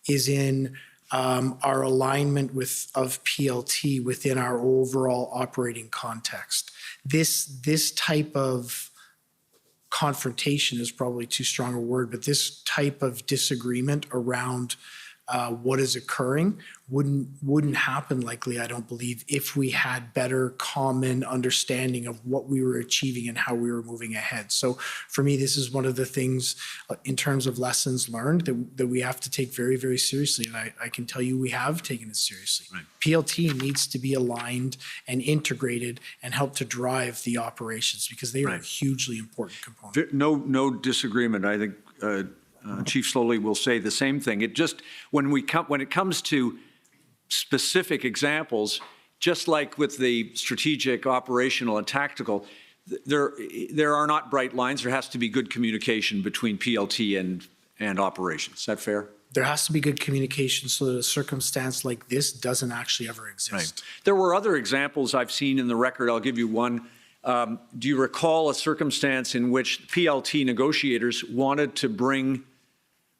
is in our alignment of PLT within our overall operating context. This type of confrontation is probably too strong a word, but this type of disagreement around what is occurring wouldn't happen likely, I don't believe, if we had better common understanding of what we were achieving and how we were moving ahead. So for me, this is one of the things in terms of lessons learned that we have to take very, very seriously. And I can tell you we have taken it seriously. Right. PLT needs to be aligned and integrated and help to drive the operations because they are a hugely important component. No disagreement. I think Chief Slowly will say the same thing. It just, when it comes to specific examples, just like with the strategic, operational, and tactical, there are not bright lines. There has to be good communication between PLT and operations. Is that fair? There has to be good communication so that a circumstance like this doesn't actually ever exist. Right. There were other examples I've seen in the record. I'll give you one. Do you recall a circumstance in which PLT negotiators wanted to bring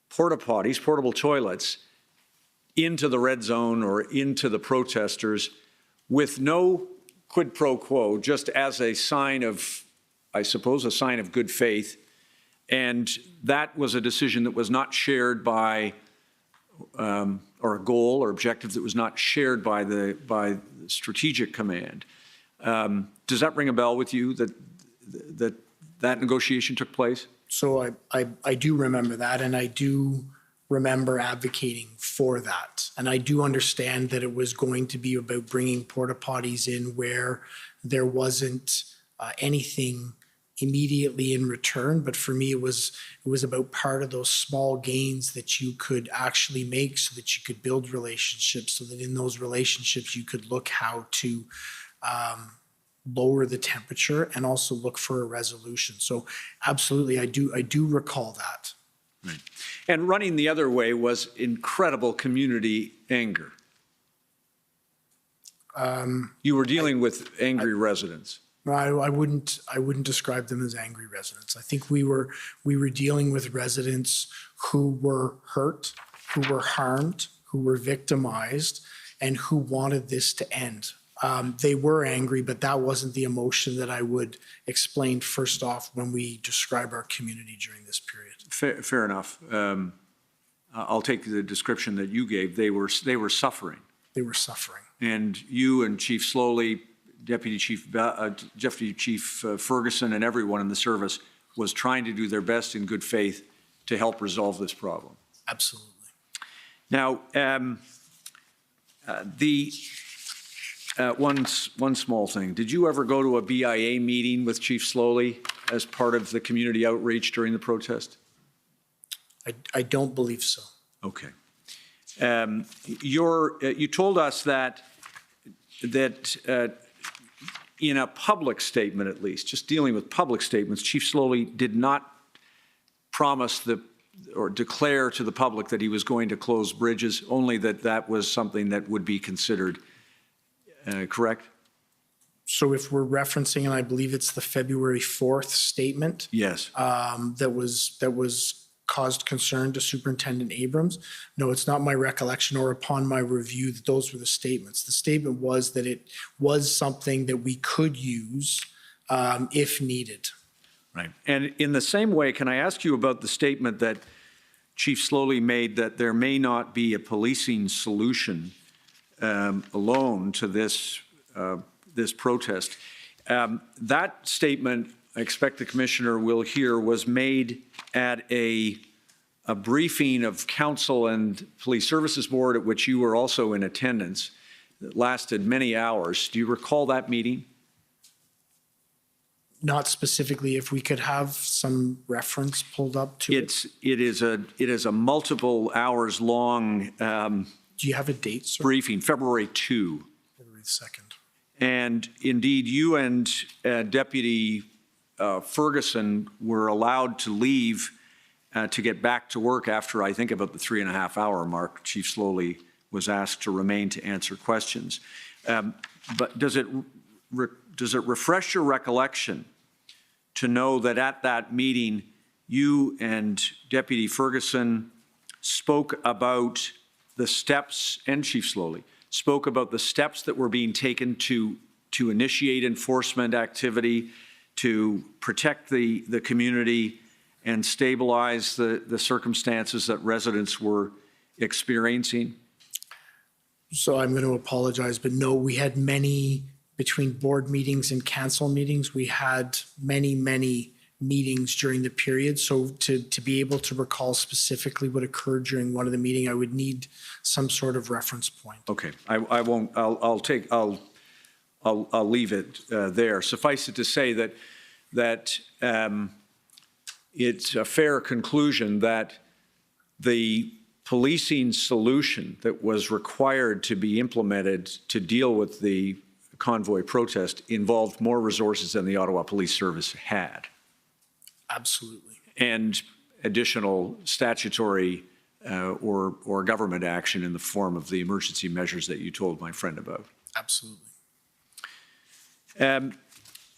porta potties, portable toilets, into the red zone or into the protesters with no quid pro quo, just as a sign of, I suppose, a sign of good faith? And that was a decision that was not shared by, or a goal or objective that was not shared by the strategic command. Does that ring a bell with you that negotiation took place? So I do remember that, and I do remember advocating for that. And I do understand that it was going to be about bringing porta potties in where there wasn't anything immediately in return. But for me, it was about part of those small gains that you could actually make so that you could build relationships, so that in those relationships you could look how to lower the temperature and also look for a resolution. So absolutely, I do recall that. Right. And running the other way was incredible community anger. You were dealing with angry residents. I wouldn't describe them as angry residents. I think we were dealing with residents who were hurt, who were harmed, who were victimized, and who wanted this to end. They were angry, but that wasn't the emotion that I would explain first off when we describe our community during this period. Fair enough. I'll take the description that you gave. They were suffering. They were suffering. And you and Chief Slowly, Deputy Chief Ferguson, and everyone in the service was trying to do their best in good faith to help resolve this problem. Absolutely. Now, one small thing. Did you ever go to a BIA meeting with Chief Slowly as part of the community outreach during the protest? I don't believe so. Okay. You told us that in a public statement, at least, just dealing with public statements, Chief Slowly did not promise or declare to the public that he was going to close bridges, only that was something that would be considered, correct? So if we're referencing, and I believe it's the February 4th statement. Yes. That was caused concern to Superintendent Abrams. No, it's not my recollection or upon my review that those were the statements. The statement was that it was something that we could use if needed. Right. And in the same way, can I ask you about the statement that Chief Slowly made that there may not be a policing solution alone to this protest? That statement, I expect the Commissioner will hear, was made at a briefing of Council and Police Services Board at which you were also in attendance that lasted many hours. Do you recall that meeting? Not specifically. If we could have some reference pulled up to it. It is a multiple hours long Do you have a date, sir? briefing, February 2. February 2nd. And indeed, you and Deputy Ferguson were allowed to leave to get back to work after, I think, about the 3.5-hour mark. Chief Slowly was asked to remain to answer questions. But does it refresh your recollection to know that at that meeting, you and Deputy Ferguson spoke about the steps, and Chief Slowly spoke about the steps that were being taken to initiate enforcement activity, to protect the community and stabilize the circumstances that residents were experiencing? So I'm going to apologize, but no, we had many, between board meetings and council meetings, we had many meetings during the period. So to be able to recall specifically what occurred during one of the meetings, I would need some sort of reference point. Okay, I won't, I'll leave it there. Suffice it to say that it's a fair conclusion that the policing solution that was required to be implemented to deal with the convoy protest involved more resources than the Ottawa Police Service had. Absolutely. And additional statutory or government action in the form of the emergency measures that you told my friend about. Absolutely.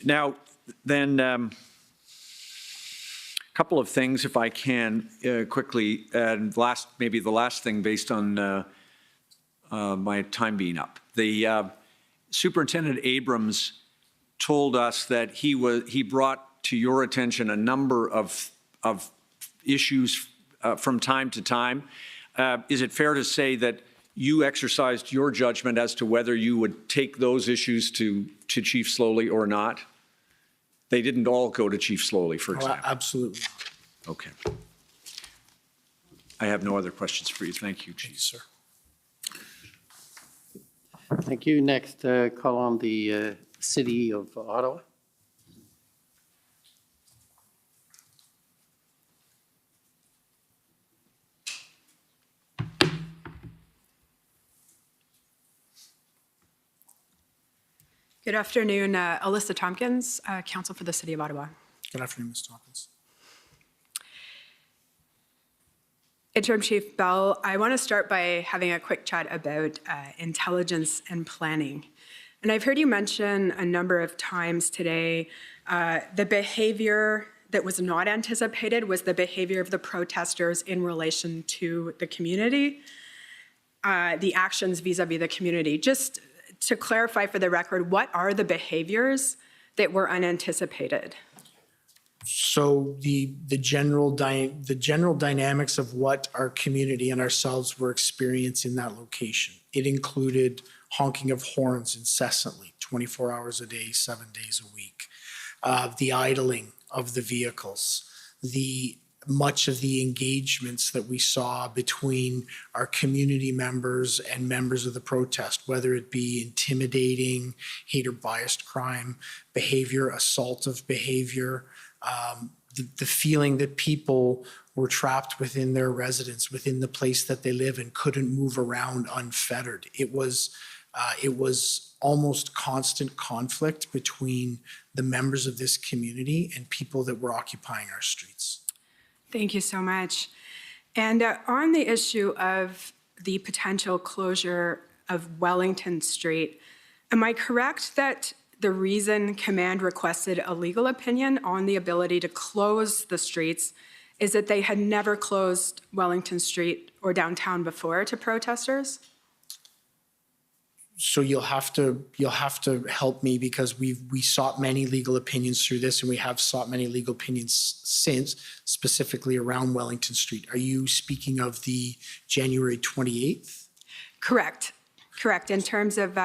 Now, then, a couple of things, if I can, quickly, and maybe the last thing based on my time being up. The Superintendent Abrams told us that he brought to your attention a number of issues from time to time. Is it fair to say that you exercised your judgment as to whether you would take those issues to Chief Slowly or not? They didn't all go to Chief Slowly, for example. Absolutely. Okay. I have no other questions for you. Thank you, Chief. Sir. Thank you. Next, call on the City of Ottawa. Good afternoon, Alyssa Tompkins, Council for the City of Ottawa. Good afternoon, Ms. Tompkins. Interim Chief Bell, I want to start by having a quick chat about intelligence and planning. And I've heard you mention a number of times today the behavior that was not anticipated was the behavior of the protesters in relation to the community, the actions vis-a-vis the community. Just to clarify for the record, what are the behaviors that were unanticipated? So the general dynamics of what our community and ourselves were experiencing in that location. It included honking of horns incessantly, 24 hours a day, 7 days a week. The idling of the vehicles, much of the engagements that we saw between our community members and members of the protest, whether it be intimidating, hate or biased crime behavior, assaultive behavior, the feeling that people were trapped within their residence, within the place that they live and couldn't move around unfettered. It was almost constant conflict between the members of this community and people that were occupying our streets. Thank you so much. And on the issue of the potential closure of Wellington Street, am I correct that the reason command requested a legal opinion on the ability to close the streets is that they had never closed Wellington Street or downtown before to protesters? So you'll have to help me, because we sought many legal opinions through this, and we have sought many legal opinions since, specifically around Wellington Street. Are you speaking of the January 28th? Correct. In terms of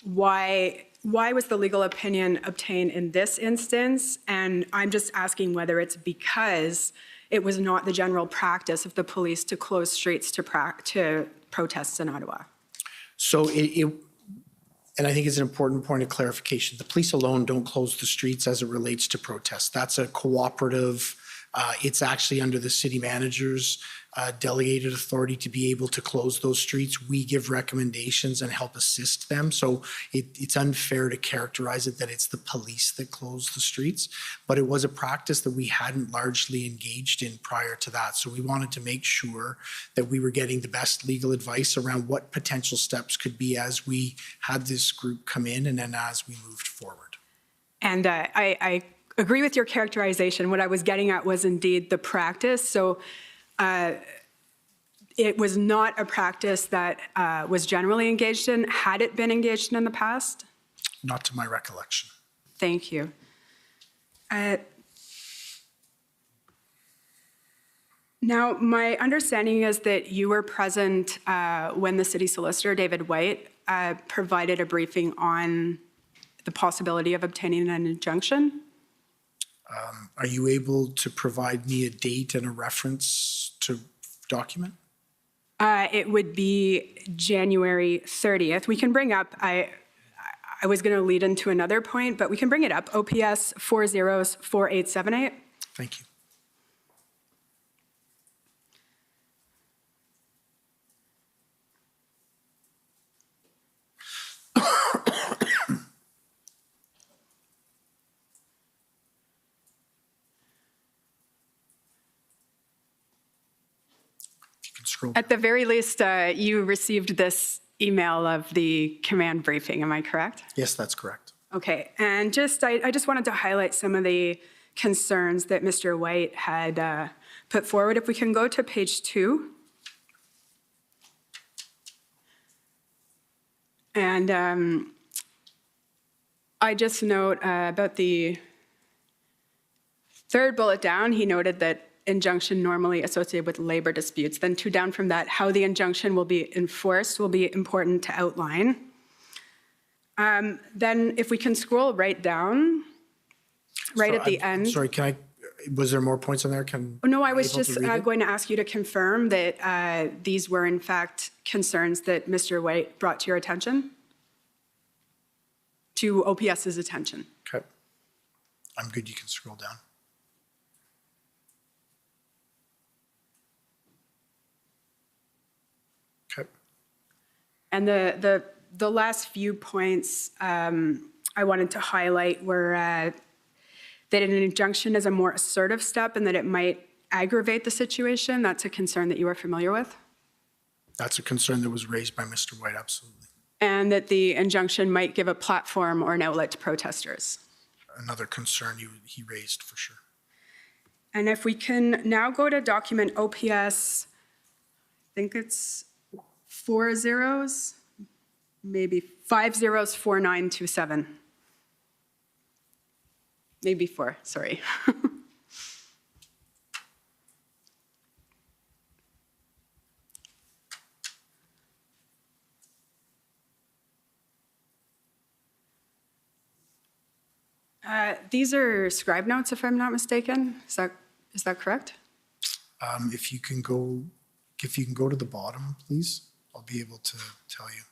why was the legal opinion obtained in this instance? And I'm just asking whether it's because it was not the general practice of the police to close streets to protests in Ottawa. So and I think it's an important point of clarification. The police alone don't close the streets as it relates to protests. That's a cooperative, it's actually under the city manager's delegated authority to be able to close those streets. We give recommendations and help assist them. So it's unfair to characterize it that it's the police that close the streets, but it was a practice that we hadn't largely engaged in prior to that. So we wanted to make sure that we were getting the best legal advice around what potential steps could be as we had this group come in and then as we moved forward. And I agree with your characterization. What I was getting at was indeed the practice. So it was not a practice that was generally engaged in. Had it been engaged in the past? Not to my recollection. Thank you. Now, my understanding is that you were present when the city solicitor, David White, provided a briefing on the possibility of obtaining an injunction. Are you able to provide me a date and a reference to document? It would be January 30th. We can bring up, I was going to lead into another point, but we can bring it up. OPS 404878. Thank you. At the very least, you received this email of the command briefing, am I correct? Yes, that's correct. Okay, and I just wanted to highlight some of the concerns that Mr. White had put forward. If we can go to page 2. And I just note about the third bullet down, he noted that injunction normally associated with labor disputes. Then 2 down from that, how the injunction will be enforced will be important to outline. Then if we can scroll right down, at the end. Sorry, was there more points on there? No, I was just going to ask you to confirm that these were in fact concerns that Mr. White brought to your attention, to OPS's attention. Okay. I'm good, you can scroll down. Okay. And the last few points I wanted to highlight were that an injunction is a more assertive step and that it might aggravate the situation. That's a concern that you are familiar with? That's a concern that was raised by Mr. White, absolutely. And that the injunction might give a platform or an outlet to protesters. Another concern he raised, for sure. And if we can now go to document OPS, I think it's 4 zeros. maybe 504927. Maybe 4, sorry. These are scribe notes, if I'm not mistaken. Is that correct? If you can go to the bottom, please, I'll be able to tell you.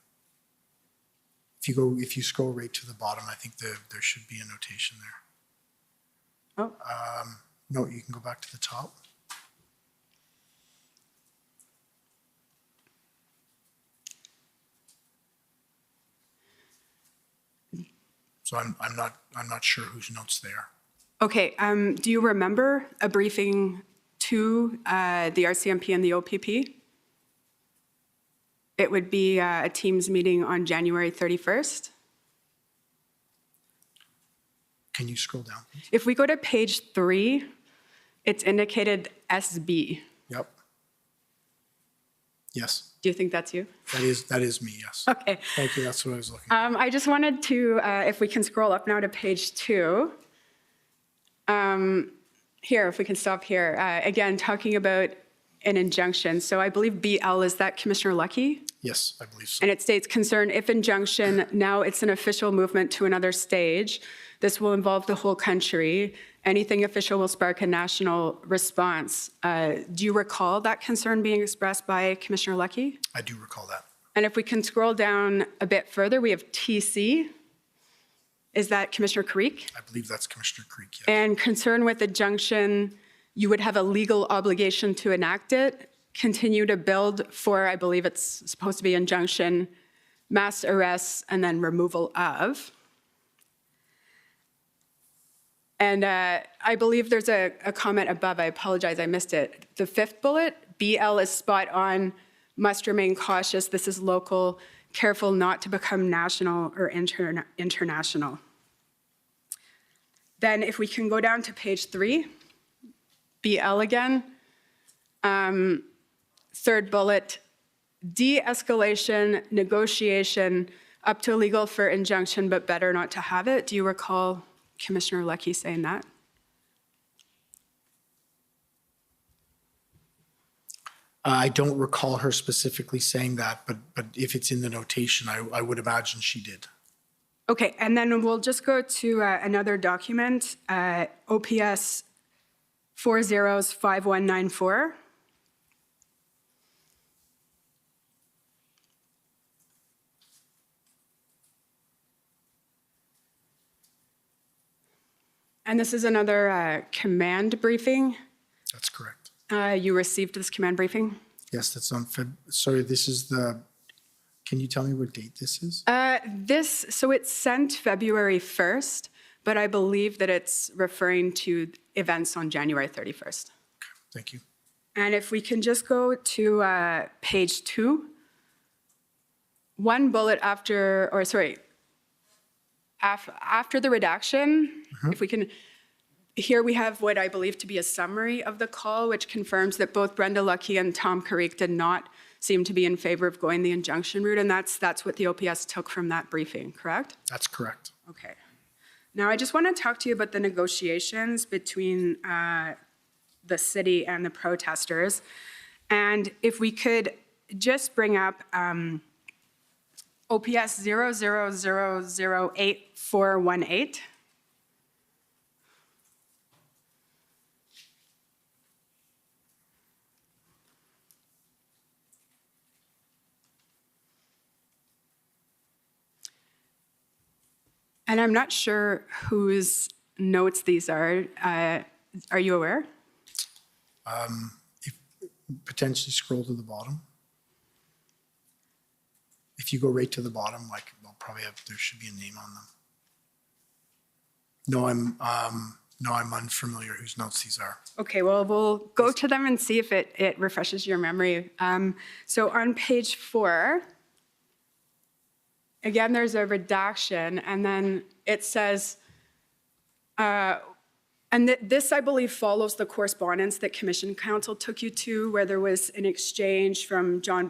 If you scroll right to the bottom, I think there should be a notation there. Oh. No, you can go back to the top. So I'm not sure whose notes they are. Okay, do you remember a briefing to the RCMP and the OPP? It would be a Teams meeting on January 31st. Can you scroll down, please? If we go to page 3, it's indicated SB. Yep. Yes. Do you think that's you? That is me, yes. Okay. Thank you, that's what I was looking I just wanted to, if we can scroll up now to page 2. Here, if we can stop here. Again, talking about an injunction. So I believe BL, is that Commissioner Lucky? Yes, I believe so. And it states, concern if injunction, now it's an official movement to another stage. This will involve the whole country. Anything official will spark a national response. Do you recall that concern being expressed by Commissioner Lucky? I do recall that. And if we can scroll down a bit further, we have TC. Is that Commissioner Creek? I believe that's Commissioner Creek, yes. And concern with injunction, you would have a legal obligation to enact it, continue to build for, I believe it's supposed to be injunction, mass arrests, and then removal of. And I believe there's a comment above. I apologize, I missed it. The 5th bullet, BL is spot on, must remain cautious. This is local, careful not to become national or international. Then if we can go down to page 3, BL again. 3rd bullet, de-escalation, negotiation, up to legal for injunction, but better not to have it. Do you recall Commissioner Lucky saying that? I don't recall her specifically saying that, but if it's in the notation, I would imagine she did. Okay, and then we'll just go to another document, OPS 405194. And this is another command briefing. That's correct. You received this command briefing? Yes, that's on sorry, this is the, can you tell me what date this is? So it's sent February 1st, but I believe that it's referring to events on January 31st. Okay, thank you. And if we can just go to page 2, one bullet after, or sorry, after the redaction, if we can, here we have what I believe to be a summary of the call, which confirms that both Brenda Lucky and Tom Carrick did not seem to be in favor of going the injunction route, and that's what the OPS took from that briefing, correct? That's correct. Okay. Now, I just want to talk to you about the negotiations between the city and the protesters, and if we could just bring up OPS 00008418. And I'm not sure whose notes these are. Are you aware? If potentially scroll to the bottom. If you go right to the bottom, like they'll probably have, there should be a name on them. No, I'm unfamiliar whose notes these are. Okay, well, we'll go to them and see if it refreshes your memory. So on page 4, again, there's a redaction, and then it says, And this, I believe, follows the correspondence that Commission Council took you to, where there was an exchange from John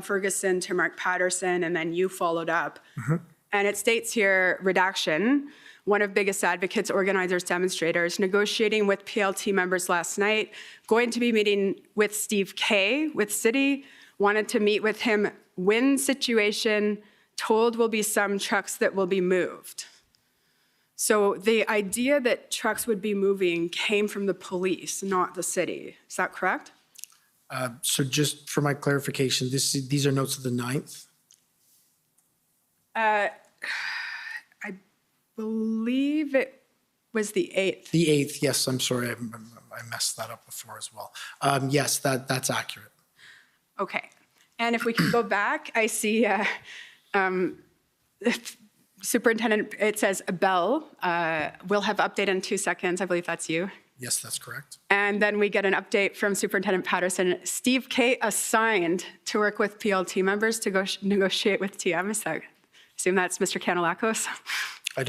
Ferguson to Mark Patterson, and then you followed up. And it states here, redaction, one of biggest advocates, organizers, demonstrators, negotiating with PLT members last night, going to be meeting with Steve Kay with City, wanted to meet with him, win situation, told will be some trucks that will be moved. So the idea that trucks would be moving came from the police, not the city. Is that correct? So just for my clarification, these are notes of the 9th? I believe it was the 8th. The 8th, yes, I'm sorry, I messed that up before as well. Yes, that's accurate. Okay. And if we can go back, I see Superintendent, it says Bell, we'll have update in 2 seconds. I believe that's you. Yes, that's correct. And then we get an update from Superintendent Patterson. Steve K assigned to work with PLT members to go negotiate with TM. Is that, I assume that's Mr. Kanalakos? I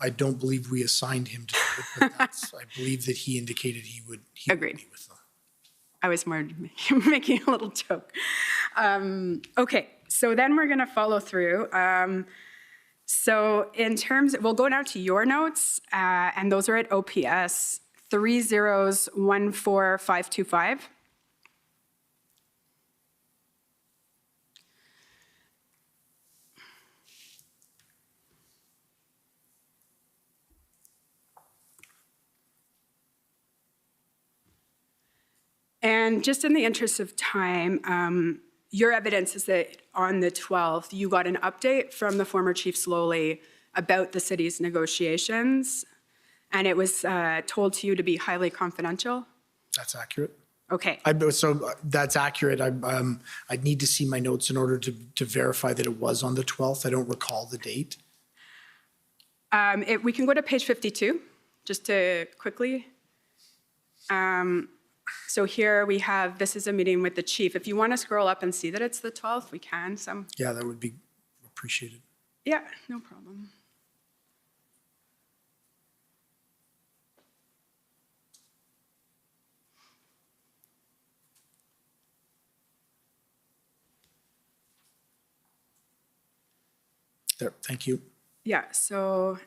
don't believe we assigned him to do it, but I believe that he indicated he would Agreed. meet with them. I was more making a little joke. Okay, so then we're going to follow through. So in terms, we'll go now to your notes, and those are at OPS 3014525. And just in the interest of time, your evidence is that on the 12th, you got an update from the former Chief Slowly about the city's negotiations, and it was told to you to be highly confidential? That's accurate. Okay. So that's accurate. I'd need to see my notes in order to verify that it was on the 12th. I don't recall the date. We can go to page 52, just to quickly. So here we have, this is a meeting with the chief. If you want to scroll up and see that it's the 12th, we can. Yeah, that would be appreciated. Yeah, no problem. There, thank you. Yeah, so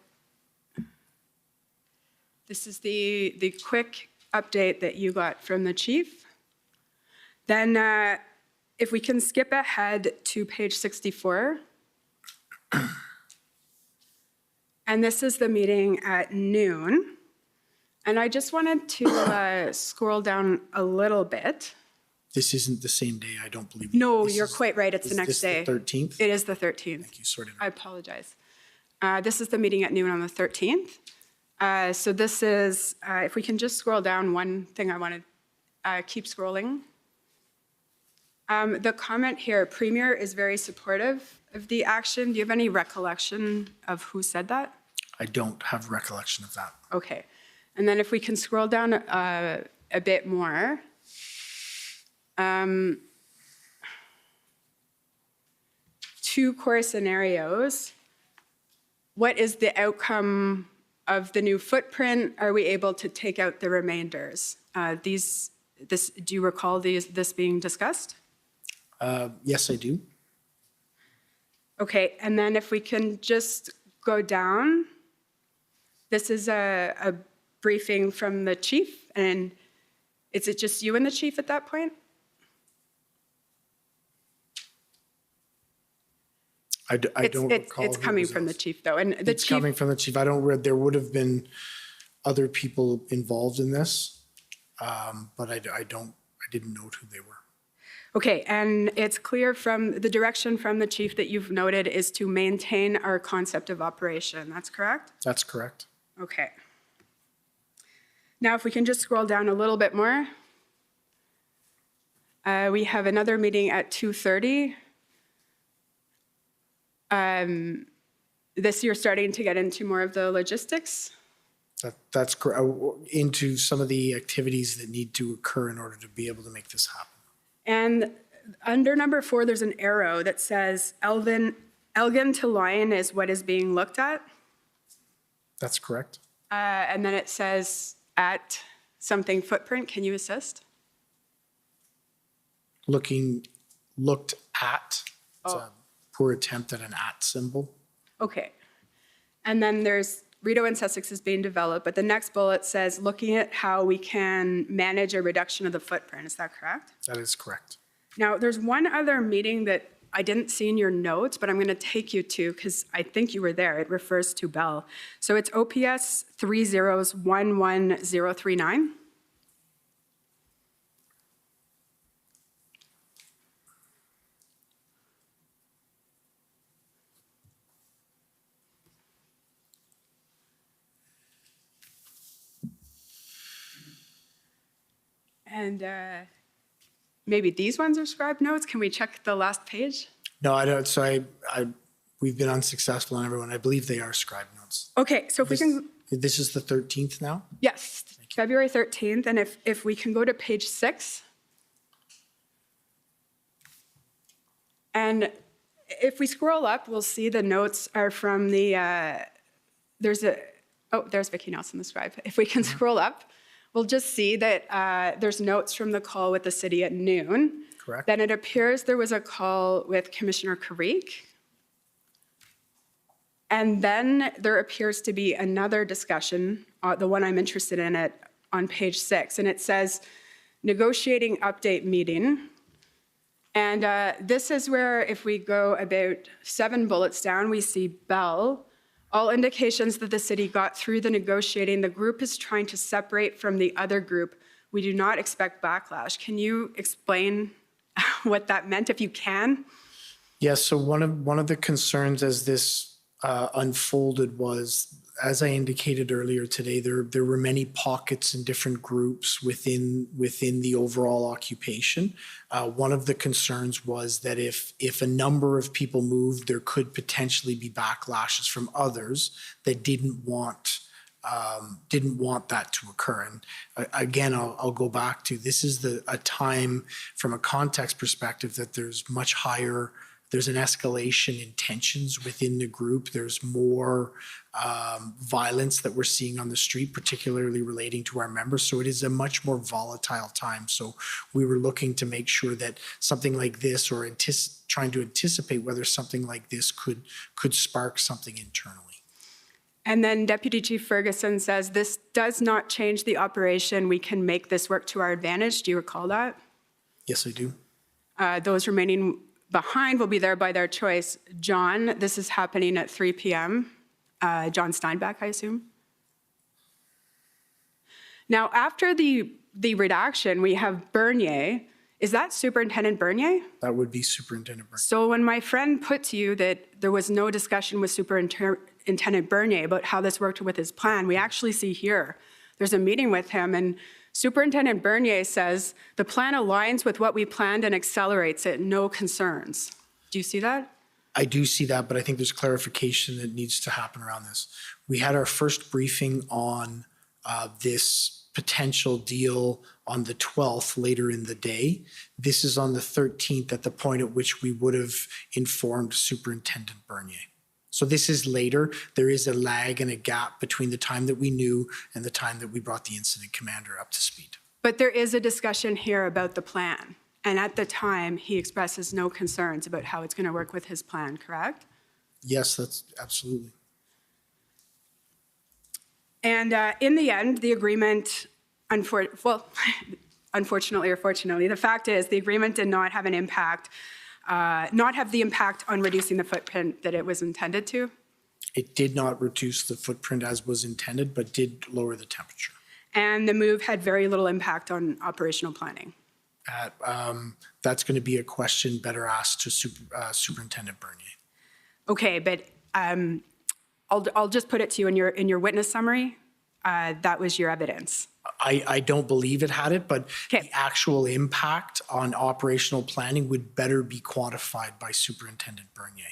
this is the quick update that you got from the chief. Then if we can skip ahead to page 64. And this is the meeting at noon. And I just wanted to scroll down a little bit. This isn't the same day, I don't believe. No, you're quite right. It's the next day. Is this the 13th? It is the 13th. Thank you, sorry. I apologize. This is the meeting at noon on the 13th. So this is, if we can just scroll down, one thing I want to keep scrolling. The comment here, Premier is very supportive of the action. Do you have any recollection of who said that? I don't have recollection of that. Okay. And then if we can scroll down a bit more. Two core scenarios. What is the outcome of the new footprint? Are we able to take out the remainders? Do you recall this being discussed? Yes, I do. Okay, and then if we can just go down. This is a briefing from the chief, and is it just you and the chief at that point? I don't recall. It's coming from the chief, though, and the It's chief. coming from the chief. I don't read, there would have been other people involved in this, but I didn't note who they were. Okay, and it's clear from the direction from the chief that you've noted is to maintain our concept of operation. That's correct? That's correct. Okay. Now, if we can just scroll down a little bit more. We have another meeting at 2:30. This you're starting to get into more of the logistics. That's correct. Into some of the activities that need to occur in order to be able to make this happen. And under number 4, there's an arrow that says Elgin to Lyon is what is being looked at. That's correct. and then it says at something footprint. Can you assist? Looked at. It's a poor attempt at an at symbol. Okay. And then there's Rideau and Sussex is being developed, but the next bullet says looking at how we can manage a reduction of the footprint. Is that correct? That is correct. Now, there's one other meeting that I didn't see in your notes, but I'm going to take you to because I think you were there. It refers to Bell. So it's OPS 3011039. And maybe these ones are scribed notes. Can we check the last page? No, I don't. So we've been unsuccessful on everyone. I believe they are scribe notes. Okay, so if we can. This is the 13th now? Yes, February 13th. And if we can go to page 6. And if we scroll up, we'll see the notes are from the, there's Vicki Nelson, the scribe. If we can scroll up, we'll just see that there's notes from the call with the city at noon. Correct. Then it appears there was a call with Commissioner Carrick. And then there appears to be another discussion, the one I'm interested in on page 6. And it says, negotiating update meeting. And this is where if we go about 7 bullets down, we see Bell. All indications that the city got through the negotiating, the group is trying to separate from the other group. We do not expect backlash. Can you explain what that meant, if you can? Yes, so one of the concerns as this unfolded was, as I indicated earlier today, there were many pockets and different groups within the overall occupation. One of the concerns was that if a number of people moved, there could potentially be backlashes from others that didn't want that to occur. And again, I'll go back to, this is a time from a context perspective that there's much higher. There's an escalation in tensions within the group. There's more violence that we're seeing on the street, particularly relating to our members. So it is a much more volatile time. So we were looking to make sure that something like this, or trying to anticipate whether something like this could spark something internally. And then Deputy Chief Ferguson says, this does not change the operation. We can make this work to our advantage. Do you recall that? Yes, I do. Those remaining behind will be there by their choice. John, this is happening at 3 p.m. John Steinbach, I assume. Now, after the redaction, we have Bernier. Is that Superintendent Bernier? That would be Superintendent Bernier. So when my friend put to you that there was no discussion with Superintendent Bernier about how this worked with his plan, we actually see here, there's a meeting with him, and Superintendent Bernier says, the plan aligns with what we planned and accelerates it, no concerns. Do you see that? I do see that, but I think there's clarification that needs to happen around this. We had our first briefing on this potential deal on the 12th later in the day. This is on the 13th at the point at which we would have informed Superintendent Bernier. So this is later. There is a lag and a gap between the time that we knew and the time that we brought the incident commander up to speed. But there is a discussion here about the plan. And at the time, he expresses no concerns about how it's going to work with his plan, correct? Yes, that's absolutely. And in the end, the agreement, unfortunately or fortunately, the fact is the agreement did not have an impact, not have the impact on reducing the footprint that it was intended to. It did not reduce the footprint as was intended, but did lower the temperature. And the move had very little impact on operational planning. That's going to be a question better asked to Superintendent Bernier. Okay, but I'll just put it to you in your witness summary. That was your evidence. I don't believe it had it, but the actual impact on operational planning would better be quantified by Superintendent Bernier.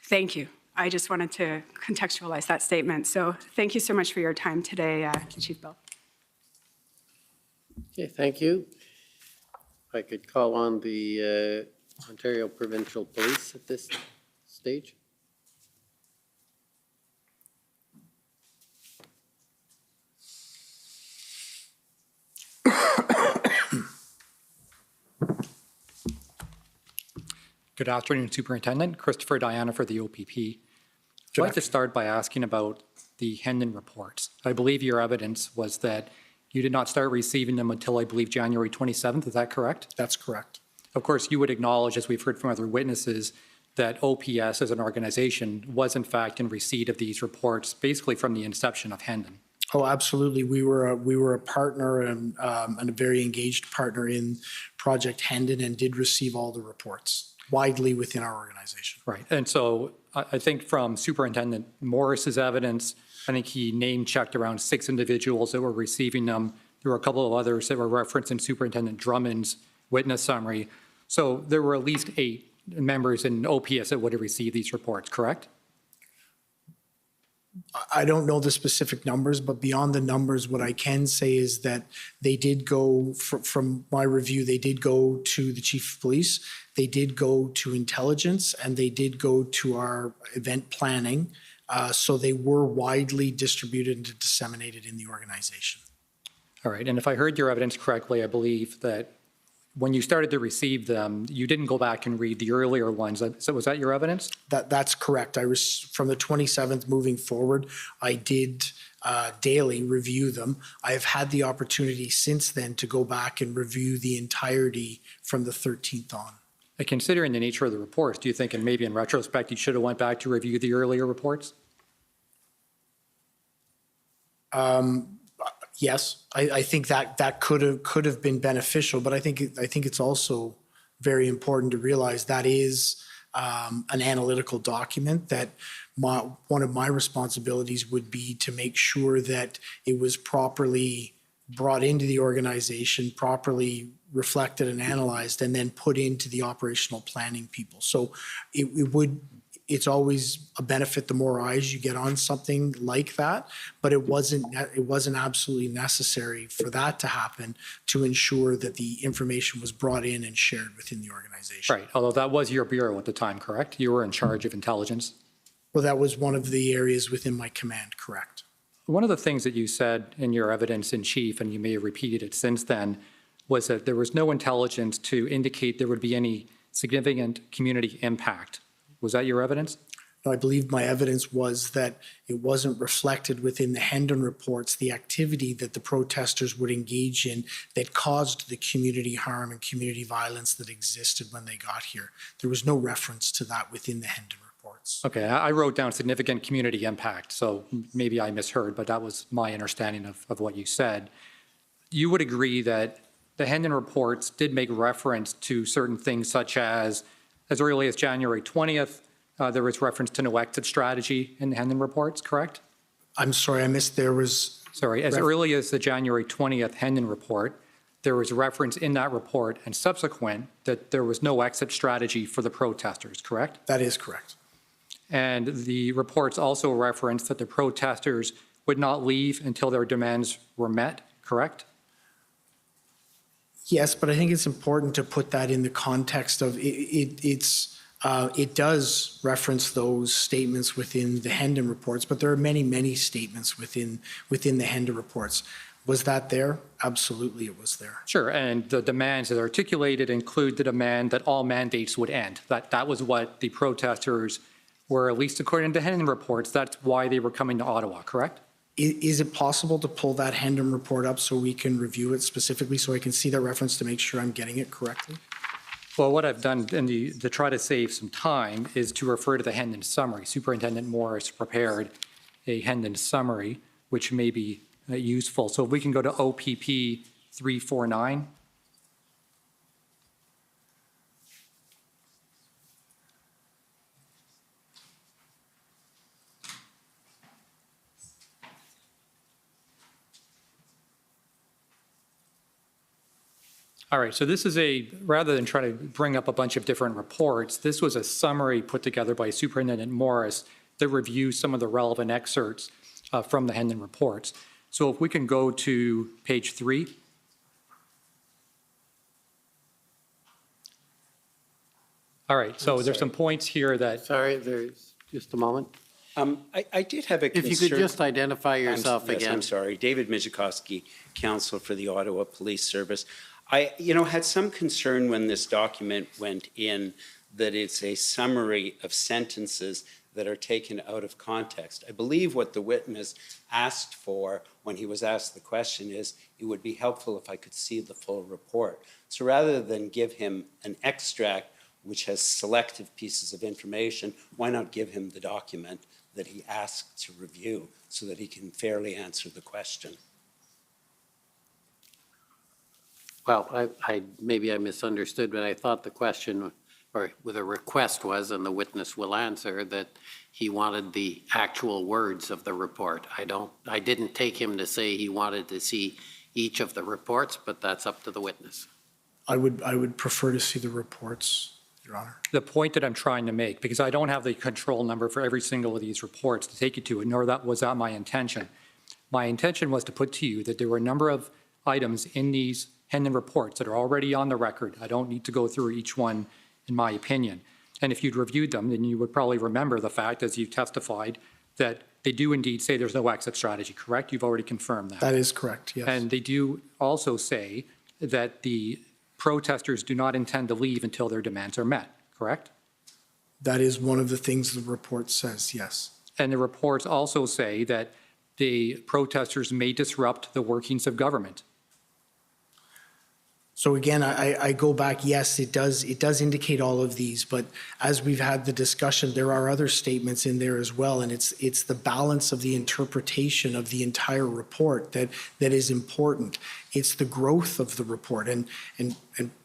Thank you. I just wanted to contextualize that statement. So thank you so much for your time today, Chief Bell. Okay, thank you. If I could call on the Ontario Provincial Police at this stage. Good afternoon, Superintendent. Christopher Diana for the OPP. I'd like to start by asking about the Hendon reports. I believe your evidence was that you did not start receiving them until, I believe, January 27th. Is that correct? That's correct. Of course, you would acknowledge, as we've heard from other witnesses, that OPS as an organization was in fact in receipt of these reports basically from the inception of Hendon. Oh, absolutely. We were a partner and a very engaged partner in Project Hendon and did receive all the reports widely within our organization. Right. And so I think from Superintendent Morris's evidence, I think he name-checked around 6 individuals that were receiving them. There were a couple of others that were referenced in Superintendent Drummond's witness summary. So there were at least 8 members in OPS that would have received these reports, correct? I don't know the specific numbers, but beyond the numbers, what I can say is that they did go, from my review, they did go to the Chief of Police, they did go to intelligence, and they did go to our event planning. So they were widely distributed and disseminated in the organization. All right. And if I heard your evidence correctly, I believe that when you started to receive them, you didn't go back and read the earlier ones. So was that your evidence? That's correct. From the 27th moving forward, I did daily review them. I have had the opportunity since then to go back and review the entirety from the 13th on. Considering the nature of the reports, do you think, and maybe in retrospect, you should have went back to review the earlier reports? Yes, I think that could have been beneficial, but I think it's also very important to realize that is an analytical document that one of my responsibilities would be to make sure that it was properly brought into the organization, properly reflected and analyzed, and then put into the operational planning people. So it's always a benefit the more eyes you get on something like that, but it wasn't absolutely necessary for that to happen to ensure that the information was brought in and shared within the organization. Right, although that was your bureau at the time, correct? You were in charge of intelligence? Well, that was one of the areas within my command, correct. One of the things that you said in your evidence in chief, and you may have repeated it since then, was that there was no intelligence to indicate there would be any significant community impact. Was that your evidence? No, I believe my evidence was that it wasn't reflected within the Hendon reports, the activity that the protesters would engage in that caused the community harm and community violence that existed when they got here. There was no reference to that within the Hendon reports. Okay, I wrote down significant community impact, so maybe I misheard, but that was my understanding of what you said. You would agree that the Hendon reports did make reference to certain things such as early as January 20th, there was reference to no exit strategy in the Hendon reports, correct? I'm sorry, I missed there was... Sorry, as early as the January 20th Hendon report, there was reference in that report and subsequent that there was no exit strategy for the protesters, correct? That is correct. And the reports also referenced that the protesters would not leave until their demands were met, correct? Yes, but I think it's important to put that in the context of it does reference those statements within the Hendon reports, but there are many, many statements within the Hendon reports. Was that there? Absolutely, it was there. Sure, and the demands that are articulated include the demand that all mandates would end. That was what the protesters were, at least according to Hendon reports, that's why they were coming to Ottawa, correct? Is it possible to pull that Hendon report up so we can review it specifically so I can see that reference to make sure I'm getting it correctly? Well, what I've done to try to save some time is to refer to the Hendon summary. Superintendent Morris prepared a Hendon summary, which may be useful. So if we can go to OPP 349. All right, so this is rather than trying to bring up a bunch of different reports, this was a summary put together by Superintendent Morris that reviews some of the relevant excerpts from the Hendon reports. So if we can go to page 3. All right, so there's some points here that... Sorry, there's just a moment. I did have a concern. If you could just identify yourself again. Yes, I'm sorry. David Mijikowski, counsel for the Ottawa Police Service. I had some concern when this document went in that it's a summary of sentences that are taken out of context. I believe what the witness asked for when he was asked the question is, it would be helpful if I could see the full report. So rather than give him an extract which has selective pieces of information, why not give him the document that he asked to review so that he can fairly answer the question? Well, maybe I misunderstood, but I thought the question or the request was, and the witness will answer, that he wanted the actual words of the report. I didn't take him to say he wanted to see each of the reports, but that's up to the witness. I would prefer to see the reports, Your Honor. The point that I'm trying to make, because I don't have the control number for every single of these reports to take you to, nor was that my intention. My intention was to put to you that there were a number of items in these Hendon reports that are already on the record. I don't need to go through each one, in my opinion. And if you'd reviewed them, then you would probably remember the fact, as you testified, that they do indeed say there's no exit strategy, correct? You've already confirmed that. That is correct, yes. And they do also say that the protesters do not intend to leave until their demands are met, correct? That is one of the things the report says, yes. And the reports also say that the protesters may disrupt the workings of government. So again, I go back, yes, it does indicate all of these, but as we've had the discussion, there are other statements in there as well, and it's the balance of the interpretation of the entire report that is important. It's the growth of the report, and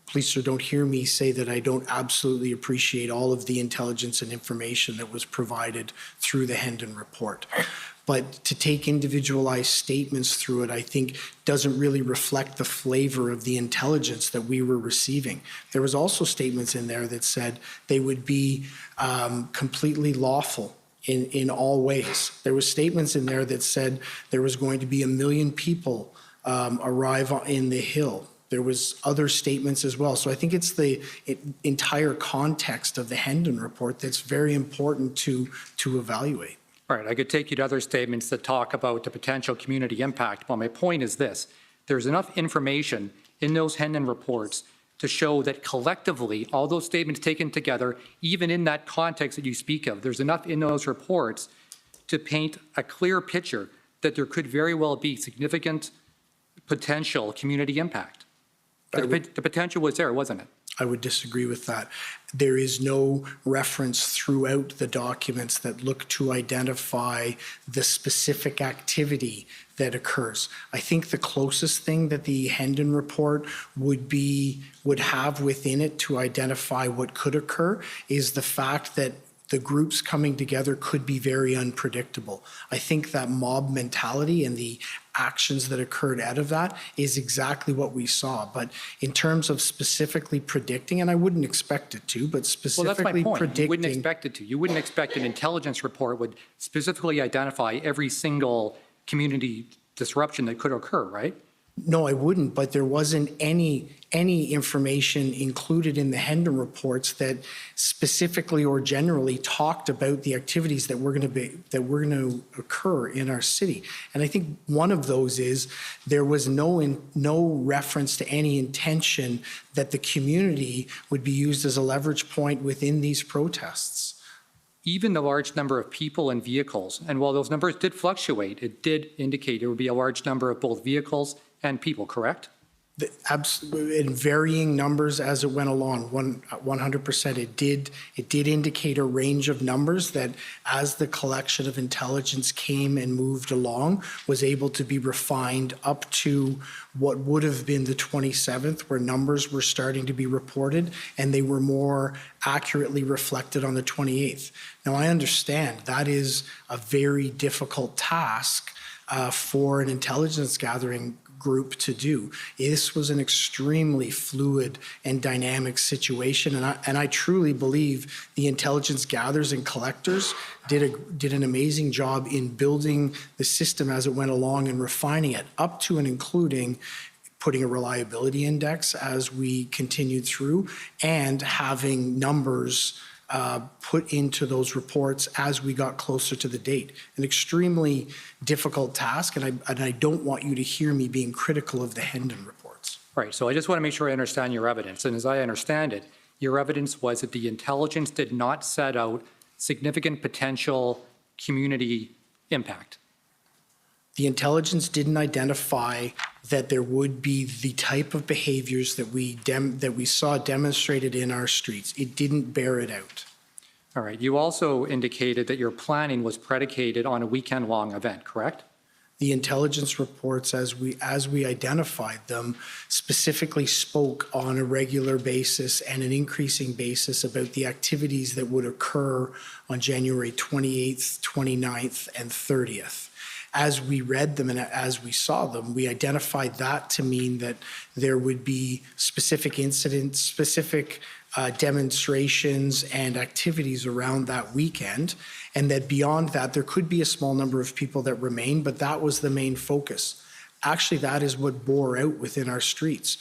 please, sir, don't hear me say that I don't absolutely appreciate all of the intelligence and information that was provided through the Hendon report. But to take individualized statements through it, I think, doesn't really reflect the flavor of the intelligence that we were receiving. There was also statements in there that said they would be completely lawful in all ways. There was statements in there that said there was going to be 1 million people arrive in the Hill. There was other statements as well. So I think it's the entire context of the Hendon report that's very important to evaluate. All right, I could take you to other statements that talk about the potential community impact, but my point is this. There's enough information in those Hendon reports to show that collectively, all those statements taken together, even in that context that you speak of, there's enough in those reports to paint a clear picture that there could very well be significant potential community impact. The potential was there, wasn't it? I would disagree with that. There is no reference throughout the documents that look to identify the specific activity that occurs. I think the closest thing that the Hendon report would have within it to identify what could occur is the fact that the groups coming together could be very unpredictable. I think that mob mentality and the actions that occurred out of that is exactly what we saw. But in terms of specifically predicting, and I wouldn't expect it to, but specifically well, that's my point. predicting. You wouldn't expect it to. You wouldn't expect an intelligence report would specifically identify every single community disruption that could occur, right? No, I wouldn't, but there wasn't any information included in the Hendon reports that specifically or generally talked about the activities that were going to occur in our city. And I think one of those is there was no reference to any intention that the community would be used as a leverage point within these protests. Even the large number of people and vehicles, and while those numbers did fluctuate, it did indicate there would be a large number of both vehicles and people, correct? In varying numbers as it went along, 100%. It did indicate a range of numbers that, as the collection of intelligence came and moved along, was able to be refined up to what would have been the 27th, where numbers were starting to be reported, and they were more accurately reflected on the 28th. Now, I understand that is a very difficult task for an intelligence gathering group to do. This was an extremely fluid and dynamic situation, and I truly believe the intelligence gatherers and collectors did an amazing job in building the system as it went along and refining it up to and including putting a reliability index as we continued through and having numbers put into those reports as we got closer to the date. An extremely difficult task, and I don't want you to hear me being critical of the Hendon reports. Right, so I just want to make sure I understand your evidence. And as I understand it, your evidence was that the intelligence did not set out significant potential community impact. The intelligence didn't identify that there would be the type of behaviors that we saw demonstrated in our streets. It didn't bear it out. All right. You also indicated that your planning was predicated on a weekend-long event, correct? The intelligence reports, as we identified them, specifically spoke on a regular basis and an increasing basis about the activities that would occur on January 28th, 29th, and 30th. As we read them and as we saw them, we identified that to mean that there would be specific incidents, specific demonstrations and activities around that weekend, and that beyond that, there could be a small number of people that remain, but that was the main focus. Actually, that is what bore out within our streets.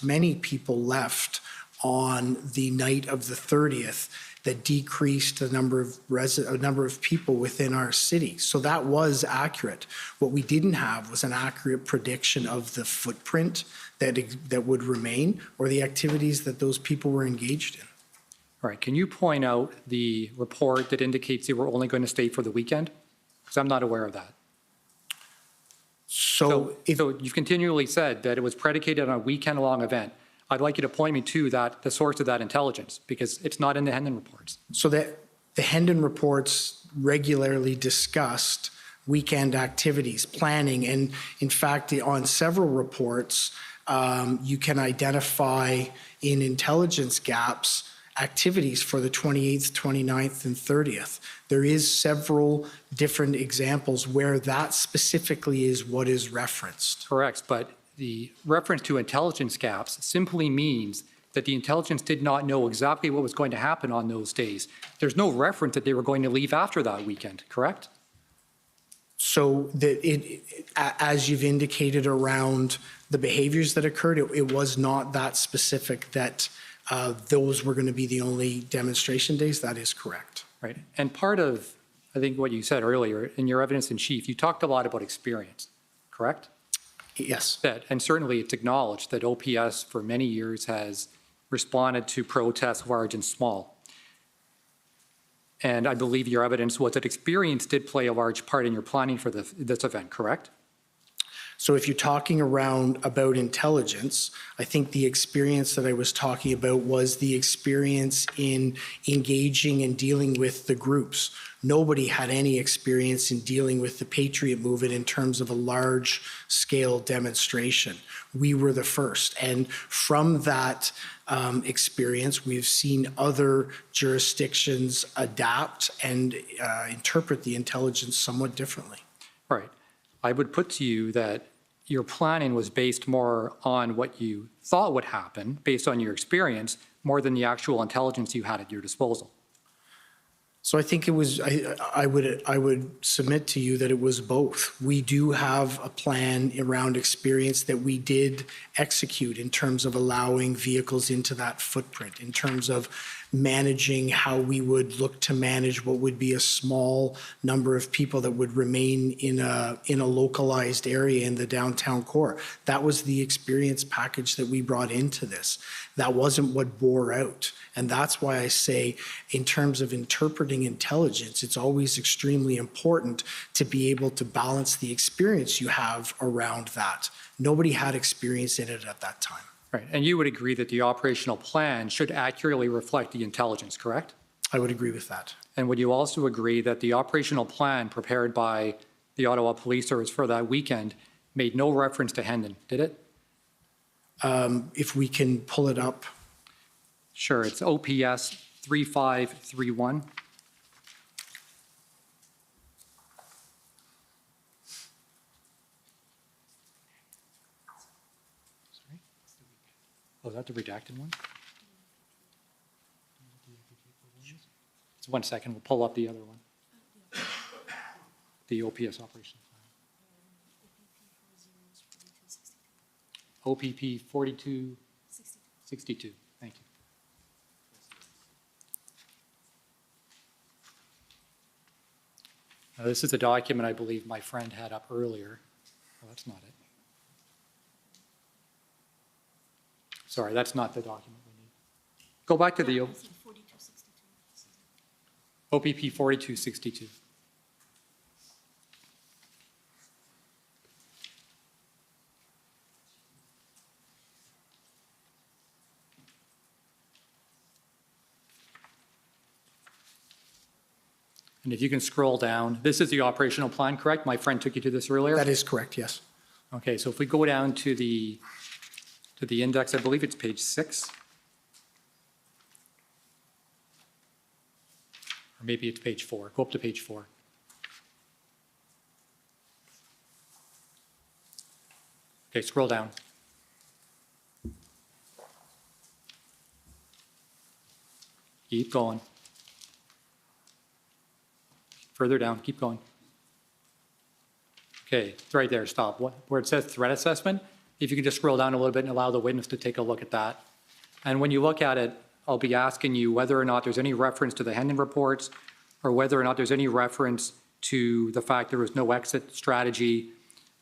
Many people left on the night of the 30th that decreased the number of people within our city. So that was accurate. What we didn't have was an accurate prediction of the footprint that would remain or the activities that those people were engaged in. All right. Can you point out the report that indicates they were only going to stay for the weekend? Because I'm not aware of that. So you've continually said that it was predicated on a weekend-long event. I'd like you to point me to the source of that intelligence, because it's not in the Hendon reports. So that the Hendon reports regularly discussed weekend activities, planning, and in fact, on several reports, you can identify in intelligence gaps activities for the 28th, 29th, and 30th. There is several different examples where that specifically is what is referenced. Correct, but the reference to intelligence gaps simply means that the intelligence did not know exactly what was going to happen on those days. There's no reference that they were going to leave after that weekend, correct? So as you've indicated around the behaviors that occurred, it was not that specific that those were going to be the only demonstration days. That is correct. Right. And part of, I think, what you said earlier in your evidence in chief, you talked a lot about experience, correct? Yes. And certainly it's acknowledged that OPS for many years has responded to protests large and small. And I believe your evidence was that experience did play a large part in your planning for this event, correct? So if you're talking about intelligence, I think the experience that I was talking about was the experience in engaging and dealing with the groups. Nobody had any experience in dealing with the Patriot movement in terms of a large-scale demonstration. We were the first. And from that experience, we've seen other jurisdictions adapt and interpret the intelligence somewhat differently. Right. I would put to you that your planning was based more on what you thought would happen based on your experience more than the actual intelligence you had at your disposal. So I think it was, I would submit to you that it was both. We do have a plan around experience that we did execute in terms of allowing vehicles into that footprint, in terms of managing how we would look to manage what would be a small number of people that would remain in a localized area in the downtown core. That was the experience package that we brought into this. That wasn't what bore out. And that's why I say, in terms of interpreting intelligence, it's always extremely important to be able to balance the experience you have around that. Nobody had experience in it at that time. Right. And you would agree that the operational plan should accurately reflect the intelligence, correct? I would agree with that. And would you also agree that the operational plan prepared by the Ottawa Police Service for that weekend made no reference to Hendon, did it? If we can pull it up. Sure, it's OPS 3531. Oh, is that the redacted one? Just 1 second, we'll pull up the other one. The OPS operation plan. OPP 4262. Thank you. Now, this is the document I believe my friend had up earlier. Oh, that's not it. Sorry, that's not the document we need. Go back to the OPP 4262. And if you can scroll down, this is the operational plan, correct? My friend took you to this earlier? That is correct, yes. Okay, so if we go down to the index, I believe it's page 6. Or maybe it's page 4. Go up to page 4. Okay, scroll down. Keep going. Further down, keep going. Okay, it's right there, stop. Where it says threat assessment, if you can just scroll down a little bit and allow the witness to take a look at that. And when you look at it, I'll be asking you whether or not there's any reference to the Hendon reports or whether or not there's any reference to the fact there was no exit strategy,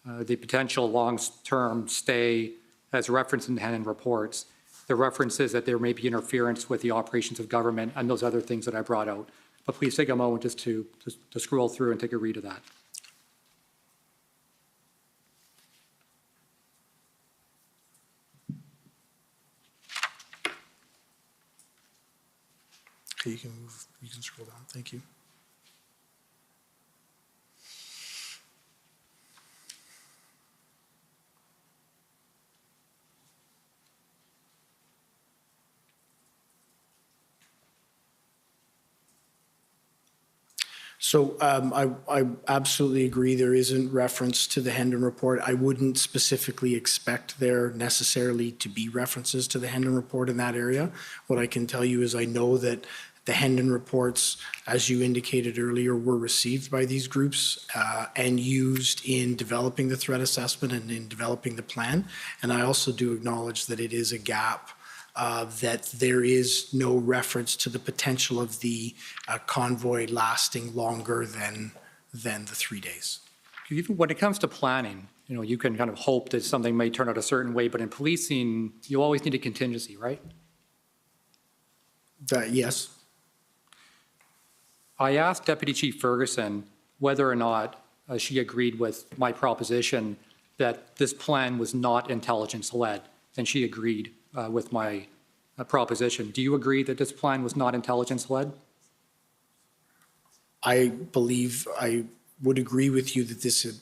the potential long-term stay as referenced in the Hendon reports. The reference is that there may be interference with the operations of government and those other things that I brought out. But please take a moment just to scroll through and take a read of that. Okay, you can scroll down, thank you. So I absolutely agree there isn't reference to the Hendon report. I wouldn't specifically expect there necessarily to be references to the Hendon report in that area. What I can tell you is I know that the Hendon reports, as you indicated earlier, were received by these groups and used in developing the threat assessment and in developing the plan. And I also do acknowledge that it is a gap that there is no reference to the potential of the convoy lasting longer than the 3 days. Even when it comes to planning, you know, you can kind of hope that something may turn out a certain way, but in policing, you always need a contingency, right? Yes. I asked Deputy Chief Ferguson whether or not she agreed with my proposition that this plan was not intelligence-led, and she agreed with my proposition. Do you agree that this plan was not intelligence-led? I believe I would agree with you that this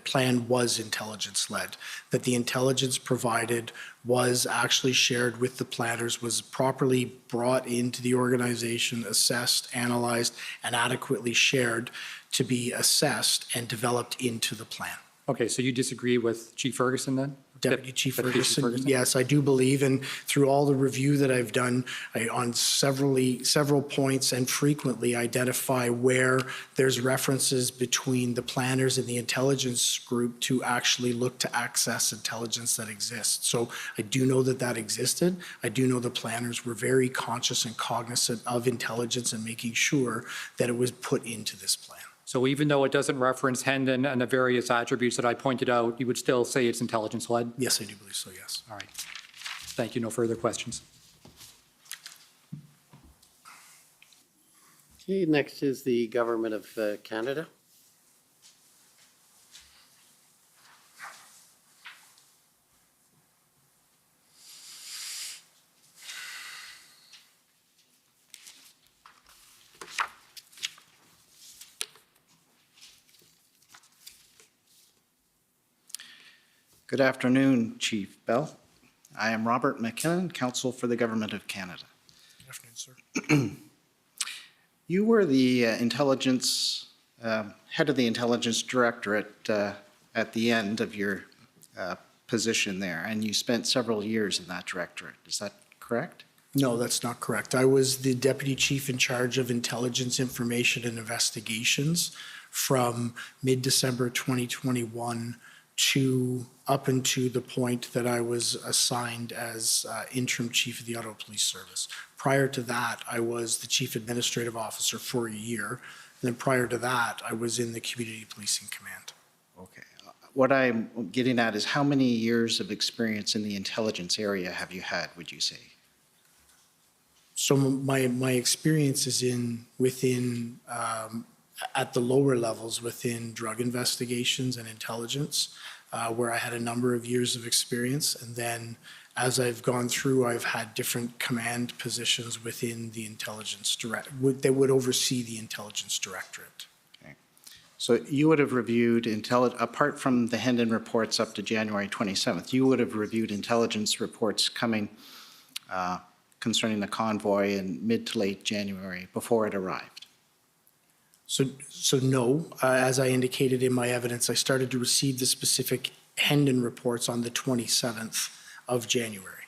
plan was intelligence-led, that the intelligence provided was actually shared with the planners, was properly brought into the organization, assessed, analyzed, and adequately shared to be assessed and developed into the plan. Okay, so you disagree with Chief Ferguson then? Deputy Chief Ferguson, yes, I do believe, and through all the review that I've done, I on several points and frequently identify where there's references between the planners and the intelligence group to actually look to access intelligence that exists. So I do know that that existed. I do know the planners were very conscious and cognizant of intelligence and making sure that it was put into this plan. So even though it doesn't reference Hendon and the various attributes that I pointed out, you would still say it's intelligence-led? Yes, I do believe so, yes. All right. Thank you. No further questions. Okay, next is the Government of Canada. Good afternoon, Chief Bell. I am Robert McKinnon, Counsel for the Government of Canada. Good afternoon, sir. You were the intelligence, head of the Intelligence Directorate at the end of your position there, and you spent several years in that directorate. Is that correct? No, that's not correct. I was the Deputy Chief in charge of Intelligence, Information, and Investigations from mid-December 2021 to up until the point that I was assigned as interim chief of the Auto Police Service. Prior to that, I was the chief administrative officer for a year. And then prior to that, I was in the Community Policing Command. Okay. What I'm getting at is how many years of experience in the intelligence area have you had, would you say? So my experience is within at the lower levels within drug investigations and intelligence, where I had a number of years of experience. And then as I've gone through, I've had different command positions within the intelligence that would oversee the intelligence directorate. Okay. So you would have reviewed, apart from the Hendon reports up to January 27th, you would have reviewed intelligence reports coming concerning the convoy in mid to late January before it arrived? So no, as I indicated in my evidence, I started to receive the specific Hendon reports on the 27th of January.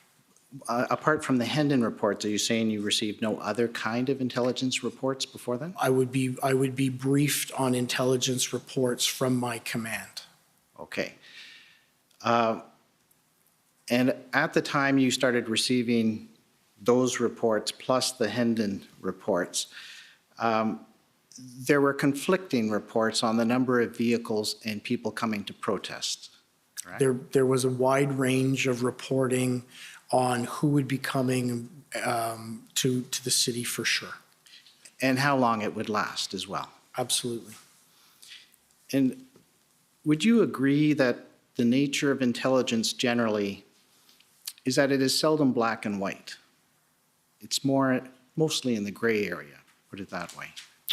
Apart from the Hendon reports, are you saying you received no other kind of intelligence reports before then? I would be briefed on intelligence reports from my command. Okay. And at the time you started receiving those reports plus the Hendon reports, there were conflicting reports on the number of vehicles and people coming to protest, correct? There was a wide range of reporting on who would be coming to the city for sure. And how long it would last as well. Absolutely. And would you agree that the nature of intelligence generally is that it is seldom black and white? It's mostly in the gray area, put it that way.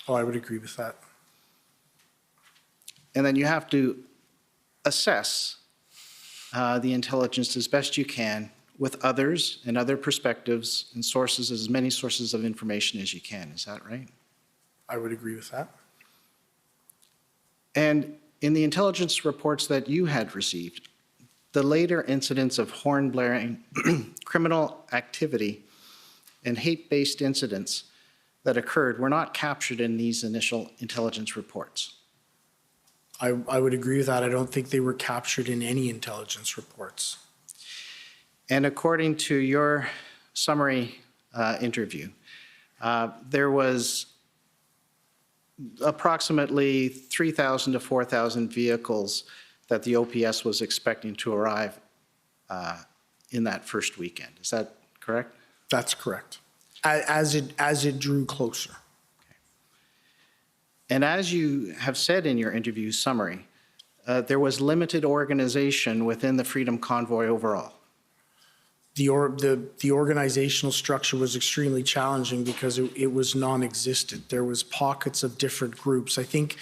Oh, I would agree with that. And then you have to assess the intelligence as best you can with others and other perspectives and sources, as many sources of information as you can. Is that right? I would agree with that. And in the intelligence reports that you had received, the later incidents of horn blaring, criminal activity, and hate-based incidents that occurred were not captured in these initial intelligence reports. I would agree with that. I don't think they were captured in any intelligence reports. And according to your summary interview, there was approximately 3,000 to 4,000 vehicles that the OPS was expecting to arrive in that first weekend. Is that correct? That's correct. As it drew closer. Okay. And as you have said in your interview summary, there was limited organization within the Freedom Convoy overall. The organizational structure was extremely challenging because it was non-existent. There was pockets of different groups. I think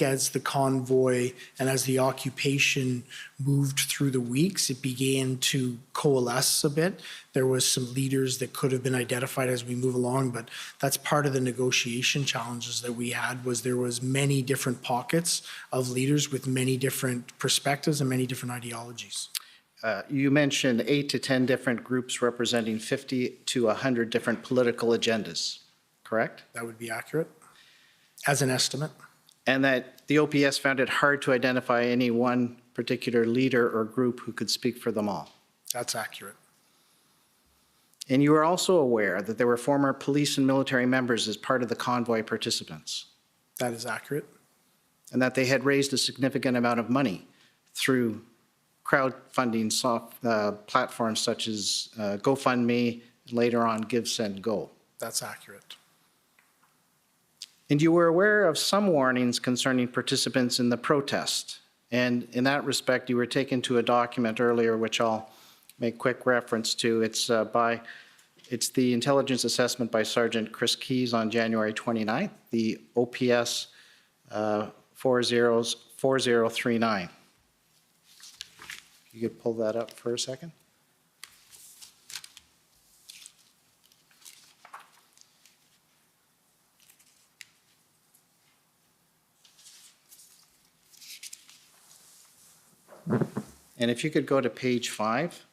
as the convoy and as the occupation moved through the weeks, it began to coalesce a bit. There was some leaders that could have been identified as we move along, but that's part of the negotiation challenges that we had. Was there was many different pockets of leaders with many different perspectives and many different ideologies. You mentioned 8 to 10 different groups representing 50 to 100 different political agendas, correct? That would be accurate, as an estimate. And that the OPS found it hard to identify any one particular leader or group who could speak for them all. That's accurate. And you are also aware that there were former police and military members as part of the convoy participants. That is accurate. And that they had raised a significant amount of money through crowdfunding platforms such as GoFundMe, and later on Give, Send, Go. That's accurate. And you were aware of some warnings concerning participants in the protest. And in that respect, you were taken to a document earlier, which I'll make quick reference to. It's the intelligence assessment by Sergeant Chris Keys on January 29th, the OPS 4039. You could pull that up for a second. And if you could go to page 5.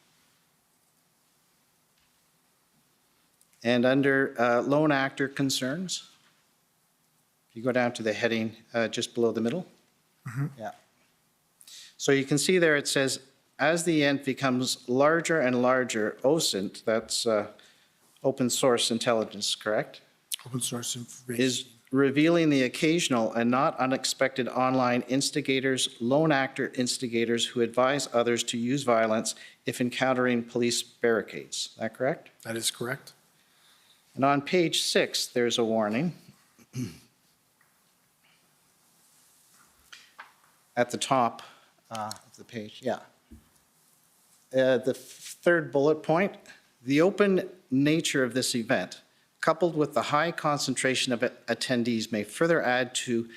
And under lone actor concerns, you go down to the heading just below the middle. Mm-hmm. Yeah. So you can see there it says, as the end becomes larger and larger, OSINT, that's open source intelligence, correct? Open source information. Is revealing the occasional and not unexpected online instigators, lone actor instigators who advise others to use violence if encountering police barricades. Is that correct? That is correct. And on page 6, there's a warning. At the top of the page, yeah. The third bullet point, the open nature of this event, coupled with the high concentration of attendees, may further add to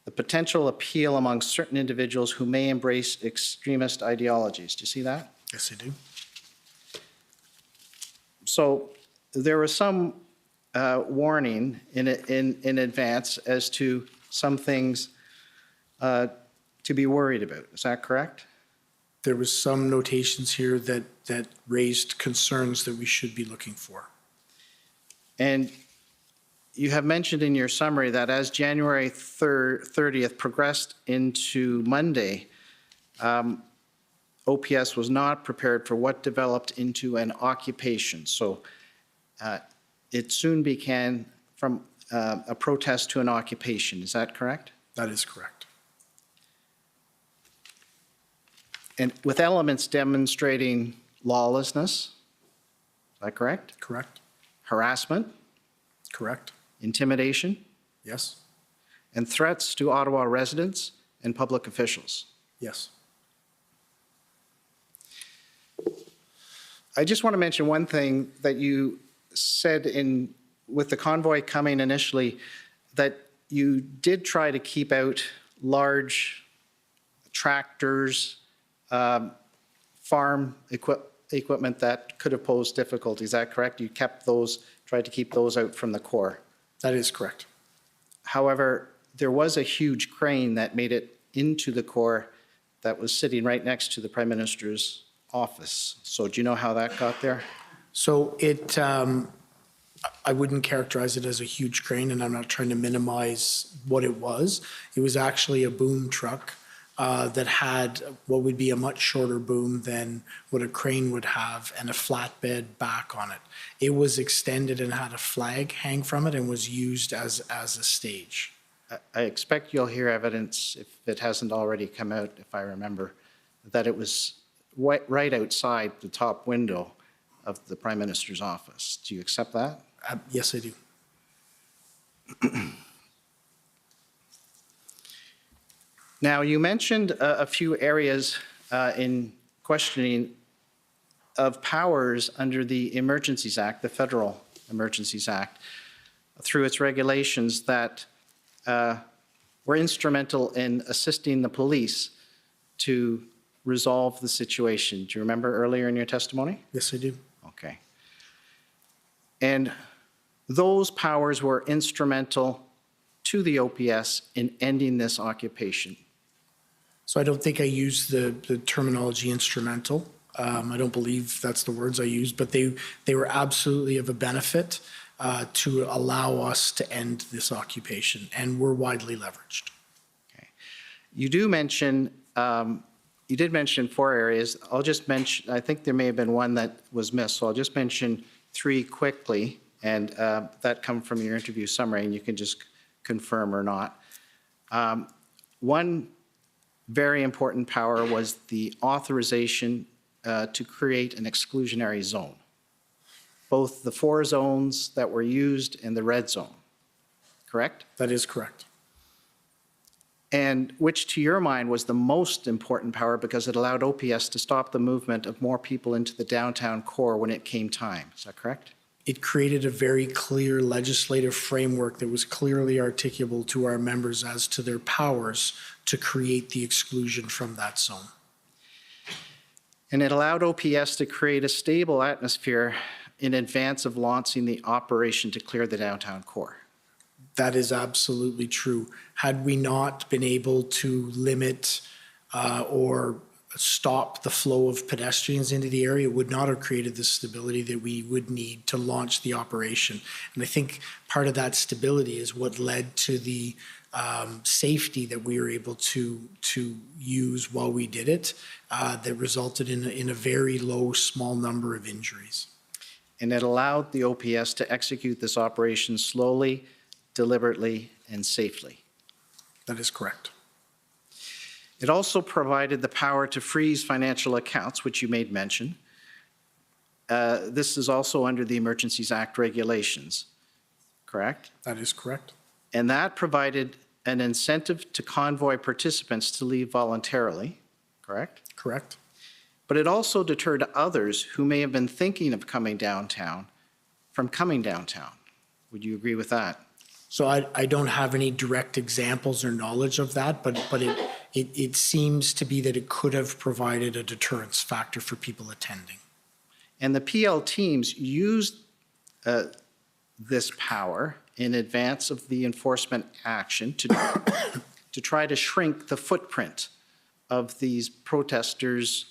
the potential appeal among certain individuals who may embrace extremist ideologies. Do you see that? Yes, I do. So there was some warning in advance as to some things to be worried about. Is that correct? There was some notations here that raised concerns that we should be looking for. And you have mentioned in your summary that as January 30th progressed into Monday, OPS was not prepared for what developed into an occupation. So it soon began from a protest to an occupation. Is that correct? That is correct. And with elements demonstrating lawlessness, is that correct? Correct. Harassment? Correct. Intimidation? Yes. And threats to Ottawa residents and public officials? Yes. I just want to mention one thing that you said with the convoy coming initially, that you did try to keep out large tractors, farm equipment that could have posed difficulties. Is that correct? You tried to keep those out from the core. That is correct. However, there was a huge crane that made it into the core that was sitting right next to the Prime Minister's office. So do you know how that got there? So I wouldn't characterize it as a huge crane, and I'm not trying to minimize what it was. It was actually a boom truck that had what would be a much shorter boom than what a crane would have and a flatbed back on it. It was extended and had a flag hang from it and was used as a stage. I expect you'll hear evidence, if it hasn't already come out, if I remember, that it was right outside the top window of the Prime Minister's office. Do you accept that? Yes, I do. Now, you mentioned a few areas in questioning of powers under the Emergencies Act, the Federal Emergencies Act, through its regulations that were instrumental in assisting the police to resolve the situation. Do you remember earlier in your testimony? Yes, I do. Okay. And those powers were instrumental to the OPS in ending this occupation. So I don't think I used the terminology instrumental. I don't believe that's the words I used, but they were absolutely of a benefit to allow us to end this occupation, and were widely leveraged. Okay. You did mention 4 areas. I'll just mention, I think there may have been one that was missed, so I'll just mention 3 quickly, and that come from your interview summary, and you can just confirm or not. One very important power was the authorization to create an exclusionary zone, both the 4 zones that were used and the red zone, correct? That is correct. And which, to your mind, was the most important power because it allowed OPS to stop the movement of more people into the downtown core when it came time. Is that correct? It created a very clear legislative framework that was clearly articulable to our members as to their powers to create the exclusion from that zone. And it allowed OPS to create a stable atmosphere in advance of launching the operation to clear the downtown core. That is absolutely true. Had we not been able to limit or stop the flow of pedestrians into the area, it would not have created the stability that we would need to launch the operation. And I think part of that stability is what led to the safety that we were able to use while we did it, that resulted in a very low, small number of injuries. And it allowed the OPS to execute this operation slowly, deliberately, and safely. That is correct. It also provided the power to freeze financial accounts, which you made mention, this is also under the Emergencies Act regulations, correct? That is correct. And that provided an incentive to convoy participants to leave voluntarily, correct? Correct. But it also deterred others who may have been thinking of coming downtown from coming downtown. Would you agree with that? So I don't have any direct examples or knowledge of that, but it seems to be that it could have provided a deterrence factor for people attending. And the PL teams used this power in advance of the enforcement action to try to shrink the footprint of these protesters,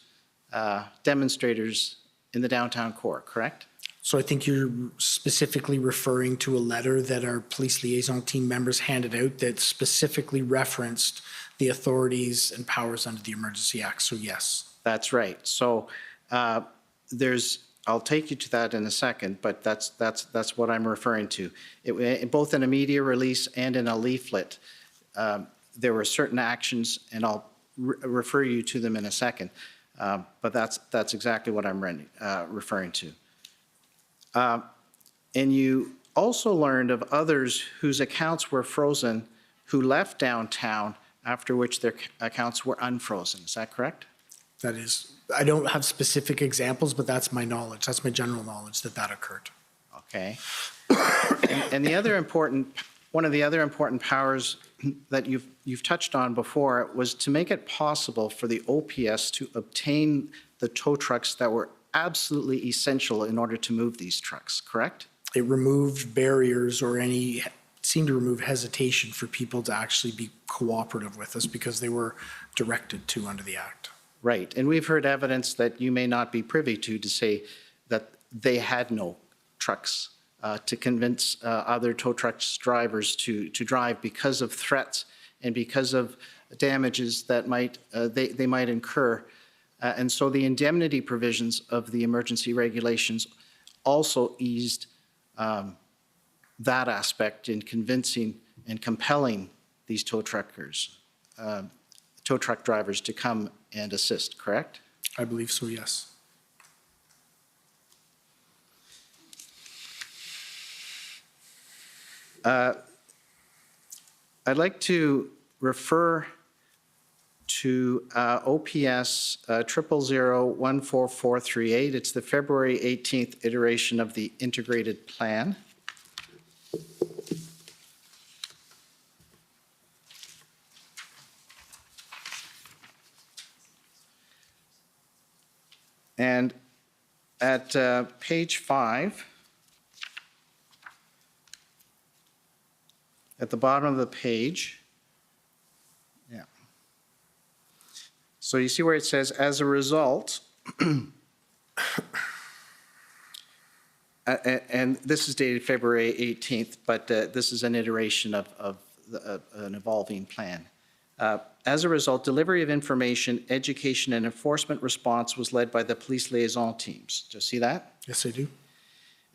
demonstrators in the downtown core, correct? So I think you're specifically referring to a letter that our police liaison team members handed out that specifically referenced the authorities and powers under the Emergency Act, so yes. That's right. So I'll take you to that in a second, but that's what I'm referring to. Both in a media release and in a leaflet, there were certain actions, and I'll refer you to them in a second, but that's exactly what I'm referring to. And you also learned of others whose accounts were frozen who left downtown, after which their accounts were unfrozen. Is that correct? That is, I don't have specific examples, but that's my knowledge. That's my general knowledge that occurred. Okay. And one of the other important powers that you've touched on before was to make it possible for the OPS to obtain the tow trucks that were absolutely essential in order to move these trucks, correct? It removed barriers or seemed to remove hesitation for people to actually be cooperative with us because they were directed to under the Act. Right, and we've heard evidence that you may not be privy to say that they had no trucks to convince other tow trucks drivers to drive because of threats and because of damages that they might incur. And so the indemnity provisions of the emergency regulations also eased that aspect in convincing and compelling these tow truck drivers to come and assist, correct? I believe so, yes. I'd like to refer to OPS 000-14438. It's the February 18th iteration of the integrated plan. And at page 5, at the bottom of the page, yeah. So you see where it says, as a result, and this is dated February 18th, but this is an iteration of an evolving plan. As a result, delivery of information, education, and enforcement response was led by the police liaison teams. Do you see that? Yes, I do.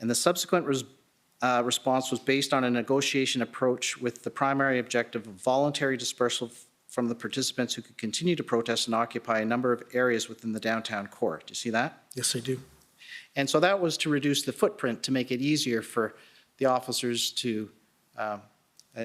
And the subsequent response was based on a negotiation approach with the primary objective of voluntary dispersal from the participants who could continue to protest and occupy a number of areas within the downtown core. Do you see that? Yes, I do. And so that was to reduce the footprint to make it easier for the officers to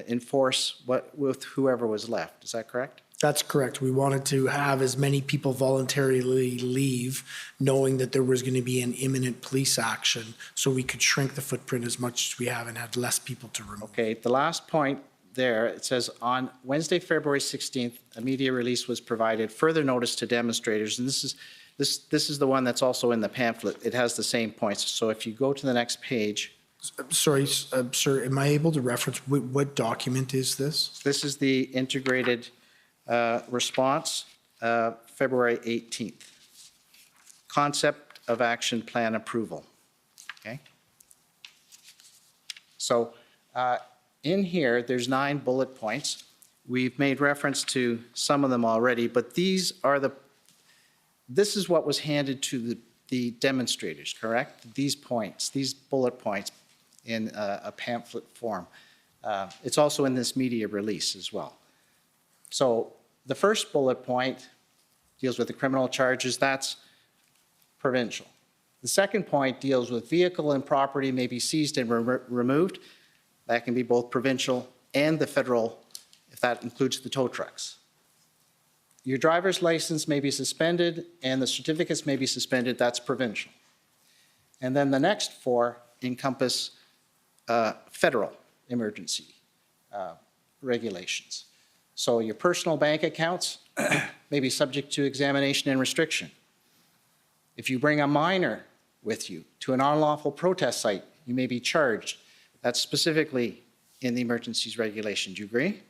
enforce with whoever was left. Is that correct? That's correct. We wanted to have as many people voluntarily leave, knowing that there was going to be an imminent police action, so we could shrink the footprint as much as we have and had less people to remove. Okay, the last point there, it says on Wednesday, February 16th, a media release was provided, further notice to demonstrators, and this is the one that's also in the pamphlet. It has the same points. So if you go to the next page. Sorry, sir, am I able to reference what document is this? This is the integrated response, February 18th. Concept of action plan approval. Okay. So in here, there's 9 bullet points. We've made reference to some of them already, but this is what was handed to the demonstrators, correct? These points, these bullet points in a pamphlet form. It's also in this media release as well. So the first bullet point deals with the criminal charges. That's provincial. The second point deals with vehicle and property may be seized and removed. That can be both provincial and the federal, if that includes the tow trucks. Your driver's license may be suspended and the certificates may be suspended. That's provincial. And then the next four encompass federal emergency regulations. So your personal bank accounts may be subject to examination and restriction. If you bring a minor with you to an unlawful protest site, you may be charged. That's specifically in the emergencies regulation. Do you agree?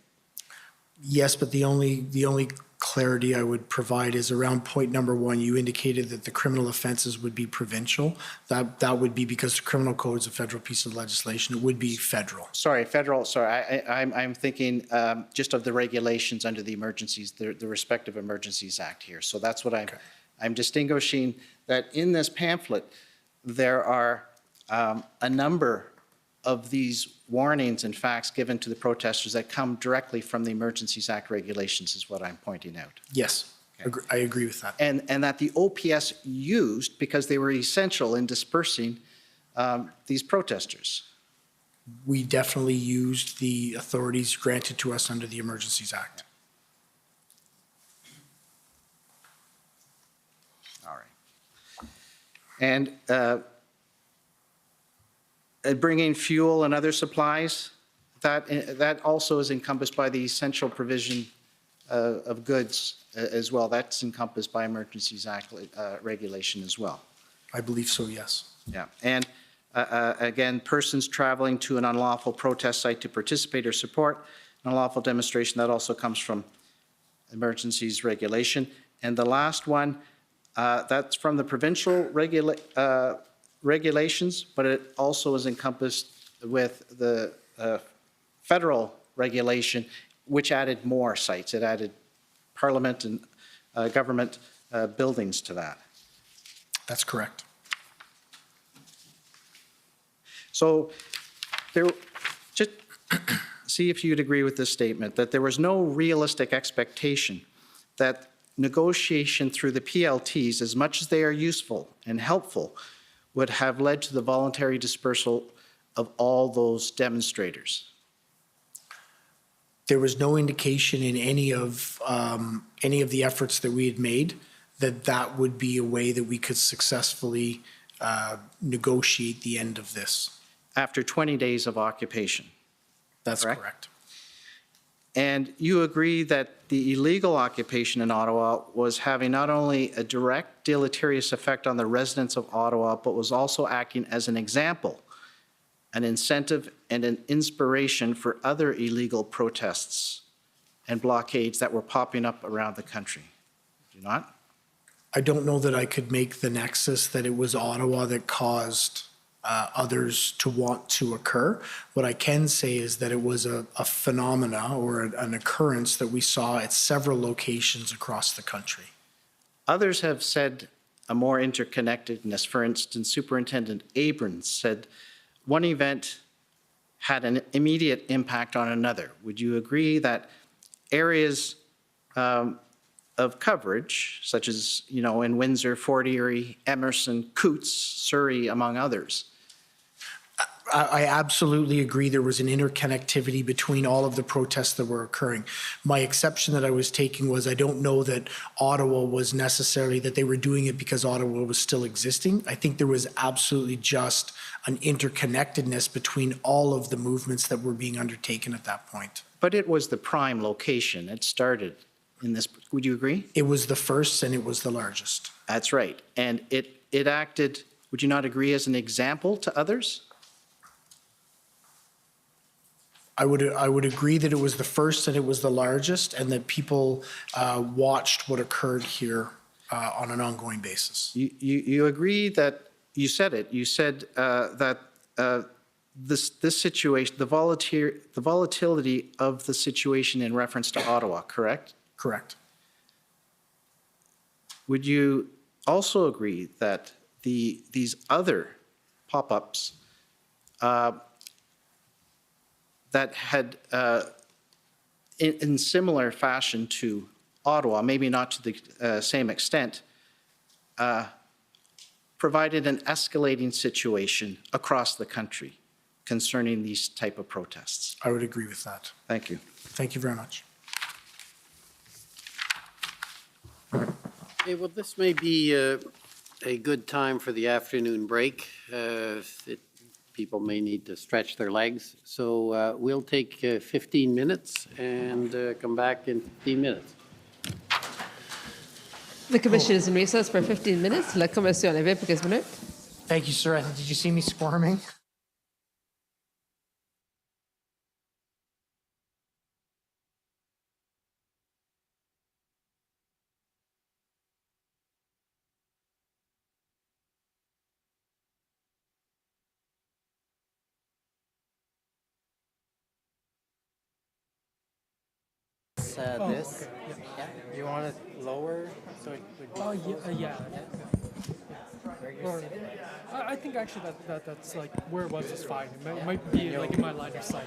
Yes, but the only clarity I would provide is around point number 1, you indicated that the criminal offenses would be provincial. That would be because the criminal code is a federal piece of legislation. It would be federal. Sorry, federal. Sorry, I'm thinking just of the regulations under the emergencies, the respective Emergencies Act here. So that's what I'm distinguishing, that in this pamphlet, there are a number of these warnings and facts given to the protesters that come directly from the Emergencies Act regulations is what I'm pointing out. Yes, okay. I agree with that. And that the OPS used because they were essential in dispersing these protesters. We definitely used the authorities granted to us under the Emergencies Act. All right. And bringing fuel and other supplies, that also is encompassed by the essential provision of goods as well. That's encompassed by Emergencies Act regulation as well. I believe so, yes. Yeah, and again, persons traveling to an unlawful protest site to participate or support an unlawful demonstration, that also comes from emergencies regulation. And the last one, that's from the provincial regulations, but it also is encompassed with the federal regulation, which added more sites. It added parliament and government buildings to that. That's correct. So just see if you'd agree with this statement, that there was no realistic expectation that negotiation through the PLTs, as much as they are useful and helpful, would have led to the voluntary dispersal of all those demonstrators. There was no indication in any of the efforts that we had made that that would be a way that we could successfully negotiate the end of this. After 20 days of occupation. That's correct. And you agree that the illegal occupation in Ottawa was having not only a direct deleterious effect on the residents of Ottawa, but was also acting as an example, an incentive, and an inspiration for other illegal protests and blockades that were popping up around the country. Do you not? I don't know that I could make the nexus that it was Ottawa that caused others to want to occur. What I can say is that it was a phenomena or an occurrence that we saw at several locations across the country. Others have said a more interconnectedness. For instance, Superintendent Abrams said one event had an immediate impact on another. Would you agree that areas of coverage, such as, in Windsor, Fort Erie, Emerson, Coots, Surrey, among others? I absolutely agree there was an interconnectivity between all of the protests that were occurring. My exception that I was taking was I don't know that Ottawa was necessarily, that they were doing it because Ottawa was still existing. I think there was absolutely just an interconnectedness between all of the movements that were being undertaken at that point. But it was the prime location. It started in this, would you agree? It was the first and it was the largest. That's right. And it acted, would you not agree, as an example to others? I would agree that it was the first and it was the largest, and that people watched what occurred here on an ongoing basis. You agree that, you said it, you said that this situation, the volatility of the situation in reference to Ottawa, correct? Correct. Would you also agree that these other pop-ups that had, in similar fashion to Ottawa, maybe not to the same extent, provided an escalating situation across the country concerning these type of protests. I would agree with that. Thank you. Thank you very much. Okay, well, this may be a good time for the afternoon break. People may need to stretch their legs. So we'll take 15 minutes and come back in 15 minutes. The commission is in recess for 15 minutes. La commission levée pour 15 minutes. Thank you, sir. Did you see me squirming? This. Okay. Yeah. You want it lower so it would be. Oh yeah. Or, I think actually that's like where it was is fine. It might be like in my line of sight.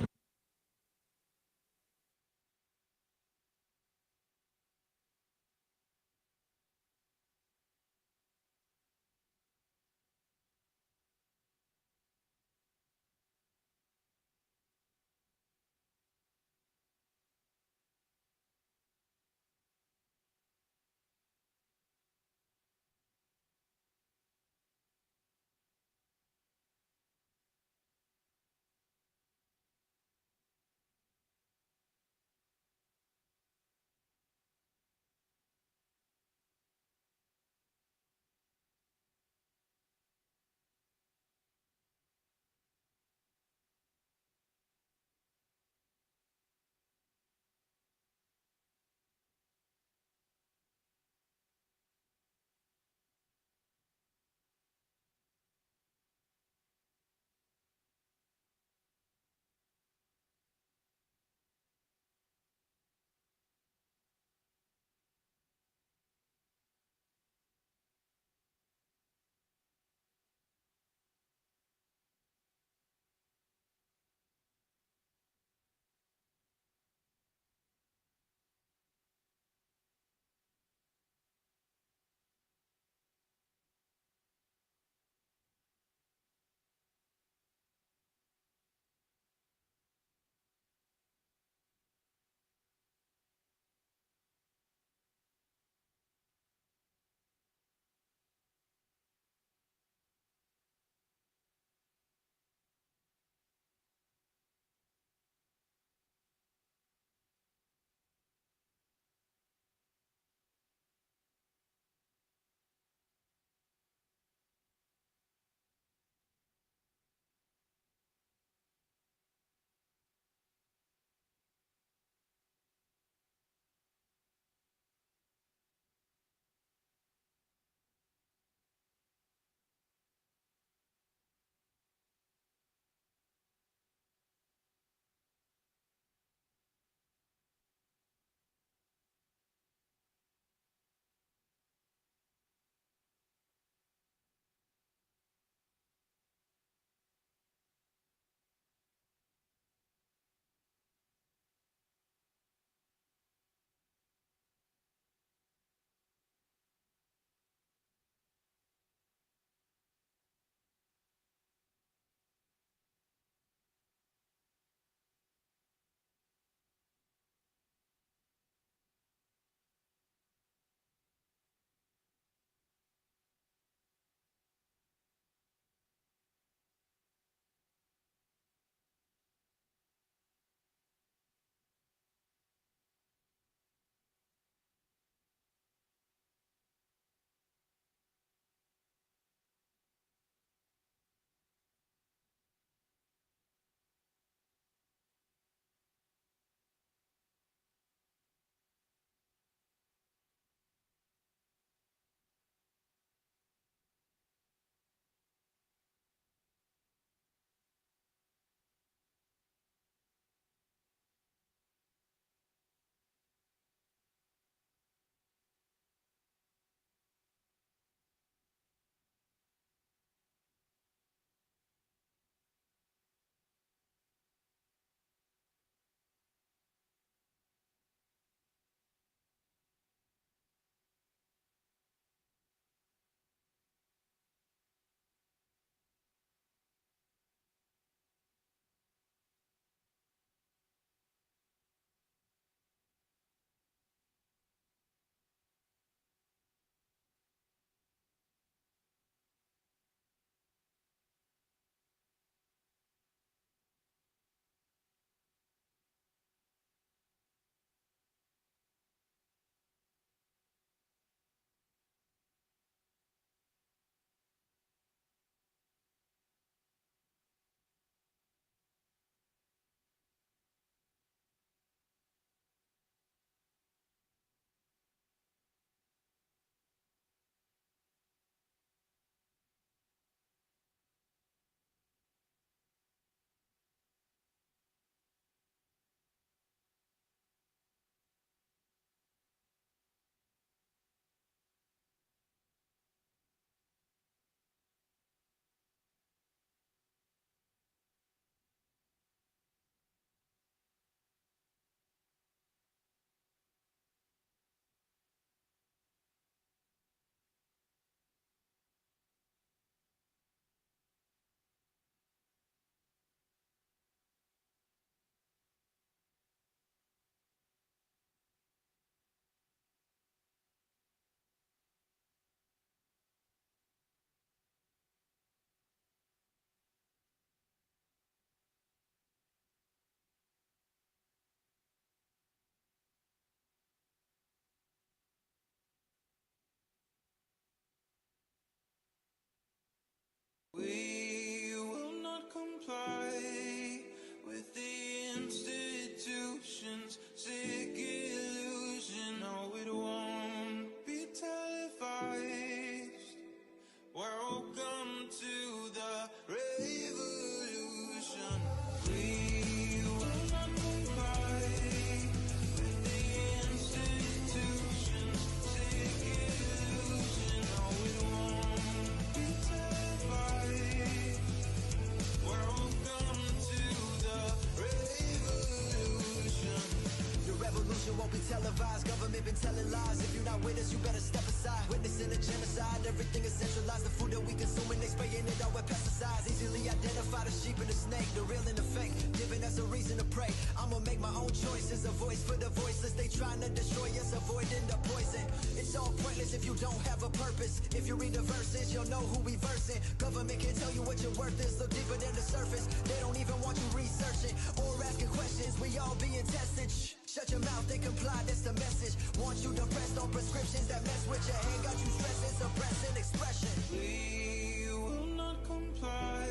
televised, government been telling lies. If you're not with us, you better step aside. Witnessing a genocide, everything is centralized. The food that we consuming, they spraying it out with pesticides. Easily identify the sheep and the snake, the real and the fake, giving us a reason to pray. I'ma make my own choices, a voice for the voiceless. They trying to destroy us, avoiding the poison. It's all pointless if you don't have a purpose. If you read the verses, you'll know who we versing. Government can tell you what your worth is, look deeper than the surface. They don't even want you researching or asking questions. We all being tested. Shh. Shut your mouth and comply, that's the message. Want you depressed on prescriptions that mess with your head. Got you stressing, suppressing expression. We will not comply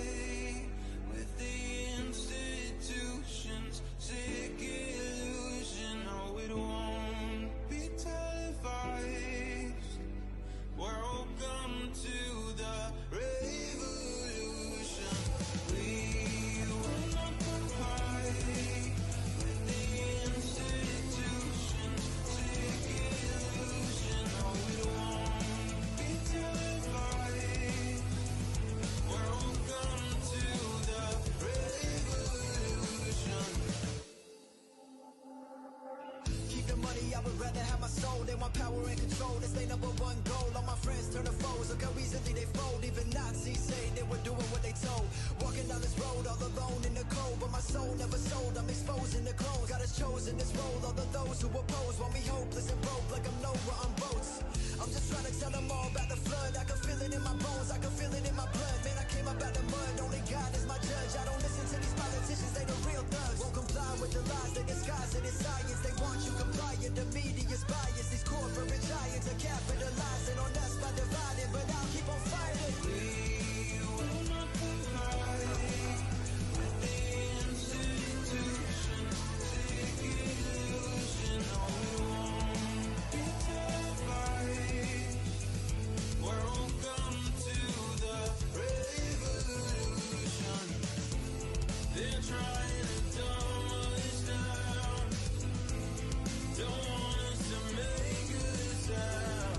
with the institutions. Sick illusion, no, it won't be televised. Welcome to the revolution. We will not comply with the institutions. Sick illusion, no, it won't be televised. Welcome to the revolution. Keep the money, I would rather have my soul. They want power and control, that's their number one goal. All my friends turn to foes, look how easily they fold. Even Nazis say they were doing what they told. Walking down this road all alone in the cold, but my soul never sold. I'm exposing the clones. God has chosen this role. All of those who oppose want me hopeless and broke, like I'm Noah on boats. I'm just trying to tell them all about the flood. I can feel it in my bones, I can feel it in my blood. Man, I came up out the mud, only God is my judge. I don't listen to these politicians, they the real thugs. Won't comply with the lies, they disguise it as science. They want you compliant, the media's bias. These corporate giants are capitalizing on us by dividing, but I'll keep on fighting. We will not comply with the institutions. Sick illusion, no, it won't be televised. Welcome to the revolution. They're trying to dumb us down. Don't want us to make a sound.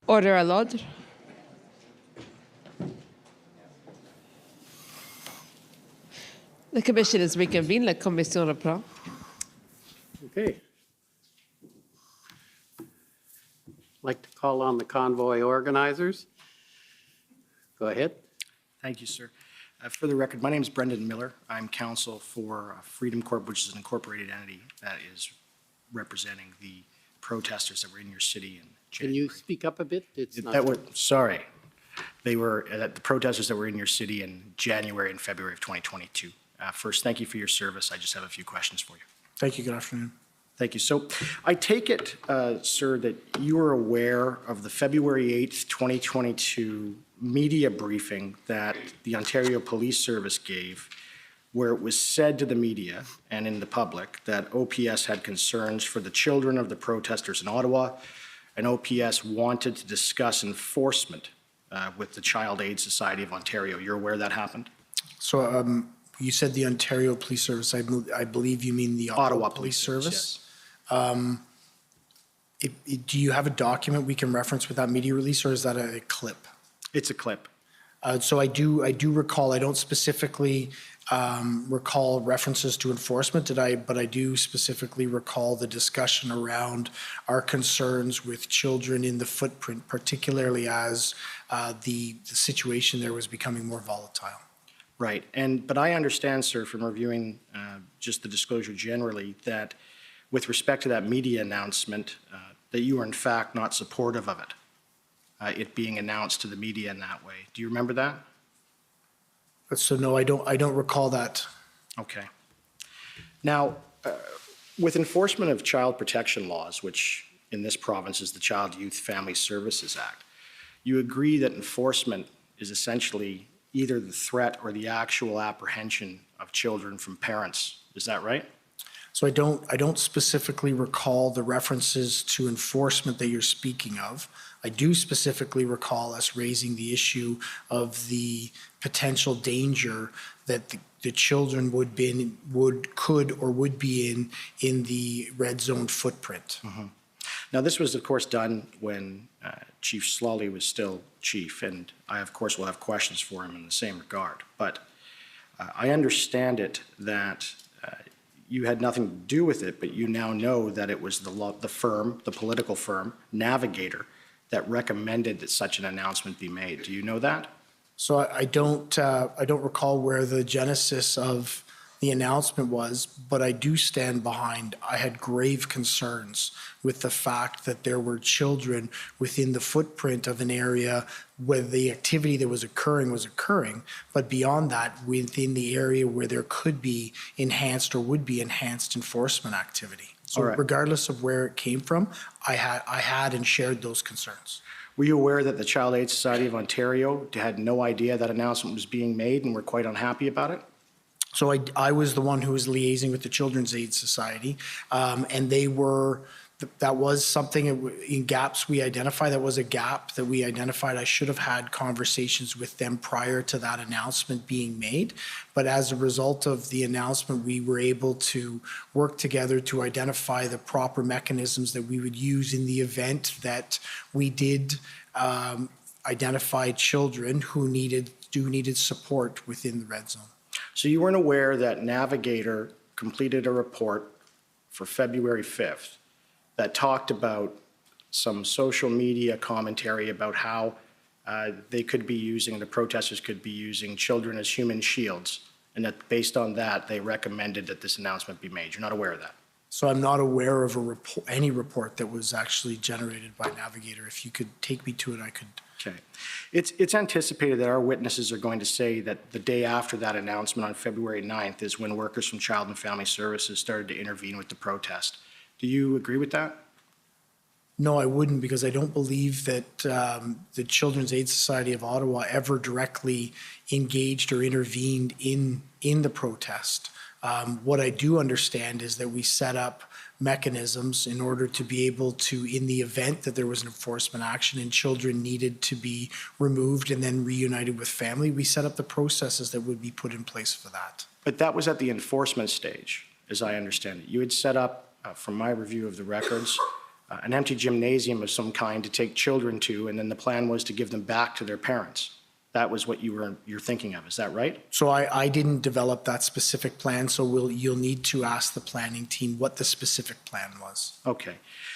Order à l'ordre. The commission is reconvened. La commission reprend. Okay. I'd like to call on the convoy organizers. Go ahead. Thank you, sir. For the record, my name is Brendan Miller. I'm counsel for Freedom Corp, which is an incorporated entity that is representing the protesters that were in your city in Can you speak up a bit? It's not. Sorry. They were the protesters that were in your city in January and February of 2022. First, thank you for your service. I just have a few questions for you. Thank you. Good afternoon. Thank you. So I take it, sir, that you are aware of the February 8th, 2022 media briefing that the Ontario Police Service gave, where it was said to the media and in the public that OPS had concerns for the children of the protesters in Ottawa, and OPS wanted to discuss enforcement with the Child Aid Society of Ontario. You're aware that happened? So you said the Ontario Police Service. I believe you mean the Ottawa Police Service. Yes. Do you have a document we can reference with that media release, or is that a clip? It's a clip. So I do recall. I don't specifically recall references to enforcement, but I do specifically recall the discussion around our concerns with children in the footprint, particularly as the situation there was becoming more volatile. Right. But I understand, sir, from reviewing just the disclosure generally, that with respect to that media announcement, that you are in fact not supportive of it being announced to the media in that way. Do you remember that? So no, I don't recall that. Okay. Now, with enforcement of child protection laws, which in this province is the Child Youth Family Services Act, you agree that enforcement is essentially either the threat or the actual apprehension of children from parents. Is that right? So I don't specifically recall the references to enforcement that you're speaking of. I do specifically recall us raising the issue of the potential danger that the children would be in the red zone footprint. Mm-hmm. Now, this was, of course, done when Chief Slawley was still chief, and I, of course, will have questions for him in the same regard. But I understand it that you had nothing to do with it, but you now know that it was the political firm, Navigator, that recommended that such an announcement be made. Do you know that? So I don't recall where the genesis of the announcement was, but I do stand behind. I had grave concerns with the fact that there were children within the footprint of an area where the activity that was occurring, but beyond that, within the area where there could be enhanced or would be enhanced enforcement activity. So regardless of where it came from, I had and shared those concerns. Were you aware that the Child Aid Society of Ontario had no idea that announcement was being made and were quite unhappy about it? So I was the one who was liaising with the Children's Aid Society, and that was something in gaps we identified. That was a gap that we identified. I should have had conversations with them prior to that announcement being made. But as a result of the announcement, we were able to work together to identify the proper mechanisms that we would use in the event that we did identify children who needed support within the red zone. So you weren't aware that Navigator completed a report for February 5th that talked about some social media commentary about how they could be using, the protesters could be using children as human shields, and that based on that, they recommended that this announcement be made. You're not aware of that? So I'm not aware of any report that was actually generated by Navigator. If you could take me to it, I could. Okay. It's anticipated that our witnesses are going to say that the day after that announcement on February 9th is when workers from Child and Family Services started to intervene with the protest. Do you agree with that? No, I wouldn't, because I don't believe that the Children's Aid Society of Ottawa ever directly engaged or intervened in the protest. What I do understand is that we set up mechanisms in order to be able to, in the event that there was an enforcement action and children needed to be removed and then reunited with family, we set up the processes that would be put in place for that. But that was at the enforcement stage, as I understand it. You had set up, from my review of the records, an empty gymnasium of some kind to take children to, and then the plan was to give them back to their parents. That was what you're thinking of, is that right? So I didn't develop that specific plan, so you'll need to ask the planning team what the specific plan was. Okay.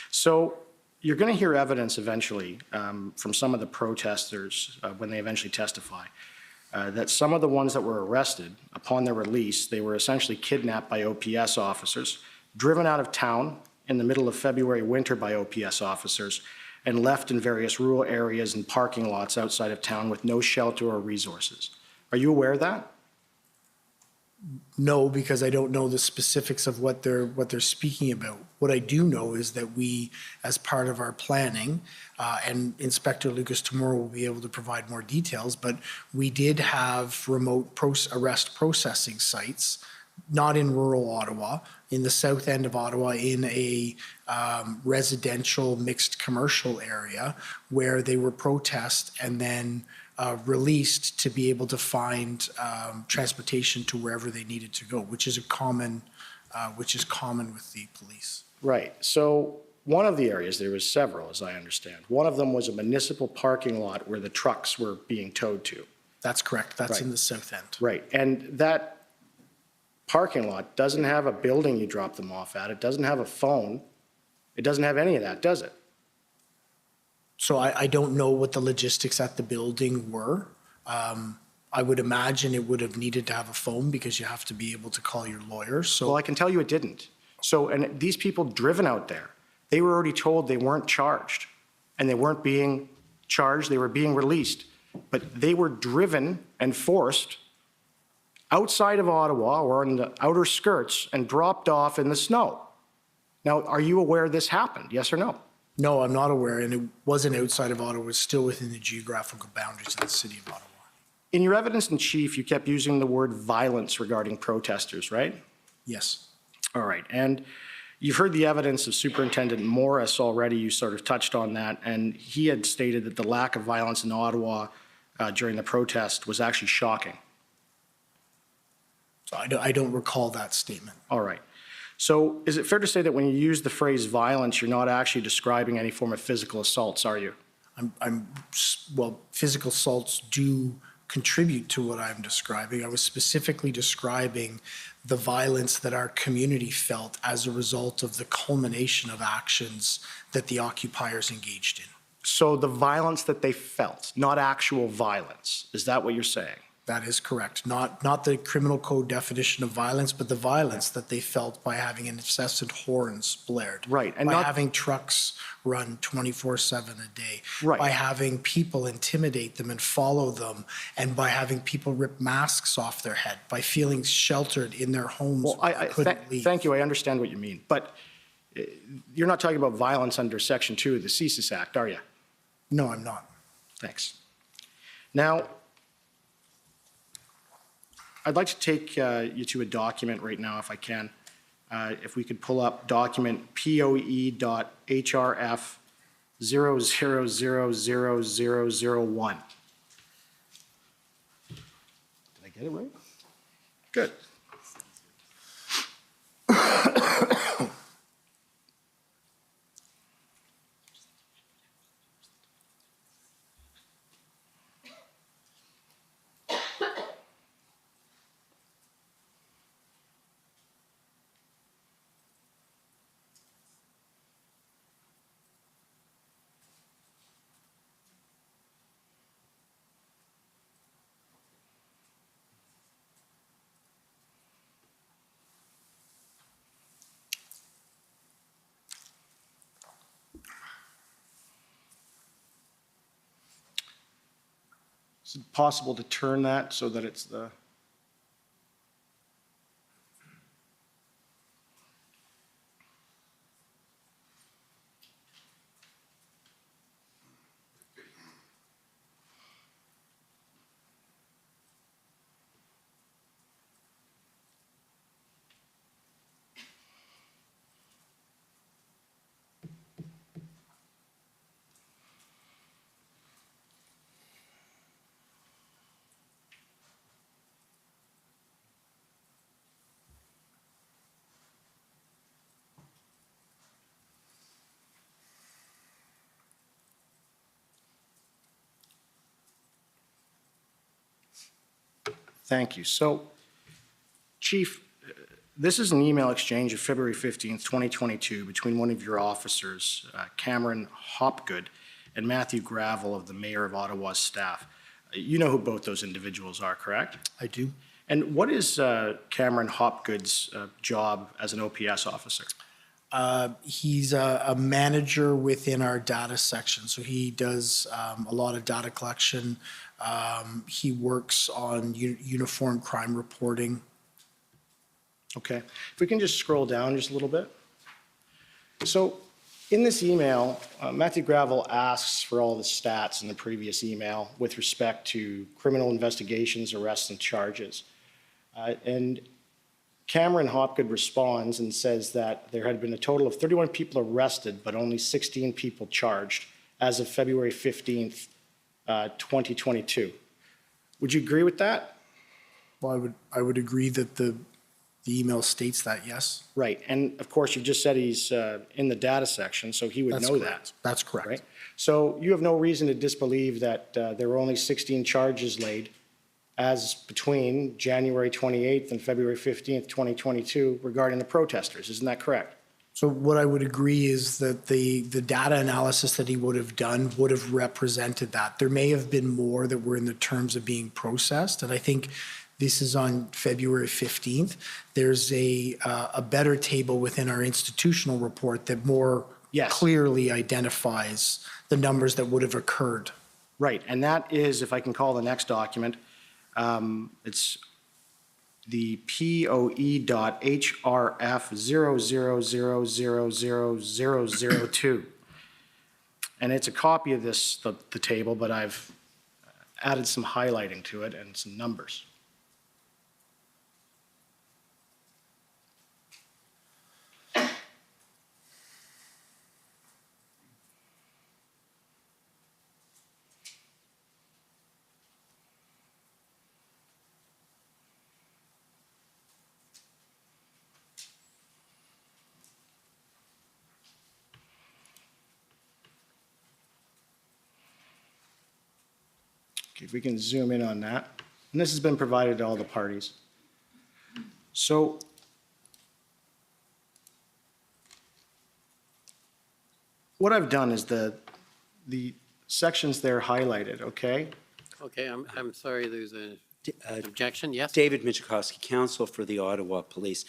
So you're going to hear evidence eventually from some of the protesters when they eventually testify that some of the ones that were arrested, upon their release, they were essentially kidnapped by OPS officers, driven out of town in the middle of February winter by OPS officers, and left in various rural areas and parking lots outside of town with no shelter or resources. Are you aware of that? No, because I don't know the specifics of what they're speaking about. What I do know is that we, as part of our planning, and Inspector Lucas tomorrow will be able to provide more details, but we did have remote arrest processing sites, not in rural Ottawa, in the south end of Ottawa, in a residential mixed commercial area where they were protest and then released to be able to find transportation to wherever they needed to go, which is common with the police. Right. So one of the areas, there was several, as I understand. One of them was a municipal parking lot where the trucks were being towed to. That's correct. That's in the south end. Right. And that parking lot doesn't have a building you drop them off at. It doesn't have a phone. It doesn't have any of that, does it? So I don't know what the logistics at the building were. I would imagine it would have needed to have a phone because you have to be able to call your lawyer. So well, I can tell you it didn't. So, and these people driven out there, they were already told they weren't charged, and they weren't being charged, they were being released. But they were driven and forced outside of Ottawa or in the outer skirts and dropped off in the snow. Now, are you aware this happened, yes or no? No, I'm not aware, and it wasn't outside of Ottawa. It was still within the geographical boundaries of the city of Ottawa. In your evidence in chief, you kept using the word violence regarding protesters, right? Yes. All right, and you've heard the evidence of Superintendent Morris already. You sort of touched on that, and he had stated that the lack of violence in Ottawa during the protest was actually shocking. So I don't recall that statement. All right. So is it fair to say that when you use the phrase violence, you're not actually describing any form of physical assaults, are you? Well, physical assaults do contribute to what I'm describing. I was specifically describing the violence that our community felt as a result of the culmination of actions that the occupiers engaged in. So the violence that they felt, not actual violence, is that what you're saying? That is correct. Not the criminal code definition of violence, but the violence that they felt by having incessant horns blared. Right. And by having trucks run 24/7 a day. Right. By having people intimidate them and follow them, and by having people rip masks off their head, by feeling sheltered in their homes. Well, I couldn't leave. Thank you. I understand what you mean. But you're not talking about violence under Section 2 of the CSIS Act, are you? No, I'm not. Thanks. Now, I'd like to take you to a document right now, if I can. If we could pull up document POE.HRF 00000001. Did I get it right? Good. Is it possible to turn that so that it's the... Thank you. So, Chief, this is an email exchange of February 15th, 2022, between one of your officers, Cameron Hopgood, and Matthew Gravel of the Mayor of Ottawa's staff. You know who both those individuals are, correct? I do. And what is Cameron Hopgood's job as an OPS officer? He's a manager within our data section, so he does a lot of data collection. He works on uniform crime reporting. Okay. If we can just scroll down just a little bit. So in this email, Matthew Gravel asks for all the stats in the previous email with respect to criminal investigations, arrests, and charges. And Cameron Hopgood responds and says that there had been a total of 31 people arrested, but only 16 people charged as of February 15th, 2022. Would you agree with that? Well, I would agree that the email states that, yes. Right. And of course, you just said he's in the data section, so he would That's know correct. that. That's correct. Right? So you have no reason to disbelieve that there were only 16 charges laid as between January 28th and February 15th, 2022 regarding the protesters. Isn't that correct? So what I would agree is that the data analysis that he would have done would have represented that. There may have been more that were in the terms of being processed, and I think this is on February 15th. There's a better table within our institutional report that more clearly identifies the numbers that would have occurred. Right. And that is, if I can call the next document, it's the POE.HRF 00000002. And it's a copy of this, the table, but I've added some highlighting to it and some numbers. If we can zoom in on that. And this has been provided to all the parties. So what I've done is the sections there highlighted, okay? Okay, I'm sorry, there's an objection, yes? David Michikowski, counsel for the Ottawa Police.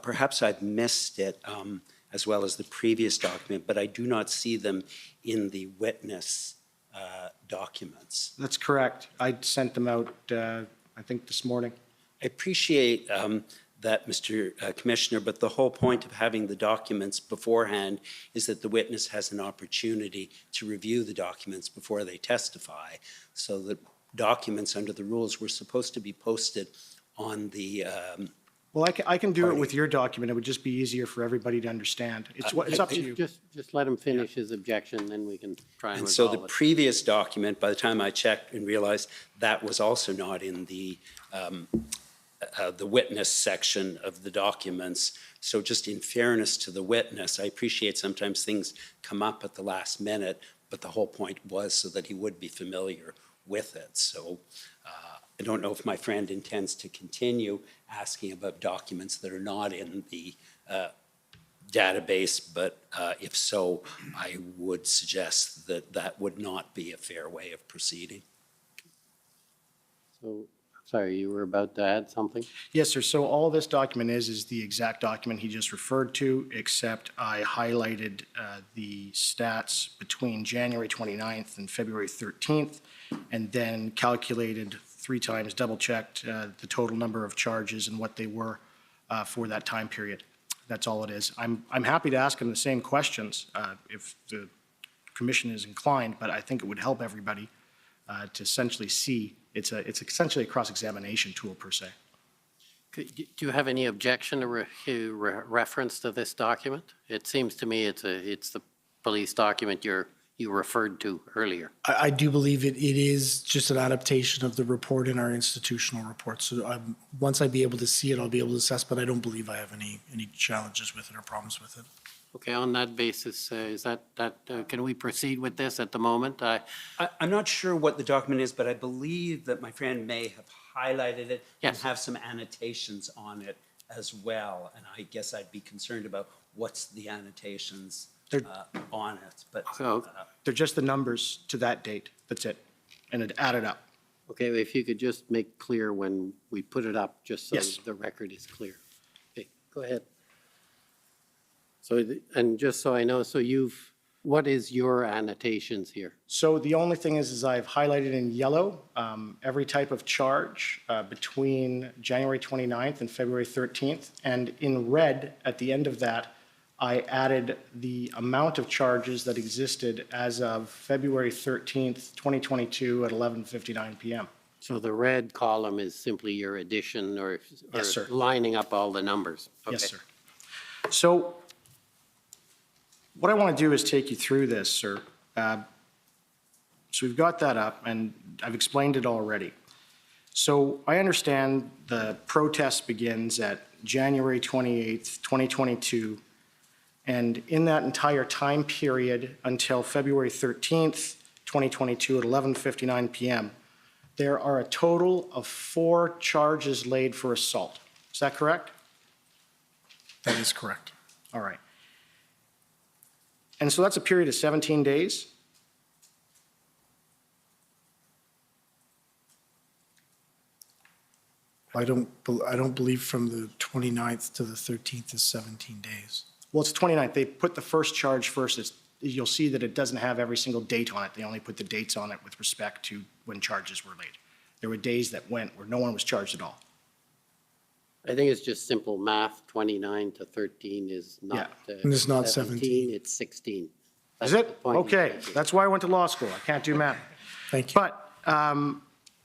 Perhaps I've missed it as well as the previous document, but I do not see them in the witness documents. That's correct. I sent them out, I think, this morning. I appreciate that, Mr. Commissioner, but the whole point of having the documents beforehand is that the witness has an opportunity to review the documents before they testify. So the documents under the rules were supposed to be posted on the Well, I can do it with your document. It would just be easier for everybody to understand. It's up to you. Just let him finish his objection, then we can try and And resolve so the it. previous document, by the time I checked and realized that was also not in the witness section of the documents. So just in fairness to the witness, I appreciate sometimes things come up at the last minute, but the whole point was so that he would be familiar with it. So I don't know if my friend intends to continue asking about documents that are not in the database, but if so, I would suggest that that would not be a fair way of proceeding. So, sorry, you were about to add something? Yes, sir. So all this document is the exact document he just referred to, except I highlighted the stats between January 29th and February 13th, and then calculated 3 times, double-checked the total number of charges and what they were for that time period. That's all it is. I'm happy to ask him the same questions if the commission is inclined, but I think it would help everybody to essentially see. It's essentially a cross-examination tool per se. Do you have any objection to reference to this document? It seems to me it's the police document you referred to earlier. I do believe it is just an adaptation of the report in our institutional report. So once I be able to see it, I'll be able to assess, but I don't believe I have any challenges with it or problems with it. Okay, on that basis, can we proceed with this at the moment? I'm not sure what the document is, but I believe that my friend may have highlighted it and Yes. have some annotations on it as well. And I guess I'd be concerned about what's the annotations on it. But They're just the numbers to that date. That's it. And it added up. Okay, if you could just make clear when we put it up, just so Yes. the record is clear. Okay, go ahead. So, and just so I know, what is your annotations here? So the only thing is I've highlighted in yellow every type of charge between January 29th and February 13th. And in red, at the end of that, I added the amount of charges that existed as of February 13th, 2022 at 11:59 p.m. So the red column is simply your addition or Yes, sir. lining up all the numbers? Yes, Okay. sir. So what I want to do is take you through this, sir. So we've got that up, and I've explained it already. So I understand the protest begins at January 28th, 2022, and in that entire time period until February 13th, 2022 at 11:59 p.m., there are a total of 4 charges laid for assault. Is that correct? That is correct. All right. And so that's a period of 17 days. I don't believe from the 29th to the 13th is 17 days. Well, it's 29th. They put the first charge first. You'll see that it doesn't have every single date on it. They only put the dates on it with respect to when charges were laid. There were days that went where no one was charged at all. I think it's just simple math. 29 to 13 is not. And it's not 17. It's 16. Is That's the it? point you're Okay. making. That's why I went to law school. I can't do math. Thank you. But,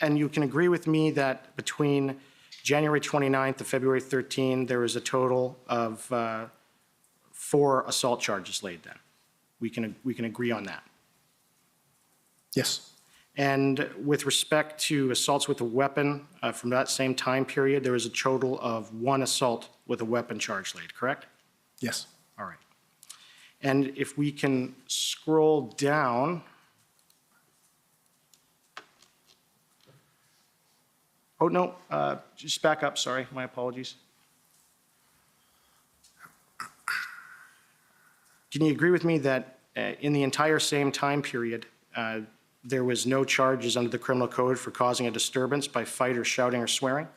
and you can agree with me that between January 29th to February 13th, there was a total of 4 assault charges laid then. We can agree on that. Yes. And with respect to assaults with a weapon, from that same time period, there was a total of 1 assault with a weapon charge laid, correct? Yes. All right. And if we can scroll down. Oh, no, just back up, sorry, my apologies. Can you agree with me that in the entire same time period, there was no charges under the criminal code for causing a disturbance by fight or shouting or swearing?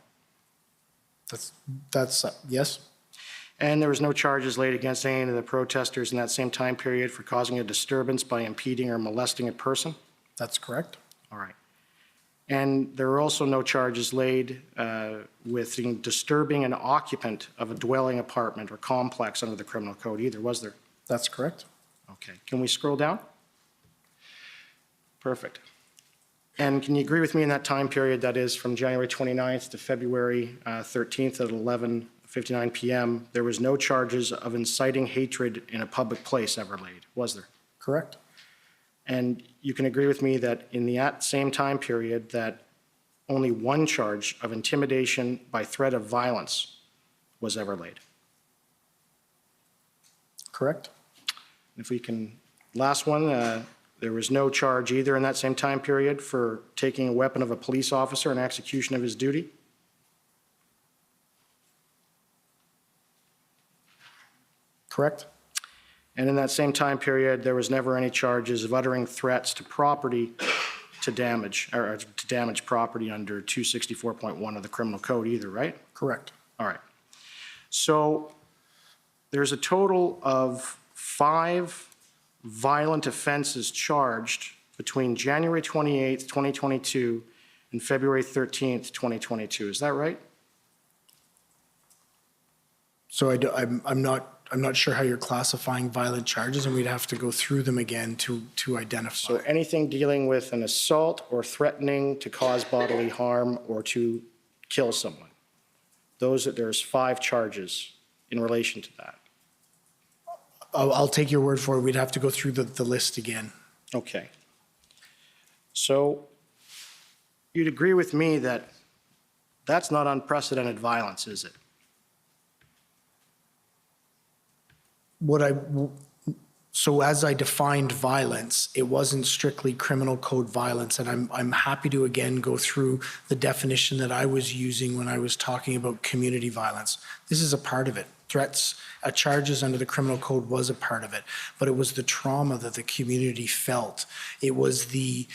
That's yes. And there was no charges laid against any of the protesters in that same time period for causing a disturbance by impeding or molesting a person? That's correct. All right. And there were also no charges laid with disturbing an occupant of a dwelling apartment or complex under the criminal code either, was there? That's correct. Okay. Can we scroll down? Perfect. And can you agree with me in that time period, that is from January 29th to February 13th at 11:59 p.m., there was no charges of inciting hatred in a public place ever laid, was there? Correct. And you can agree with me that in that same time period that only 1 charge of intimidation by threat of violence was ever laid. Correct. If we can, last one, there was no charge either in that same time period for taking a weapon of a police officer in execution of his duty. Correct. And in that same time period, there was never any charges of uttering threats to property to damage, or to damage property under 264.1 of the criminal code either, right? Correct. All right. So there's a total of 5 violent offenses charged between January 28th, 2022 and February 13th, 2022. Is that right? So I'm not sure how you're classifying violent charges, and we'd have to go through them again to identify. So anything dealing with an assault or threatening to cause bodily harm or to kill someone. There's 5 charges in relation to that. I'll take your word for it. We'd have to go through the list again. Okay. So you'd agree with me that that's not unprecedented violence, is it? So as I defined violence, it wasn't strictly criminal code violence, and I'm happy to again go through the definition that I was using when I was talking about community violence. This is a part of it. Threats, charges under the criminal code was a part of it, but it was the trauma that the community felt. It was the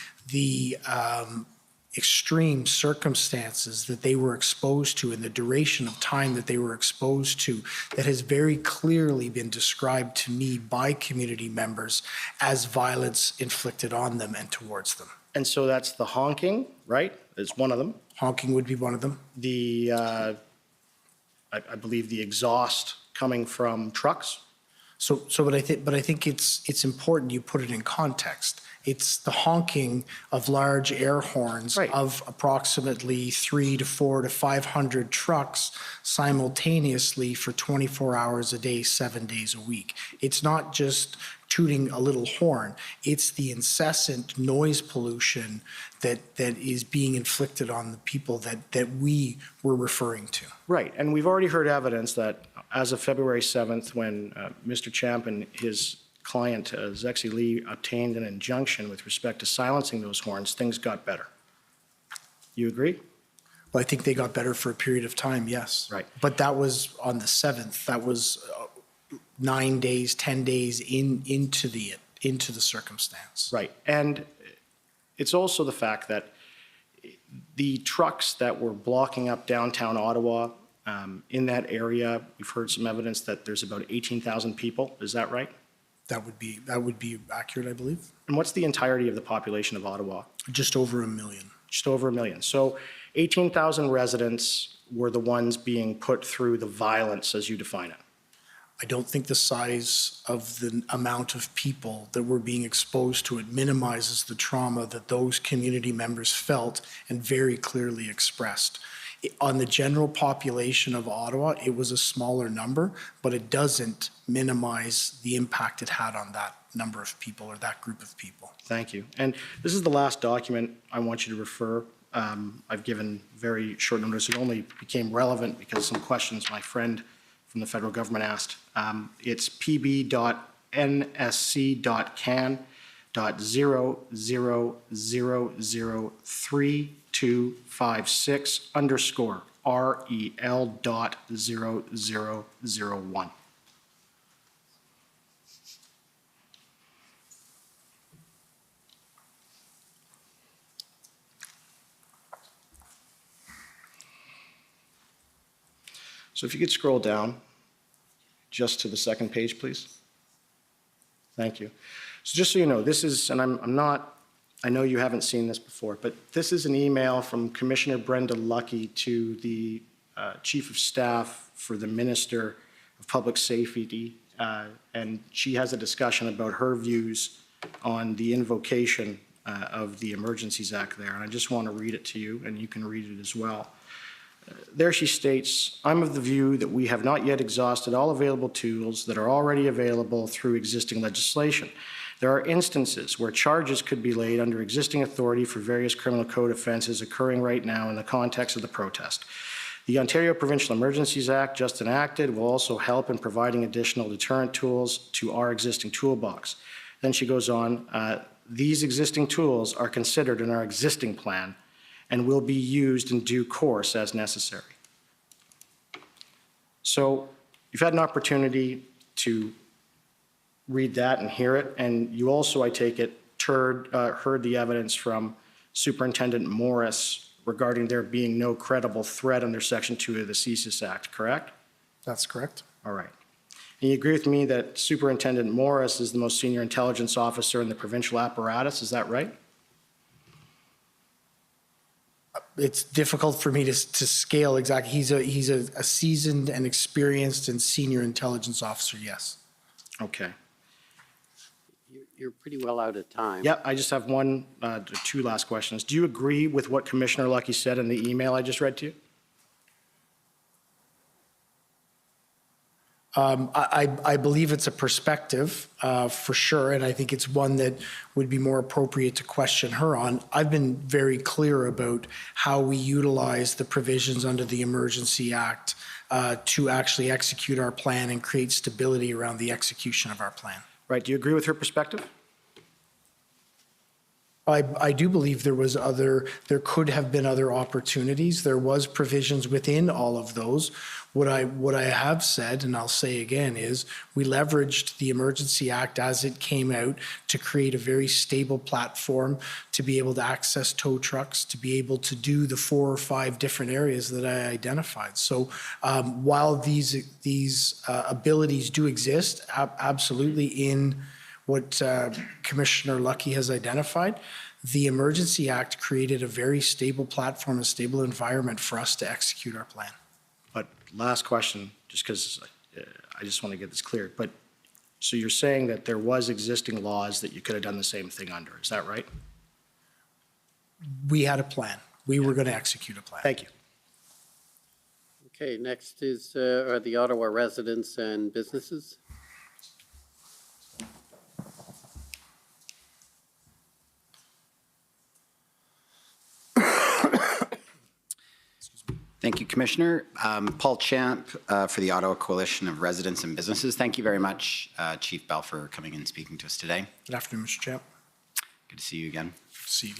extreme circumstances that they were exposed to and the duration of time that they were exposed to that has very clearly been described to me by community members as violence inflicted on them and towards them. And so that's the honking, right? Is one of them. Honking would be one of them. The, I believe the exhaust coming from trucks. But I think it's important you put it in context. It's the honking of large air horns of approximately 3 to 4 to 500 trucks simultaneously for 24 hours a day, 7 days a week. It's not just tooting a little horn. It's the incessant noise pollution that is being inflicted on the people that we were referring to. Right, and we've already heard evidence that as of February 7th, when Mr. Champ and his client, Zexi Lee, obtained an injunction with respect to silencing those horns, things got better. You agree? Well, I think they got better for a period of time, yes. Right. But that was on the 7th. That was 9 days, 10 days into the circumstance. Right, and it's also the fact that the trucks that were blocking up downtown Ottawa, in that area, we've heard some evidence that there's about 18,000 people. Is that right? That would be accurate, I believe. And what's the entirety of the population of Ottawa? Just over 1 million. Just over 1 million. So 18,000 residents were the ones being put through the violence as you define it. I don't think the size of the amount of people that were being exposed to it minimizes the trauma that those community members felt and very clearly expressed. On the general population of Ottawa, it was a smaller number, but it doesn't minimize the impact it had on that number of people or that group of people. Thank you. And this is the last document I want you to refer. I've given very short notice. It only became relevant because some questions my friend from the federal government asked. It's pb.nSC.can.0003256_REL.0001. So if you could scroll down just to the second page, please. Thank you. So just so you know, this is, and I know you haven't seen this before, but this is an email from Commissioner Brenda Lucki to the Chief of Staff for the Minister of Public Safety, and she has a discussion about her views on the invocation of the Emergencies Act there, and I just want to read it to you, and you can read it as well. There she states, I'm of the view that we have not yet exhausted all available tools that are already available through existing legislation. There are instances where charges could be laid under existing authority for various criminal code offenses occurring right now in the context of the protest. The Ontario Provincial Emergencies Act, just enacted, will also help in providing additional deterrent tools to our existing toolbox. Then she goes on, these existing tools are considered in our existing plan and will be used in due course as necessary. So you've had an opportunity to read that and hear it, and you also, I take it, heard the evidence from Superintendent Morris regarding there being no credible threat under Section 2 of the CSIS Act, correct? That's correct. All right. And you agree with me that Superintendent Morris is the most senior intelligence officer in the provincial apparatus, is that right? It's difficult for me to scale exactly. He's a seasoned and experienced and senior intelligence officer, yes. Okay. You're pretty well out of time. Yep, I just have two last questions. Do you agree with what Commissioner Lucki said in the email I just read to you? I believe it's a perspective for sure, and I think it's one that would be more appropriate to question her on. I've been very clear about how we utilize the provisions under the Emergency Act to actually execute our plan and create stability around the execution of our plan. Right, do you agree with her perspective? I do believe there could have been other opportunities. There was provisions within all of those. What I have said, and I'll say again, is we leveraged the Emergency Act as it came out to create a very stable platform to be able to access tow trucks, to be able to do the 4 or 5 different areas that I identified. So while these abilities do exist, absolutely in what Commissioner Lucky has identified, the Emergency Act created a very stable platform, a stable environment for us to execute our plan. But last question, just because I just want to get this clear. But so you're saying that there was existing laws that you could have done the same thing under, is that right? We had a plan. We were going to execute a plan. Thank you. Okay, next is are the Ottawa residents and businesses. Thank you, Commissioner. Paul Champ for the Ottawa Coalition of Residents and Businesses. Thank you very much, Chief Bell, for coming and speaking to us today. Good afternoon, Mr. Champ. Good to see you again. Good to see you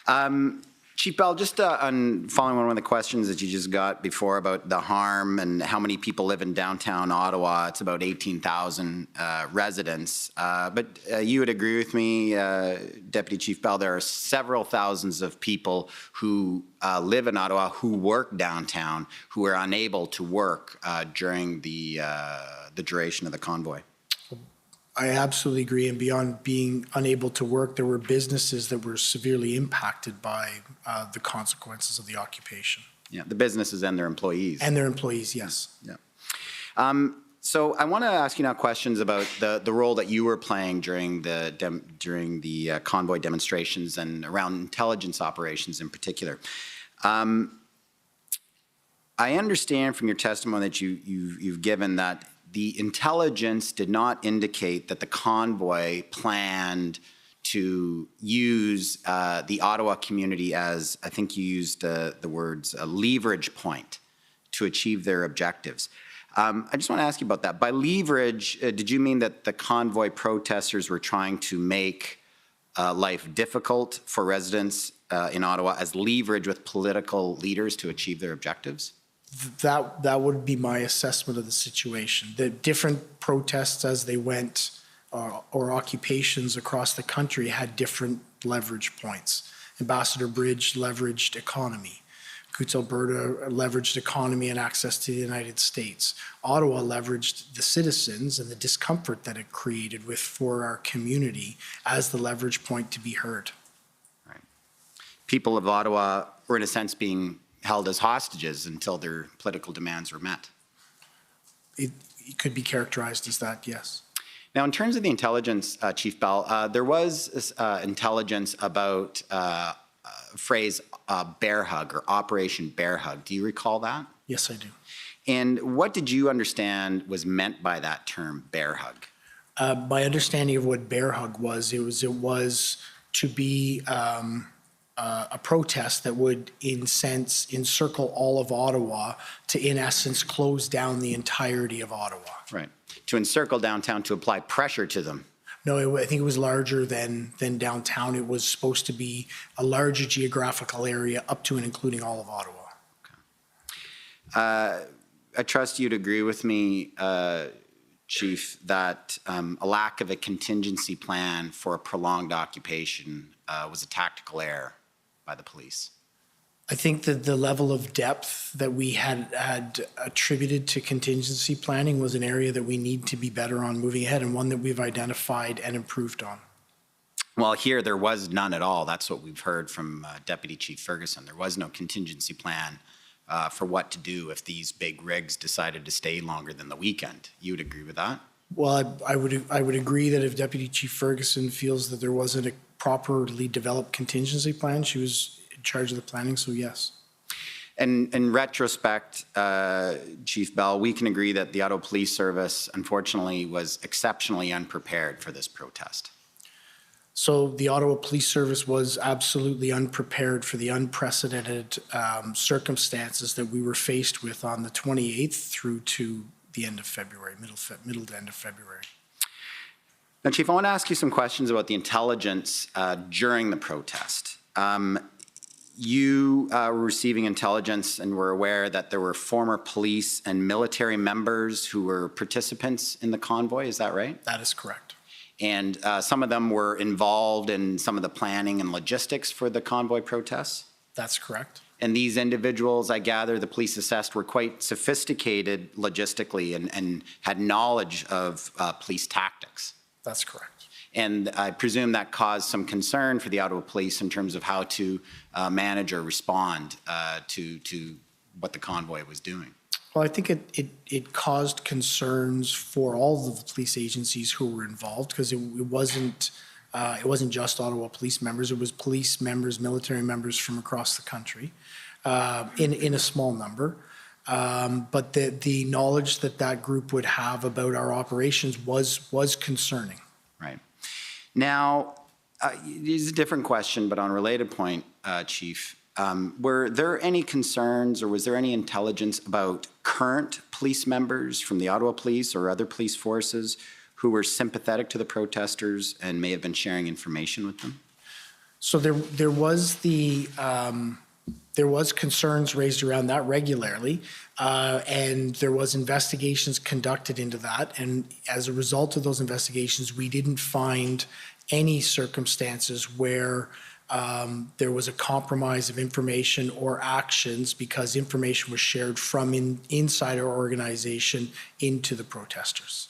again. Chief Bell, just on following one of the questions that you just got before about the harm and how many people live in downtown Ottawa, it's about 18,000 residents. But you would agree with me, Deputy Chief Bell, there are several thousands of people who live in Ottawa who work downtown who are unable to work during the duration of the convoy. I absolutely agree. And beyond being unable to work, there were businesses that were severely impacted by the consequences of the occupation. Yeah, the businesses and their employees. And their employees, yes. Yeah. So I want to ask you now questions about the role that you were playing during the convoy demonstrations and around intelligence operations in particular. I understand from your testimony that you've given that the intelligence did not indicate that the convoy planned to use the Ottawa community as, I think you used the words, a leverage point to achieve their objectives. I just want to ask you about that. By leverage, did you mean that the convoy protesters were trying to make life difficult for residents in Ottawa as leverage with political leaders to achieve their objectives? That would be my assessment of the situation. The different protests as they went or occupations across the country had different leverage points. Ambassador Bridge leveraged economy. Coots, Alberta leveraged economy and access to the United States. Ottawa leveraged the citizens and the discomfort that it created for our community as the leverage point to be heard. Right. People of Ottawa were in a sense being held as hostages until their political demands were met. It could be characterized as that, yes. Now, in terms of the intelligence, Chief Bell, there was intelligence about phrase bear hug or Operation Bear Hug. Do you recall that? Yes, I do. And what did you understand was meant by that term, bear hug? My understanding of what bear hug was, it was to be a protest that would, in sense, encircle all of Ottawa to, in essence, close down the entirety of Ottawa. Right. To encircle downtown to apply pressure to them. No, I think it was larger than downtown. It was supposed to be a larger geographical area up to and including all of Ottawa. Okay. I trust you'd agree with me, Chief, that a lack of a contingency plan for a prolonged occupation was a tactical error by the police. I think that the level of depth that we had attributed to contingency planning was an area that we need to be better on moving ahead, and one that we've identified and improved on. Well, here there was none at all. That's what we've heard from Deputy Chief Ferguson. There was no contingency plan for what to do if these big rigs decided to stay longer than the weekend. You would agree with that? Well, I would agree that if Deputy Chief Ferguson feels that there wasn't a properly developed contingency plan, she was in charge of the planning, so yes. And in retrospect, Chief Bell, we can agree that the Ottawa Police Service, unfortunately, was exceptionally unprepared for this protest. So the Ottawa Police Service was absolutely unprepared for the unprecedented circumstances that we were faced with on the 28th through to the end of February, middle to end of February. Now, Chief, I want to ask you some questions about the intelligence during the protest. You were receiving intelligence and were aware that there were former police and military members who were participants in the convoy, is that right? That is correct. And some of them were involved in some of the planning and logistics for the convoy protests? That's correct. And these individuals, I gather, the police assessed, were quite sophisticated logistically and had knowledge of police tactics. That's correct. And I presume that caused some concern for the Ottawa Police in terms of how to manage or respond to what the convoy was doing. Well, I think it caused concerns for all of the police agencies who were involved, because it wasn't just Ottawa police members. It was police members, military members from across the country, in a small number. But the knowledge that group would have about our operations was concerning. Right. Now, this is a different question, but on a related point, Chief. Were there any concerns or was there any intelligence about current police members from the Ottawa Police or other police forces who were sympathetic to the protesters and may have been sharing information with them? So there was concerns raised around that regularly, and there was investigations conducted into that. And as a result of those investigations, we didn't find any circumstances where there was a compromise of information or actions because information was shared from inside our organization into the protesters.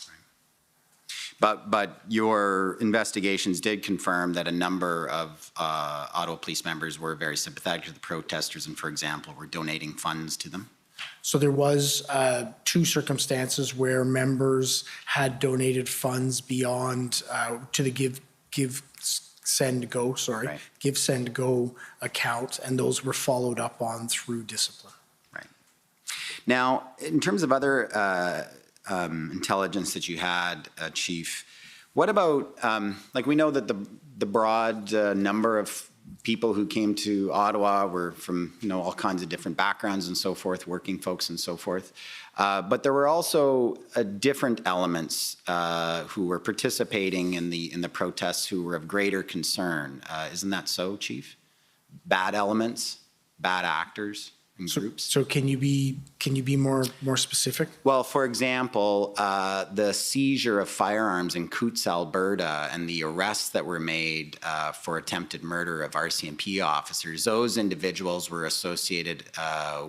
But your investigations did confirm that a number of Ottawa Police members were very sympathetic to the protesters and, for example, were donating funds to them? So there was two circumstances where members had donated funds beyond to the Give Send Go account, and those were followed up on through discipline. Right. Now, in terms of other intelligence that you had, Chief, what about, like we know that the broad number of people who came to Ottawa were from, all kinds of different backgrounds and so forth, working folks and so forth. But there were also different elements who were participating in the protests who were of greater concern. Isn't that so, Chief? Bad elements, bad actors and groups? So can you be more specific? Well, for example, the seizure of firearms in Coutts, Alberta, and the arrests that were made for attempted murder of RCMP officers, those individuals were associated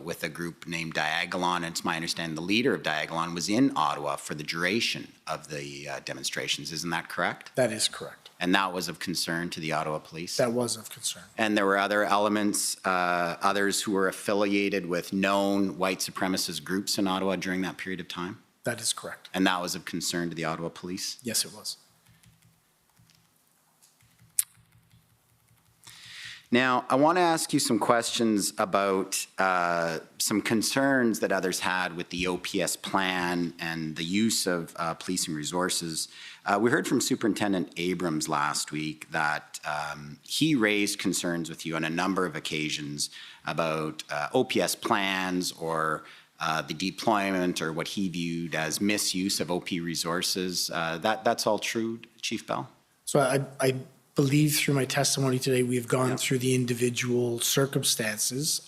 with a group named Diagolon, and it's my understanding the leader of Diagolon was in Ottawa for the duration of the demonstrations. Isn't that correct? That is correct. And that was of concern to the Ottawa Police? That was of concern. And there were other elements, others who were affiliated with known white supremacist groups in Ottawa during that period of time? That is correct. And that was of concern to the Ottawa Police? Yes, it was. Now, I want to ask you some questions about some concerns that others had with the OPS plan and the use of policing resources. We heard from Superintendent Abrams last week that he raised concerns with you on a number of occasions about OPS plans or the deployment or what he viewed as misuse of OP resources. That's all true, Chief Bell? So I believe through my testimony today, we've gone through the individual circumstances.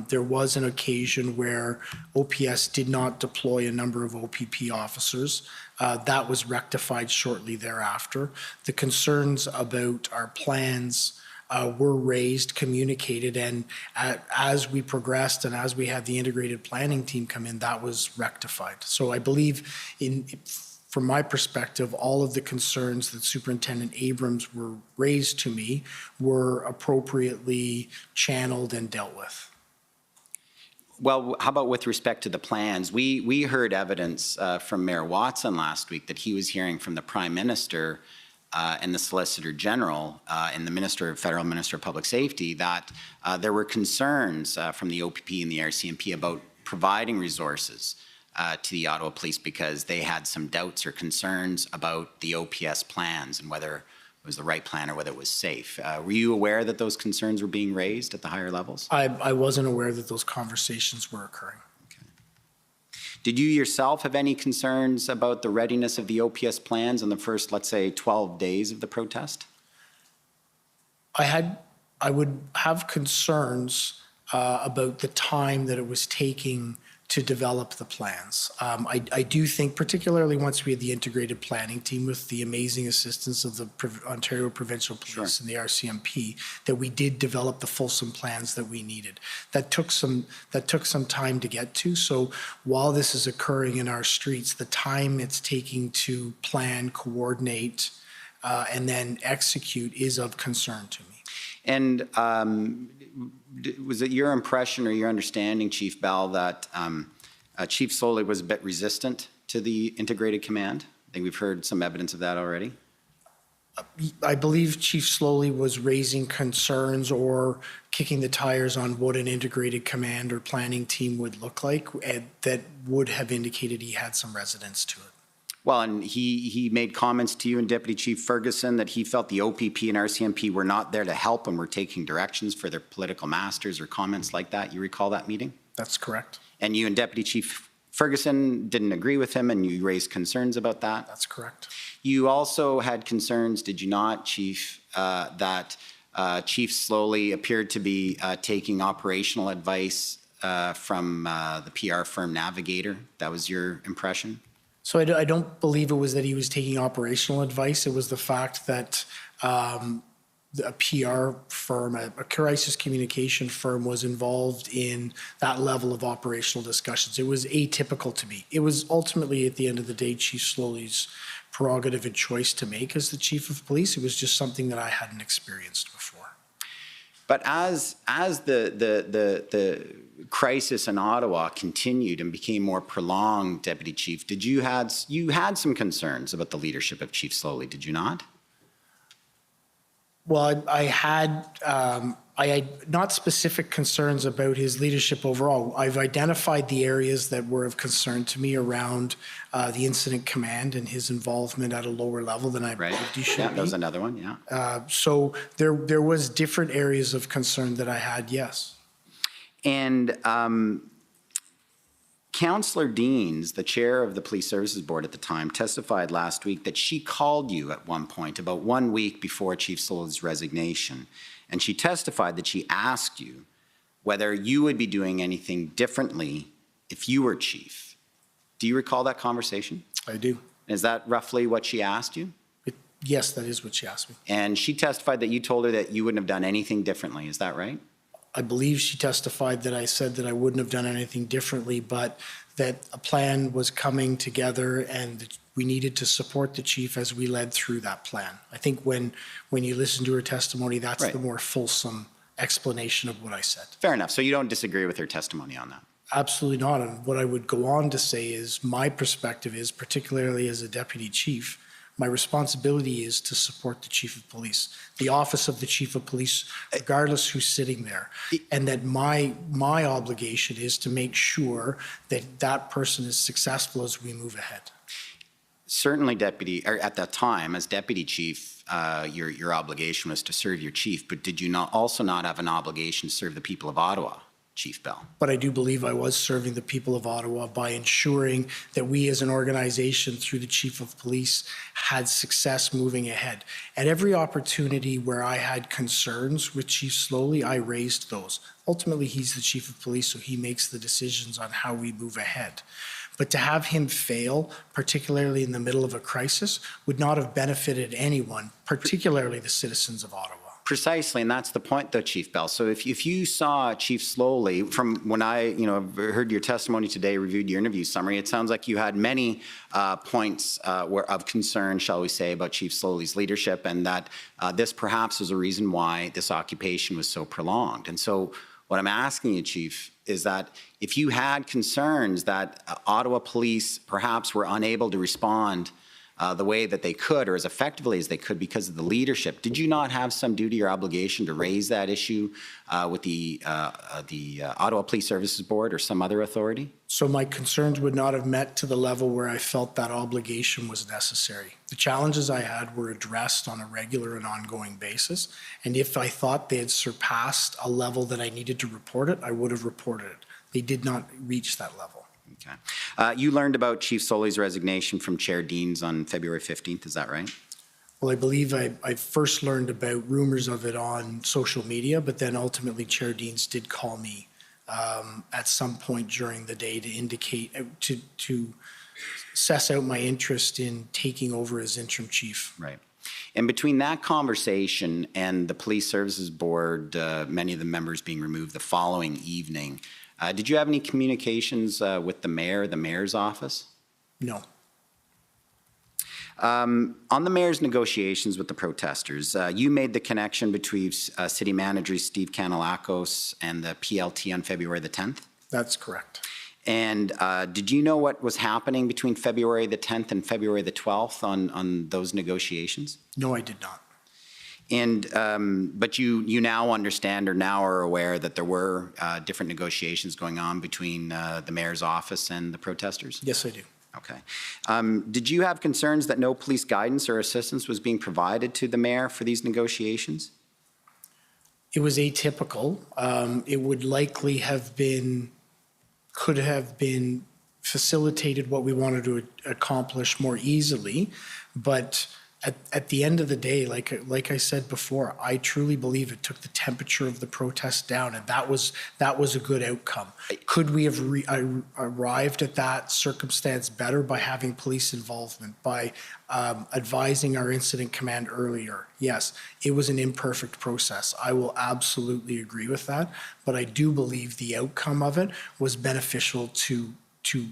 There was an occasion where OPS did not deploy a number of OPP officers. That was rectified shortly thereafter. The concerns about our plans were raised, communicated, and as we progressed and as we had the integrated planning team come in, that was rectified. So I believe from my perspective, all of the concerns that Superintendent Abrams were raised to me were appropriately channeled and dealt with. Well, how about with respect to the plans? We heard evidence from Mayor Watson last week that he was hearing from the Prime Minister and the Solicitor General and the Federal Minister of Public Safety that there were concerns from the OPP and the RCMP about providing resources to the Ottawa Police because they had some doubts or concerns about the OPS plans and whether it was the right plan or whether it was safe. Were you aware that those concerns were being raised at the higher levels? I wasn't aware that those conversations were occurring. Did you yourself have any concerns about the readiness of the OPS plans in the first, let's say, 12 days of the protest? I would have concerns about the time that it was taking to develop the plans. I do think, particularly once we had the integrated planning team with the amazing assistance of the Ontario Provincial Police and the RCMP, that we did develop the fulsome plans that we needed. That took some time to get to. So while this is occurring in our streets, the time it's taking to plan, coordinate, and then execute is of concern to me. And was it your impression or your understanding, Chief Bell, that Chief Slowly was a bit resistant to the integrated command? I think we've heard some evidence of that already. I believe Chief Slowly was raising concerns or kicking the tires on what an integrated command or planning team would look like, and that would have indicated he had some resonance to it. Well, and he made comments to you and Deputy Chief Ferguson that he felt the OPP and RCMP were not there to help and were taking directions for their political masters or comments like that. You recall that meeting? That's correct. And you and Deputy Chief Ferguson didn't agree with him and you raised concerns about that? That's correct. You also had concerns, did you not, Chief, that Chief Slowly appeared to be taking operational advice from the PR firm Navigator? That was your impression? So I don't believe it was that he was taking operational advice. It was the fact that a PR firm, a crisis communication firm, was involved in that level of operational discussions. It was atypical to me. It was ultimately, at the end of the day, Chief Slowly's prerogative and choice to make as the Chief of Police. It was just something that I hadn't experienced before. But as the crisis in Ottawa continued and became more prolonged, Deputy Chief, you had some concerns about the leadership of Chief Slowly, did you not? Well, I had not specific concerns about his leadership overall. I've identified the areas that were of concern to me around the incident command and his involvement at a lower level than I believed he should be. Yeah, that was another one, yeah. So there was different areas of concern that I had, yes. And Councillor Deans, the chair of the Police Services Board at the time, testified last week that she called you at one point about 1 week before Chief Slowly's resignation, and she testified that she asked you whether you would be doing anything differently if you were chief. Do you recall that conversation? I do. Is that roughly what she asked you? Yes, that is what she asked me. And she testified that you told her that you wouldn't have done anything differently. Is that right? I believe she testified that I said that I wouldn't have done anything differently, but that a plan was coming together and that we needed to support the chief as we led through that plan. I think when you listen to her testimony, that's the more fulsome explanation of what I said. Fair enough. So you don't disagree with her testimony on that? Absolutely not. And what I would go on to say is my perspective is, particularly as a deputy chief, my responsibility is to support the chief of police, the office of the chief of police, regardless who's sitting there. And that my obligation is to make sure that that person is successful as we move ahead. Certainly, at that time, as deputy chief, your obligation was to serve your chief, but did you also not have an obligation to serve the people of Ottawa, Chief Bell? But I do believe I was serving the people of Ottawa by ensuring that we as an organization, through the chief of police, had success moving ahead. At every opportunity where I had concerns with Chief Slowly, I raised those. Ultimately, he's the chief of police, so he makes the decisions on how we move ahead. But to have him fail, particularly in the middle of a crisis, would not have benefited anyone, particularly the citizens of Ottawa. Precisely, and that's the point, though, Chief Bell. So if you saw Chief Slowly, from when I heard your testimony today, reviewed your interview summary, it sounds like you had many points of concern, shall we say, about Chief Slowly's leadership, and that this perhaps was a reason why this occupation was so prolonged. And so what I'm asking you, Chief, is that if you had concerns that Ottawa police perhaps were unable to respond the way that they could, or as effectively as they could, because of the leadership. Did you not have some duty or obligation to raise that issue with the Ottawa Police Services Board or some other authority? So my concerns would not have met to the level where I felt that obligation was necessary. The challenges I had were addressed on a regular and ongoing basis, and if I thought they had surpassed a level that I needed to report it, I would have reported it. They did not reach that level. Okay. You learned about Chief Solly's resignation from Chair Deans on February 15th, is that right? Well, I believe I first learned about rumors of it on social media, but then ultimately Chair Deans did call me at some point during the day to indicate, to suss out my interest in taking over as interim chief. Right. And between that conversation and the Police Services Board, many of the members being removed the following evening, did you have any communications with the mayor, the mayor's office? No. On the mayor's negotiations with the protesters, you made the connection between City Manager Steve Kanellakos and the PLT on February the 10th? That's correct. And did you know what was happening between February the 10th and February the 12th on those negotiations? No, I did not. And but you now understand or now are aware that there were different negotiations going on between the mayor's office and the protesters? Yes, I do. Okay. Did you have concerns that no police guidance or assistance was being provided to the mayor for these negotiations? It was atypical. It would likely have been, could have been facilitated what we wanted to accomplish more easily, but at the end of the day, like I said before, I truly believe it took the temperature of the protest down, and that was a good outcome. Could we have arrived at that circumstance better by having police involvement, by advising our incident command earlier? Yes, it was an imperfect process. I will absolutely agree with that, but I do believe the outcome of it was beneficial to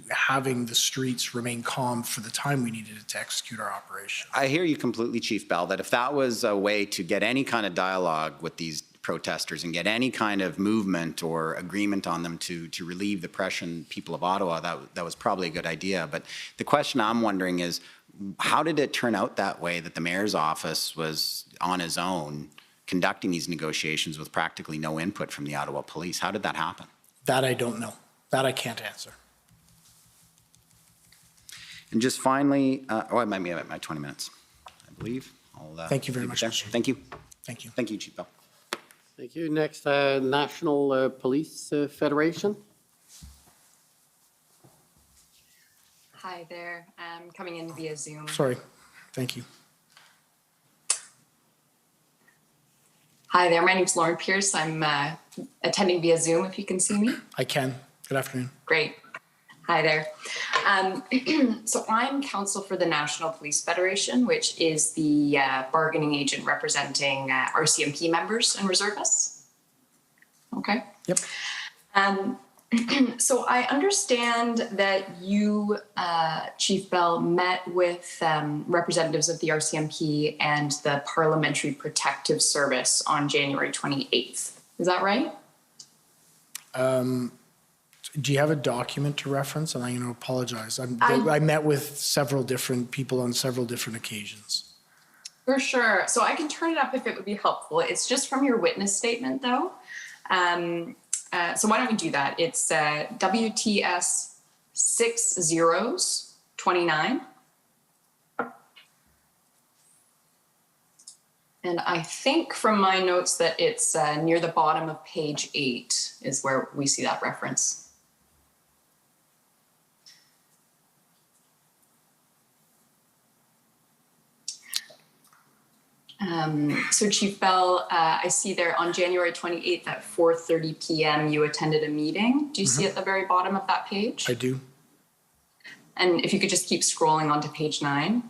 having the streets remain calm for the time we needed it to execute our operation. I hear you completely, Chief Bell, that if that was a way to get any kind of dialogue with these protesters and get any kind of movement or agreement on them to relieve the pressure on people of Ottawa, that was probably a good idea. But the question I'm wondering is, how did it turn out that way, that the mayor's office was on his own conducting these negotiations with practically no input from the Ottawa police? How did that happen? That I don't know. That I can't answer. And just finally, I might be at my 20 minutes, I believe. Thank you very much. Thank you. Thank you. Thank you, Chief Bell. Thank you. Next, National Police Federation. Hi there. I'm coming in via Zoom. Sorry. Thank you. Hi there. My name's Lauren Pierce. I'm attending via Zoom, if you can see me. I can. Good afternoon. Great. Hi there. So I'm counsel for the National Police Federation, which is the bargaining agent representing RCMP members and reservists. Okay. Yep. So I understand that you, Chief Bell, met with representatives of the RCMP and the Parliamentary Protective Service on January 28th. Is that right? Do you have a document to reference? And I'm going to apologize. I met with several different people on several different occasions. For sure. So I can turn it up if it would be helpful. It's just from your witness statement, though. So why don't we do that? It's WTS 6029. And I think from my notes that it's near the bottom of page 8 is where we see that reference. So Chief Bell, I see there on January 28th at 4:30 p.m. you attended a meeting. Do you see at the very bottom of that page? I do. And if you could just keep scrolling onto page 9,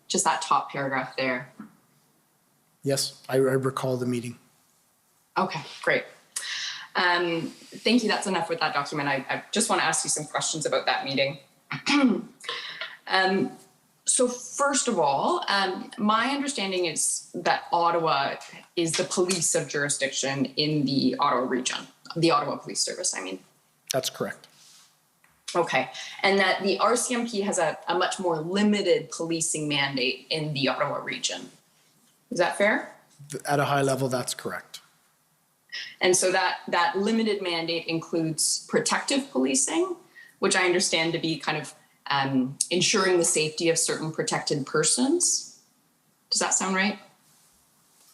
just that top paragraph there. Yes, I recall the meeting. Okay, great. Thank you. That's enough with that document. I just want to ask you some questions about that meeting. So first of all, my understanding is that Ottawa is the police of jurisdiction in the Ottawa region, the Ottawa Police Service, I mean. That's correct. Okay, and that the RCMP has a much more limited policing mandate in the Ottawa region. Is that fair? At a high level, that's correct. And so that limited mandate includes protective policing, which I understand to be kind of ensuring the safety of certain protected persons. Does that sound right?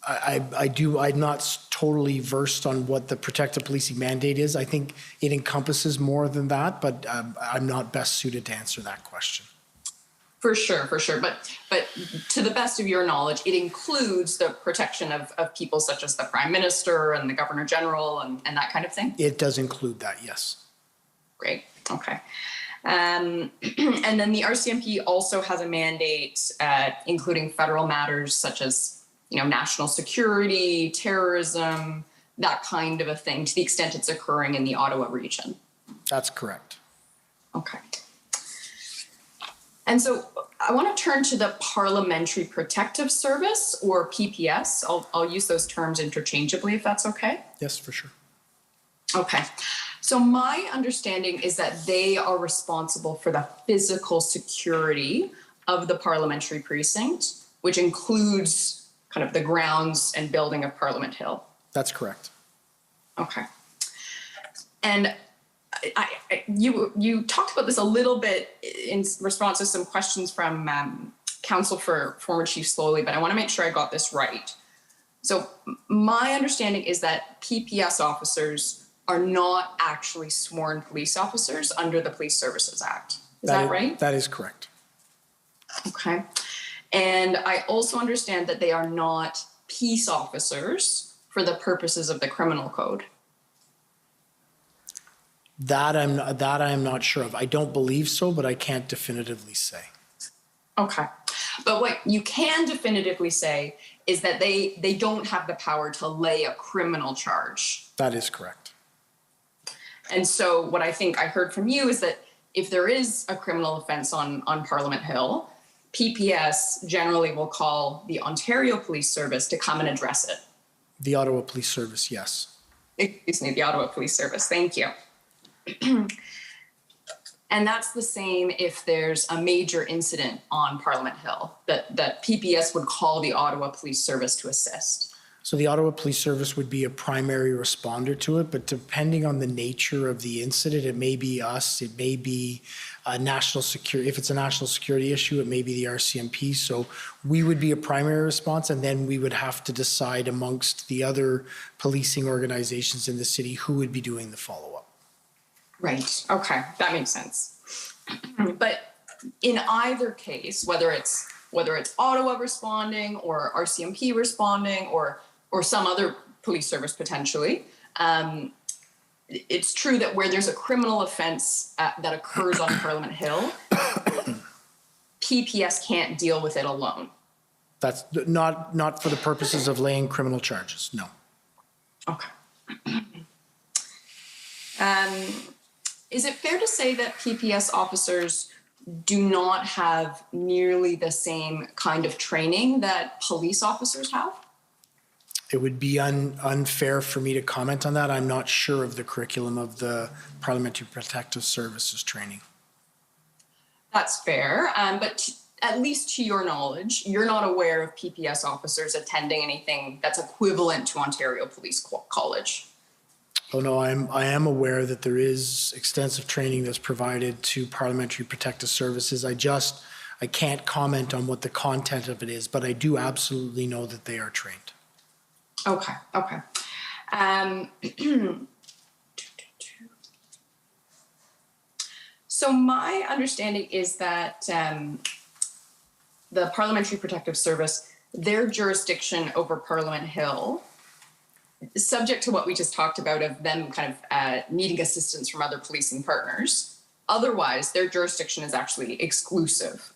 I'm not totally versed on what the protective policing mandate is. I think it encompasses more than that, but I'm not best suited to answer that question. For sure. But to the best of your knowledge, it includes the protection of people such as the Prime Minister and the Governor General and that kind of thing? It does include that, yes. Great, okay. And then the RCMP also has a mandate, including federal matters such as national security, terrorism, that kind of a thing, to the extent it's occurring in the Ottawa region. That's correct. Okay. And so I want to turn to the Parliamentary Protective Service, or PPS. I'll use those terms interchangeably if that's okay. Yes, for sure. Okay. So my understanding is that they are responsible for the physical security of the parliamentary precinct, which includes kind of the grounds and building of Parliament Hill. That's correct. Okay. And you talked about this a little bit in response to some questions from Council for former Chief Slowly, but I want to make sure I got this right. So my understanding is that PPS officers are not actually sworn police officers under the Police Services Act. Is that right? That is correct. Okay. And I also understand that they are not peace officers for the purposes of the criminal code. That I'm not sure of. I don't believe so, but I can't definitively say. Okay. But what you can definitively say is that they don't have the power to lay a criminal charge. That is correct. And so what I think I heard from you is that if there is a criminal offense on Parliament Hill, PPS generally will call the Ontario Police Service to come and address it. The Ottawa Police Service, yes. Excuse me, the Ottawa Police Service. Thank you. And that's the same if there's a major incident on Parliament Hill, that PPS would call the Ottawa Police Service to assist. So the Ottawa Police Service would be a primary responder to it, but depending on the nature of the incident, it may be us, it may be national security. If it's a national security issue, it may be the RCMP. So we would be a primary response, and then we would have to decide amongst the other policing organizations in the city who would be doing the follow-up. Right. Okay, that makes sense. But in either case, whether it's Ottawa responding or RCMP responding or some other police service potentially, it's true that where there's a criminal offense that occurs on Parliament Hill, PPS can't deal with it alone. That's not for the purposes of laying criminal charges, no. Okay. Is it fair to say that PPS officers do not have nearly the same kind of training that police officers have? It would be unfair for me to comment on that. I'm not sure of the curriculum of the Parliamentary Protective Services training. That's fair, but at least to your knowledge, you're not aware of PPS officers attending anything that's equivalent to Ontario Police College. Oh no, I am aware that there is extensive training that's provided to Parliamentary Protective Services. I can't comment on what the content of it is, but I do absolutely know that they are trained. Okay. So my understanding is that the Parliamentary Protective Service, their jurisdiction over Parliament Hill, subject to what we just talked about of them kind of needing assistance from other policing partners. Otherwise, their jurisdiction is actually exclusive.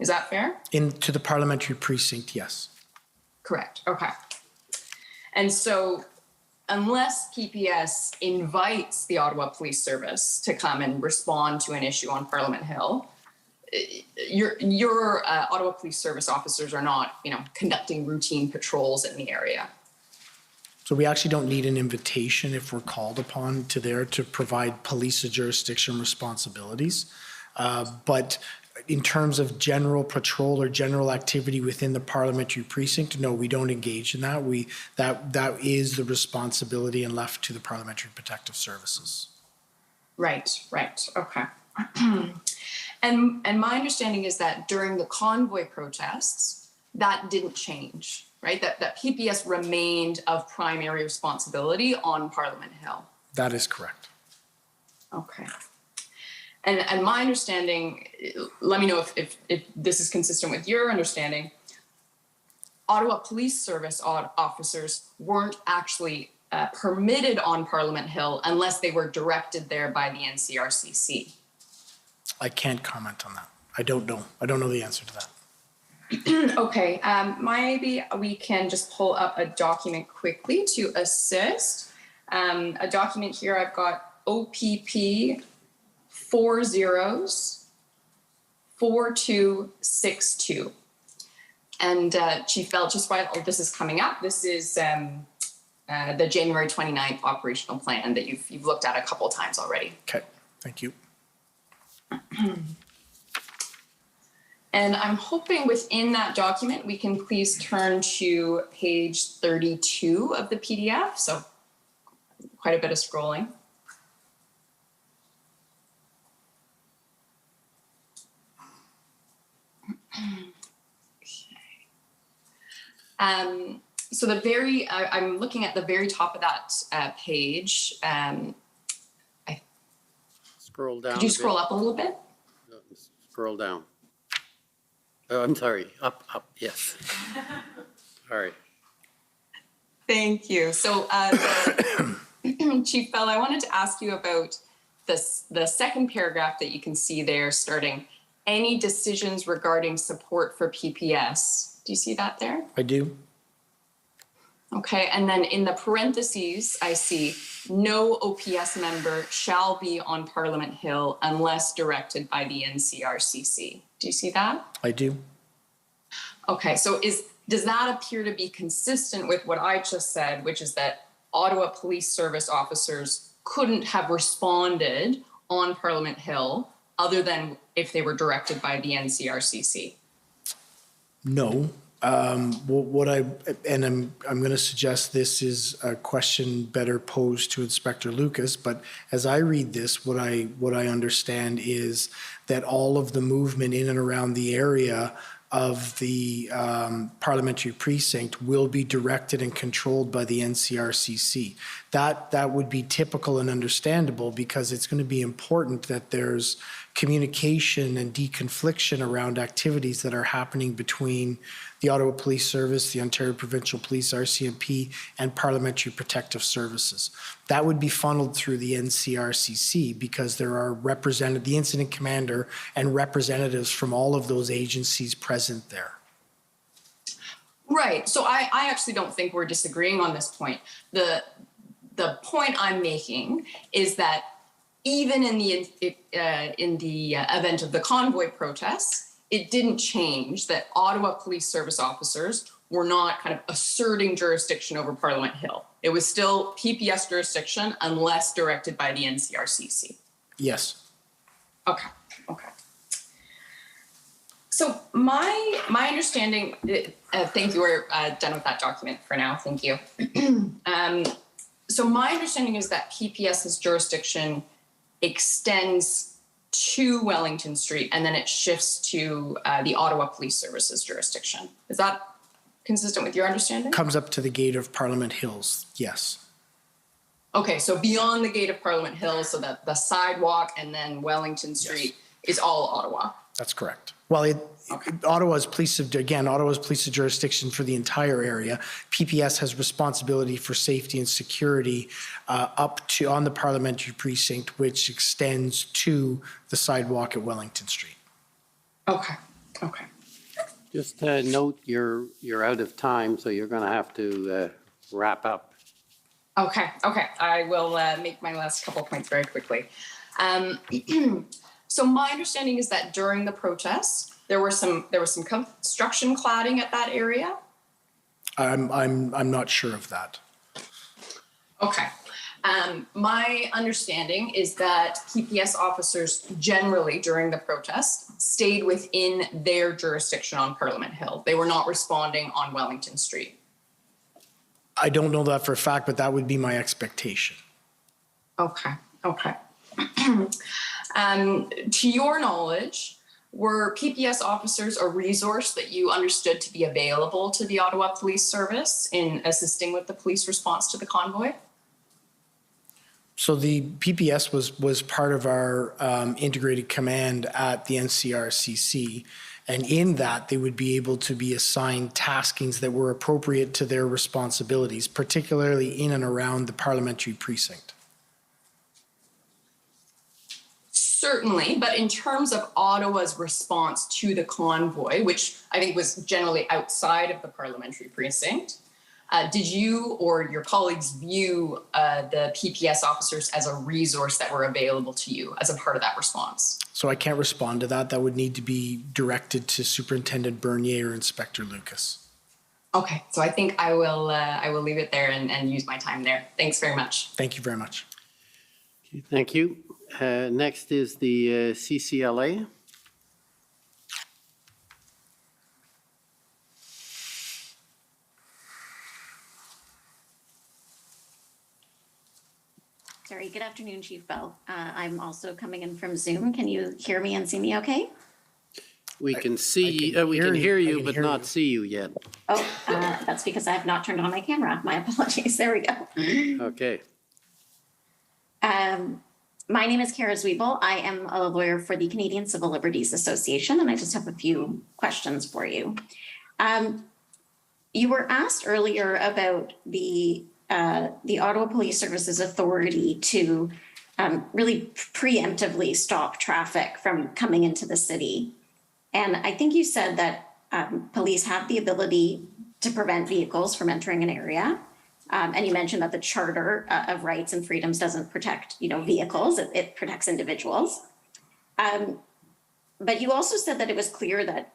Is that fair? To the parliamentary precinct, yes. Correct. Okay. And so unless PPS invites the Ottawa Police Service to come and respond to an issue on Parliament Hill, your Ottawa Police Service officers are not, conducting routine patrols in the area. So we actually don't need an invitation if we're called upon to there to provide police jurisdiction responsibilities. But in terms of general patrol or general activity within the parliamentary precinct, no, we don't engage in that. That is the responsibility and left to the Parliamentary Protective Services. Right, okay. And my understanding is that during the convoy protests, that didn't change, right? That PPS remained of primary responsibility on Parliament Hill. That is correct. Okay. And my understanding, let me know if this is consistent with your understanding, Ottawa Police Service officers weren't actually permitted on Parliament Hill unless they were directed there by the NCRCC. I can't comment on that. I don't know. I don't know the answer to that. Okay, maybe we can just pull up a document quickly to assist. A document here, I've got OPP 404262. And Chief Bell, just while this is coming up, this is the January 29th operational plan that you've looked at a couple of times already. Okay, thank you. And I'm hoping within that document, we can please turn to page 32 of the PDF. So quite a bit of scrolling. So I'm looking at the very top of that page. Scroll down. Could you scroll up a little bit? Scroll down. Oh, I'm sorry. Up, yes. All right. Thank you. So, Chief Bell, I wanted to ask you about the second paragraph that you can see there starting, any decisions regarding support for PPS. Do you see that there? I do. Okay, and then in the parentheses, I see no OPS member shall be on Parliament Hill unless directed by the NCRCC. Do you see that? I do. Okay, so does that appear to be consistent with what I just said, which is that Ottawa Police Service officers couldn't have responded on Parliament Hill other than if they were directed by the NCRCC? No. I'm going to suggest this is a question better posed to Inspector Lucas, but as I read this, what I understand is that all of the movement in and around the area of the parliamentary precinct will be directed and controlled by the NCRCC. That would be typical and understandable because it's going to be important that there's communication and deconfliction around activities that are happening between the Ottawa Police Service, the Ontario Provincial Police, RCMP, and Parliamentary Protective Services. That would be funneled through the NCRCC because there are the incident commander and representatives from all of those agencies present there. Right. So I actually don't think we're disagreeing on this point. The point I'm making is that even in the event of the convoy protests, it didn't change that Ottawa Police Service officers were not kind of asserting jurisdiction over Parliament Hill. It was still PPS jurisdiction unless directed by the NCRCC. Yes. Okay. So my understanding, thank you, we're done with that document for now, thank you. So my understanding is that PPS's jurisdiction extends to Wellington Street and then it shifts to the Ottawa Police Services jurisdiction. Is that consistent with your understanding? Comes up to the gate of Parliament Hills, yes. Okay, so beyond the gate of Parliament Hill, so that the sidewalk and then Wellington Street is all Ottawa. That's correct. Well, Ottawa's police jurisdiction for the entire area. PPS has responsibility for safety and security up to on the parliamentary precinct, which extends to the sidewalk at Wellington Street. Okay. Just note you're out of time, so you're going to have to wrap up. Okay. I will make my last couple points very quickly. So my understanding is that during the protests, there was some construction cladding at that area. I'm not sure of that. My understanding is that PPS officers generally during the protest stayed within their jurisdiction on Parliament Hill. They were not responding on Wellington Street. I don't know that for a fact, but that would be my expectation. Okay. To your knowledge, were PPS officers a resource that you understood to be available to the Ottawa Police Service in assisting with the police response to the convoy? So the PPS was part of our integrated command at the NCRCC. And in that, they would be able to be assigned taskings that were appropriate to their responsibilities, particularly in and around the parliamentary precinct. Certainly, but in terms of Ottawa's response to the convoy, which I think was generally outside of the parliamentary precinct, did you or your colleagues view the PPS officers as a resource that were available to you as a part of that response? So I can't respond to that. That would need to be directed to Superintendent Bernier or Inspector Lucas. Okay, so I think I will leave it there and use my time there. Thanks very much. Thank you very much. Okay, thank you. Next is the CCLA. Sorry, good afternoon, Chief Bell. I'm also coming in from Zoom. Can you hear me and see me okay? We can see, we can hear you, but not see you yet. Oh, that's because I have not turned on my camera. My apologies. There we go. Okay. My name is Kara Zwiebel. I am a lawyer for the Canadian Civil Liberties Association, and I just have a few questions for you. You were asked earlier about the Ottawa Police Service's authority to really preemptively stop traffic from coming into the city. And I think you said that police have the ability to prevent vehicles from entering an area. And you mentioned that the Charter of Rights and Freedoms doesn't protect, vehicles, it protects individuals. But you also said that it was clear that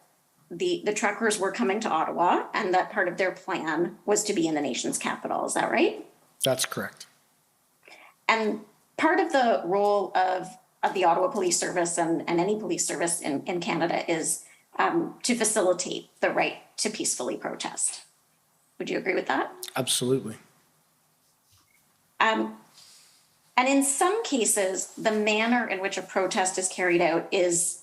the truckers were coming to Ottawa and that part of their plan was to be in the nation's capital. Is that right? That's correct. And part of the role of the Ottawa Police Service and any police service in Canada is to facilitate the right to peacefully protest. Would you agree with that? Absolutely. And in some cases, the manner in which a protest is carried out is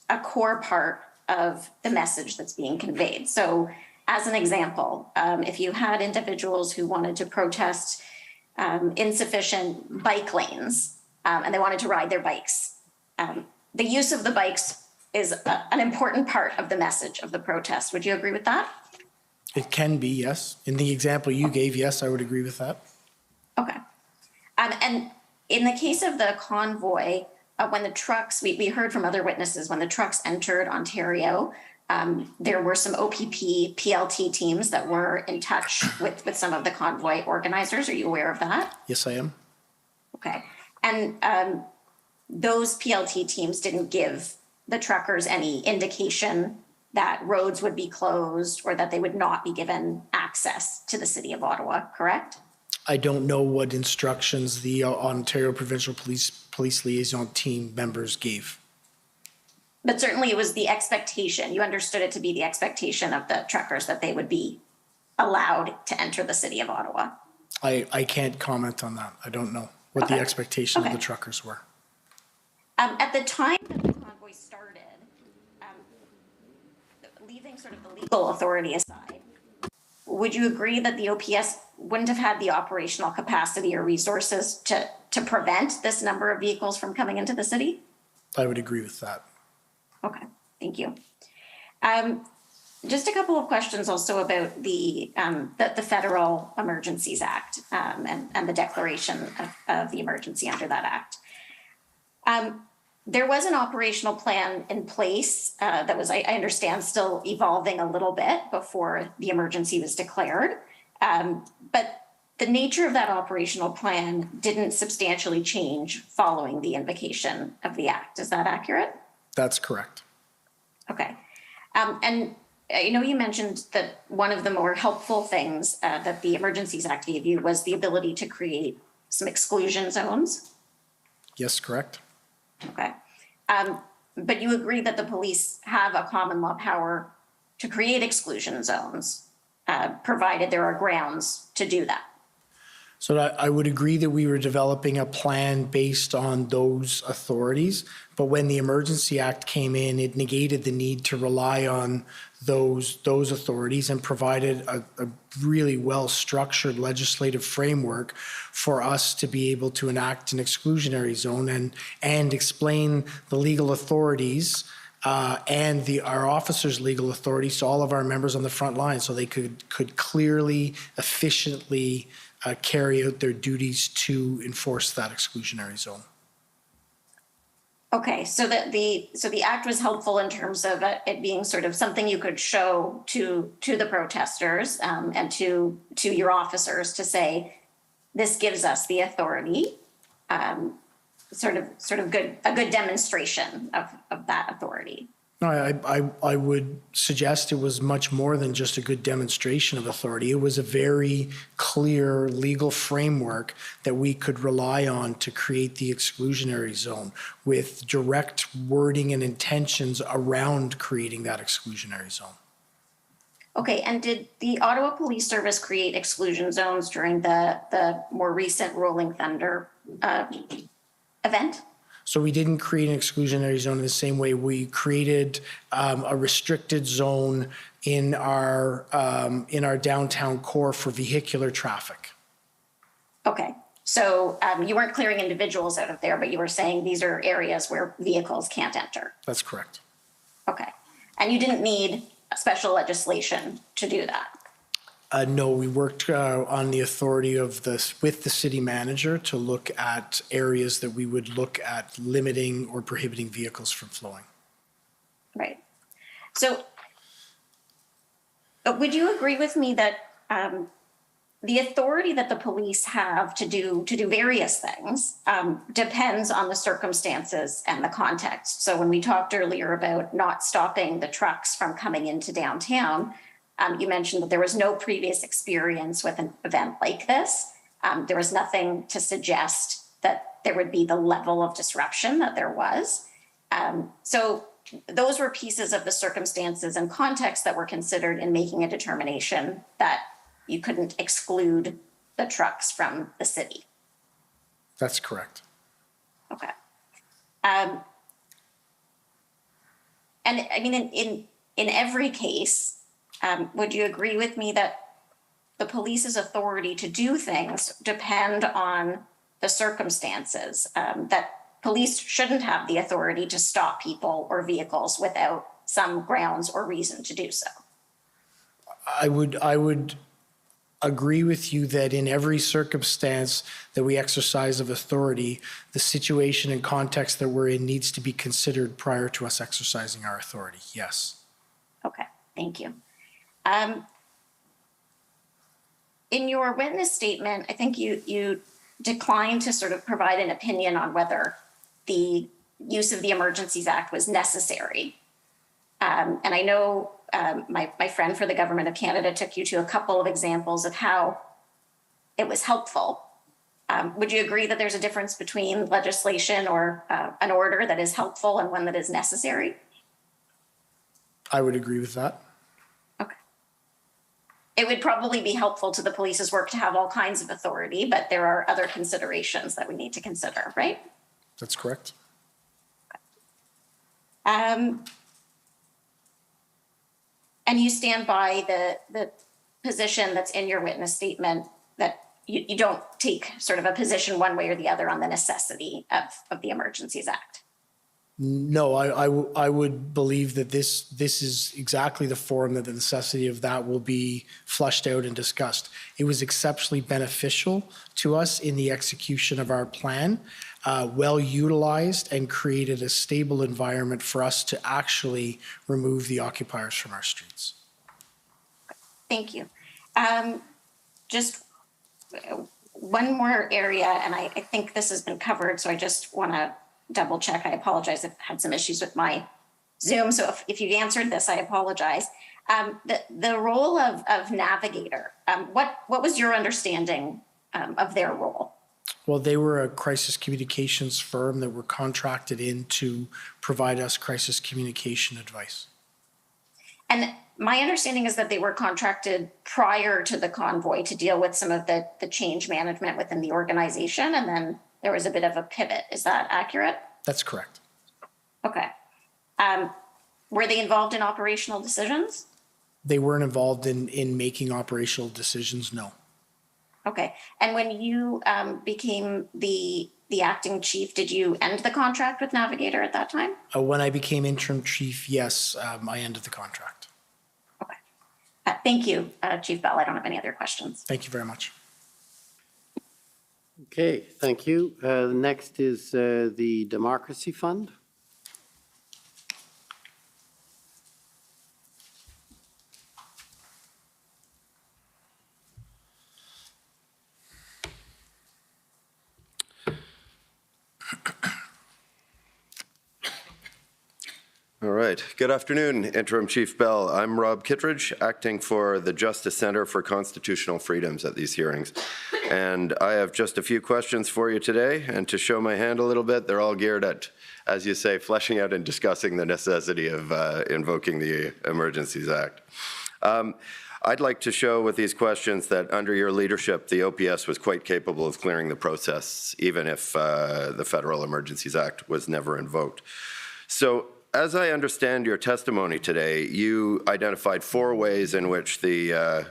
a core part of the message that's being conveyed. So as an example, if you had individuals who wanted to protest insufficient bike lanes and they wanted to ride their bikes, the use of the bikes is an important part of the message of the protest. Would you agree with that? It can be, yes. In the example you gave, yes, I would agree with that. Okay. And in the case of the convoy, when the trucks, we heard from other witnesses, when the trucks entered Ontario, there were some OPP PLT teams that were in touch with some of the convoy organizers. Are you aware of that? Yes, I am. Okay. And those PLT teams didn't give the truckers any indication that roads would be closed or that they would not be given access to the city of Ottawa, correct? I don't know what instructions the Ontario Provincial Police Liaison team members gave. But certainly it was the expectation. You understood it to be the expectation of the truckers that they would be allowed to enter the city of Ottawa. I can't comment on that. I don't know what the expectation of the truckers were. At the time that the convoy started, leaving sort of the legal authority aside, would you agree that the OPS wouldn't have had the operational capacity or resources to prevent this number of vehicles from coming into the city? I would agree with that. Okay, thank you. Just a couple of questions also about the Federal Emergencies Act and the declaration of the emergency under that act. There was an operational plan in place that was, I understand, still evolving a little bit before the emergency was declared. But the nature of that operational plan didn't substantially change following the invocation of the act. Is that accurate? That's correct. Okay. And I know you mentioned that one of the more helpful things that the Emergencies Act gave you was the ability to create some exclusion zones. Yes, correct. Okay. But you agree that the police have a common law power to create exclusion zones, provided there are grounds to do that. So I would agree that we were developing a plan based on those authorities, but when the Emergency Act came in, it negated the need to rely on those authorities and provided a really well-structured legislative framework for us to be able to enact an exclusionary zone and explain the legal authorities and our officers' legal authorities to all of our members on the front line so they could clearly, efficiently carry out their duties to enforce that exclusionary zone. Okay, so that the act was helpful in terms of it being sort of something you could show to the protesters and to your officers to say, this gives us the authority, sort of a good demonstration of that authority. No, I would suggest it was much more than just a good demonstration of authority. It was a very clear legal framework that we could rely on to create the exclusionary zone with direct wording and intentions around creating that exclusionary zone. Okay, and did the Ottawa Police Service create exclusion zones during the more recent Rolling Thunder event? So we didn't create an exclusionary zone in the same way we created a restricted zone in our downtown core for vehicular traffic. Okay, so you weren't clearing individuals out of there, but you were saying these are areas where vehicles can't enter. That's correct. Okay, and you didn't need special legislation to do that? No, we worked on the authority with the city manager to look at areas that we would look at limiting or prohibiting vehicles from flowing. Right. So would you agree with me that the authority that the police have to do various things depends on the circumstances and the context? So when we talked earlier about not stopping the trucks from coming into downtown, you mentioned that there was no previous experience with an event like this. There was nothing to suggest that there would be the level of disruption that there was. So those were pieces of the circumstances and context that were considered in making a determination that you couldn't exclude the trucks from the city. That's correct. Okay. And I mean, in every case, would you agree with me that the police's authority to do things depend on the circumstances, that police shouldn't have the authority to stop people or vehicles without some grounds or reason to do so? I would agree with you that in every circumstance that we exercise of authority, the situation and context that we're in needs to be considered prior to us exercising our authority. Yes. Okay, thank you. In your witness statement, I think you declined to sort of provide an opinion on whether the use of the Emergencies Act was necessary. And I know my friend for the Government of Canada took you to a couple of examples of how it was helpful. Would you agree that there's a difference between legislation or an order that is helpful and one that is necessary? I would agree with that. It would probably be helpful to the police's work to have all kinds of authority, but there are other considerations that we need to consider, right? That's correct. And you stand by the position that's in your witness statement that you don't take sort of a position one way or the other on the necessity of the Emergencies Act. No, I would believe that this is exactly the forum that the necessity of that will be flushed out and discussed. It was exceptionally beneficial to us in the execution of our plan, well utilized, and created a stable environment for us to actually remove the occupiers from our streets. Thank you. Just one more area, and I think this has been covered, so I just want to double check. I apologize. I've had some issues with my Zoom. So if you've answered this, I apologize. The role of navigator, what was your understanding of their role? Well, they were a crisis communications firm that were contracted in to provide us crisis communication advice. And my understanding is that they were contracted prior to the convoy to deal with some of the change management within the organization, and then there was a bit of a pivot. Is that accurate? That's correct. Okay. Were they involved in operational decisions? They weren't involved in making operational decisions, no. Okay. And when you became the acting chief, did you end the contract with Navigator at that time? When I became interim chief, yes, I ended the contract. Thank you, Chief Bell. I don't have any other questions. Thank you very much. Okay, thank you. Next is the Democracy Fund. All right. Good afternoon, Interim Chief Bell. I'm Rob Kittredge, acting for the Justice Center for Constitutional Freedoms at these hearings. And I have just a few questions for you today. And to show my hand a little bit, they're all geared at, as you say, fleshing out and discussing the necessity of invoking the Emergencies Act. I'd like to show with these questions that under your leadership, the OPS was quite capable of clearing the process, even if the Federal Emergencies Act was never invoked. So, as I understand your testimony today, you identified 4 ways in which the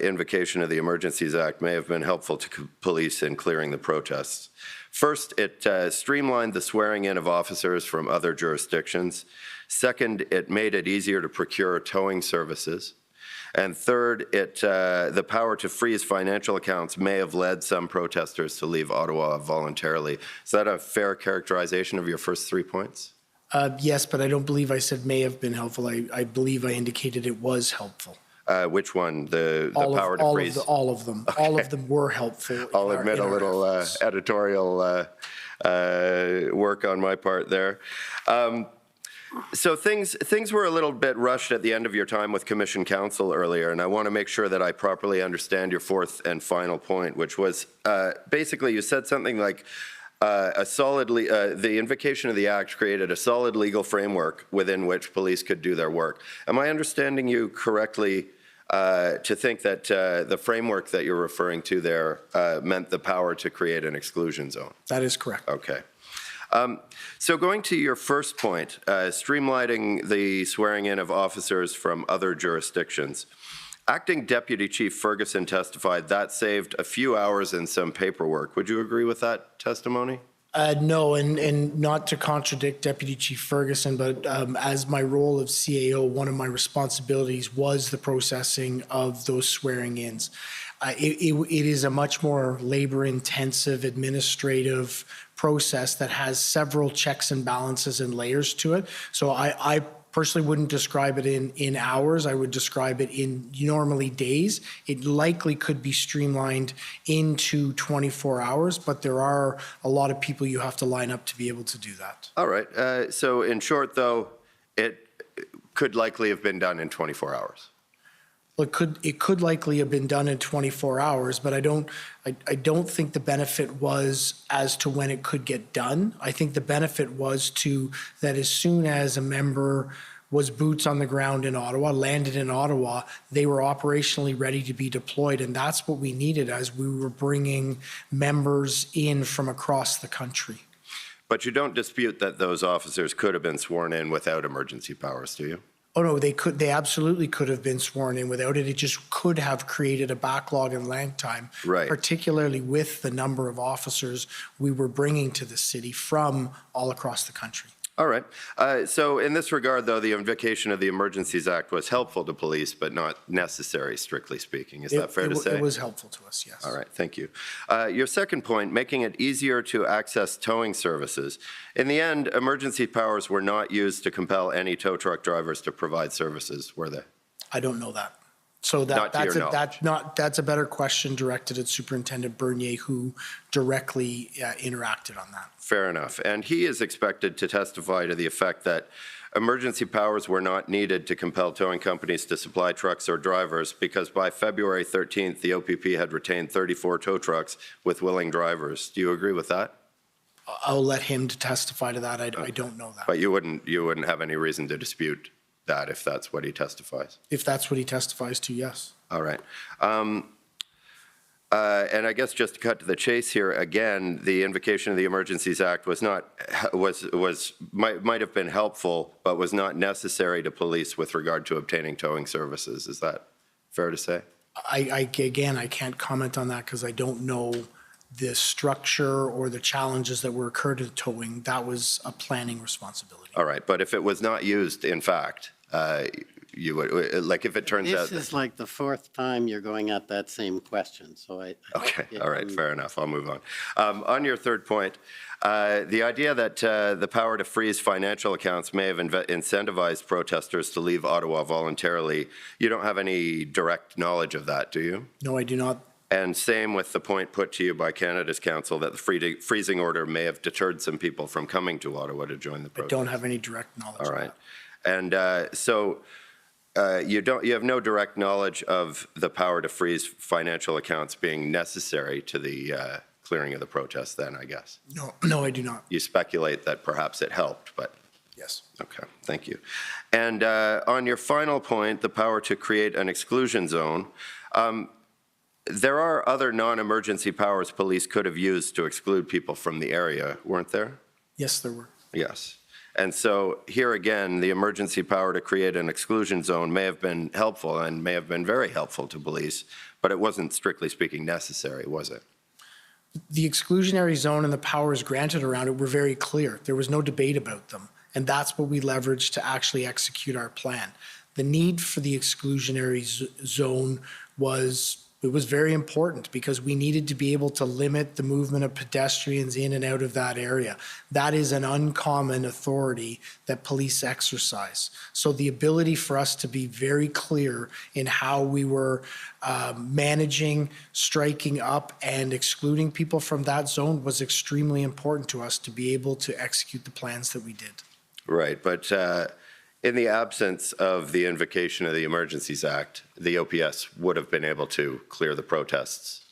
invocation of the Emergencies Act may have been helpful to police in clearing the protests. First, it streamlined the swearing in of officers from other jurisdictions. Second, it made it easier to procure towing services. And third, the power to freeze financial accounts may have led some protesters to leave Ottawa voluntarily. Is that a fair characterization of your first 3 points? Yes, but I don't believe I said may have been helpful. I believe I indicated it was helpful. Which one? The power to freeze? All of them. Okay. All of them were helpful. I'll admit a little editorial work on my part there. So things were a little bit rushed at the end of your time with Commission Council earlier, and I want to make sure that I properly understand your 4th and final point, which was basically you said something like the invocation of the Act created a solid legal framework within which police could do their work. Am I understanding you correctly to think that the framework that you're referring to there meant the power to create an exclusion zone? That is correct. Okay. So going to your first point, streamlining the swearing in of officers from other jurisdictions, Acting Deputy Chief Ferguson testified that saved a few hours and some paperwork. Would you agree with that testimony? No, and not to contradict Deputy Chief Ferguson, but as my role of CAO, one of my responsibilities was the processing of those swearing-ins. It is a much more labor-intensive administrative process that has several checks and balances and layers to it. So I personally wouldn't describe it in hours. I would describe it in normally days. It likely could be streamlined into 24 hours, but there are a lot of people you have to line up to be able to do that. All right. So in short, though, it could likely have been done in 24 hours. Well, it could likely have been done in 24 hours, but I don't think the benefit was as to when it could get done. I think the benefit was that as soon as a member was boots on the ground in Ottawa, landed in Ottawa, they were operationally ready to be deployed, and that's what we needed as we were bringing members in from across the country. But you don't dispute that those officers could have been sworn in without emergency powers, do you? Oh, no, they absolutely could have been sworn in without it. It just could have created a backlog in lag time, right, particularly with the number of officers we were bringing to the city from all across the country. All right. So in this regard, though, the invocation of the Emergencies Act was helpful to police, but not necessary, strictly speaking. Is that fair to say? It was helpful to us, yes. All right. Thank you. Your second point, making it easier to access towing services. In the end, emergency powers were not used to compel any tow truck drivers to provide services, were they? I don't know that. So Not to your knowledge. that's a better question directed at Superintendent Bernier, who directly interacted on that. Fair enough. And he is expected to testify to the effect that emergency powers were not needed to compel towing companies to supply trucks or drivers because by February 13th, the OPP had retained 34 tow trucks with willing drivers. Do you agree with that? I'll let him to testify to that. I don't know that. But you wouldn't have any reason to dispute that if that's what he testifies? If that's what he testifies to, yes. All right. And I guess just to cut to the chase here, again, the invocation of the Emergencies Act might have been helpful, but was not necessary to police with regard to obtaining towing services. Is that fair to say? Again, I can't comment on that because I don't know the structure or the challenges that were occurred to towing. That was a planning responsibility. All right, but if it was not used, in fact, you would, like if it turns out. This is like the fourth time you're going at that same question, so Okay, all right, fair enough, I'll move on. On your third point, the idea that the power to freeze financial accounts may have incentivized protesters to leave Ottawa voluntarily, you don't have any direct knowledge of that, do you? No, I do not. And same with the point put to you by Canada's Council that the freezing order may have deterred some people from coming to Ottawa to join the protest. I don't have any direct knowledge All of right. that. And so you have no direct knowledge of the power to freeze financial accounts being necessary to the clearing of the protest then, I guess? No, I do not. You speculate that perhaps it helped, but. Yes. Okay, thank you. And on your final point, the power to create an exclusion zone, there are other non-emergency powers police could have used to exclude people from the area, weren't there? Yes, there were. Yes. And so here again, the emergency power to create an exclusion zone may have been helpful and may have been very helpful to police, but it wasn't strictly speaking necessary, was it? The exclusionary zone and the powers granted around it were very clear. There was no debate about them. And that's what we leveraged to actually execute our plan. The need for the exclusionary zone was very important because we needed to be able to limit the movement of pedestrians in and out of that area. That is an uncommon authority that police exercise. So the ability for us to be very clear in how we were managing, striking up, and excluding people from that zone was extremely important to us to be able to execute the plans that we did. Right, but in the absence of the invocation of the Emergencies Act, the OPS would have been able to clear the protests.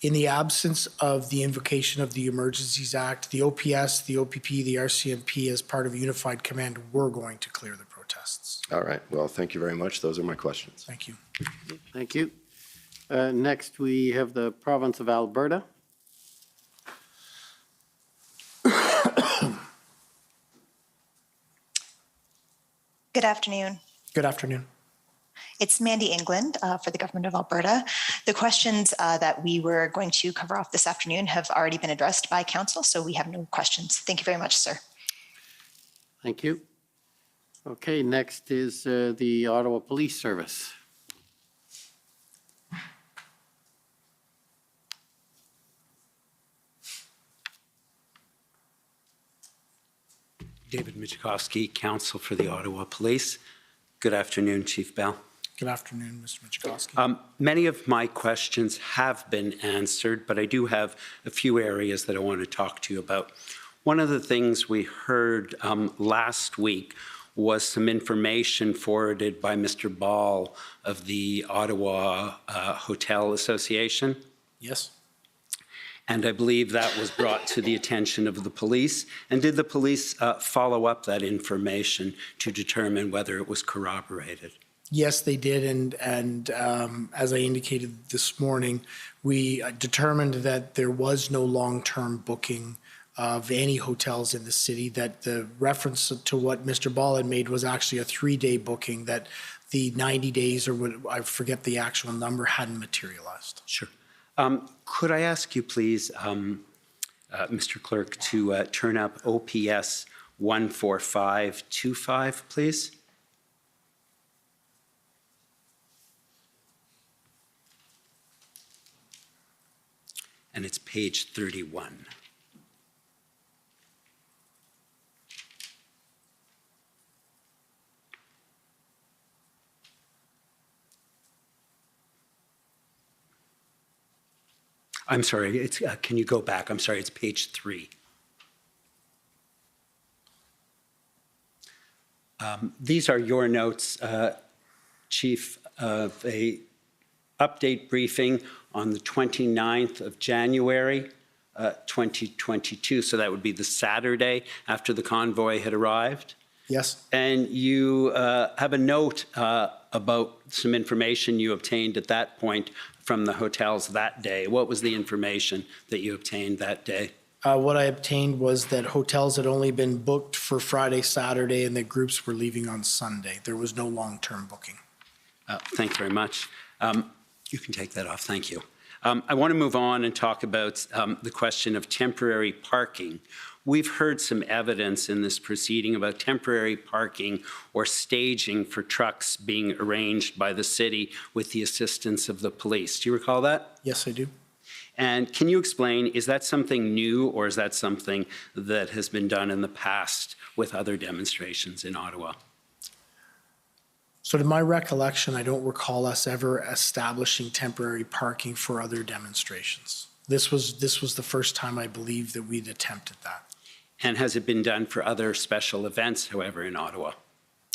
In the absence of the invocation of the Emergencies Act, the OPS, the OPP, the RCMP, as part of Unified Command, were going to clear the protests. All right, well, thank you very much. Those are my questions. Thank you. Thank you. Next, we have the province of Alberta. Good afternoon. Good afternoon. It's Mandy England for the Government of Alberta. The questions that we were going to cover off this afternoon have already been addressed by Council, so we have no questions. Thank you very much, sir. Thank you. Okay, next is the Ottawa Police Service. David Michikowski, Counsel for the Ottawa Police. Good afternoon, Chief Bell. Good afternoon, Mr. Michikowski. Many of my questions have been answered, but I do have a few areas that I want to talk to you about. One of the things we heard last week was some information forwarded by Mr. Ball of the Ottawa Hotel Association. Yes. And I believe that was brought to the attention of the police. And did the police follow up that information to determine whether it was corroborated? Yes, they did. And as I indicated this morning, we determined that there was no long-term booking of any hotels in the city, that the reference to what Mr. Ball had made was actually a 3-day booking, that the 90 days or what, I forget the actual number, hadn't materialized. Sure. Could I ask you, please, Mr. Clerk, to turn up OPS 14525, please? And it's page 31. I'm sorry, it's, can you go back? I'm sorry, it's page 3. These are your notes, Chief, of a update briefing on the 29th of January, 2022. So that would be the Saturday after the convoy had arrived. Yes. And you have a note about some information you obtained at that point from the hotels that day. What was the information that you obtained that day? What I obtained was that hotels had only been booked for Friday, Saturday, and that groups were leaving on Sunday. There was no long-term booking. Thanks very much. You can take that off. Thank you. I want to move on and talk about the question of temporary parking. We've heard some evidence in this proceeding about temporary parking or staging for trucks being arranged by the city with the assistance of the police. Do you recall that? Yes, I do. And can you explain, is that something new or is that something that has been done in the past with other demonstrations in Ottawa? So to my recollection, I don't recall us ever establishing temporary parking for other demonstrations. This was the first time I believe that we'd attempted that. And has it been done for other special events, however, in Ottawa?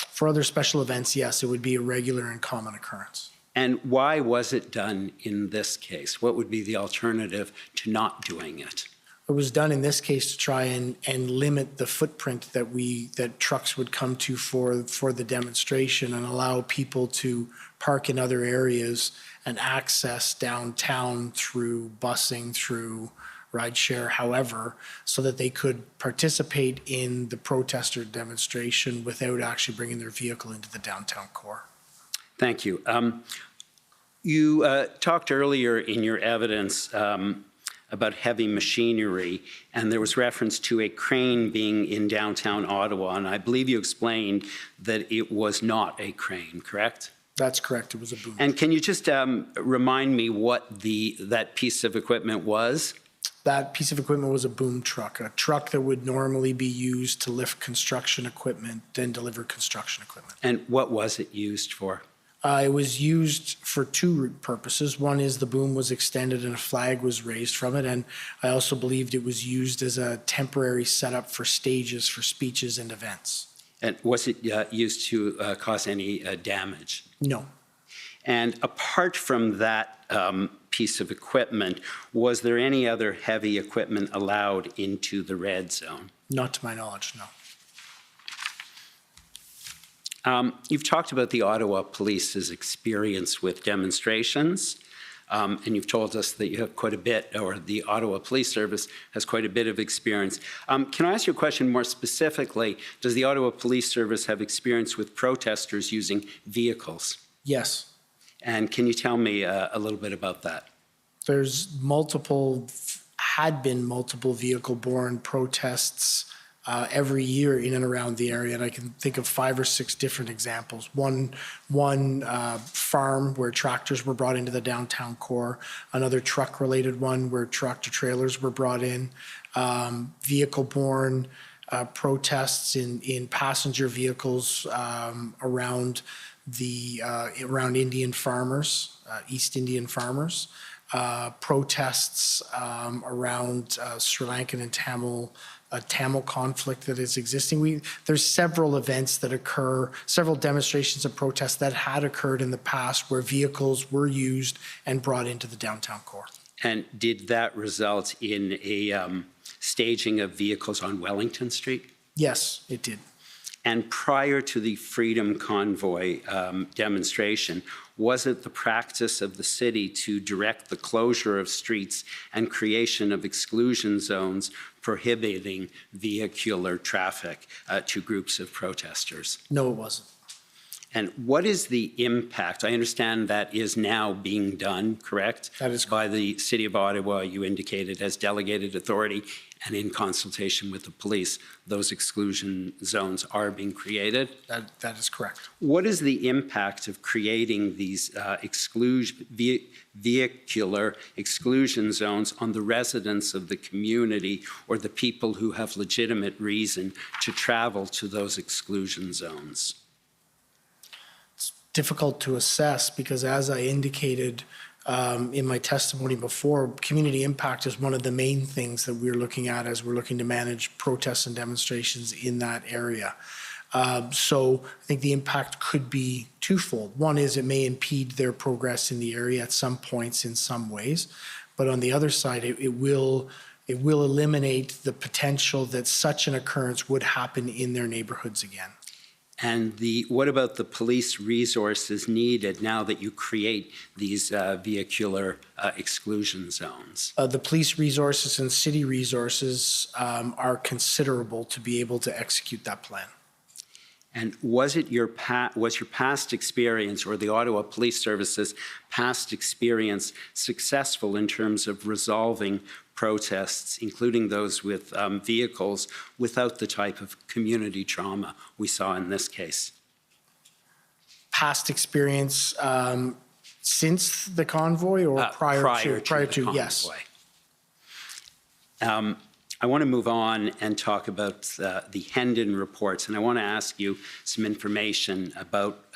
For other special events, yes, it would be a regular and common occurrence. And why was it done in this case? What would be the alternative to not doing it? It was done in this case to try and limit the footprint that trucks would come to for the demonstration and allow people to park in other areas and access downtown through busing, through rideshare, however, so that they could participate in the protester demonstration without actually bringing their vehicle into the downtown core. Thank you. You talked earlier in your evidence about heavy machinery, and there was reference to a crane being in downtown Ottawa, and I believe you explained that it was not a crane, correct? That's correct. It was a boom. And can you just remind me what that piece of equipment was? That piece of equipment was a boom truck, a truck that would normally be used to lift construction equipment and deliver construction equipment. And what was it used for? It was used for two purposes. One is the boom was extended and a flag was raised from it. And I also believed it was used as a temporary setup for stages for speeches and events. And was it used to cause any damage? No. And apart from that piece of equipment, was there any other heavy equipment allowed into the red zone? Not to my knowledge, no. You've talked about the Ottawa Police's experience with demonstrations, and you've told us that you have quite a bit, or the Ottawa Police Service has quite a bit of experience. Can I ask you a question more specifically? Does the Ottawa Police Service have experience with protesters using vehicles? Yes. And can you tell me a little bit about that? There's had been multiple vehicle-borne protests every year in and around the area, and I can think of 5 or 6 different examples. One farm where tractors were brought into the downtown core, another truck-related one where tractor-trailers were brought in, vehicle-borne protests in passenger vehicles around Indian farmers, East Indian farmers, protests around Sri Lankan and Tamil conflict that is existing. There's several events that occur, several demonstrations and protests that had occurred in the past where vehicles were used and brought into the downtown core. And did that result in a staging of vehicles on Wellington Street? Yes, it did. And prior to the Freedom Convoy demonstration, was it the practice of the city to direct the closure of streets and creation of exclusion zones prohibiting vehicular traffic to groups of protesters? No, it wasn't. And what is the impact? I understand that is now being done, correct? That is correct. By the City of Ottawa, you indicated, as delegated authority, and in consultation with the police, those exclusion zones are being created? That is correct. What is the impact of creating these vehicular exclusion zones on the residents of the community or the people who have legitimate reason to travel to those exclusion zones? It's difficult to assess because, as I indicated, in my testimony before, community impact is one of the main things that we're looking at as we're looking to manage protests and demonstrations in that area. So I think the impact could be twofold. One is it may impede their progress in the area at some points in some ways, but on the other side, it will eliminate the potential that such an occurrence would happen in their neighborhoods again. And what about the police resources needed now that you create these vehicular exclusion zones? The police resources and city resources are considerable to be able to execute that plan. And was your past experience, or the Ottawa Police Service's past experience, successful in terms of resolving protests, including those with vehicles, without the type of community trauma we saw in this case? Past experience since the convoy, or prior to yes. I want to move on and talk about the Hendon reports, and I want to ask you some information about,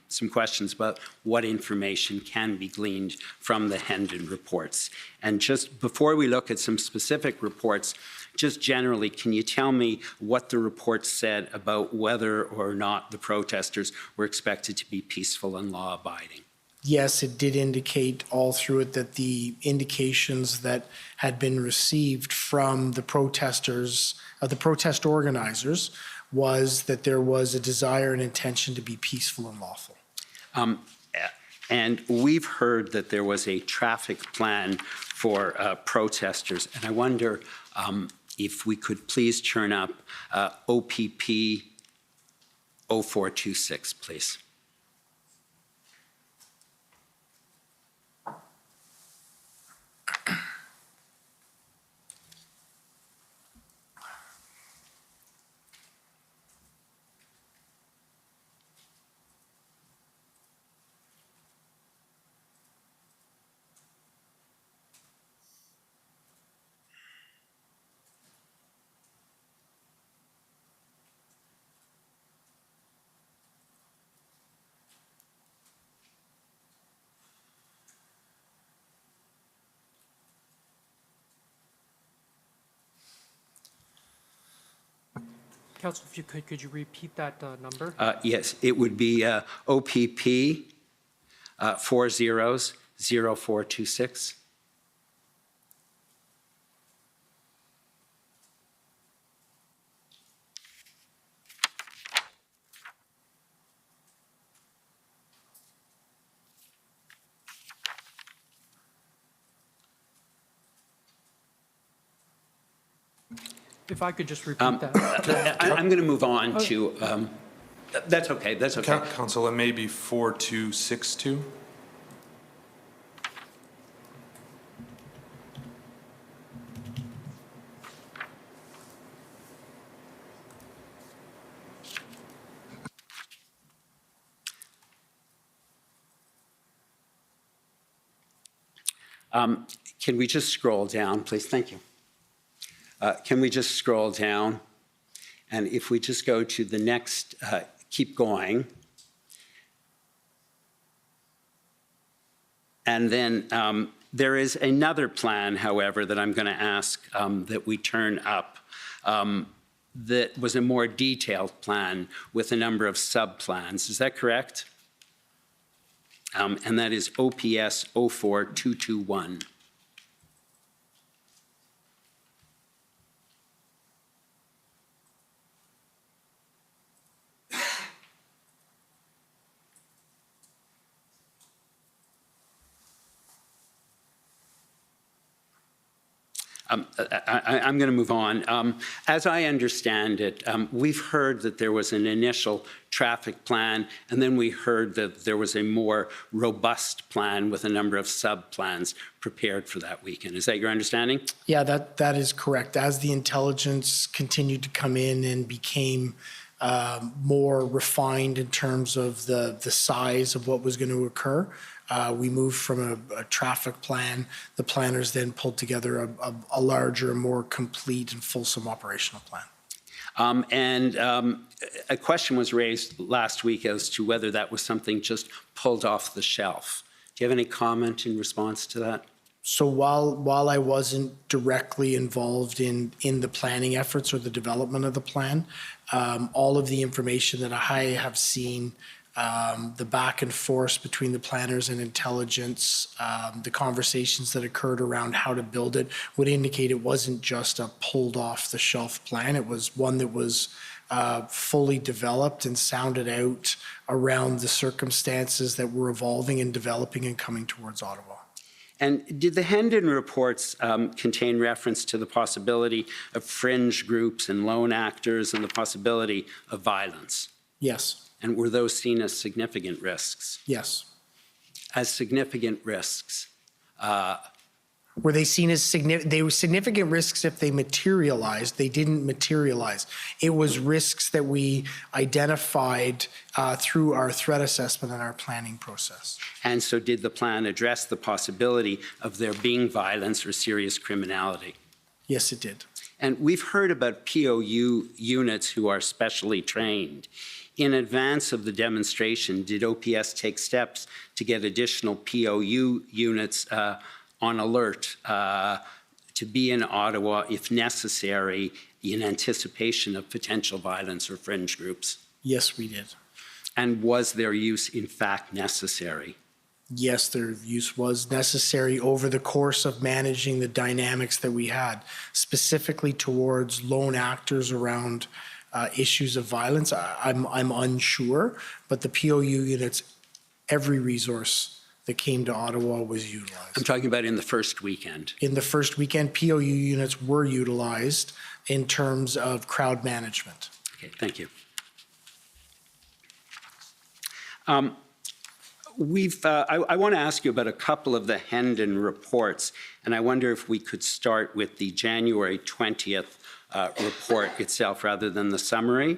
some questions about what information can be gleaned from the Hendon reports. And just before we look at some specific reports, just generally, can you tell me what the report said about whether or not the protesters were expected to be peaceful and law-abiding? Yes, it did indicate all through it that the indications that had been received from the protesters, the protest organizers, was that there was a desire and intention to be peaceful and lawful. And we've heard that there was a traffic plan for protesters, and I wonder if we could please turn up OPP 0426, please. Council, if you could you repeat that number? Yes, it would be OPP 400426. If I could just repeat that. I'm going to move on to, that's okay, that's okay. Council, it may be 4262. Can we just scroll down, please? Thank you. Can we just scroll down? And if we just go to the next, keep going. And then there is another plan, however, that I'm going to ask that we turn up that was a more detailed plan with a number of sub-plans. Is that correct? And that is OPS 04221. I'm going to move on. As I understand it, we've heard that there was an initial traffic plan, and then we heard that there was a more robust plan with a number of sub-plans prepared for that weekend. Is that your understanding? Yeah, that is correct. As the intelligence continued to come in and became more refined in terms of the size of what was going to occur, we moved from a traffic plan. The planners then pulled together a larger, more complete and fulsome operational plan. A question was raised last week as to whether that was something just pulled off the shelf. Do Do you have any comment in response to that? So while I wasn't directly involved in the planning efforts or the development of the plan, all of the information that I have seen, the back and forth between the planners and intelligence, the conversations that occurred around how to build it would indicate it wasn't just a pulled off the shelf plan. It was one that was fully developed and sounded out around the circumstances that were evolving and developing and coming towards Ottawa. And did the Hendon reports contain reference to the possibility of fringe groups and lone actors and the possibility of violence? Yes. And were those seen as significant risks? Yes. As significant risks? Were they seen as significant? They were significant risks if they materialized. They didn't materialize. It was risks that we identified through our threat assessment and our planning process. And so did the plan address the possibility of there being violence or serious criminality? Yes, it did. And we've heard about POU units who are specially trained. In advance of the demonstration, did OPS take steps to get additional POU units on alert to be in Ottawa if necessary in anticipation of potential violence or fringe groups? Yes, we did. And was their use in fact necessary? Yes, their use was necessary over the course of managing the dynamics that we had, specifically towards lone actors around issues of violence. I'm unsure, but the POU units, every resource that came to Ottawa was utilized. I'm talking about in the first weekend. In the first weekend, POU units were utilized in terms of crowd management. Okay, thank you. I want to ask you about a couple of the Hendon reports, and I wonder if we could start with the January 20th report itself rather than the summary.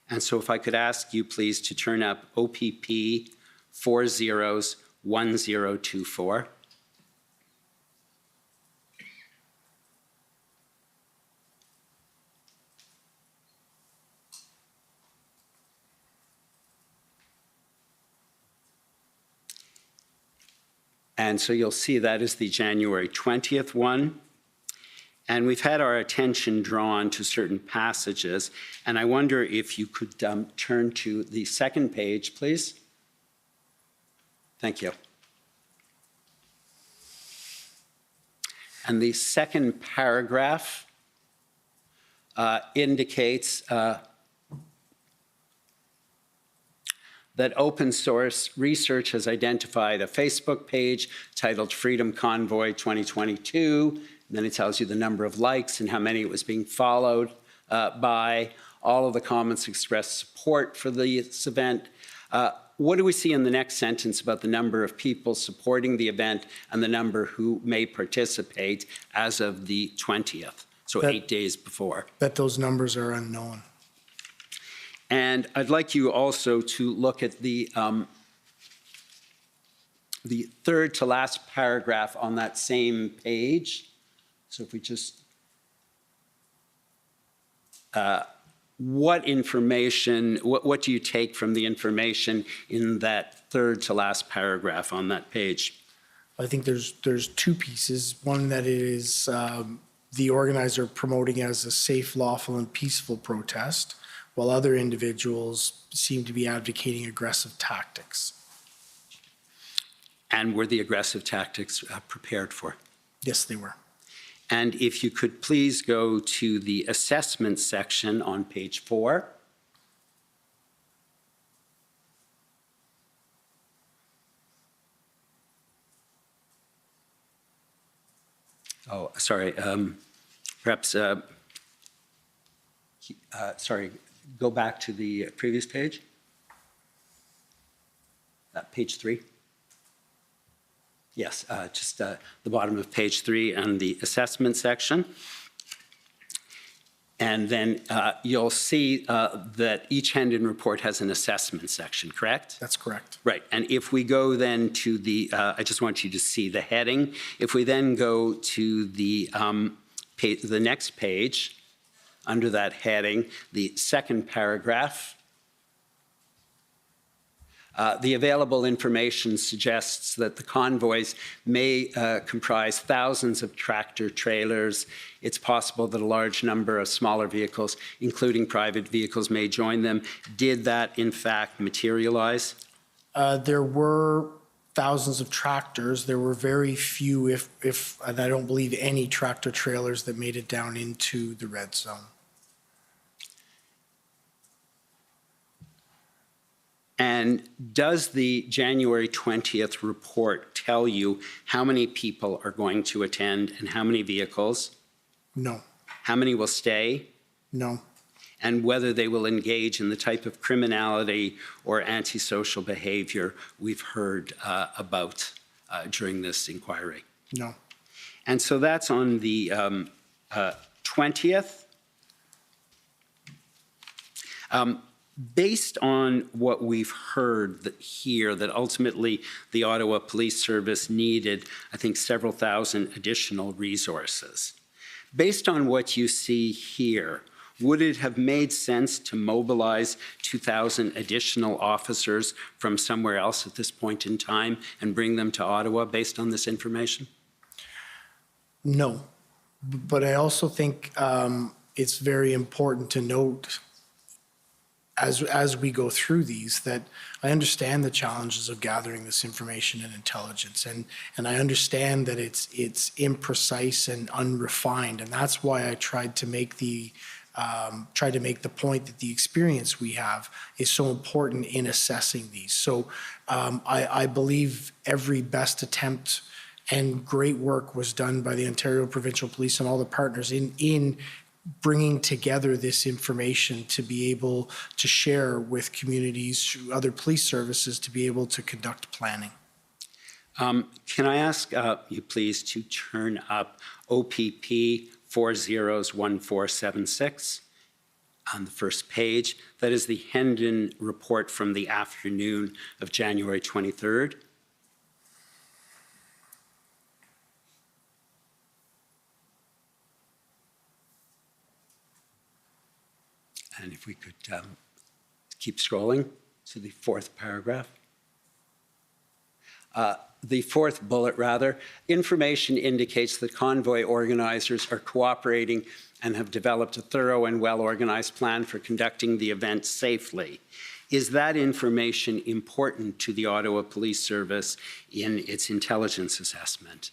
And so if I could ask you please to turn up OPP 401024. And so you'll see that is the January 20th one. And we've had our attention drawn to certain passages. And I wonder if you could turn to the second page, please. Thank you. And the second paragraph indicates that open source research has identified a Facebook page titled Freedom Convoy 2022. And then it tells you the number of likes and how many it was being followed by. All of the comments express support for this event. What do we see in the next sentence about the number of people supporting the event and the number who may participate as of the 20th, so 8 days before? That those numbers are unknown. And I'd like you also to look at the third to last paragraph on that same page. So if we just, what information, what do you take from the information in that third to last paragraph on that page? I think there's two pieces. One, that it is the organizer promoting as a safe, lawful, and peaceful protest, while other individuals seem to be advocating aggressive tactics. And were the aggressive tactics prepared for? Yes, they were. And if you could please go to the assessment section on page 4. Oh, sorry. Perhaps, sorry, go back to the previous page. Page 3. Yes, just the bottom of page 3 and the assessment section. And then you'll see that each Hendon report has an assessment section, correct? That's correct. Right. And if we go then to the, I just want you to see the heading. If we then go to the next page, under that heading, the second paragraph, The available information suggests that the convoys may comprise thousands of tractor trailers. It's possible that a large number of smaller vehicles, including private vehicles, may join them. Did that, in fact, materialize? There were thousands of tractors. There were very few, if and I don't believe any tractor trailers that made it down into the red zone. And does the January 20th report tell you how many people are going to attend and how many vehicles? No. How many will stay? No. And whether they will engage in the type of criminality or antisocial behavior we've heard about during this inquiry? No. And so that's on the 20th. Based on what we've heard here, that ultimately the Ottawa Police Service needed, I think, several thousand additional resources. Based on what you see here, would it have made sense to mobilize 2,000 additional officers from somewhere else at this point in time and bring them to Ottawa based on this information? No. But I also think it's very important to note as we go through these, that I understand the challenges of gathering this information and intelligence, and I understand that it's imprecise and unrefined, and that's why I tried to make the point that the experience we have is so important in assessing these. So I believe every best attempt and great work was done by the Ontario Provincial Police and all the partners in bringing together this information to be able to share with communities, other police services, to be able to conduct planning. Can I ask you please to turn up OPP 401476 on the first page? That is the Hendon report from the afternoon of January 23rd. And if we could keep scrolling to the fourth paragraph. The fourth bullet, rather, information indicates that convoy organizers are cooperating and have developed a thorough and well-organized plan for conducting the event safely. Is that information important to the Ottawa Police Service in its intelligence assessment?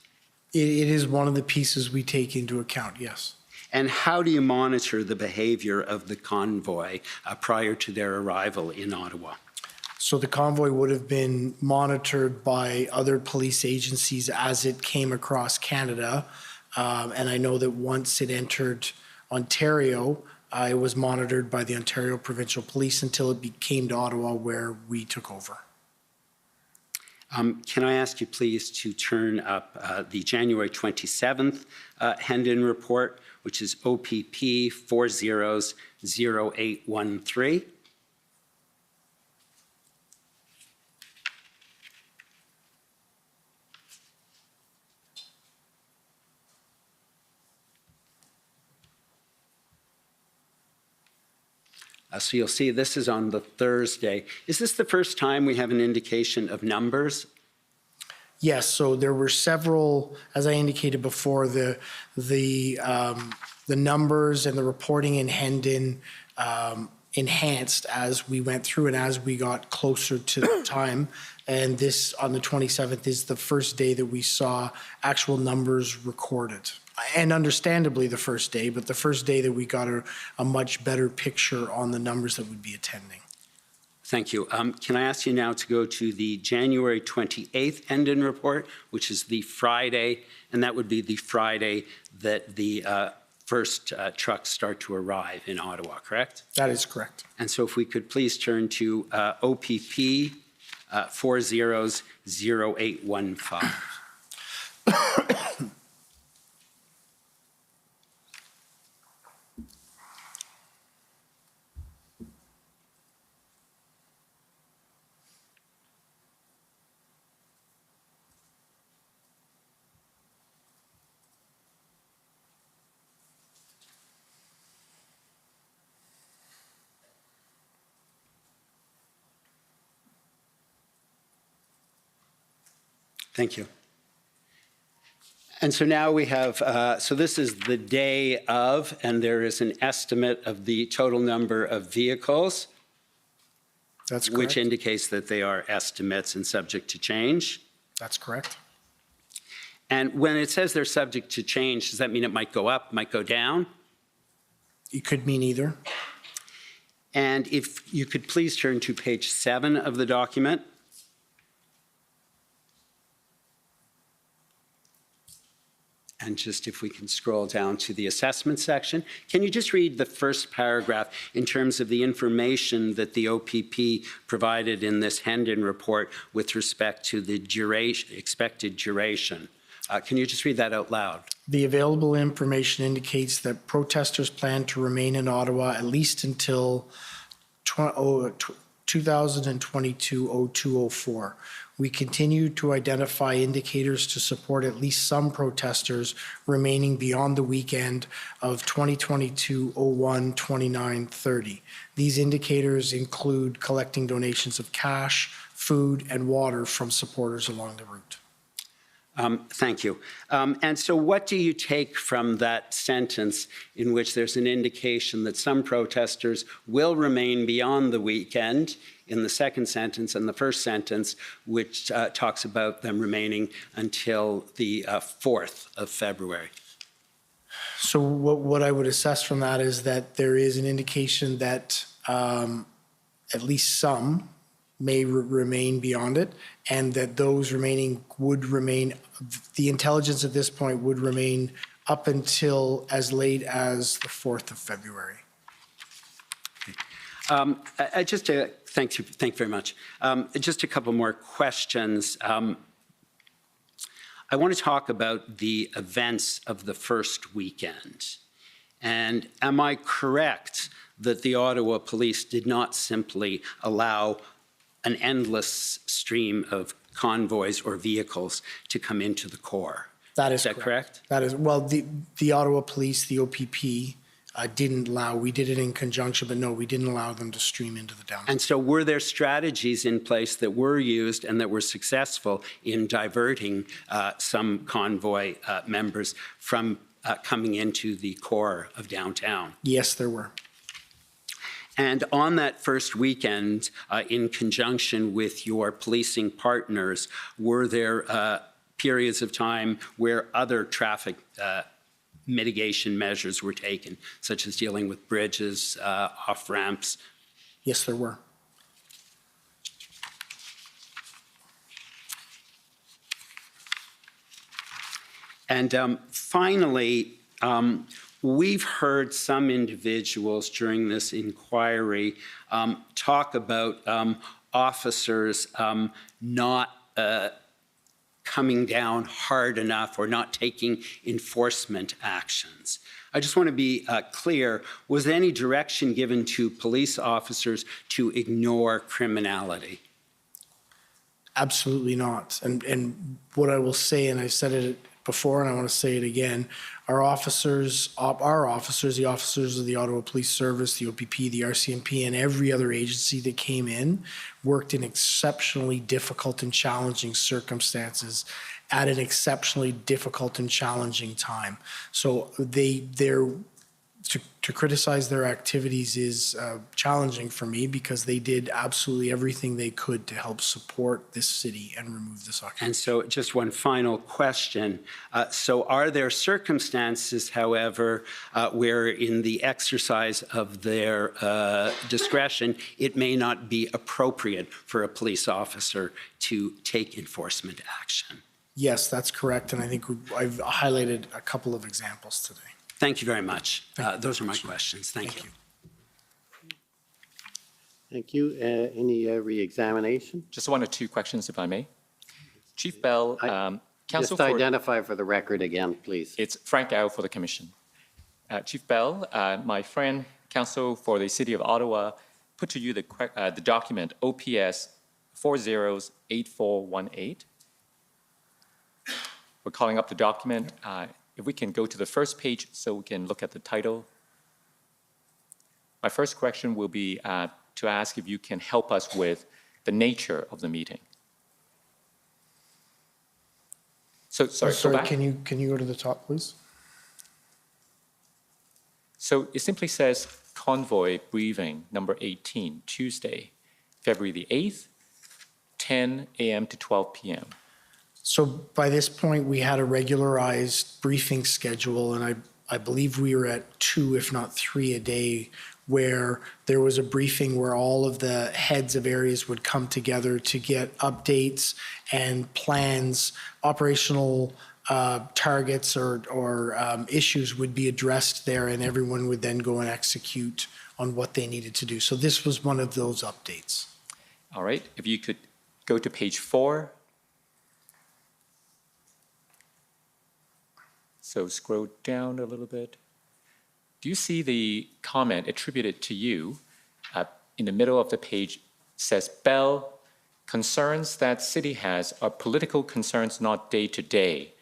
It is one of the pieces we take into account, yes. And how do you monitor the behavior of the convoy prior to their arrival in Ottawa? So the convoy would have been monitored by other police agencies as it came across Canada. And I know that once it entered Ontario, it was monitored by the Ontario Provincial Police until it came to Ottawa, where we took over. Can I ask you please to turn up the January 27th Hendon report, which is OPP 400813. So you'll see this is on the Thursday. Is this the first time we have an indication of numbers? Yes, so there were several, as I indicated before, the numbers and the reporting in Hendon enhanced as we went through and as we got closer to the time. And this, on the 27th, is the first day that we saw actual numbers recorded. And understandably the first day, but the first day that we got a much better picture on the numbers that would be attending. Thank you. Can I ask you now to go to the January 28th Hendon report, which is the Friday, and that would be the Friday that the first trucks start to arrive in Ottawa, correct? That is correct. And so if we could please turn to OPP 400815. Thank you. And so now we have, so this is the day of, and there is an estimate of the total number of vehicles. That's correct. Which indicates that they are estimates and subject to change. That's correct. And when it says they're subject to change, does that mean it might go up, might go down? It could mean either. And if you could please turn to page 7 of the document. And just if we can scroll down to the assessment section, can you just read the first paragraph in terms of the information that the OPP provided in this Hendon report with respect to the duration, expected duration? Can you just read that out loud? The available information indicates that protesters plan to remain in Ottawa at least until 2022-02-04. We continue to identify indicators to support at least some protesters remaining beyond the weekend of 2022-01-29-30. These indicators include collecting donations of cash, food, and water from supporters along the route. Thank you. And so what do you take from that sentence in which there's an indication that some protesters will remain beyond the weekend in the second sentence, and the first sentence, which talks about them remaining until the 4th of February? So what I would assess from that is that there is an indication that at least some may remain beyond it, and that those remaining would remain, the intelligence at this point would remain up until as late as the 4th of February. Thank you very much. Just a couple more questions. I want to talk about the events of the first weekend. And am I correct that the Ottawa Police did not simply allow an endless stream of convoys or vehicles to come into the core? That is that correct? That is, well, the Ottawa Police, the OPP, didn't allow, we did it in conjunction, but no, we didn't allow them to stream into the downtown. And so were there strategies in place that were used and that were successful in diverting some convoy members from coming into the core of downtown? Yes, there were. And on that first weekend, in conjunction with your policing partners, were there periods of time where other traffic mitigation measures were taken, such as dealing with bridges, off-ramps? Yes, there were. And finally, we've heard some individuals during this inquiry talk about officers not coming down hard enough or not taking enforcement actions. I just want to be clear, was there any direction given to police officers to ignore criminality? Absolutely not. And what I will say, and I've said it before and I want to say it again, our officers, the officers of the Ottawa Police Service, the OPP, the RCMP, and every other agency that came in worked in exceptionally difficult and challenging circumstances at an exceptionally difficult and challenging time. So to criticize their activities is challenging for me, because they did absolutely everything they could to help support this city and remove this occupation. And so just one final question. So are there circumstances, however, where in the exercise of their discretion, it may not be appropriate for a police officer to take enforcement action? Yes, that's correct. And I think I've highlighted a couple of examples today. Thank you very much. Those are my questions. Thank you. Thank you. Any re-examination? Just one or two questions, if I may. Chief Bell, Council Just identify for the record again, please. It's Frank Au for the Commission. Chief Bell, my friend, Council for the City of Ottawa, put to you the document OPS 408418. We're calling up the document. If we can go to the first page so we can look at the title. My first question will be to ask if you can help us with the nature of the meeting. So, sorry, go Sorry, back. can you go to the top, please? So it simply says convoy briefing number 18, Tuesday, February the 8th, 10 a.m. to 12 p.m. So by this point, we had a regularized briefing schedule, and I believe we were at 2, if not 3 a day, where there was a briefing where all of the heads of areas would come together to get updates and plans, operational targets or issues would be addressed there, and everyone would then go and execute on what they needed to do. So this was one of those updates. All right, if you could go to page 4. So scroll down a little bit. Do you see the comment attributed to you in the middle of the page says, Bell, concerns that city has are political concerns, not day to day.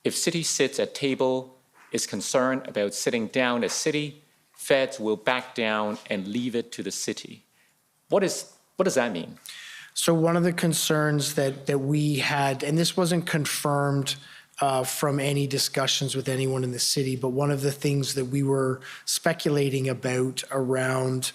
If city sits at table, is concerned about sitting down as city, feds will back down and leave it to the city. What does that mean? So one of the concerns that we had, and this wasn't confirmed from any discussions with anyone in the city, but one of the things that we were speculating about around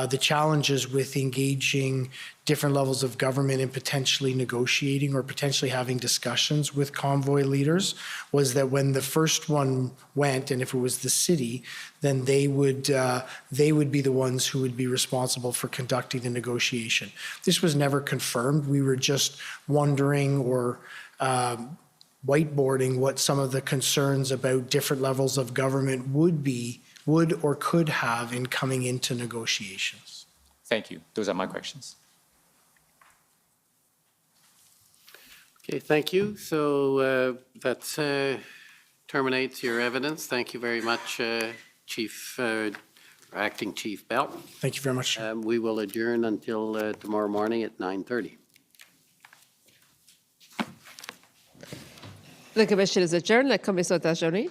the challenges with engaging different levels of government and potentially negotiating or potentially having discussions with convoy leaders was that when the first one went, and if it was the city, then they would be the ones who would be responsible for conducting the negotiation. This was never confirmed. We were just wondering or whiteboarding what some of the concerns about different levels of government would or could have in coming into negotiations. Thank you. Those are my questions. Okay, thank you. So that terminates your evidence. Thank you very much, Acting Chief Bell. Thank you very much. We will adjourn until tomorrow morning at 9:30. La commission is adjourned. La commission est adjournée.